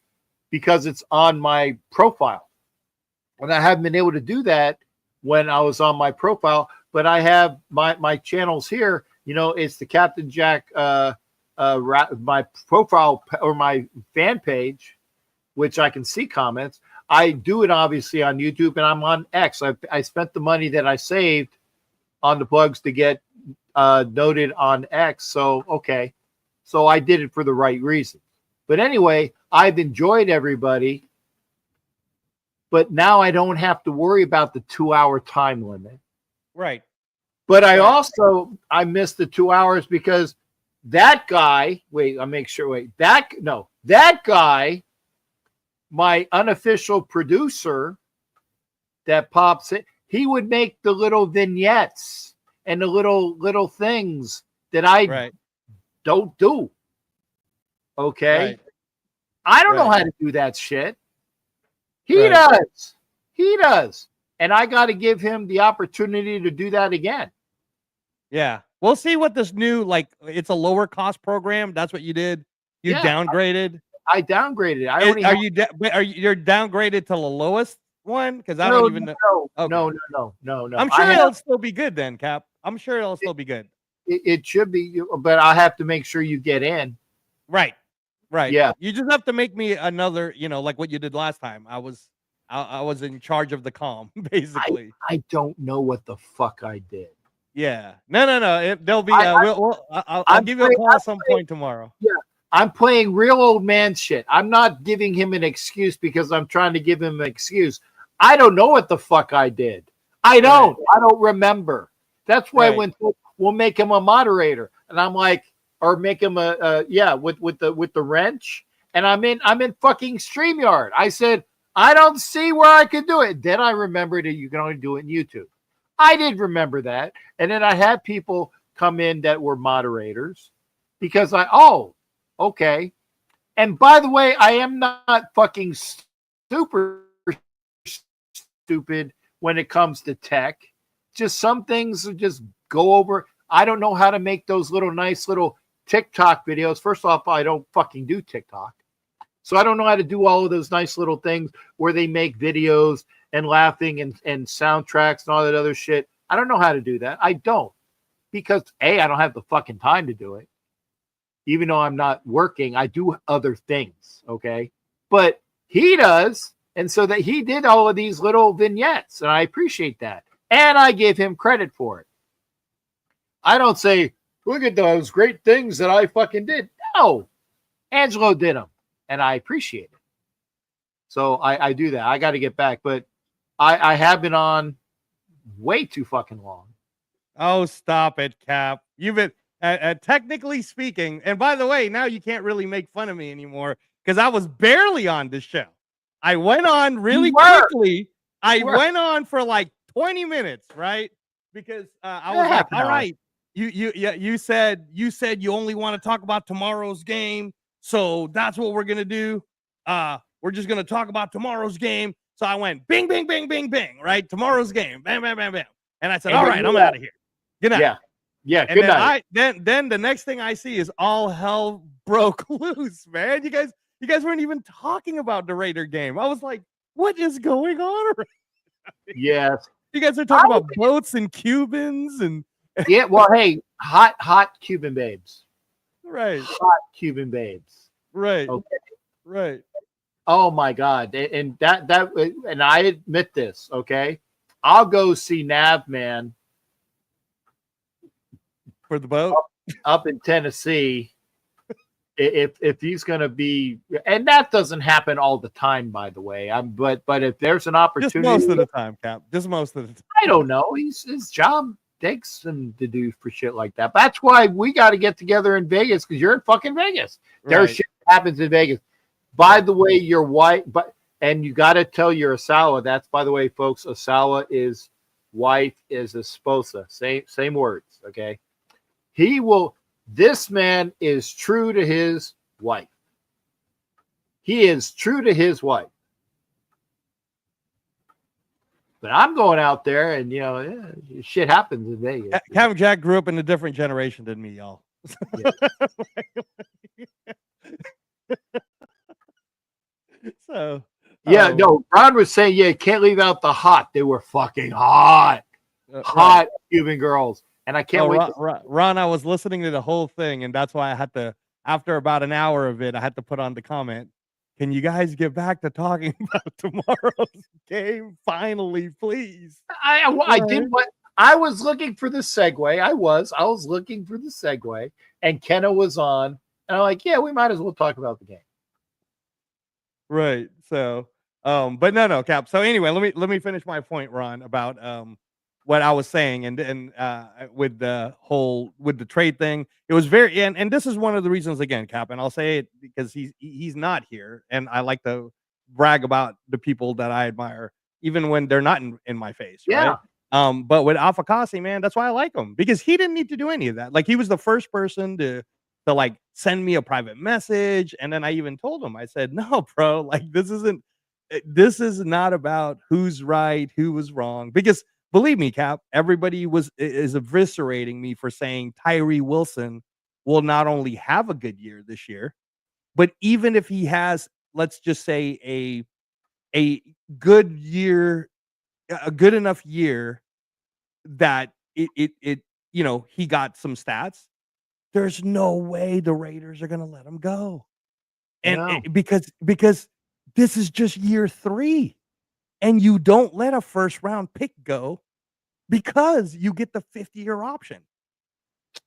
because it's on my profile. And I haven't been able to do that when I was on my profile, but I have my channels here. You know, it's the Captain Jack, my profile or my fan page, which I can see comments. I do it obviously on YouTube, and I'm on X. I spent the money that I saved on the plugs to get noted on X. So, okay. So I did it for the right reason. But anyway, I've enjoyed everybody. But now I don't have to worry about the 2-hour time limit. Right. But I missed the 2 hours because that guy, that guy, my unofficial producer that pops it, he would make the little vignettes and the little things that I don't do. Okay. Right. I don't know how to do that shit. He does. And I got to give him the opportunity to do that again. Yeah. We'll see what this new, like, it's a lower cost program. That's what you did. You downgraded. I downgraded. You're downgraded to the lowest one? Because I don't even know. Okay. No. I'm sure it'll still be good then, Cap. I'm sure it'll still be good. It should be, but I have to make sure you get in. Right. Yeah. You just have to make me another, like what you did last time. I was in charge of the comm, basically. I don't know what the fuck I did. Yeah. No. There'll be. I'll give you a call at some point tomorrow. Yeah. I'm playing real old man shit. I'm not giving him an excuse because I'm trying to give him an excuse. I don't know what the fuck I did. I don't. Right. I don't remember. That's why when we'll make him a moderator, and I'm like, or make him with the wrench, and I'm in fucking StreamYard. I said I don't see where I could do it. Then I remembered that you can only do it in YouTube. I did remember that, and then I had people come in that were moderators because okay. And by the way, I am not fucking super stupid when it comes to tech. Just some things just go over. I don't know how to make those nice little TikTok videos. First off, I don't fucking do TikTok. So I don't know how to do all of those nice little things where they make videos and laughing and soundtracks and all that other shit. I don't know how to do that. I don't. Because I don't have the fucking time to do it. Even though I'm not working, I do other things, okay? But he does, and so that he did all of these little vignettes, and I appreciate that. And I give him credit for it. I don't say, look at those great things that I fucking did. No, Angelo did them, and I appreciate it. So I do that. I got to get back, but I have been on way too fucking long. Oh, stop it, Cap. You've been... technically speaking, and by the way, now you can't really make fun of me anymore because I was barely on the show. I went on really quickly. I went on for like 20 minutes, right? Because I was like, all right, you said you only want to talk about tomorrow's game, so that's what we're gonna do. We're just gonna talk about tomorrow's game. So I went bing, bing, bing, bing, bing, right? Tomorrow's game, bam, bam, bam, bam, and I said, all right, I'm out of here. Good night. Yeah, and then the next thing I see is all hell broke loose, man. You guys weren't even talking about the Raider game. I was like, what is going on? Yes. You guys are talking about boats and Cubans and yeah, well, hey, hot Cuban babes. Right. Hot Cuban babes. Right. Okay. Right. Oh my God. And and I admit this, okay? I'll go see Nav Man for the boat up in Tennessee if he's going to be, and that doesn't happen all the time, by the way. But if there's an opportunity, just most of the time, Cap. Just most of the time. I don't know. His job takes him to do for shit like that. But that's why we got to get together in Vegas because you're in fucking Vegas. Right. There's shit that happens in Vegas. By the way, your wife, and you got to tell your Asawa. That's, by the way, folks. Asawa is wife is esposa. Same words. Okay. This man is true to his wife. He is true to his wife. But I'm going out there and, shit happens in Vegas. Captain Jack grew up in a different generation than me, y'all. So. No, Ron was saying, you can't leave out the hot. They were fucking hot. Hot Cuban girls. And I can't wait. Ron, I was listening to the whole thing, and that's why I had to, after about an hour of it, I had to put on the comment, can you guys get back to talking about tomorrow's game? Finally, please. I did what I was looking for the segue. I was looking for the segue, and Kenna was on, and I'm like, yeah, we might as well talk about the game. Right. So, but no, Cap. So anyway, let me finish my point, Ron, about what I was saying, and with the trade thing, it was very, and this is one of the reasons again, Cap, and I'll say it because he's not here, and I like to brag about the people that I admire, even when they're not in my face, right? But with Alpha Kasi, man, that's why I like him, because he didn't need to do any of that. Like, he was the first person to like send me a private message, and then I even told him, I said, no, bro, like this is not about who's right, who was wrong, because believe me, Cap, everybody is eviscerating me for saying Tyree Wilson will not only have a good year this year, but even if he has, let's just say a good year, a good enough year that it he got some stats. There's no way the Raiders are going to let him go. And because this is just year 3 and you don't let a first round pick go because you get the 5th-year option.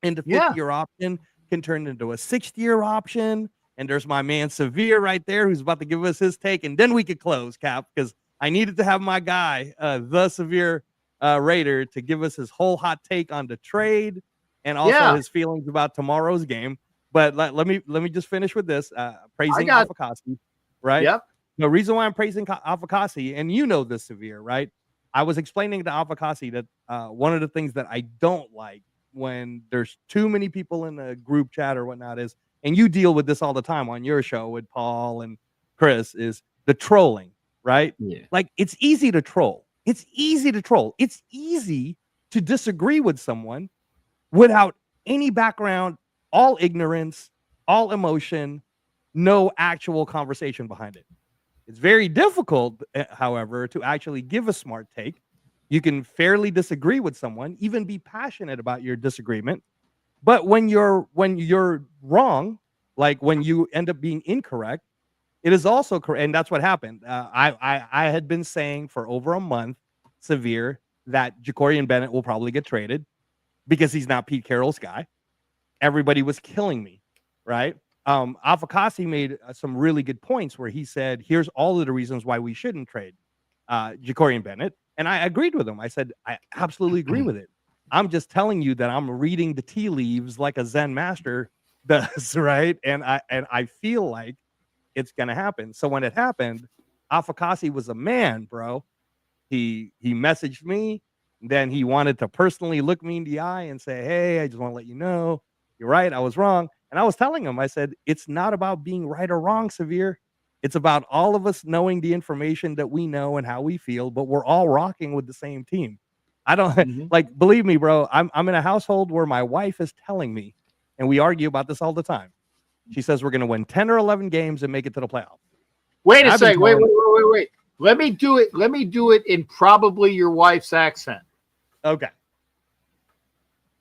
And the 5th-year option can turn into a 6th-year option. And there's my man Severe right there who's about to give us his take. And then we could close, Cap, because I needed to have my guy, the Severe Raider, to give us his whole hot take on the trade and also his feelings about tomorrow's game. But let me just finish with this. Praising Afakasi, right? Yep. The reason why I'm praising Afakasi, and you know this, Severe, right? I was explaining to Afakasi that one of the things that I don't like when there's too many people in the group chat or whatnot is, and you deal with this all the time on your show with Paul and Chris, is the trolling, right? Yeah. Like, it's easy to troll. It's easy to troll. It's easy to disagree with someone without any background, all ignorance, all emotion, no actual conversation behind it. It's very difficult, however, to actually give a smart take. You can fairly disagree with someone, even be passionate about your disagreement. But when you're wrong, like when you end up being incorrect, it is also correct. And that's what happened. I had been saying for over a month, Severe, that Jacorian Bennett will probably get traded because he's not Pete Carroll's guy. Everybody was killing me, right? Afakasi made some really good points where he said, here's all of the reasons why we shouldn't trade Jacorian Bennett. And I agreed with him. I said, I absolutely agree with it. I'm just telling you that I'm reading the tea leaves like a Zen master does, right? And I feel like it's going to happen. So when it happened, Afakasi was a man, bro. He messaged me. Then he wanted to personally look me in the eye and say, hey, I just want to let you know, you're right, I was wrong. And I was telling him, I said, it's not about being right or wrong, Severe. It's about all of us knowing the information that we know and how we feel, but we're all rocking with the same team. I don't like, believe me, bro, I'm in a household where my wife is telling me, and we argue about this all the time. She says we're going to win 10 or 11 games and make it to the playoffs. Wait a second. Wait. Let me do it in probably your wife's accent. Okay.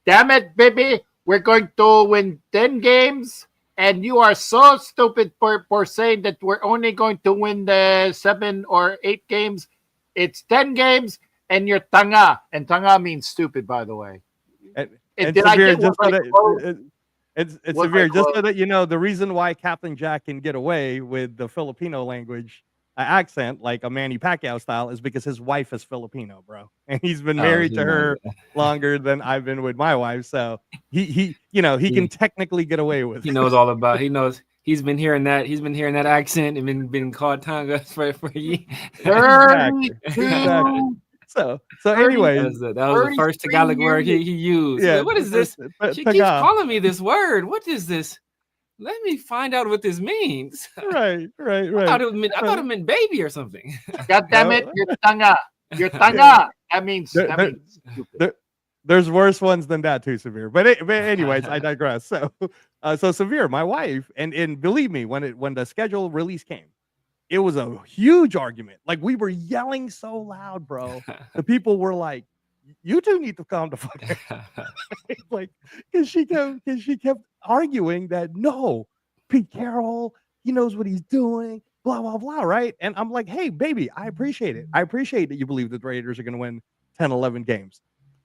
Damn it, baby. We're going to win 10 games, and you are so stupid for saying that we're only going to win the 7 or 8 games. It's 10 games, and you're tanga. And tanga means stupid, by the way. And Severe, just so that you know, the reason why Captain Jack can get away with the Filipino language accent, like a Manny Pacquiao style, is because his wife is Filipino, bro, and he's been married to her longer than I've been with my wife. So he can technically get away with. He knows all about. He knows. He's been hearing that. He's been hearing that accent and been called Tonga for years. Exactly. So anyway, that was the first Tagalog word he used. Yeah, what is this? She keeps calling me this word. What is this? Let me find out what this means. Right. I thought it meant baby or something. God damn it, you're tanga. You're tanga. That means stupid. There's worse ones than that too, Severe. But anyways, I digress. So Severe, my wife, and believe me, when the schedule release came, it was a huge argument. Like, we were yelling so loud, bro. The people were like, "You two need to calm the fuck down." Like, because she kept arguing that no, Pete Carroll, he knows what he's doing, blah blah blah, right? And I'm like, hey, baby, I appreciate it. I appreciate that you believe the Raiders are going to win 10, 11 games.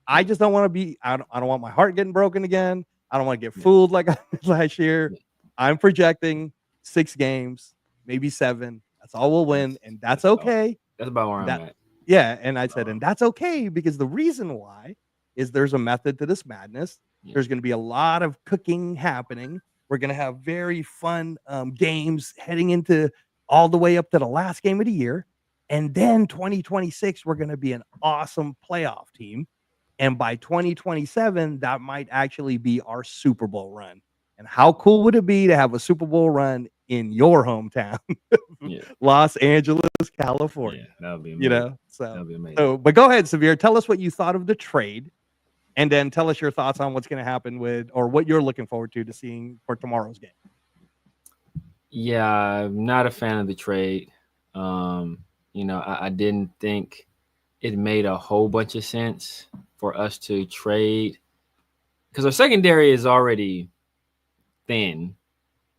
I just don't want to be. I don't want my heart getting broken again. I don't want to get fooled like I did last year. I'm projecting 6 games, maybe 7. That's all we'll win, and that's okay. That's about where I'm at. Yeah, and I said, and that's okay, because the reason why is there's a method to this madness. Yeah. There's going to be a lot of cooking happening. We're going to have very fun games heading into all the way up to the last game of the year. And then 2026, we're going to be an awesome playoff team. And by 2027, that might actually be our Super Bowl run. And how cool would it be to have a Super Bowl run in your hometown, Los Angeles, California? Yeah, that would be amazing. That would be amazing. But go ahead, Severe. Tell us what you thought of the trade, and then tell us your thoughts on what's going to happen with, or what you're looking forward to seeing for tomorrow's game. Yeah, I'm not a fan of the trade. I didn't think it made a whole bunch of sense for us to trade because our secondary is already thin,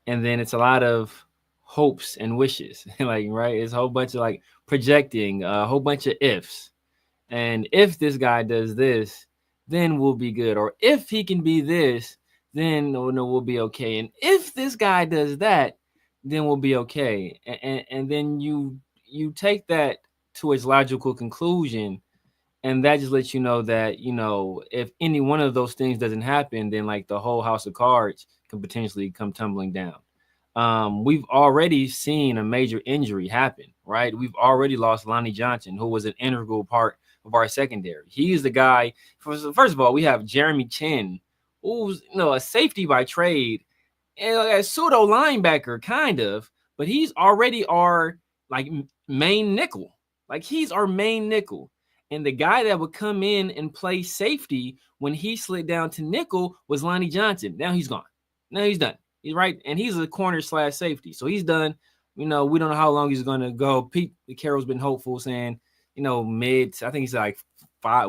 and then it's a lot of hopes and wishes, like right. It's a whole bunch of like projecting, a whole bunch of ifs, and if this guy does this, then we'll be good, or if he can be this, then no, we'll be okay, and if this guy does that, then we'll be okay, and then you take that to its logical conclusion, and that just lets you know that if any one of those things doesn't happen, then like the whole house of cards can potentially come tumbling down. We've already seen a major injury happen, right? We've already lost Lonnie Johnson, who was an integral part of our secondary. He's the guy. First of all, we have Jeremy Chin, who's a safety by trade and a pseudo linebacker, kind of, but he's already our like main nickel. Like he's our main nickel. And the guy that would come in and play safety when he slid down to nickel was Lonnie Johnson. Now he's gone. Now he's done. He's right. And he's a corner / safety. So he's done. We don't know how long he's going to go. Pete Carroll's been hopeful, saying, mid, I think he's like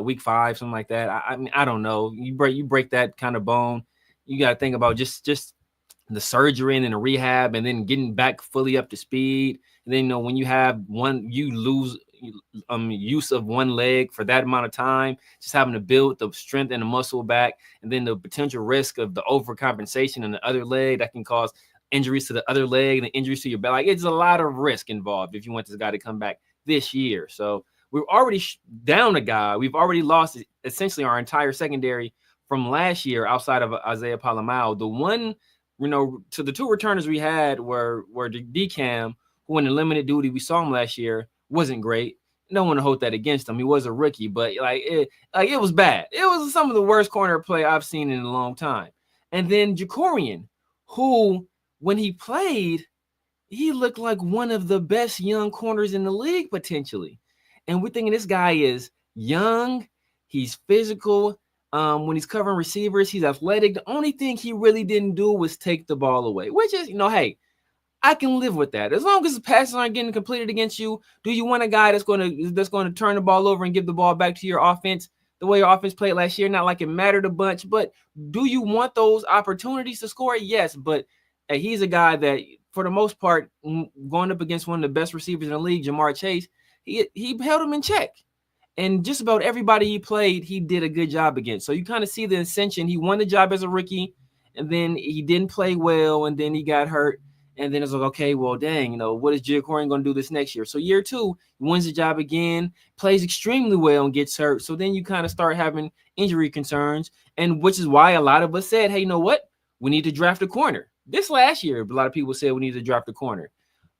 week 5, something like that. I mean, I don't know. You break that kind of bone. You got to think about just the surgery and the rehab and then getting back fully up to speed. And then, when you have you lose use of one leg for that amount of time, just having to build the strength and the muscle back, and then the potential risk of the overcompensation in the other leg that can cause injuries to the other leg and injuries to your back. Like it's a lot of risk involved if you want this guy to come back this year. So we're already down a guy. We've already lost essentially our entire secondary from last year outside of Isaiah Palamao. The one, to the 2 returners we had were DCAM, who in the limited duty we saw him last year, wasn't great. No one to hold that against him. He was a rookie, but it was bad. It was some of the worst corner play I've seen in a long time. And then Jacorian, who when he played, he looked like one of the best young corners in the league potentially. And we're thinking this guy is young, he's physical. When he's covering receivers, he's athletic. The only thing he really didn't do was take the ball away, which is, hey, I can live with that. As long as the passes aren't getting completed against you, do you want a guy that's going to turn the ball over and give the ball back to your offense the way your offense played last year? Not like it mattered a bunch, but do you want those opportunities to score? Yes, but he's a guy that, for the most part, going up against one of the best receivers in the league, Jamar Chase, he held him in check. And just about everybody he played, he did a good job against. So you kind of see the ascension. He won the job as a rookie, and then he didn't play well, and then he got hurt. And then it's like, okay, well, dang, what is Jacorian going to do this next year? So year 2, he wins the job again, plays extremely well and gets hurt. So then you kind of start having injury concerns, and which is why a lot of us said, hey, you know what? We need to draft a corner. This last year, a lot of people said we need to draft a corner.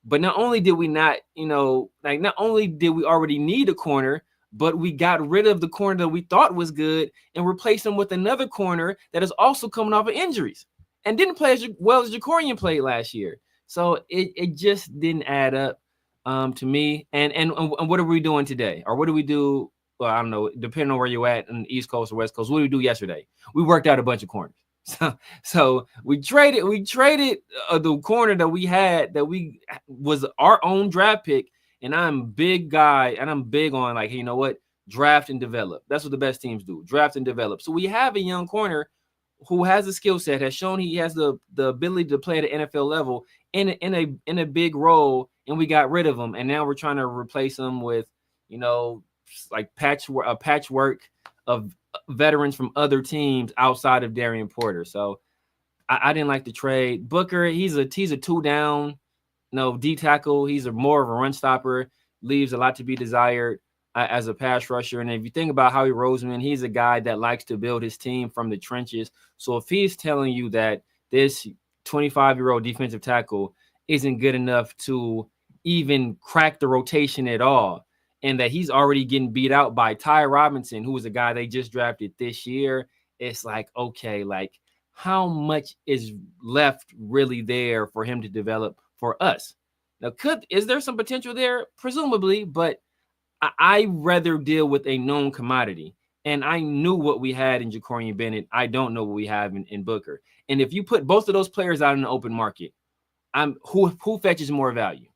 But not only did we not, not only did we already need a corner, but we got rid of the corner that we thought was good and replaced him with another corner that is also coming off of injuries and didn't play as well as Jacorian played last year. So it just didn't add up to me. And what are we doing today? Or what do we do? Well, I don't know, depending on where you're at in the East Coast or West Coast. What did we do yesterday? We worked out a bunch of corners. So we traded the corner that we had that was our own draft pick. And I'm a big guy, and I'm big on like, hey, you know what? Draft and develop. That's what the best teams do. Draft and develop. So we have a young corner who has a skill set, has shown he has the ability to play at an NFL level in a big role, and we got rid of him, and now we're trying to replace him with, like a patchwork of veterans from other teams outside of Darian Porter. So I didn't like the trade. Booker, he's a 2-down. D tackle. He's more of a run stopper, leaves a lot to be desired as a pass rusher. And if you think about Howie Roseman, he's a guy that likes to build his team from the trenches. So if he's telling you that this 25-year-old defensive tackle isn't good enough to even crack the rotation at all, and that he's already getting beat out by Ty Robinson, who was a guy they just drafted this year, it's like, okay, like how much is left really there for him to develop for us? Now, is there some potential there? Presumably, but I rather deal with a known commodity. And I knew what we had in Jacorian Bennett. I don't know what we have in Booker. And if you put both of those players out in the open market, who fetches more value?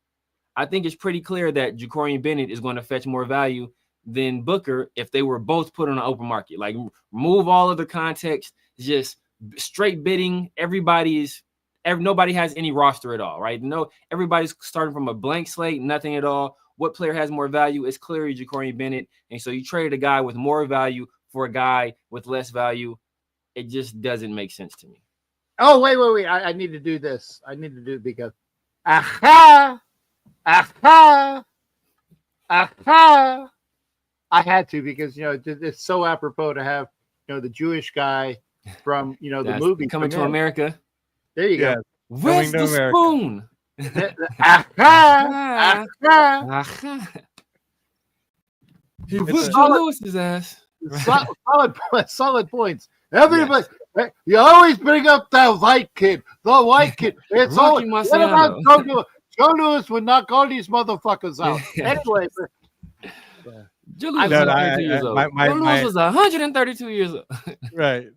I think it's pretty clear that Jacorian Bennett is going to fetch more value than Booker if they were both put on an open market. Like, remove all of the context, just straight bidding. Nobody has any roster at all, right? No, everybody's starting from a blank slate, nothing at all. What player has more value? It's clearly Jacorian Bennett. And so you traded a guy with more value for a guy with less value. It just doesn't make sense to me. Oh, wait. I need to do this. I need to do it because aha. I had to because, it's so apropos to have, the Jewish guy from, the movie Coming to America. There you go. Where's the spoon? He whipped Joe Lewis's ass. Solid points. Everybody, you always bring up that white kid. The white kid. It's always. What about Joe Lewis? Joe Lewis would knock all these motherfuckers out. Anyway. Joe Lewis was 132 years old. Joe Lewis was 132 years old. Right.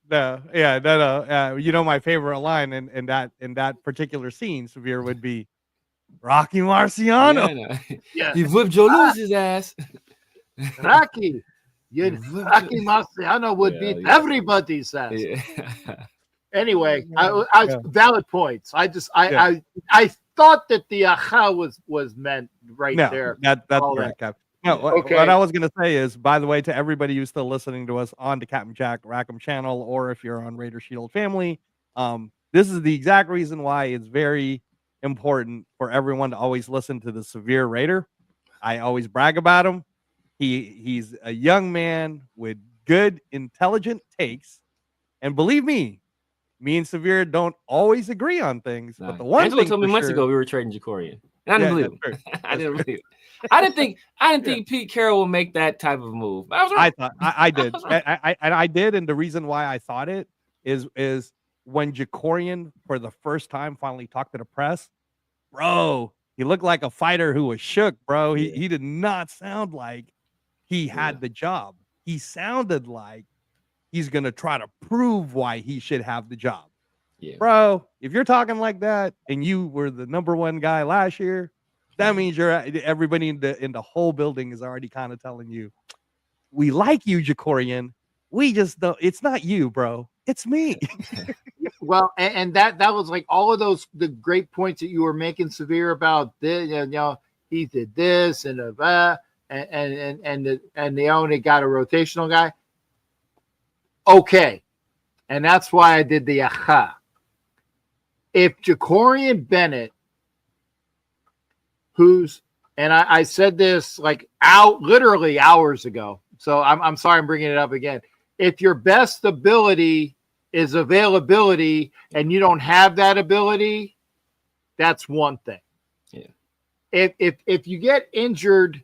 My favorite line in that particular scene, Severe, would be Rocky Marciano. Yeah. He whipped Joe Lewis's ass. Rocky Marciano would beat everybody's ass. Yeah. Anyway, I valid points. I thought that the aha was meant there. That's correct, Cap. No, okay. What I was going to say is, by the way, to everybody who's still listening to us on the Captain Jack Rackham channel, or if you're on Raider Shield family, this is the exact reason why it's very important for everyone to always listen to the Severe Raider. I always brag about him. He's a young man with good, intelligent takes, and believe me and Severe don't always agree on things. But the one Angelo thing told me months ago we were trading Jacorian. And I didn't believe it. I didn't believe it. I didn't think Pete Carroll would make that type of move. I thought I did. I did, and the reason why I thought it is when Jacorian for the first time finally talked to the press, bro. He looked like a fighter who was shook, bro. He did not sound like he had the job. He sounded like he's gonna try to prove why he should have the job. Yeah. Bro, if you're talking like that and you were the number one guy last year, that means everybody in the whole building is already kind of telling you, we like you, Jacorian. We just don't. It's not you, bro. It's me. Well, and that was like all of the great points that you were making, Severe, about this. He did this and that, and they only got a rotational guy. Okay, and that's why I did the aha. If Jacorian Bennett, and I said this like literally hours ago, so I'm sorry I'm bringing it up again. If your best ability is availability and you don't have that ability, that's one thing. Yeah. If you get injured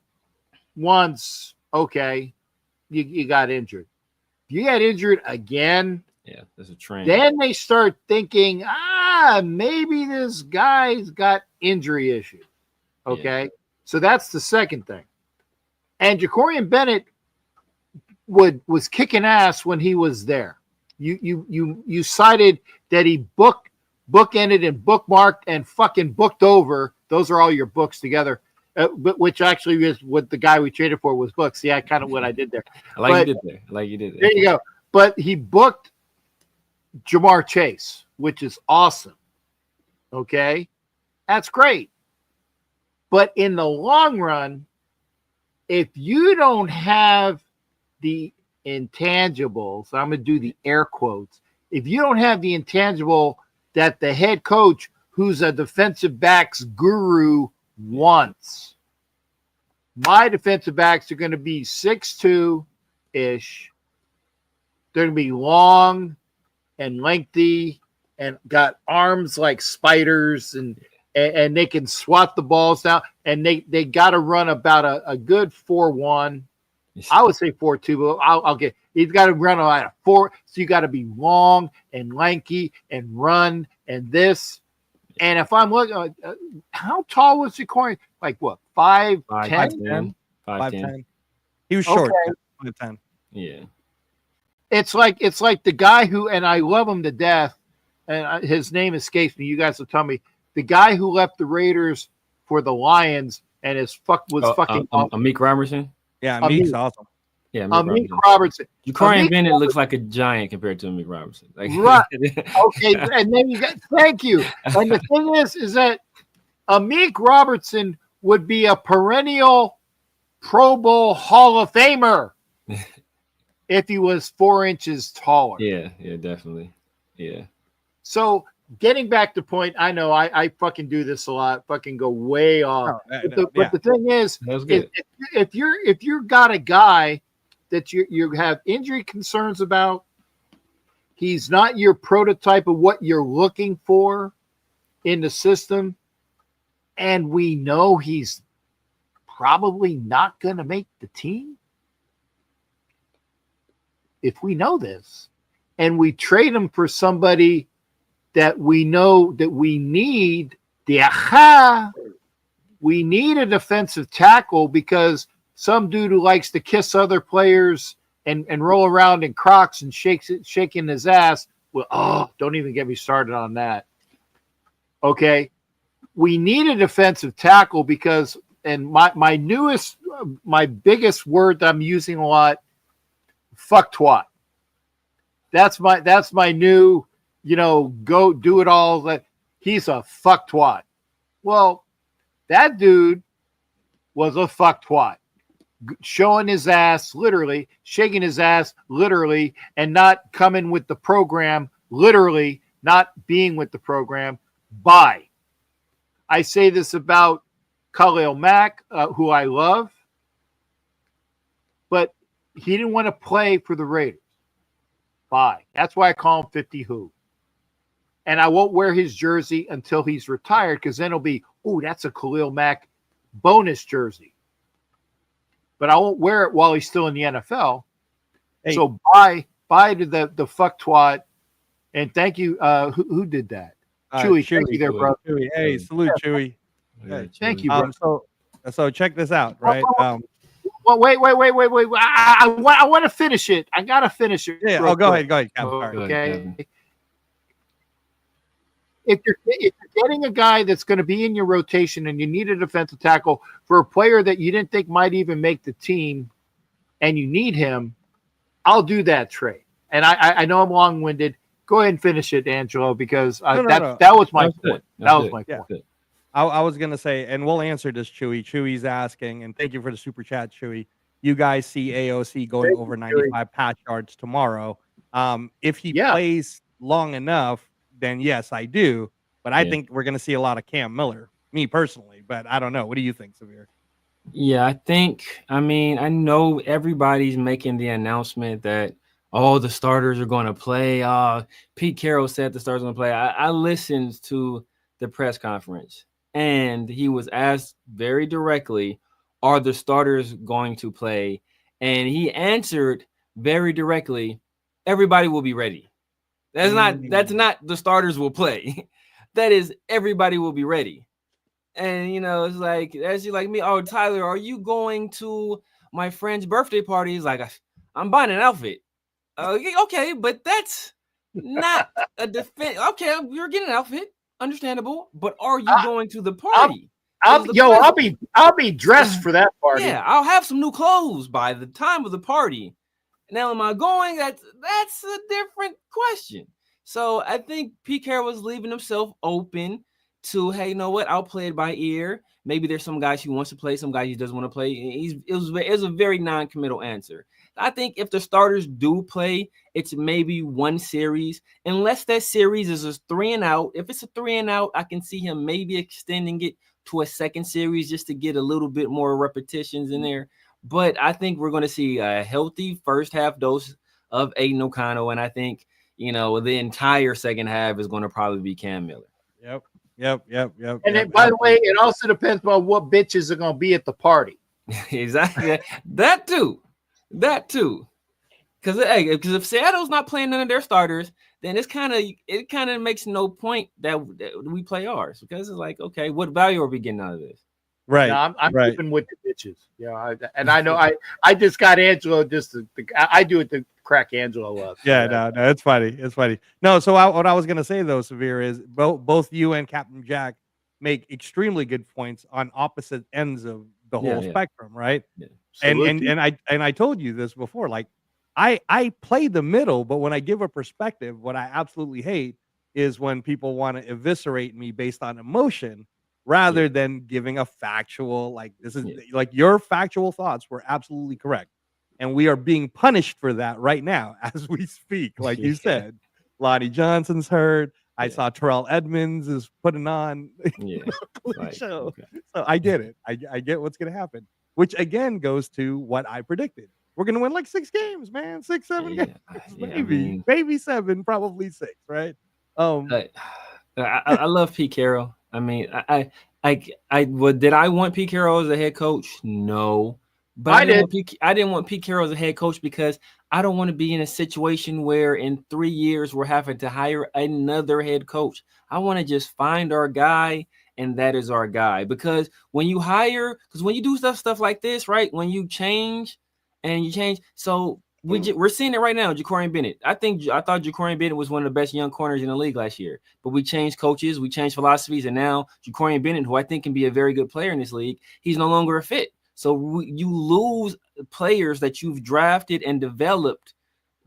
once, okay, you got injured. If you get injured again, yeah, there's a trend. Then they start thinking, maybe this guy's got injury issues. Okay. Yeah. So that's the second thing. And Jacorian Bennett was kicking ass when he was there. You cited that he bookended and bookmarked and fucking booked over. Those are all your books together. Which actually is what the guy we traded for was booked. See, I kind of what I did there. You did there. There you go. But he booked Jamar Chase, which is awesome. Okay. That's great. But in the long run, if you don't have the intangibles, I'm going to do the air quotes. If you don't have the intangible that the head coach, who's a defensive backs guru, wants, my defensive backs are going to be 6'2"-ish. They're going to be long and lengthy and got arms like spiders, and they can swat the balls down, and they got to run about a good 4-1. I would say 4-2, but I'll get. He's got to run about a 4. So you got to be long and lanky and run and this. And if I'm looking, how tall was Jacorian? Like what? 5'10"? 5'10". He was short. 5'10". Yeah. It's like the guy who, and I love him to death, and his name escapes me. You guys will tell me. The guy who left the Raiders for the Lions and was fucking awesome. Amik Robertson. Yeah, Meek's awesome. Yeah, Amik Robertson. Ja'Cory Bennett looks like a giant compared to Amik Robertson. Like, right. Okay, and then you got thank you. And the thing is that Amik Robertson would be a perennial Pro Bowl Hall of Famer if he was 4 inches taller. Yeah, definitely. Yeah. So getting back to point, I know I fucking do this a lot, fucking go way off. But the thing is, if you're got a guy that you have injury concerns about, he's not your prototype of what you're looking for in the system, and we know he's probably not going to make the team. If we know this, and we trade him for somebody that we know that we need, we need a defensive tackle because some dude who likes to kiss other players and roll around in Crocs and shaking his ass. Well, don't even get me started on that. Okay. We need a defensive tackle because, and my biggest word that I'm using a lot, fuck twat. That's my new, go do it all. He's a fuck twat. Well, that dude was a fuck twat, showing his ass literally, shaking his ass literally, and not coming with the program literally, not being with the program. Bye. I say this about Khalil Mack, who I love, but he didn't want to play for the Raiders. Bye. That's why I call him 50 Who. And I won't wear his jersey until he's retired because then it'll be, oh, that's a Khalil Mack bonus jersey. But I won't wear it while he's still in the NFL. Hey. So bye to the fuck twat. And thank you. Who did that? Chewy, thank you there, bro. Chewy. Hey, salute, Chewy. Hey, thank you, bro. So check this out, right? Well, wait. I want to finish it. I gotta finish it. Yeah. Go ahead. Okay. If you're getting a guy that's going to be in your rotation and you need a defensive tackle for a player that you didn't think might even make the team, and you need him, I'll do that trade. And I know I'm long-winded. Go ahead and finish it, Angelo, because that was my point. That was my point. I was going to say, and we'll answer this, Chewy. Chewy's asking, and thank you for the super chat, Chewy. You guys see AOC going over 95 patch yards tomorrow. If he plays long enough, then yes, I do. But I think we're going to see a lot of Cam Miller, me personally. But I don't know. What do you think, Severe? Yeah, I know everybody's making the announcement that, the starters are going to play. Pete Carroll said the starters are going to play. I listened to the press conference, and he was asked very directly, are the starters going to play? And he answered very directly, everybody will be ready. That's not the starters will play. That is everybody will be ready. And, it's like, that's like me. Oh, Tyler, are you going to my friend's birthday party? He's like, I'm buying an outfit. Okay, but that's not a defense. Okay, you're getting an outfit. Understandable. But are you going to the party? I'll be dressed for that party. Yeah, I'll have some new clothes by the time of the party. Now, am I going? That's a different question. So I think Pete Carroll was leaving himself open to, hey, you know what? I'll play it by ear. Maybe there's some guys he wants to play, some guys he doesn't want to play. It was a very non-committal answer. I think if the starters do play, it's maybe one series, unless that series is a 3 and out. If it's a 3 and out, I can see him maybe extending it to a second series just to get a little bit more repetitions in there. But I think we're going to see a healthy first half dose of Aiden O'Connell, and I think the entire second half is going to probably be Cam Miller. Yep. And then, by the way, it also depends on what bitches are going to be at the party. Exactly. That too. Because if Seattle's not playing none of their starters, then it kind of makes no point that we play ours, because it's like, okay, what value are we getting out of this? Right. I'm keeping with the bitches. I know I just got Angelo I do it to crack Angelo up. Yeah, no, it's funny. No, so what I was gonna say though, Severe, is both you and Captain Jack make extremely good points on opposite ends of the Yeah, whole yeah. spectrum, right? Yeah. And Salute and you. and I told you this before. Like I play the middle, but when I give a perspective, what I absolutely hate is when people want to eviscerate me based on emotion rather than giving a factual, like this is like your factual thoughts were absolutely correct. And we are being punished for that right now as we speak. Like you said, Lonnie Johnson's hurt. I saw Terrell Edmonds is putting on Yeah. Like, show. okay. So I get it. I get what's gonna happen. Which again goes to what I predicted. We're gonna win like 6 games, man. 6, 7 games. Yeah, Maybe, maybe 7, probably 6, right? I love Pete Carroll. I mean, did I want Pete Carroll as a head coach? No, but I didn't want Pete Carroll as a head coach because I don't want to be in a situation where in 3 years we're having to hire another head coach. I want to just find our guy, and that is our guy. Because when you hire, because when you do stuff like this, right? When you change, so we're seeing it right now. Jacorian Bennett. I thought Jacorian Bennett was one of the best young corners in the league last year. But we changed coaches, we changed philosophies, and now Jacorian Bennett, who I think can be a very good player in this league, he's no longer a fit. So you lose players that you've drafted and developed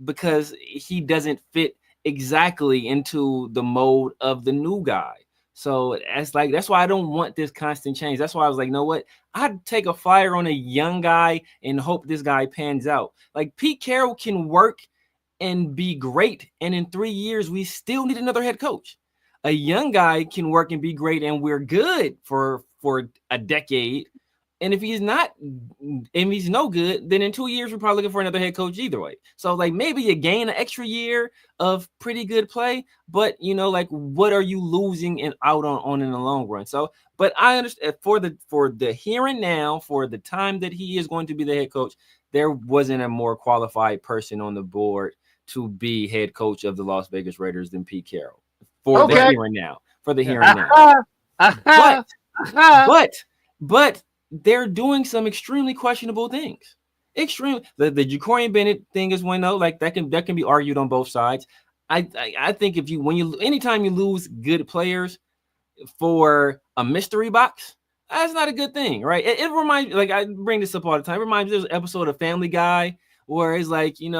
because he doesn't fit exactly into the mold of the new guy. So that's why I don't want this constant change. That's why I was like, you know what? I'd take a flyer on a young guy and hope this guy pans out. Like Pete Carroll can work and be great, and in 3 years we still need another head coach. A young guy can work and be great, and we're good for a decade. And if he's no good, then in 2 years we're probably looking for another head coach either way. So like maybe you gain an extra year of pretty good play, but like what are you losing out on in the long run? So, but I understand for the here and now, for the time that he is going to be the head coach, there wasn't a more qualified person on the board to be head coach of the Las Vegas Raiders than Pete Carroll for the here and now. For the here and now. But they're doing some extremely questionable things. The Jacorian Bennett thing is one though, like that can be argued on both sides. I think anytime you lose good players for a mystery box, that's not a good thing, right? It reminds me, like I bring this up all the time. It reminds me of an episode of Family Guy where it's like, Jeff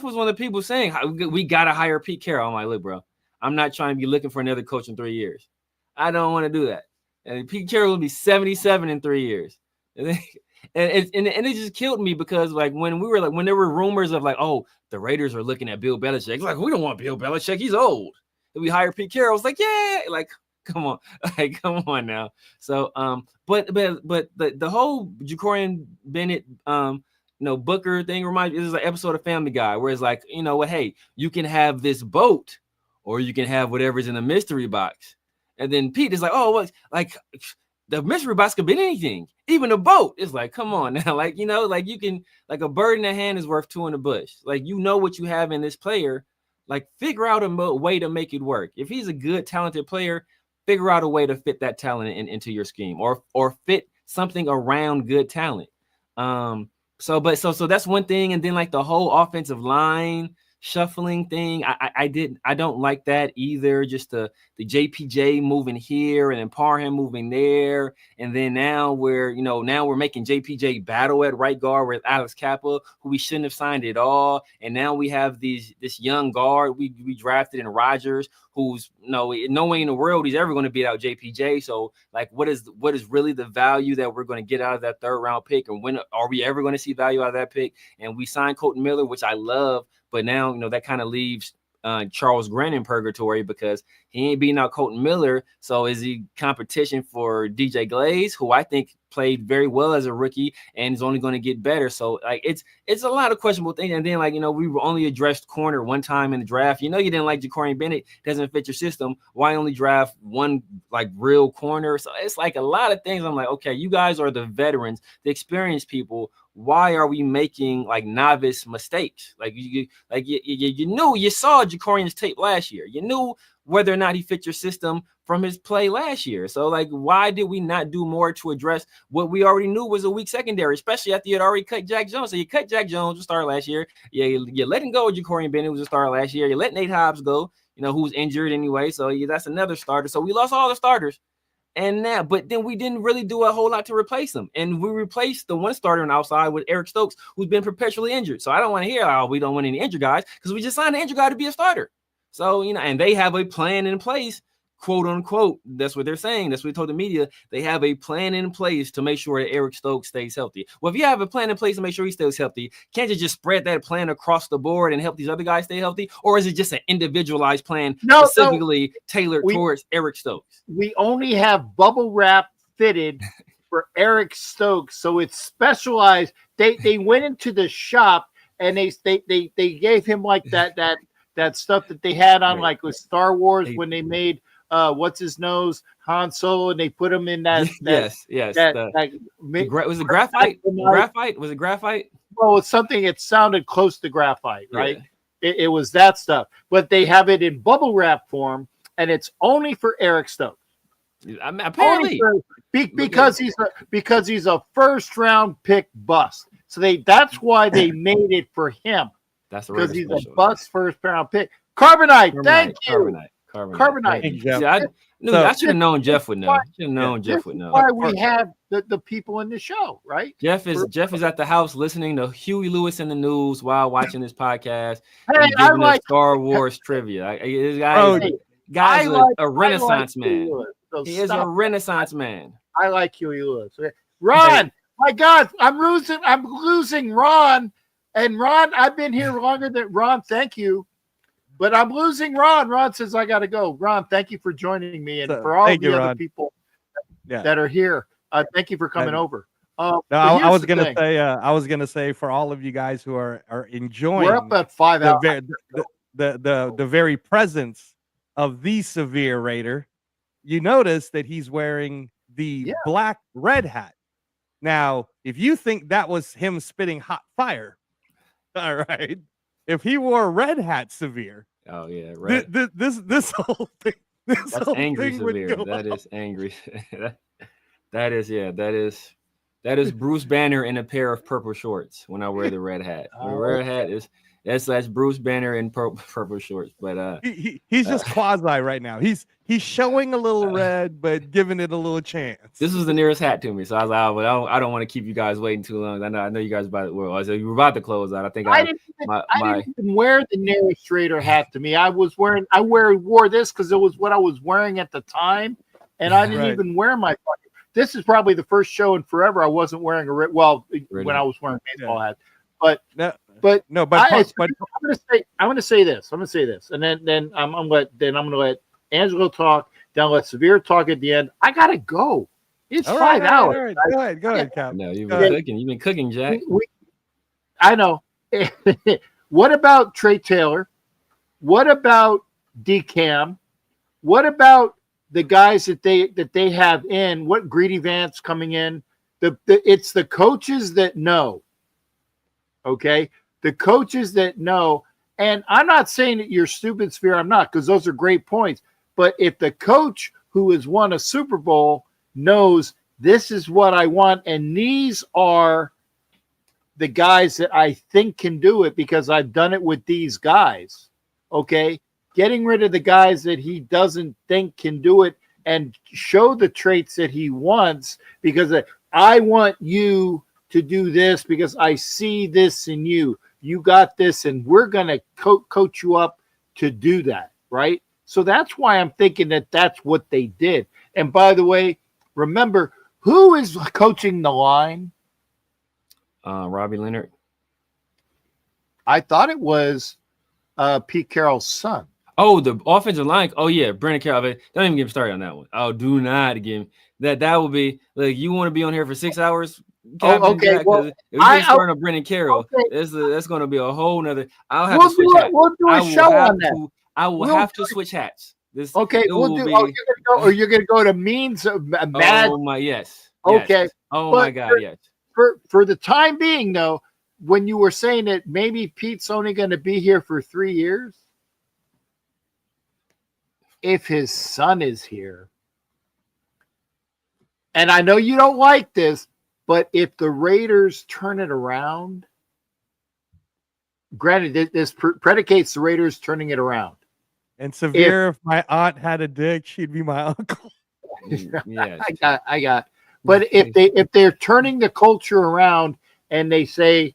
was one of the people saying we gotta hire Pete Carroll. I'm like, look, bro, I'm not trying to be looking for another coach in 3 years. I don't want to do that. And Pete Carroll will be 77 in 3 years. And it just killed me because like when there were rumors of like, oh, the Raiders are looking at Bill Belichick. Like, we don't want Bill Belichick. He's old. And we hired Pete Carroll. It's like, yeah, like come on now. So but the whole Jacorian Bennett Booker thing reminds me, this is an episode of Family Guy where it's like, hey, you can have this boat or you can have whatever's in the mystery box. And then Pete is like, oh, well, like the mystery box could be anything, even a boat. It's like, come on now, like like you can, like a bird in the hand is worth 2 in the bush. Like what you have in this player, like figure out a way to make it work. If he's a good, talented player, figure out a way to fit that talent into your scheme, or fit something around good talent. So that's one thing, and then like the whole offensive line shuffling thing, I don't like that either. Just the JPJ moving here and then Parham moving there, and then now we're making JPJ battle at right guard with Alex Kappa, who we shouldn't have signed at all, and now we have this young guard we drafted in Rodgers, who's no way in the world he's ever going to beat out JPJ. So like, what is really the value that we're going to get out of that 3rd round pick, and when are we ever going to see value out of that pick? And we signed Colton Miller, which I love. But now, that kind of leaves Charles Grant in purgatory because he ain't beating out Colton Miller. So is he competition for DJ Glaze, who I think played very well as a rookie and is only going to get better? So like it's a lot of questionable things. And then we were only addressed corner one time in the draft. You didn't like Jacorian Bennett, doesn't fit your system. Why only draft one like real corner? So it's like a lot of things. I'm like, okay, you guys are the veterans, the experienced people. Why are we making like novice mistakes? Like you knew, you saw Jacorian's tape last year. You knew whether or not he fit your system from his play last year. So like, why did we not do more to address what we already knew was a weak secondary, especially after you had already cut Jack Jones? So you cut Jack Jones to start last year. Yeah, you letting go of Jacorian Bennett, who was a star last year. You let Nate Hobbs go. who's injured anyway. So yeah, that's another starter. So we lost all the starters. And now, but then we didn't really do a whole lot to replace them. And we replaced the one starter on the outside with Eric Stokes, who's been perpetually injured. So I don't want to hear, oh, we don't want any injured guys, because we just signed an injured guy to be a starter. So, and they have a plan in place, quote unquote. That's what they're saying. That's what we told the media. They have a plan in place to make sure that Eric Stokes stays healthy. Well, if you have a plan in place to make sure he stays healthy, can't you just spread that plan across the board and help these other guys stay healthy? Or is it just an individualized plan specifically tailored towards Eric Stokes? We only have bubble wrap fitted for Eric Stokes, so it's specialized. They went into the shop and they gave him like that stuff that they had on like with Star Wars when they made what's his nose Han Solo, and they put him in that. Yes. Was it graphite? Graphite? Was it graphite? Well, it's something. It sounded close to graphite, right? Yeah. It was that stuff, but they have it in bubble wrap form, and it's only for Eric Stokes. I mean, apparently, because he's a first round pick bust. So that's why they made it for him. That's because he's a bust first round pick. Carbonite, thank you. Carbonite. I should have known Jeff would know. Jeff would know. Why we have the people in the show, right? Jeff is at the house listening to Huey Lewis in the news while watching this podcast. Hey, and giving us Star Wars trivia. Guy's a Renaissance man. He is a Renaissance man. I like Huey Lewis. Ron, my God, I'm losing Ron. And Ron, I've been here longer than Ron. Thank you. But I'm losing Ron. Ron says I got to go. Ron, thank you for joining me. And for all the other people that are here, thank you for coming over. I was gonna say for all of you guys who are enjoying, we're up at 5 hours. The very presence of the Severe Raider, you notice that he's wearing the black red hat. Now, if you think that was him spitting hot fire, all right. If he wore a red hat, Severe. Oh yeah, red. This whole thing. That's angry Severe. That is angry. That is Bruce Banner in a pair of purple shorts when I wear the red hat. The red hat is that's Bruce Banner in purple shorts. But he's just quasi right now. He's showing a little red, but giving it a little chance. This was the nearest hat to me, so I was like, oh, I don't want to keep you guys waiting too long. I know you guys you were about to close out. I think I didn't even wear the nearest Raider hat to me. I wore this because it was what I was wearing at the time, and I didn't even wear my. This is probably the first show in forever I wasn't wearing when I was wearing a baseball hat, but. I'm going to say this, and then I'm going to let Angelo talk. Then I'll let Severe talk at the end. I gotta go. It's 5 hours. All right. Go ahead, Cap. No, you've been cooking, Jack. I know. What about Trey Taylor? What about DCAM? What about the guys that they have in? What Greedy Vance coming in? It's the coaches that know. Okay. The coaches that know, and I'm not saying that you're stupid, Sphere. I'm not, because those are great points. But if the coach who has won a Super Bowl knows this is what I want, and these are the guys that I think can do it because I've done it with these guys, okay? Getting rid of the guys that he doesn't think can do it and show the traits that he wants, because I want you to do this because I see this in you. You got this, and we're going to coach you up to do that, right? So that's why I'm thinking that that's what they did. And by the way, remember, who is coaching the line? Robbie Leonard. I thought it was Pete Carroll's son. Oh, the offensive line. Oh, yeah, Brandon Carroll. Don't even get me started on that one. Oh, do not give me that. That would be like, you want to be on here for 6 hours? Captain okay. Jack, well, if we start on Brendan Carroll, that's going to be a whole nother. I'll have to switch hats. We'll do a show on that. I will have to switch hats. We'll do. You're gonna go to means of mad. Oh my yes. Okay. Yes. Oh my God. Yes. For the time being, though, when you were saying that maybe Pete's only going to be here for 3 years, if his son is here, and I know you don't like this, but if the Raiders turn it around, granted, this predicates the Raiders turning it around. And Severe, if my aunt had a dick, she'd be my uncle. Yeah, I got. But if they're turning the culture around and they say,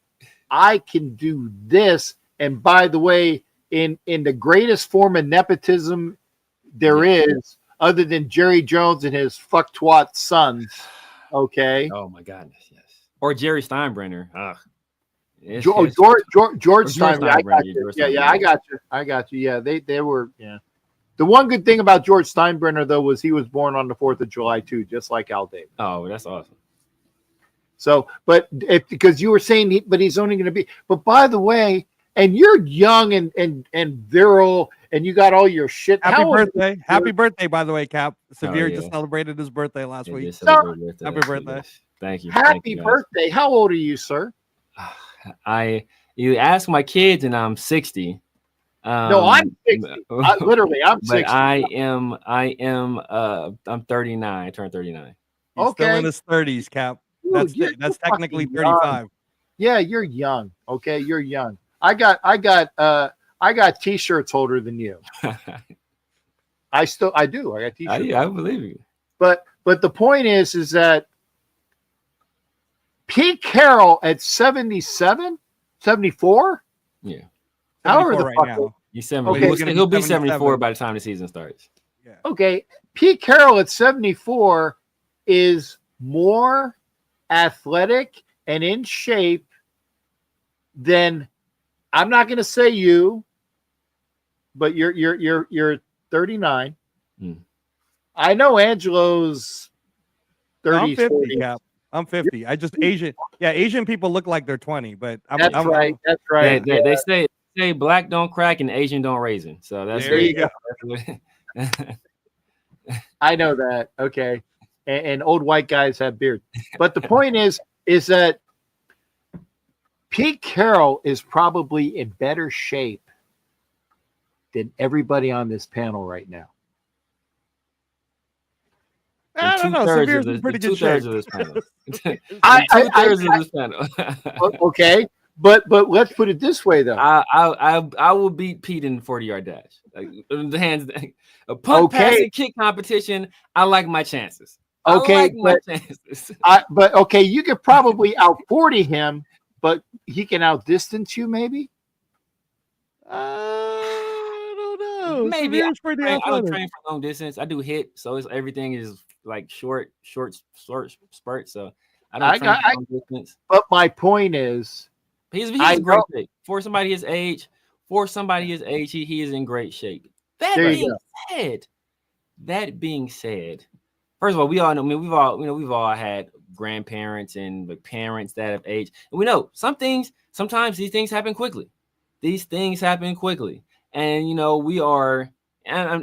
I can do this, and by the way, in the greatest form of nepotism there is, other than Jerry Jones and his fuck twat sons, okay. Oh my goodness, yes. Or Jerry Steinbrenner. George Steinbrenner. I got you. Yeah, I got you. Yeah, they were. Yeah. The one good thing about George Steinbrenner though was he was born on the 4th of July too, just like Al Davis. Oh, that's awesome. So, but because you were saying, but he's only going to be. But by the way, and you're young and virile, and you got all your shit. Happy birthday! Happy birthday, by the way, Cap. Severe just celebrated his birthday last week. Happy birthday! Thank you. Happy birthday! How old are you, sir? You ask my kids, and I'm 60. No, I'm 60. Literally, I'm 60. But I'm 39. I turned 39. He's still in his 30s, Cap. That's technically 35. Yeah, you're young. Okay, you're young. I got t-shirts older than you. I do. I got t-shirts. I believe you. But the point is that Pete Carroll at 77, 74? Yeah. However the right fuck now. He's 70. He'll be 74 by the time the season starts. Yeah. Okay. Pete Carroll at 74 is more athletic and in shape than, I'm not going to say you, but you're 39. I know Angelo's 30. I'm 50, Cap. I'm 50. I just Asian. Yeah, Asian people look like they're 20, but That's right. That's right. They say black don't crack and Asian don't raisin. So that's there you go. I know that. Okay. And old white guys have beards. But the point is that Pete Carroll is probably in better shape than everybody on this panel right now. I don't know. Severe's in pretty good shape. Of this panel. Two-thirds of this panel. Okay. But let's put it this way, though. I will beat Pete in 40-yard dash. Like, the hands, a punt, pass, and kick competition. I like my chances. Okay, but okay, you could probably out 40 him, but he can outdistance you, maybe. I don't know. Maybe I pretty don't train for long distance. I do hit, so everything is like short spurts. So I don't train for long distance. But my point is, he's in great shape for somebody his age. He is in great shape. That being said, first of all, we all know. I mean, we've all had grandparents and parents that have aged, and we know sometimes these things happen quickly. And we are, and I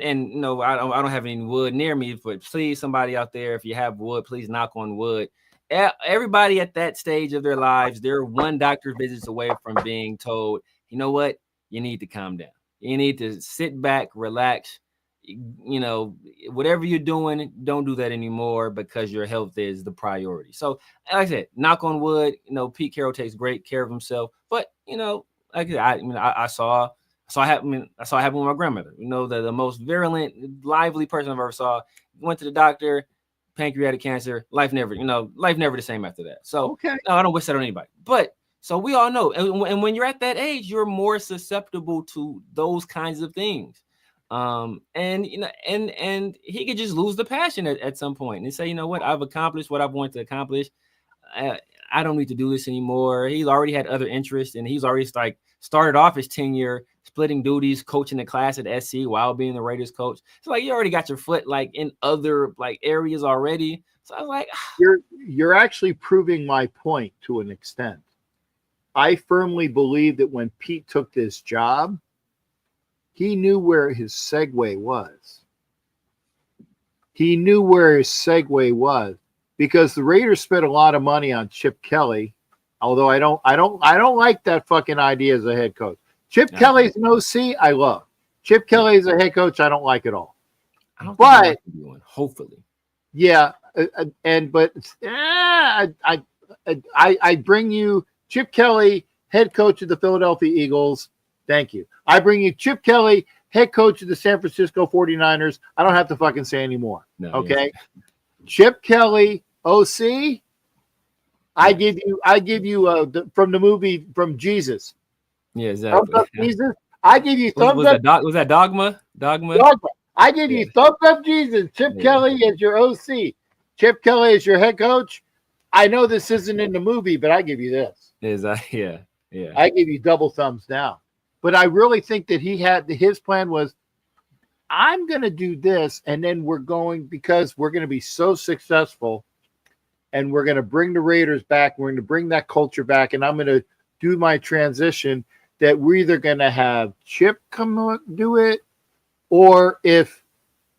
don't have any wood near me, but please, somebody out there, if you have wood, please knock on wood. Everybody at that stage of their lives, they're one doctor visits away from being told, you know what, you need to calm down. You need to sit back, relax. Whatever you're doing, don't do that anymore because your health is the priority. So, like I said, knock on wood. Pete Carroll takes great care of himself. But I saw it happen with my grandmother. The most virulent, lively person I've ever saw. Went to the doctor, pancreatic cancer. Life never the same after that. So, no, I don't wish that on anybody. But so we all know, and when you're at that age, you're more susceptible to those kinds of things. And he could just lose the passion at some point and say, you know what, I've accomplished what I've wanted to accomplish. I don't need to do this anymore. He's already had other interests, and he's already started off his tenure splitting duties, coaching the class at SC while being the Raiders coach. So you already got your foot in other areas already. So I was like, you're actually proving my point to an extent. I firmly believe that when Pete took this job, he knew where his segue was. Because the Raiders spent a lot of money on Chip Kelly, although I don't like that fucking idea as a head coach. Chip Kelly's an OC, I love. Chip Kelly as a head coach, I don't like at all. I don't think doing, hopefully. Yeah, I bring you Chip Kelly, head coach of the Philadelphia Eagles. Thank you. I bring you Chip Kelly, head coach of the San Francisco 49ers. I don't have to fucking say anymore. No, Okay. Chip Kelly, OC. I give you from the movie from Jesus. Yeah, exactly. Thumbs up, Jesus. I give you thumbs up. Was that Dogma? Dogma. I give you thumbs up, Jesus. Chip Kelly is your OC. Chip Kelly is your head coach. I know this isn't in the movie, but I give you this. Yeah. I give you double thumbs down. But I really think that his plan was, I'm going to do this, and then because we're going to be so successful, and we're going to bring the Raiders back. We're going to bring that culture back, and I'm going to do my transition. That we're either going to have Chip come do it, or if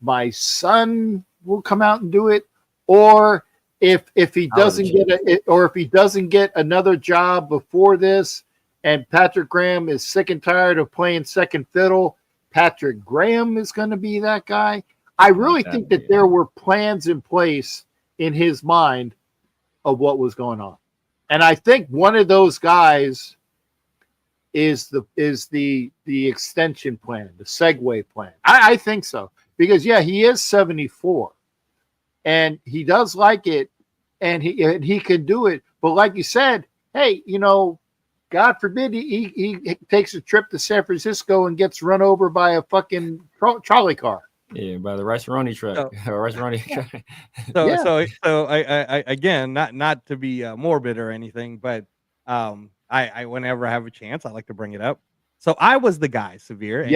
my son will come out and do it, or if he doesn't get another job before this, and Patrick Graham is sick and tired of playing second fiddle, Patrick Graham is going to be that guy. I really think that there were plans in place in his mind of what was going on, and I think one of those guys is the extension plan, the segue plan. I think so, because he is 74, and he does like it, and he can do it. But like you said, hey, God forbid he takes a trip to San Francisco and gets run over by a fucking trolley car. Yeah, by the Rice-A-Roni truck. Rice-A-Roni truck. So I again, not to be morbid or anything, but I whenever I have a chance, I like to bring it up. So I was the guy, Severe, and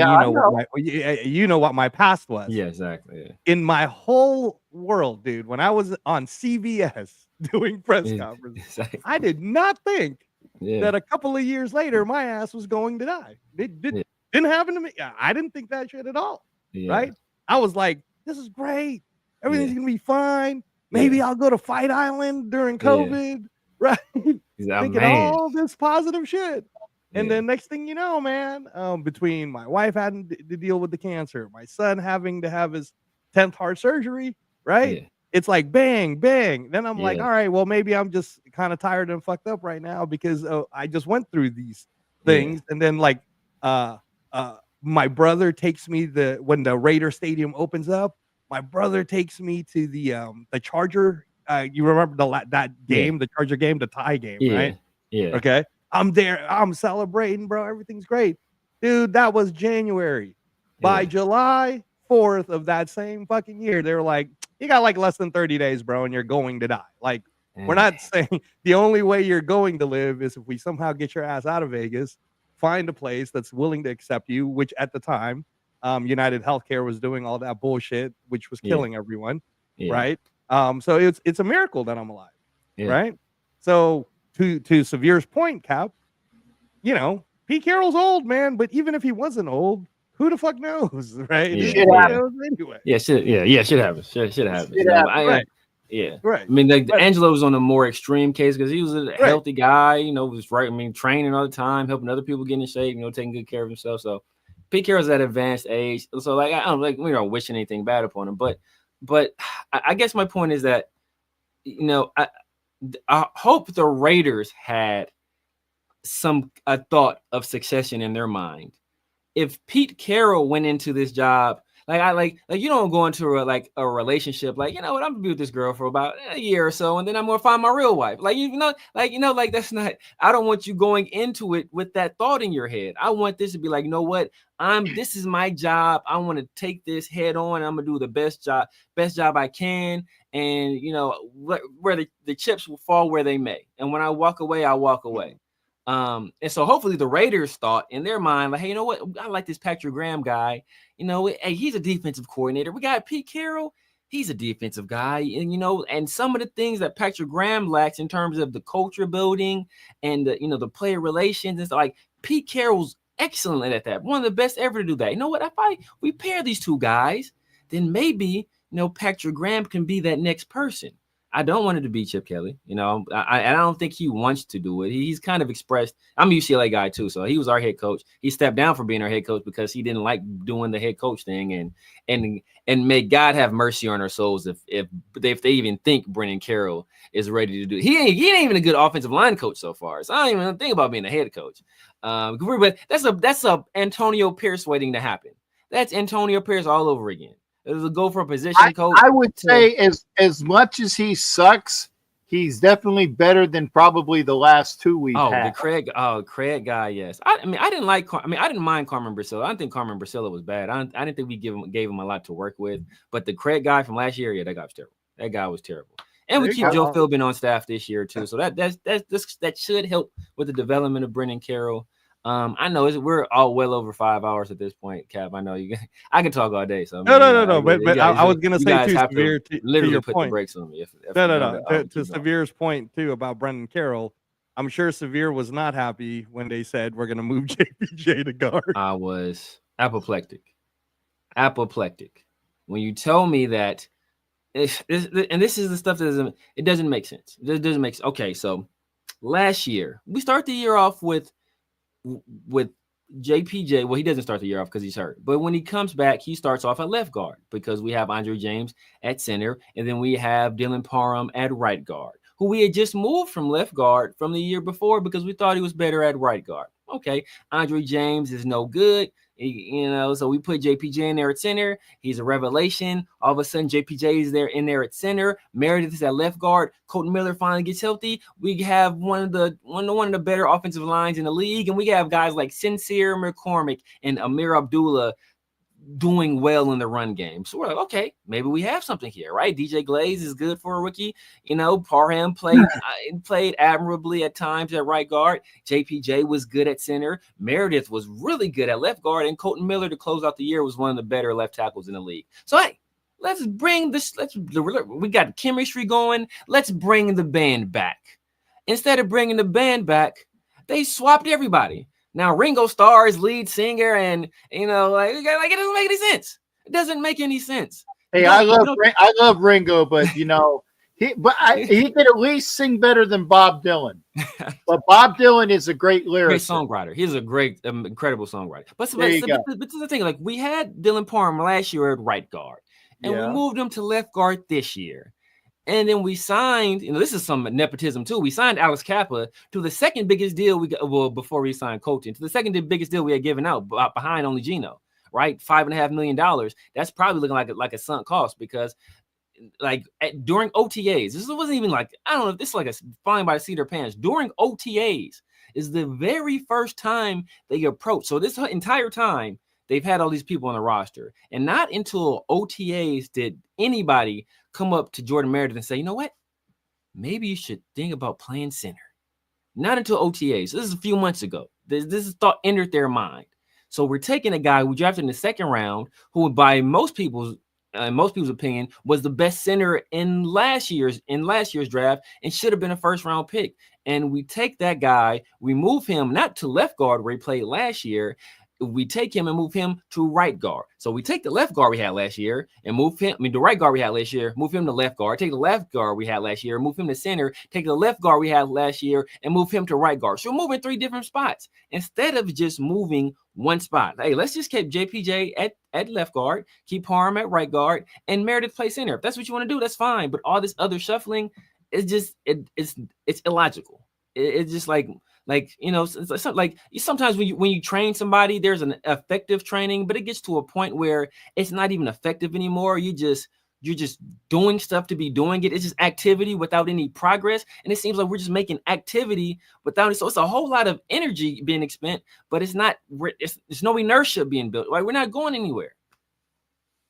you know what my past was. Yeah, exactly. Yeah. In my whole world, dude, when I was on CBS doing press conferences, exactly. I did not think that a couple of years later my ass was going to die. It didn't happen to me. I didn't think that shit at all. Yeah. Right? I was like, this is great. Everything's gonna be fine. Maybe I'll go to Fight Island during COVID. Right? Thinking all this positive shit. And then next thing you know, man, between my wife having to deal with the cancer, my son having to have his 10th heart surgery, right? Yeah. It's like bang, bang. Then I'm like, all right, well, maybe I'm just kind of tired and fucked up right now because I just went through these things. And then like my brother takes me when the Raider Stadium opens up, my brother takes me to the Charger. You remember that game, the Charger game, the tie game, right? Yeah. Okay. I'm there. I'm celebrating, bro. Everything's great. Dude, that was January. By July 4th of that same fucking year, they were like, you got like less than 30 days, bro, and you're going to die. Like, we're not saying the only way you're going to live is if we somehow get your ass out of Vegas, find a place that's willing to accept you, which at the time, United Healthcare was doing all that bullshit, which was killing everyone, right? So it's a miracle that I'm alive, right? So to Severe's point, Cap, Pete Carroll's old, man, but even if he wasn't old, who the fuck knows, right? Shit happens anyway. Shit happens. Right. Right. I mean, Angelo was on a more extreme case because he was a healthy guy, was right. I mean, training all the time, helping other people get in shape, taking good care of himself. So Pete Carroll's at advanced age. So like, I don't we're not wishing anything bad upon him, but I guess my point is that, I hope the Raiders had a thought of succession in their mind. If Pete Carroll went into this job, like you don't go into a relationship like, I'm gonna be with this girl for about a year or so, and then I'm gonna find my real wife. That's not. I don't want you going into it with that thought in your head. I want this to be like, this is my job. I want to take this head on. I'm gonna do the best job I can, and where the chips will fall where they may. And when I walk away, I walk away. And so hopefully the Raiders thought in their mind, like, hey, I like this Patrick Graham guy. Hey, he's a defensive coordinator. We got Pete Carroll. He's a defensive guy. And, and some of the things that Patrick Graham lacks in terms of the culture building and the player relations, it's like Pete Carroll's excellent at that. One of the best ever to do that. If we pair these two guys, then maybe, Patrick Graham can be that next person. I don't want it to be Chip Kelly. I don't think he wants to do it. He's kind of expressed. I'm a UCLA guy too, so he was our head coach. He stepped down from being our head coach because he didn't like doing the head coach thing. And may God have mercy on our souls if they even think Brendan Carroll is ready to do it. He ain't even a good offensive line coach so far. So I don't even think about being a head coach. But that's a Antonio Pierce waiting to happen. That's Antonio Pierce all over again. It was a go for a position coach. I would say as much as he sucks, he's definitely better than probably the last two we've had. The Craig guy, yes. I mean, I didn't mind Carmen Bracilla. I don't think Carmen Bracilla was bad. I didn't think we gave him a lot to work with. But the Craig guy from last year, yeah, that guy was terrible. That guy was terrible. And we keep Joe Philbin on staff this year too, so that should help with the development of Brendan Carroll. I know we're all well over 5 hours at this point, Cap. I know I can talk all day. So no. But I was gonna say too, Severe, to your put point. the brakes on me. To Severe's point too about Brendan Carroll, I'm sure Severe was not happy when they said we're gonna move JPJ to guard. I was apoplectic. When you told me that, this is the stuff that doesn't make sense. It doesn't make sense. Okay, so last year we start the year off with JPJ. Well, he doesn't start the year off because he's hurt. But when he comes back, he starts off at left guard because we have Andre James at center, and then we have Dylan Parham at right guard, who we had just moved from left guard from the year before because we thought he was better at right guard. Okay, Andre James is no good. So we put JPJ in there at center. He's a revelation. All of a sudden, JPJ is in there at center. Meredith is at left guard. Colton Miller finally gets healthy. We have one of the better offensive lines in the league, and we have guys like Sincere McCormick and Amir Abdullah doing well in the run game. So we're like, okay, maybe we have something here, right? DJ Glaze is good for a rookie. Parham played admirably at times at right guard. JPJ was good at center. Meredith was really good at left guard, and Colton Miller to close out the year was one of the better left tackles in the league. So hey, let's bring this. We got chemistry going. Let's bring the band back. Instead of bringing the band back, they swapped everybody. Now Ringo Starr is lead singer, and it doesn't make any sense. It doesn't make any sense. Hey, I love Ringo, but he could at least sing better than Bob Dylan. But Bob Dylan is a great lyricist, great songwriter. He's a great, incredible songwriter. But this is the thing. Like we had Dylan Parham last year at right guard, and we moved him to left guard this year. And then we signed, this is some nepotism too. We signed Alex Kappa to the second biggest deal we got. Well, before we signed Colton, to the second biggest deal we had given out, behind only Gino, right? $5.5 million. That's probably looking like a sunk cost because, during OTAs, this wasn't even I don't know if this is like a flying by the seat of their pants. During OTAs is the very first time they approached. So this entire time they've had all these people on the roster, and not until OTAs did anybody come up to Jordan Meredith and say, you know what? Maybe you should think about playing center. Not until OTAs. This is a few months ago. This thought entered their mind. So we're taking a guy we drafted in the second round, who by most people's opinion was the best center in last year's draft and should have been a first round pick. And we take that guy, we move him not to left guard where he played last year. We take him and move him to right guard. So we take the left guard we had last year and the right guard we had last year, move him to left guard. Take the left guard we had last year, move him to center. Take the left guard we had last year and move him to right guard. So we're moving 3 different spots instead of just moving one spot. Hey, let's just keep JPJ at left guard, keep Parham at right guard, and Meredith play center. If that's what you want to do, that's fine. But all this other shuffling is just it's illogical. It's just sometimes when you train somebody, there's an effective training, but it gets to a point where it's not even effective anymore. You're just doing stuff to be doing it. It's just activity without any progress. And it seems like we're just making activity without it. So it's a whole lot of energy being expended, but it's no inertia being built. Like we're not going anywhere.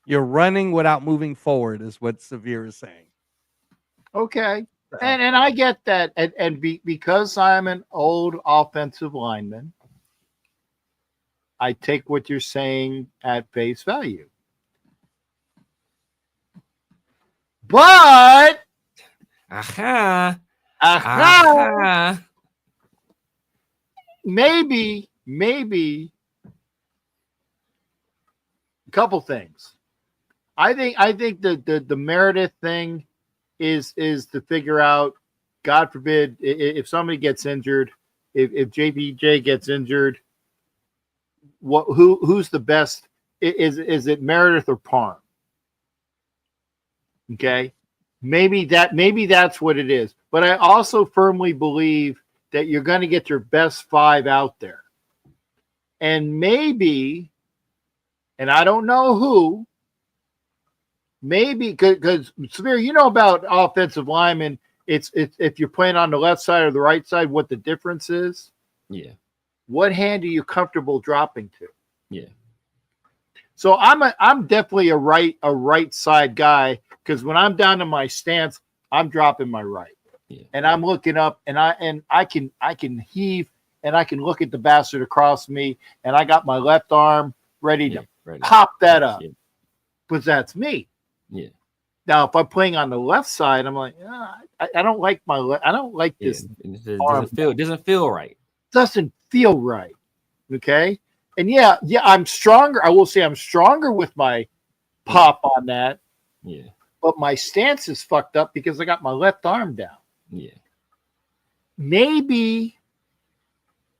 You're running without moving forward is what Severe is saying. Okay. And I get that. Because I'm an old offensive lineman, I take what you're saying at face value. But maybe a couple things. I think the Meredith thing is to figure out, God forbid, if somebody gets injured, if JPJ gets injured, who's the best? Is it Meredith or Parham? Okay, maybe that's what it is. But I also firmly believe that you're going to get your best 5 out there, and maybe and I don't know who. Maybe because Samir, you know about offensive linemen. It's if you're playing on the left side or the right side, what the difference is. Yeah. What hand are you comfortable dropping to? Yeah. So I'm definitely a right side guy, because when I'm down to my stance, I'm dropping my right. Yeah. And I'm looking up, and I can heave, and I can look at the bastard across me, and I got my left arm ready to pop that up. Yeah. Because that's me. Yeah. Now, if I'm playing on the left side, I'm like, I don't like I don't like this. It doesn't feel right. Doesn't feel right. Okay. And yeah, I'm stronger. I will say I'm stronger with my pop on that. Yeah. But my stance is fucked up because I got my left arm down. Yeah. Maybe,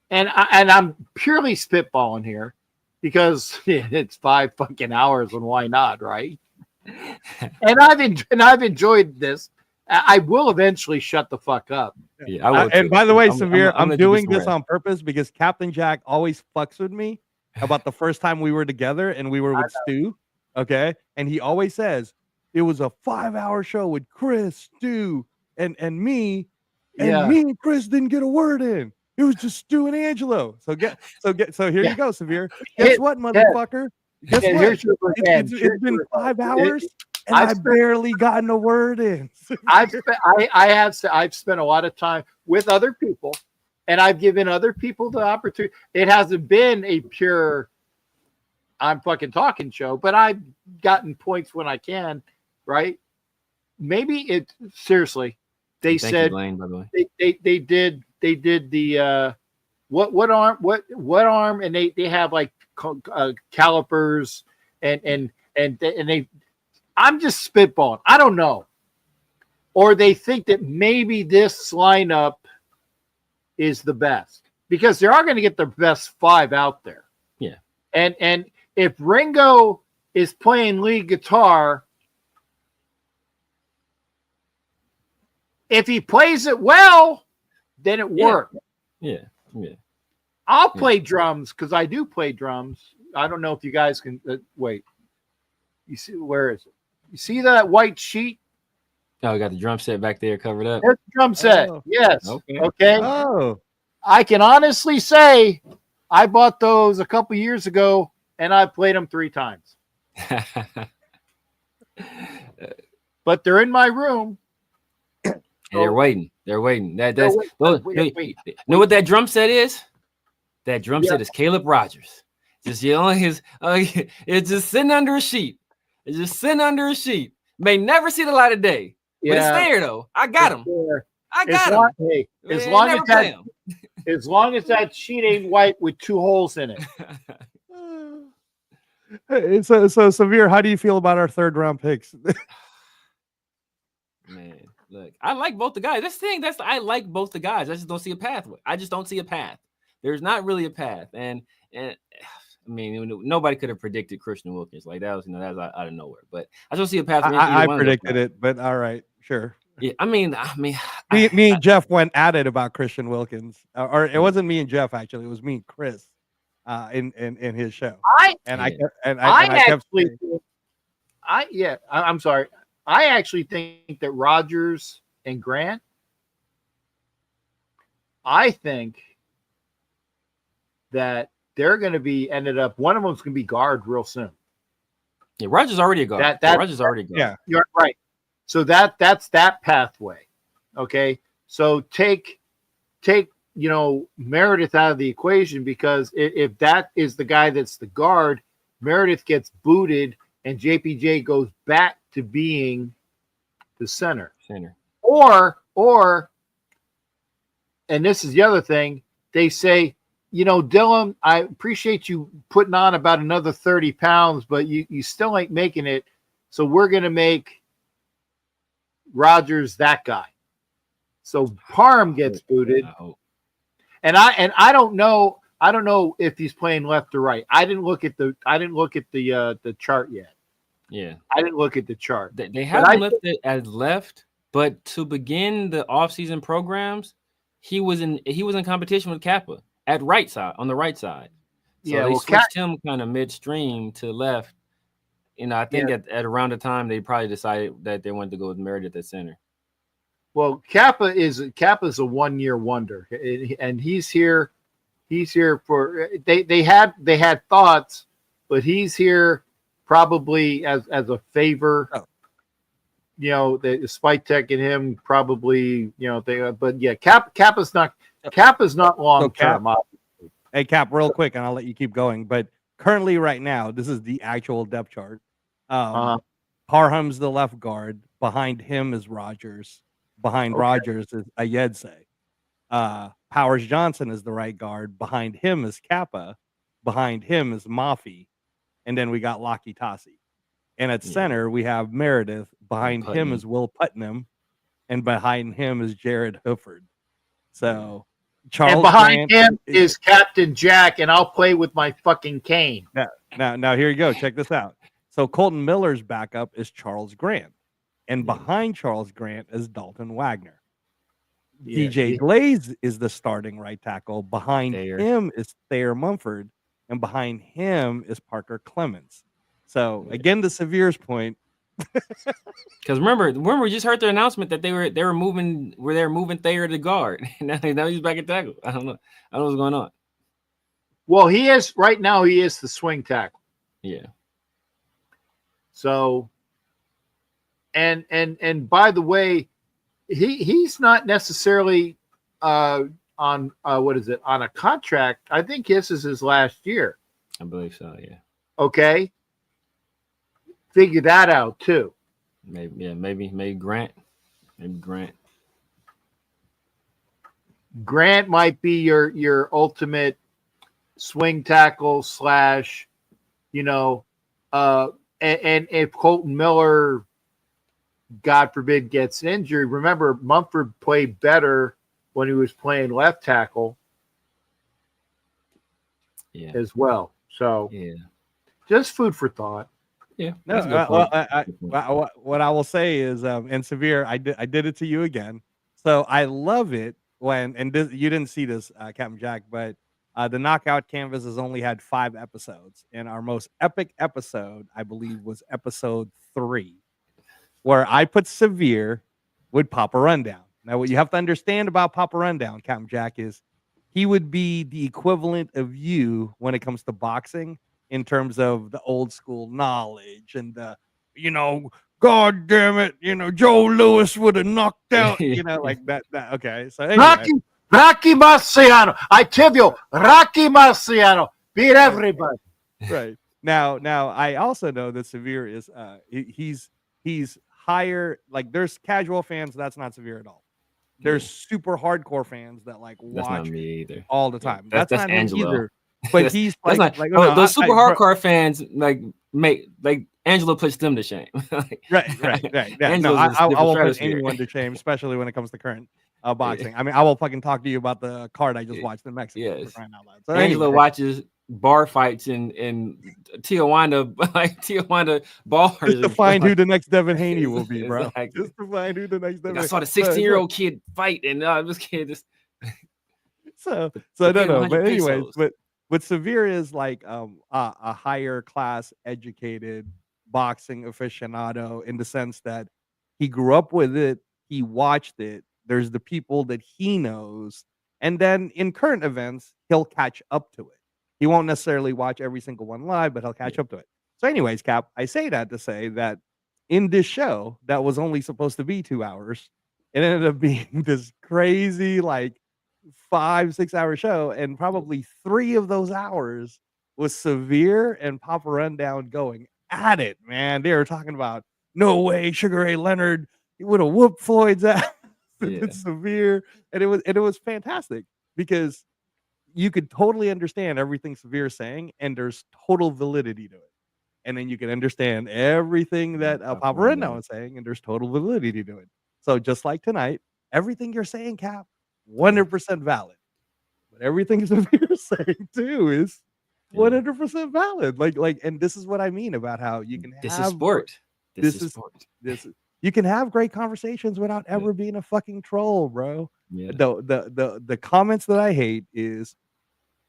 and I'm purely spitballing here because it's 5 fucking hours, and why not, right? and I've enjoyed this. I will eventually shut the fuck up. Yeah, and by the way, Severe, I'm doing this on purpose because Captain Jack always fucks with me about the first time we were together and we were with Stu. Okay. And he always says it was a 5-hour show with Chris, Stu, and me. And me and Chris didn't get a word in. It was just Stu and Angelo. So here you go, Severe. Guess what, motherfucker? Guess what? It's been 5 hours. And I've barely gotten a word in. I've spent a lot of time with other people, and I've given other people the opportunity. It hasn't been a pure I'm fucking talking show, but I've gotten points when I can, right? Maybe seriously. They said Blaine, by the way. They did the what arm, and they have like calipers and they. I'm just spitballing. I don't know. Or they think that maybe this lineup is the best, because they are going to get the best 5 out there. Yeah. And if Ringo is playing lead guitar, if he plays it well, then it works. Yeah. Yeah. I'll play drums because I do play drums. I don't know if you guys can wait. You see, where is it? You see that white sheet? Oh, we got the drum set back there covered up. There's the drum set. Oh. Yes. Okay. Oh. I can honestly say I bought those a couple years ago, and I've played them 3 times. But they're in my room. And they're waiting. They're waiting. Know Wait. what that drum set is? That drum set is Caleb Rogers. Just it's just sitting under a sheet. It's just sitting under a sheet. May never see the light of day. But it's there though. I got him. I got him. Hey, as long as that sheet ain't white with 2 holes in it. So Severe, how do you feel about our 3rd round picks? Man, look, I like both the guys. I like both the guys. I just don't see a pathway. I just don't see a path. There's not really a path. And I mean, nobody could have predicted Christian Wilkins. Like that was out of nowhere. But I don't see a path. I predicted it, but all right, sure. Yeah, I mean, me and Jeff went at it about Christian Wilkins, or it wasn't me and Jeff actually. It was me and Chris, in his show. I'm sorry. I actually think that Rodgers and Grant. I think that they're going to be one of them's going to be guard real soon. Yeah, Rodgers already a guard. Rodgers already a guard. Yeah, you're right. So that's that pathway. Okay. So take Meredith out of the equation, because if that is the guy that's the guard, Meredith gets booted and JPJ goes back to being the center. Or and this is the other thing, they say, Dylan, I appreciate you putting on about another 30 pounds, but you still ain't making it. So we're going to make Rodgers that guy. So Parham gets booted. And I don't know if he's playing left or right. I didn't look at the chart yet. Yeah. I didn't look at the chart. They have him listed as left, but to begin the offseason programs, he was in competition with Kappa. On the right side. So Yeah, they well, switched him kind of midstream to left. You know, I think Yeah. at around the time they probably decided that they wanted to go with Meredith at center. Well, Kappa's a 1-year wonder, and he's here. He's here for they had thoughts, but he's here probably as a favor. Oh. You know, the Spike Tech and him probably, you know, they, but yeah, Kappa's not long term. Hey, Cap, real quick, and I'll let you keep going. But currently, right now, this is the actual depth chart. Parham's the left guard. Behind him is Rogers. Behind Rogers is Ayedse. Powers Johnson is the right guard. Behind him is Kappa. Behind him is Mafi. And then we got Laki Tasi. And at center, we have Meredith. Behind him is Will Putnam. And behind him is Jared Hooford. So Charles and behind Grant him is Captain Jack, and I'll play with my fucking cane. Now here you go. Check this out. So Colton Miller's backup is Charles Grant. And behind Charles Grant is Dalton Wagner. DJ Glaze is the starting right tackle. Behind him is Thayer Mumford. And behind him is Parker Clements. So again, to Severe's point. Because remember, we just heard the announcement that they were moving Thayer to guard. now he's back at tackle. I don't know what's going on. Well, he is right now. He is the swing tackle. Yeah. So, and by the way, he's not necessarily on what is it, on a contract. I think this is his last year. I believe so. Yeah. Okay. Figure that out too. Maybe Grant. Maybe Grant. Grant might be your ultimate swing tackle / you know, and if Colton Miller, God forbid, gets injured, remember Mumford played better when he was playing left tackle as well. So just food for thought. Yeah. No, what I will say is, and Severe, I did it to you again. So I love it when, and this, you didn't see this, Captain Jack, but the Knockout Canvas has only had 5 episodes, and our most epic episode, I believe, was episode 3, where I put Severe with Papa Rundown. Now, what you have to understand about Papa Rundown, Captain Jack, is he would be the equivalent of you when it comes to boxing, in terms of the old school knowledge and the, you know, God damn it, you know, Joe Louis would have knocked out, you know, like that. Okay, so anyway. Rocky Marciano, I tell you, Rocky Marciano beat everybody. Right. Now I also know that Severe is he's higher. Like, there's casual fans that's not Severe at all. There's super hardcore fans that like watch me all the time. Yeah, that's not Angelo. Him either. But he's like, those super hardcore fans make Angelo puts them to shame. right. Yeah, no, I will put anyone to shame, especially when it comes to current boxing. I mean, I will fucking talk to you about the card I just watched in Mexico. Yes. So Angelo watches bar fights in Tijuana, like Tijuana bars, just to find who the next Devin Haney will be, bro. Exactly. Just to find who the next Devin. I saw the 16-year-old kid fight, and this kid just. So no. But anyways, but Severe is like a higher class educated boxing aficionado, in the sense that he grew up with it, he watched it. There's the people that he knows, and then in current events, he'll catch up to it. He won't necessarily watch every single one live, but he'll catch up to it. So anyways, Cap, I say that to say that in this show that was only supposed to be 2 hours, it ended up being this crazy, like 5-6 hour show, and probably 3 of those hours was Severe and Papa Rundown going at it, man. They were talking about, no way Sugar Ray Leonard would have whooped Floyd's ass. It's Severe, and it was fantastic, because you could totally understand everything Severe is saying, and there's total validity to it. And then you can understand everything that Papa Rundown is saying, and there's total validity to it. So just like tonight, everything you're saying, Cap, 100% valid. But everything Severe is saying too is 100% valid. Like, and this is what I mean about how you can This have is sport. This is you can have great conversations without ever being a fucking troll, bro. Yeah. The comments that I hate is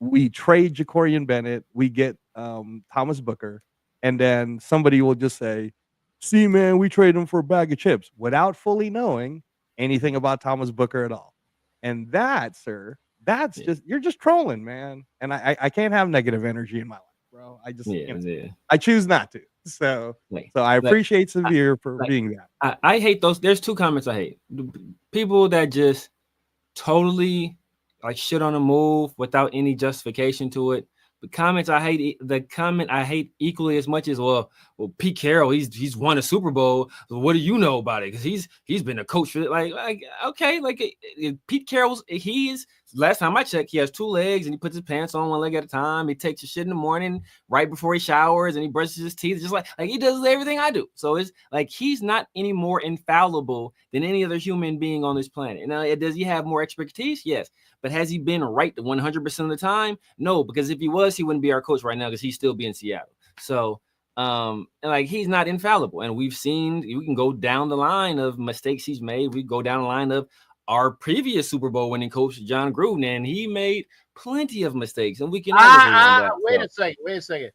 we trade Jacorian Bennett, we get Thomas Booker, and then somebody will just say, "See, man, we trade him for a bag of chips," without fully knowing anything about Thomas Booker at all. And that, sir, that's just you're just trolling, man. And I can't have negative energy in my life, bro. I just I choose not to. So I appreciate Severe for being that. I hate those. There's two comments I hate. People that just totally like shit on a move without any justification to it. The comment I hate equally as much as well Pete Carroll, he's won a Super Bowl. What do you know about it? Because he's been a coach for it. Like okay, like Pete Carroll's last time I checked, he has 2 legs and he puts his pants on 1 leg at a time. He takes his shit in the morning right before he showers and he brushes his teeth, just like he does everything I do. So it's like he's not any more infallible than any other human being on this planet. Now, does he have more expertise? Yes. But has he been right 100% of the time? No, because if he was, he wouldn't be our coach right now because he'd still be in Seattle. So, like he's not infallible. And we can go down the line of mistakes he's made. We go down the line of our previous Super Bowl winning coach, John Gruden, and he made plenty of mistakes. And we can wait a second.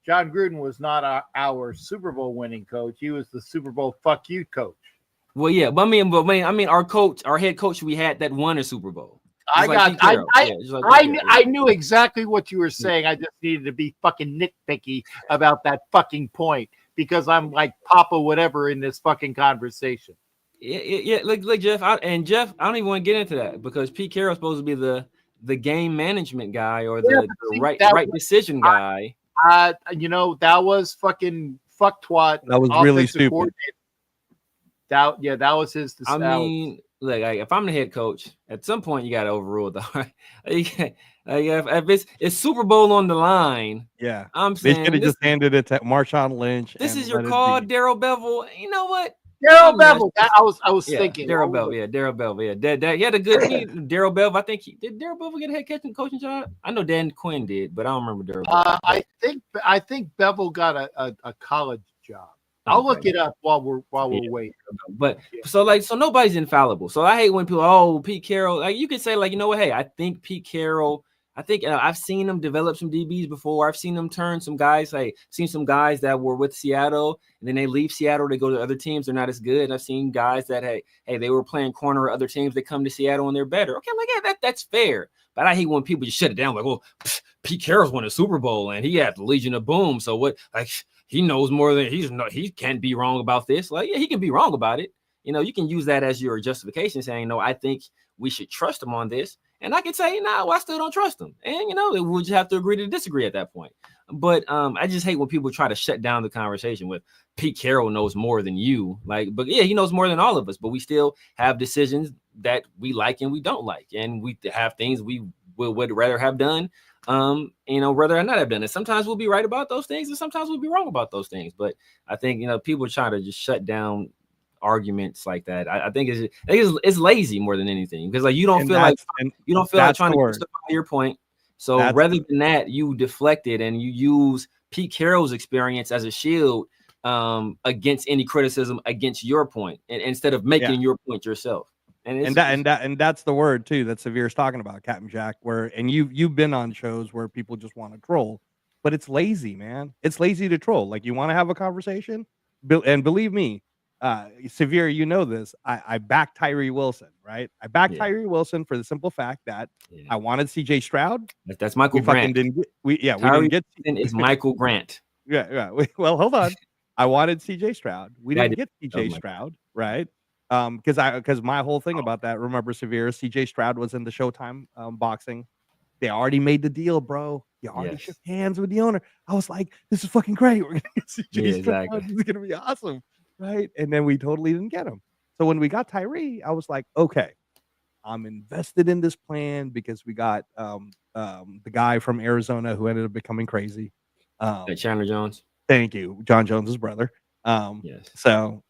John Gruden was not our Super Bowl winning coach. He was the Super Bowl fuck you coach. Well, yeah, but I mean, our head coach we had that won a Super Bowl. I knew exactly what you were saying. I just needed to be fucking nitpicky about that fucking point because I'm like Papa whatever in this fucking conversation. Yeah. Look, Jeff, I don't even want to get into that because Pete Carroll's supposed to be the game management guy or the right decision guy. That was fucking fuck twat. That was really stupid. That was his. I mean, look, if I'm the head coach, at some point you got to overrule the. If it's Super Bowl on the line, yeah, I'm saying they should have just handed it to Marshawn Lynch. This is your call, Darrell Bevel. You know what? Darrell Bevel. I was thinking Darrell Bevel. Yeah, Darrell Bevel. Yeah, he had a good Darrell Bevel. I think did Darrell Bevel get a head coaching job? I know Dan Quinn did, but I don't remember Darrell Bevel. I think Bevel got a college job. I'll look it up while we're waiting. But so nobody's infallible. So I hate when people, Pete Carroll, like you could say like, you know what? Hey, I think Pete Carroll. I think I've seen him develop some DBs before. I've seen him turn some guys. Seen some guys that were with Seattle and then they leave Seattle. They go to other teams. They're not as good. And I've seen guys that hey, they were playing corner at other teams. They come to Seattle and they're better. Okay, like yeah, that's fair. But I hate when people just shut it down. Like, well, Pete Carroll's won a Super Bowl and he had the Legion of Boom. So what? Like he knows more than he can't be wrong about this. Like yeah, he can be wrong about it. You can use that as your justification, saying no, I think we should trust him on this. And I could say, no, I still don't trust him. And, we'll just have to agree to disagree at that point. But I just hate when people try to shut down the conversation with Pete Carroll knows more than you. But yeah, he knows more than all of us. But we still have decisions that we like and we don't like. And we have things we would rather have done, rather not have done it. Sometimes we'll be right about those things and sometimes we'll be wrong about those things. But I think, people try to just shut down arguments like that. I think it's lazy more than anything because like you don't feel like trying to justify your point. So rather than that, you deflect it and you use Pete Carroll's experience as a shield against any criticism against your point, and instead of making your point yourself. And that's the word too that Severe's talking about, Captain Jack. You've been on shows where people just want to troll, but it's lazy, man. It's lazy to troll. Like you want to have a conversation, and believe me. Severe, you know this. I backed Tyree Wilson, right? I backed Tyree Wilson for the simple fact that I wanted CJ Stroud. That's Michael Grant. We didn't get is Michael Grant. Yeah. Well, hold on. I wanted CJ Stroud. We didn't get CJ Stroud, right? Because my whole thing about that, remember, Severe, CJ Stroud was in the Showtime boxing. They already made the deal, bro. You already shook hands with the owner. I was like, this is fucking great. We're gonna get CJ Stroud. This is gonna be awesome. Right. And then we totally didn't get him. So when we got Tyree, I was like, okay, I'm invested in this plan because we got the guy from Arizona who ended up becoming crazy. Chandler Jones. Thank you. John Jones's brother. Yes. So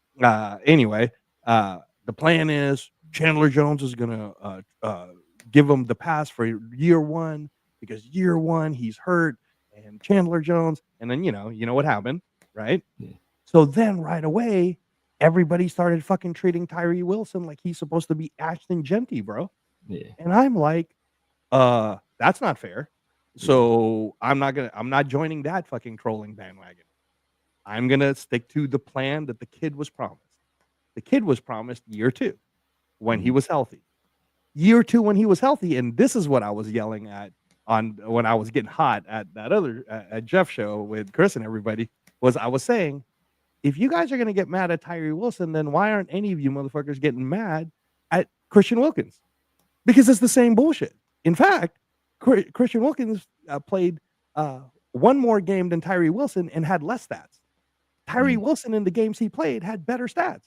anyway, the plan is Chandler Jones is going to give him the pass for year one because year one he's hurt and Chandler Jones. And then, you know what happened, right? Yeah. So then right away, everybody started fucking treating Tyree Wilson like he's supposed to be Ashton Genty, bro. Yeah. And I'm like, That's not fair. So I'm not joining that fucking trolling bandwagon. I'm gonna stick to the plan that the kid was promised. The kid was promised year 2 when he was healthy. Year 2 when he was healthy, and this is what I was yelling at on when I was getting hot at that other at Jeff show with Chris and everybody, was I was saying, if you guys are gonna get mad at Tyree Wilson, then why aren't any of you motherfuckers getting mad at Christian Wilkins? Because it's the same bullshit. In fact, Christian Wilkins played one more game than Tyree Wilson and had less stats. Tyree Wilson in the games he played had better stats.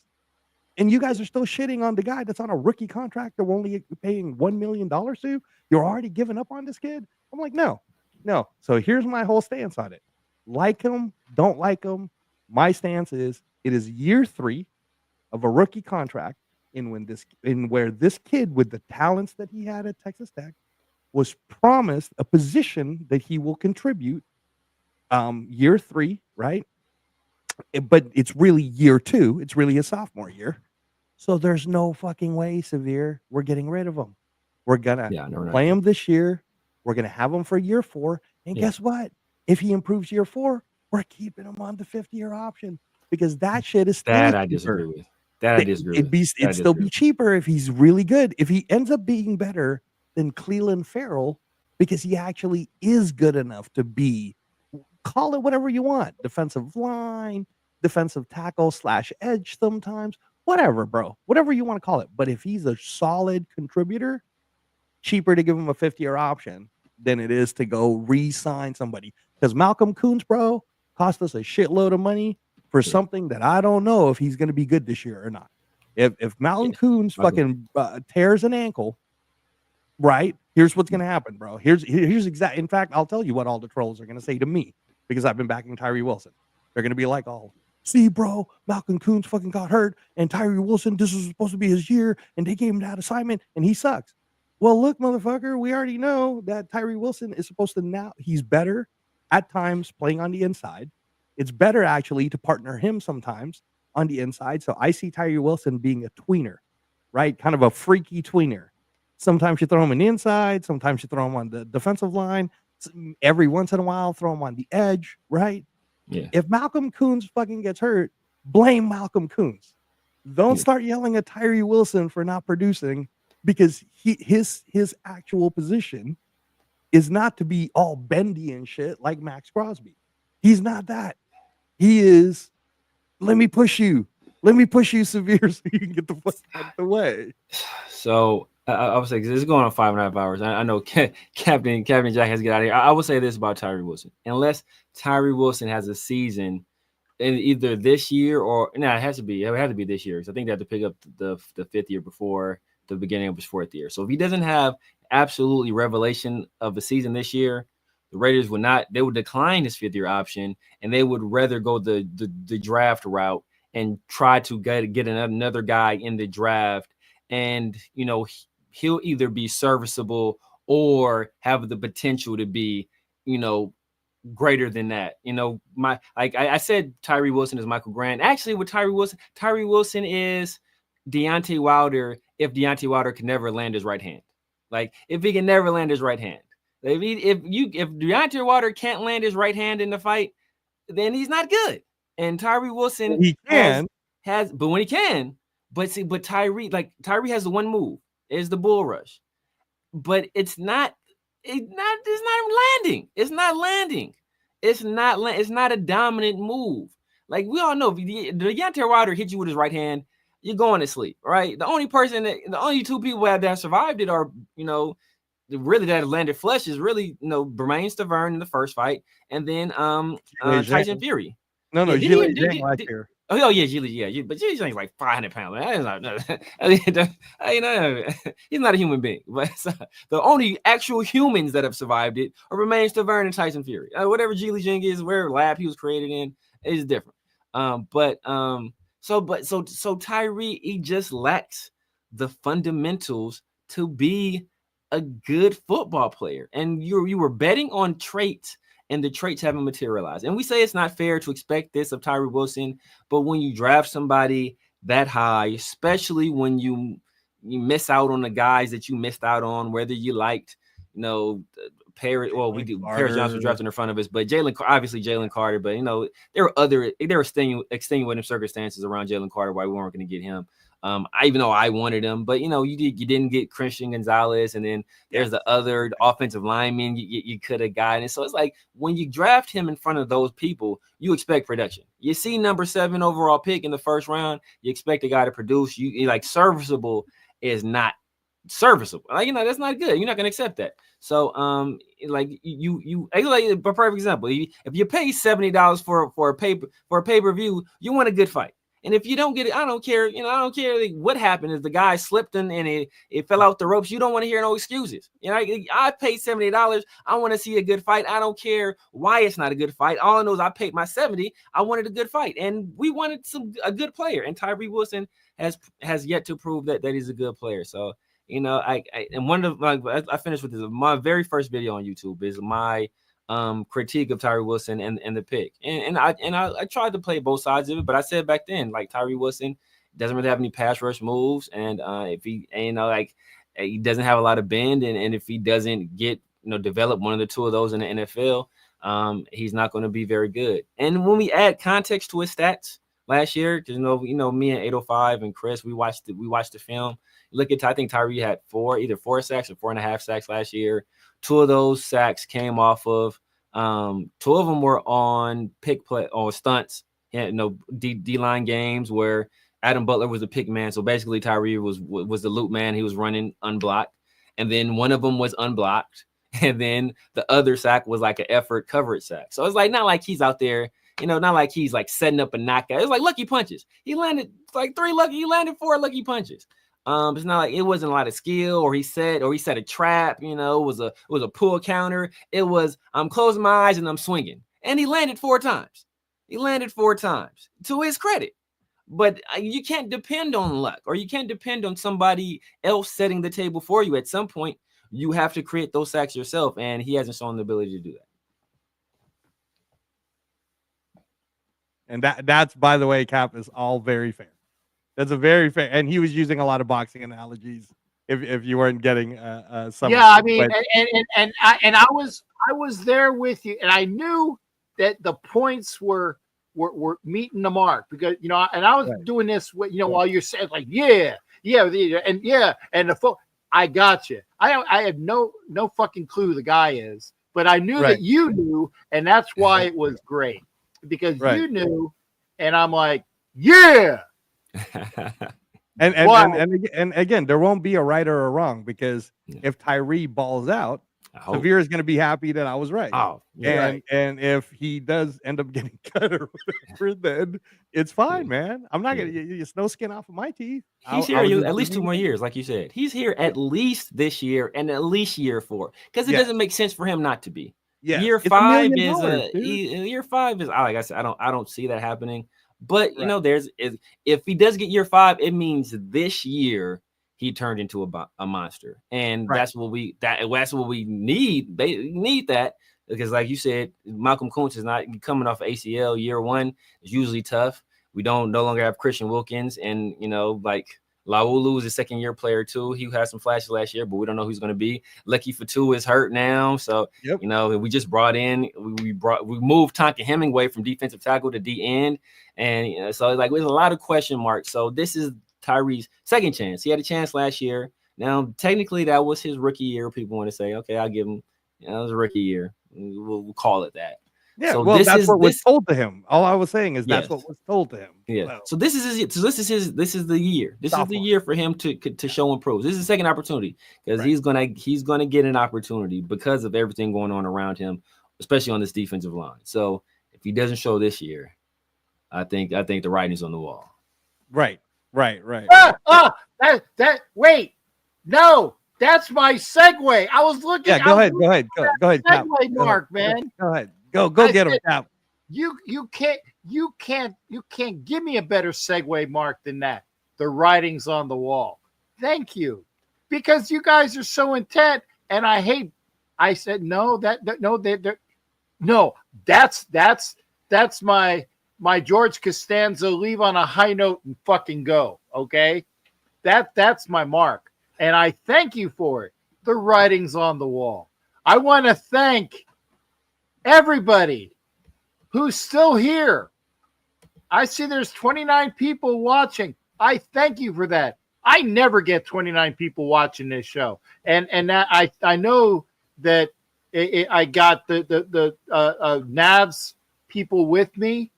And you guys are still shitting on the guy that's on a rookie contract that we're only paying $1 million to. You're already giving up on this kid. I'm like, no. So here's my whole stance on it. Like him, don't like him. My stance is it is year 3 of a rookie contract where this kid with the talents that he had at Texas Tech was promised a position that he will contribute year 3, right? But it's really year 2. It's really his sophomore year. So there's no fucking way, Severe, we're getting rid of him. We're going to play him this year. We're going to have him for year 4. And guess what? If he improves year 4, we're keeping him on the 5th-year option because that shit is still that I disagree with. That I disagree with. It'd still be cheaper if he's really good. If he ends up being better than Cleveland Farrell because he actually is good enough to be, call it whatever you want, defensive line, defensive tackle / edge sometimes, whatever, bro, whatever you want to call it. But if he's a solid contributor, cheaper to give him a 5th-year option than it is to go re-sign somebody. Because Malcolm Koonce, bro, cost us a shitload of money for something that I don't know if he's going to be good this year or not. If Malcolm Koonce fucking tears an ankle, right, here's what's going to happen, bro. Here's exact. In fact, I'll tell you what all the trolls are going to say to me because I've been backing Tyree Wilson. They're going to be like, oh, see, bro, Malcolm Koonce fucking got hurt and Tyree Wilson, this was supposed to be his year and they gave him that assignment and he sucks. Well, look, motherfucker, we already know that Tyree Wilson is supposed to now, he's better at times playing on the inside. It's better actually to partner him sometimes on the inside. So I see Tyree Wilson being a tweener, right? Kind of a freaky tweener. Sometimes you throw him on the inside. Sometimes you throw him on the defensive line. Every once in a while, throw him on the edge, right? Yeah. If Malcolm Koonce fucking gets hurt, blame Malcolm Koonce. Don't start yelling at Tyree Wilson for not producing because his actual position is not to be all bendy and shit like Max Crosby. He's not that. He is, let me push you severe so you can get the fuck out of the way. So I would say, because it's going on 5.5 hours. I know Captain Jack has to get out of here. I would say this about Tyree Wilson. Unless Tyree Wilson has a season in either this year or, it has to be this year. Because I think they have to pick up the 5th year before the beginning of his 4th year. So if he doesn't have absolutely revelation of the season this year, the Raiders would decline his 5th-year option, and they would rather go the draft route and try to get another guy in the draft. And, he'll either be serviceable or have the potential to be, greater than that. I said Tyree Wilson is Michael Grant. Actually, with Tyree Wilson is Deontay Wilder if Deontay Wilder can never land his right hand. Like, if he can never land his right hand. If Deontay Wilder can't land his right hand in the fight, then he's not good. And Tyree Wilson but when he can, but Tyree has the one move, is the bull rush. But it's not landing. It's not a dominant move. Like, we all know, if Deontay Wilder hits you with his right hand, you're going to sleep, right? The only 2 people that survived it are, really that landed flesh is really, Bermaine Stavern in the first fight, and then Tyson Fury. No, Gilly Zhang last year. Oh yeah, Gilly, but Gilly Zhang's like 500 pounds. He's not a human being. But the only actual humans that have survived it are Bermaine Stavern and Tyson Fury. Whatever Gilly Zhang is, where lab he was created in, is different. So Tyree, he just lacks the fundamentals to be a good football player. And you were betting on traits, and the traits haven't materialized. And we say it's not fair to expect this of Tyree Wilson, but when you draft somebody that high, especially when you miss out on the guys that you missed out on, whether you liked, you know, Paris. Well, we do. Carter. Paris Johnson was drafted in front of us, but obviously Jalen Carter. But you know, there were extenuating circumstances around Jalen Carter why we weren't going to get him. Even though I wanted him, but you know, you didn't get Christian Gonzalez, and then there's the other offensive lineman you could have gotten. So it's like when you draft him in front of those people, you expect production. You see number 7 overall pick in the first round, you expect a guy to produce. You like serviceable is not serviceable. Like, you know, that's not good. You're not gonna accept that. So like you like a perfect example. If you pay $70 for a pay-per-view, you want a good fight. And if you don't get it, I don't care. You know, I don't care what happened. If the guy slipped and it fell off the ropes, you don't want to hear no excuses. You know, I paid $70. I want to see a good fight. I don't care why it's not a good fight. All I know is I paid my $70. I wanted a good fight, and we wanted a good player. And Tyree Wilson has yet to prove that he's a good player. So, you know, I finished with this. My very first video on YouTube is my critique of Tyree Wilson and the pick, and I tried to play both sides of it, but I said back then, like, Tyree Wilson doesn't really have any pass rush moves, and if he, and, you know, like, he doesn't have a lot of bend, and if he doesn't get, you know, develop one of the two of those in the NFL, he's not going to be very good. And when we add context to his stats last year, because you know, me and 805 and Chris, we watched the film. Look at, I think Tyree had either 4 sacks or 4.5 sacks last year. 2 of those sacks came off of 2 of them were on pick play or stunts, you know, D-line games where Adam Butler was the pick man. So basically Tyree was the loop man. He was running unblocked. And then one of them was unblocked. And then the other sack was like an effort coverage sack. So it's like not like he's out there, you know, not like he's like setting up a knockout. It's like lucky punches. He landed like 4 lucky punches. It's not like it wasn't a lot of skill, or he set a trap, you know, it was a pull counter. It was, I'm closing my eyes and I'm swinging. And he landed 4 times. To his credit. But you can't depend on luck, or you can't depend on somebody else setting the table for you. At some point, you have to create those sacks yourself, and he hasn't shown the ability to do that. And that's, by the way, Cap, is all very fair. That's a very fair, and he was using a lot of boxing analogies. If you weren't getting some, yeah, I mean, and I was there with you, and I knew that the points were meeting the mark, because, you know, and I was doing this, you know, while you're saying like, and the I got you. I had no fucking clue who the guy is, but I knew that you knew, and that's why it was great, because you knew, and I'm like, yeah. and again, there won't be a right or a wrong, because if Tyree balls out, Severe is going to be happy that I was right. And if he does end up getting cut or whatever, then it's fine, man. I'm not going to, it's no skin off of my teeth. He's here at least 2 more years, like you said. He's here at least this year and at least year 4, because it doesn't make sense for him not to be. Year 5 is like I said, I don't see that happening. But you know, if he does get year 5, it means this year he turned into a monster, and that's what we need. They need that, because, like you said, Malcolm Kuntz is not coming off ACL. Year 1 is usually tough. We no longer have Christian Wilkins, and you know, like, Laulu is a 2nd-year player too. He had some flashes last year, but we don't know who's going to be. Lucky Fatu is hurt now, so you know, we just brought in we moved Tonka Hemingway from defensive tackle to D end, and you know, so like there's a lot of question marks. So this is Tyree's 2nd chance. He had a chance last year. Now technically that was his rookie year. People want to say, okay, I'll give him, you know, it was a rookie year. We'll call it that. Yeah, so well, that's what was told to him. All I was saying is that's what was told to him. Yeah. So this is the year. This is the year for him to show and prove. This is the 2nd opportunity, because he's gonna get an opportunity because of everything going on around him, especially on this defensive line. So if he doesn't show this year, I think the writing's on the wall. Right. Wait, no, that's my segue. I was looking. Yeah, go ahead. Go ahead, segue, Mark, man. Go ahead. Go get him, Cap. You can't give me a better segue, Mark, than that. The writing's on the wall. Thank you, because you guys are so intent, and I said no. That's my George Costanza. Leave on a high note and fucking go. Okay, that's my mark, and I thank you for it. the writing's on the wall. I want to thank everybody who's still here. I see there's 29 people watching. I thank you for that. I never get 29 people watching this show, and that I know that I got the Nav's people with me,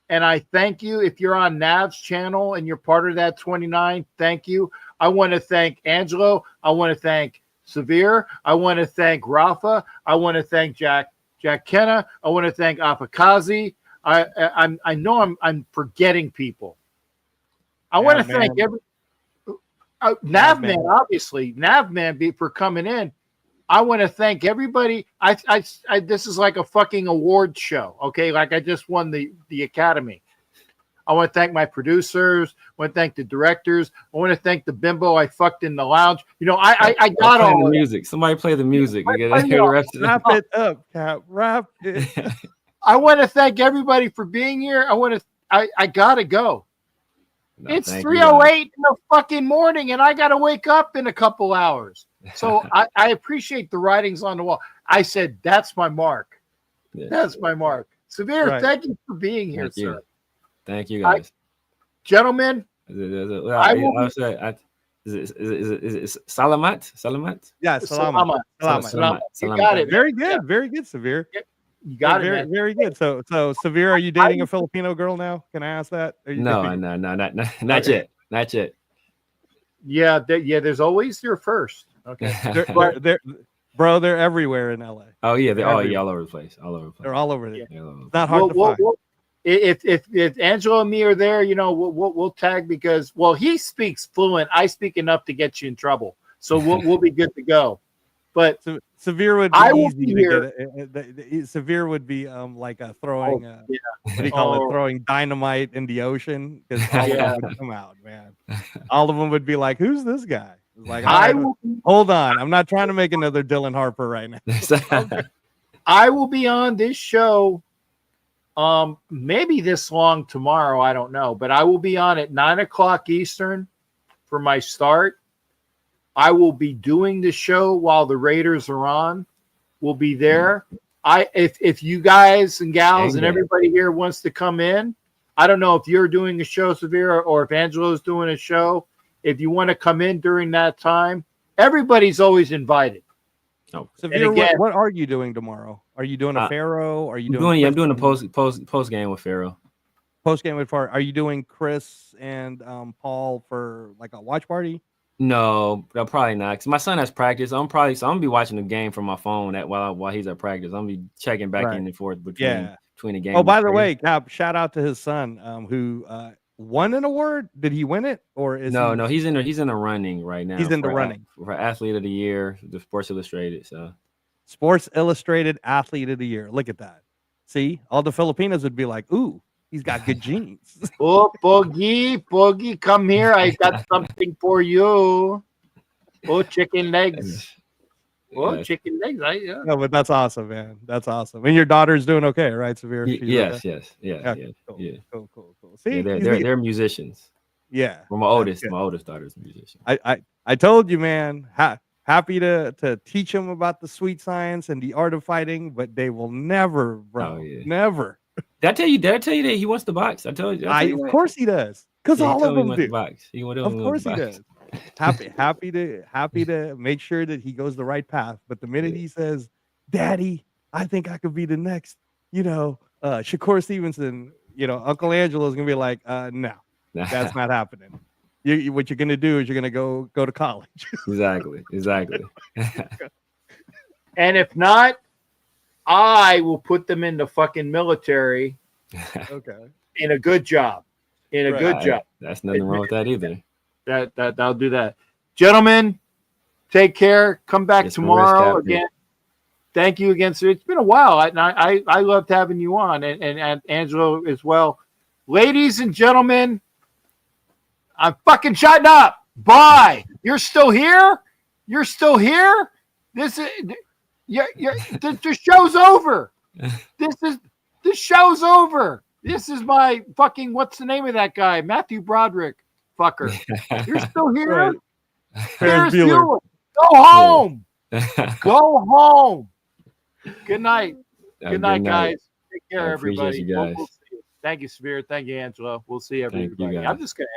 and I thank you. If you're on Nav's channel and you're part of that 29, thank you. I want to thank Angelo. I want to thank Severe. I want to thank Rafa. I want to thank Jack Kenna. I want to thank Apakazi. I know I'm forgetting people. I want to thank every Navman, obviously Navman for coming in. I want to thank everybody. I this is like a fucking award show, okay? Like I just won the Academy. I want to thank my producers. I want to thank the directors. I want to thank the bimbo I fucked in the lounge. You know, I got all the music. Somebody play the music. We get hear the rest of wrap it up, Cap. Wrap it. I want to thank everybody for being here. I gotta go. No, it's 3:08 in the fucking morning, and I gotta wake up in a couple hours. So I appreciate the writings on the wall. I said that's my mark. Yeah. That's my mark. Severe, thank you for being here, sir. Thank you, guys. Gentlemen, is it Salamat? Salamat? Yeah, Salamat. You got it. Very good. Very good, Severe. You got it. Man. Very good. So Severe, are you dating a Filipino girl now? Can I ask that? No, not yet. Not yet. Yeah, there's always your first. Okay. They're everywhere in LA. Oh yeah, they're all over the place. They're all over there. Yeah. It's not hard to find. If Angelo and me are there, you know, we'll tag because he speaks fluent. I speak enough to get you in trouble, so we'll be good to go. But Severe would be easy to get. Severe would be like a throwing. What do you call it? Throwing dynamite in the ocean because all of them would come out, man. All of them would be like, "Who's this guy?" Like, hold on, I'm not trying to make another Dylan Harper right now. I will be on this show. Maybe this long tomorrow, I don't know, but I will be on at 9:00 Eastern for my start. I will be doing the show while the Raiders are on. We'll be there. If you guys and gals and everybody here wants to come in, I don't know if you're doing a show, Severe, or if Angelo's doing a show. If you want to come in during that time, everybody's always invited. Oh, Severe, what are you doing tomorrow? Are you doing a Pharaoh? Are you doing? I'm doing a post game with Pharaoh. Post game with Pharaoh. Are you doing Chris and Paul for like a watch party? No, probably not. Cause my son has practice. I'm gonna be watching the game from my phone while he's at practice. I'm gonna be checking back in and forth between the games. Oh, by the way, Cap, shout out to his son who won an award. Did he win it or is no? He's in the running right now. He's in the running for Athlete of the Year, the Sports Illustrated. So Sports Illustrated Athlete of the Year. Look at that. See, all the Filipinos would be like, "Ooh, he's got good genes." Oh, Poggy, come here. I got something for you. Oh, chicken legs. Oh, chicken legs. No, but that's awesome, man. That's awesome. And your daughter's doing okay, right, Severe? Yes. Cool. See, they're musicians. Yeah. Well, my oldest daughter's a musician. I told you, man. Happy to teach them about the sweet science and the art of fighting, but they will never, bro. Never. Did I tell you that he wants to box? I told you. Of course he does. Because all of them do. Of course he does. Happy to make sure that he goes the right path. But the minute he says, "Daddy, I think I could be the next," Shakur Stevenson, Uncle Angelo is gonna be like, "No, that's not happening. What you're gonna do is you're gonna go to college." Exactly. And if not, I will put them in the fucking military. Okay. In a good job. Good job. That's nothing wrong with that either. That'll do that. Gentlemen, take care. Come back tomorrow again. Thank you again, sir. It's been a while. I loved having you on and Angelo as well. Ladies and gentlemen, I'm fucking shutting up. Bye. You're still here? This is the show's over. The show's over. This is my fucking, what's the name of that guy? Matthew Broderick, fucker. You're still here? Ferris Bueller. Go home. Go home. Good night. Good night, guys. Take care, I appreciate everybody. you guys. We'll see you. Thank you, Spirit. Thank you, Angela. We'll see Thank you, everybody. guys. I'm just gonna.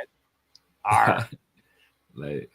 All right. Later.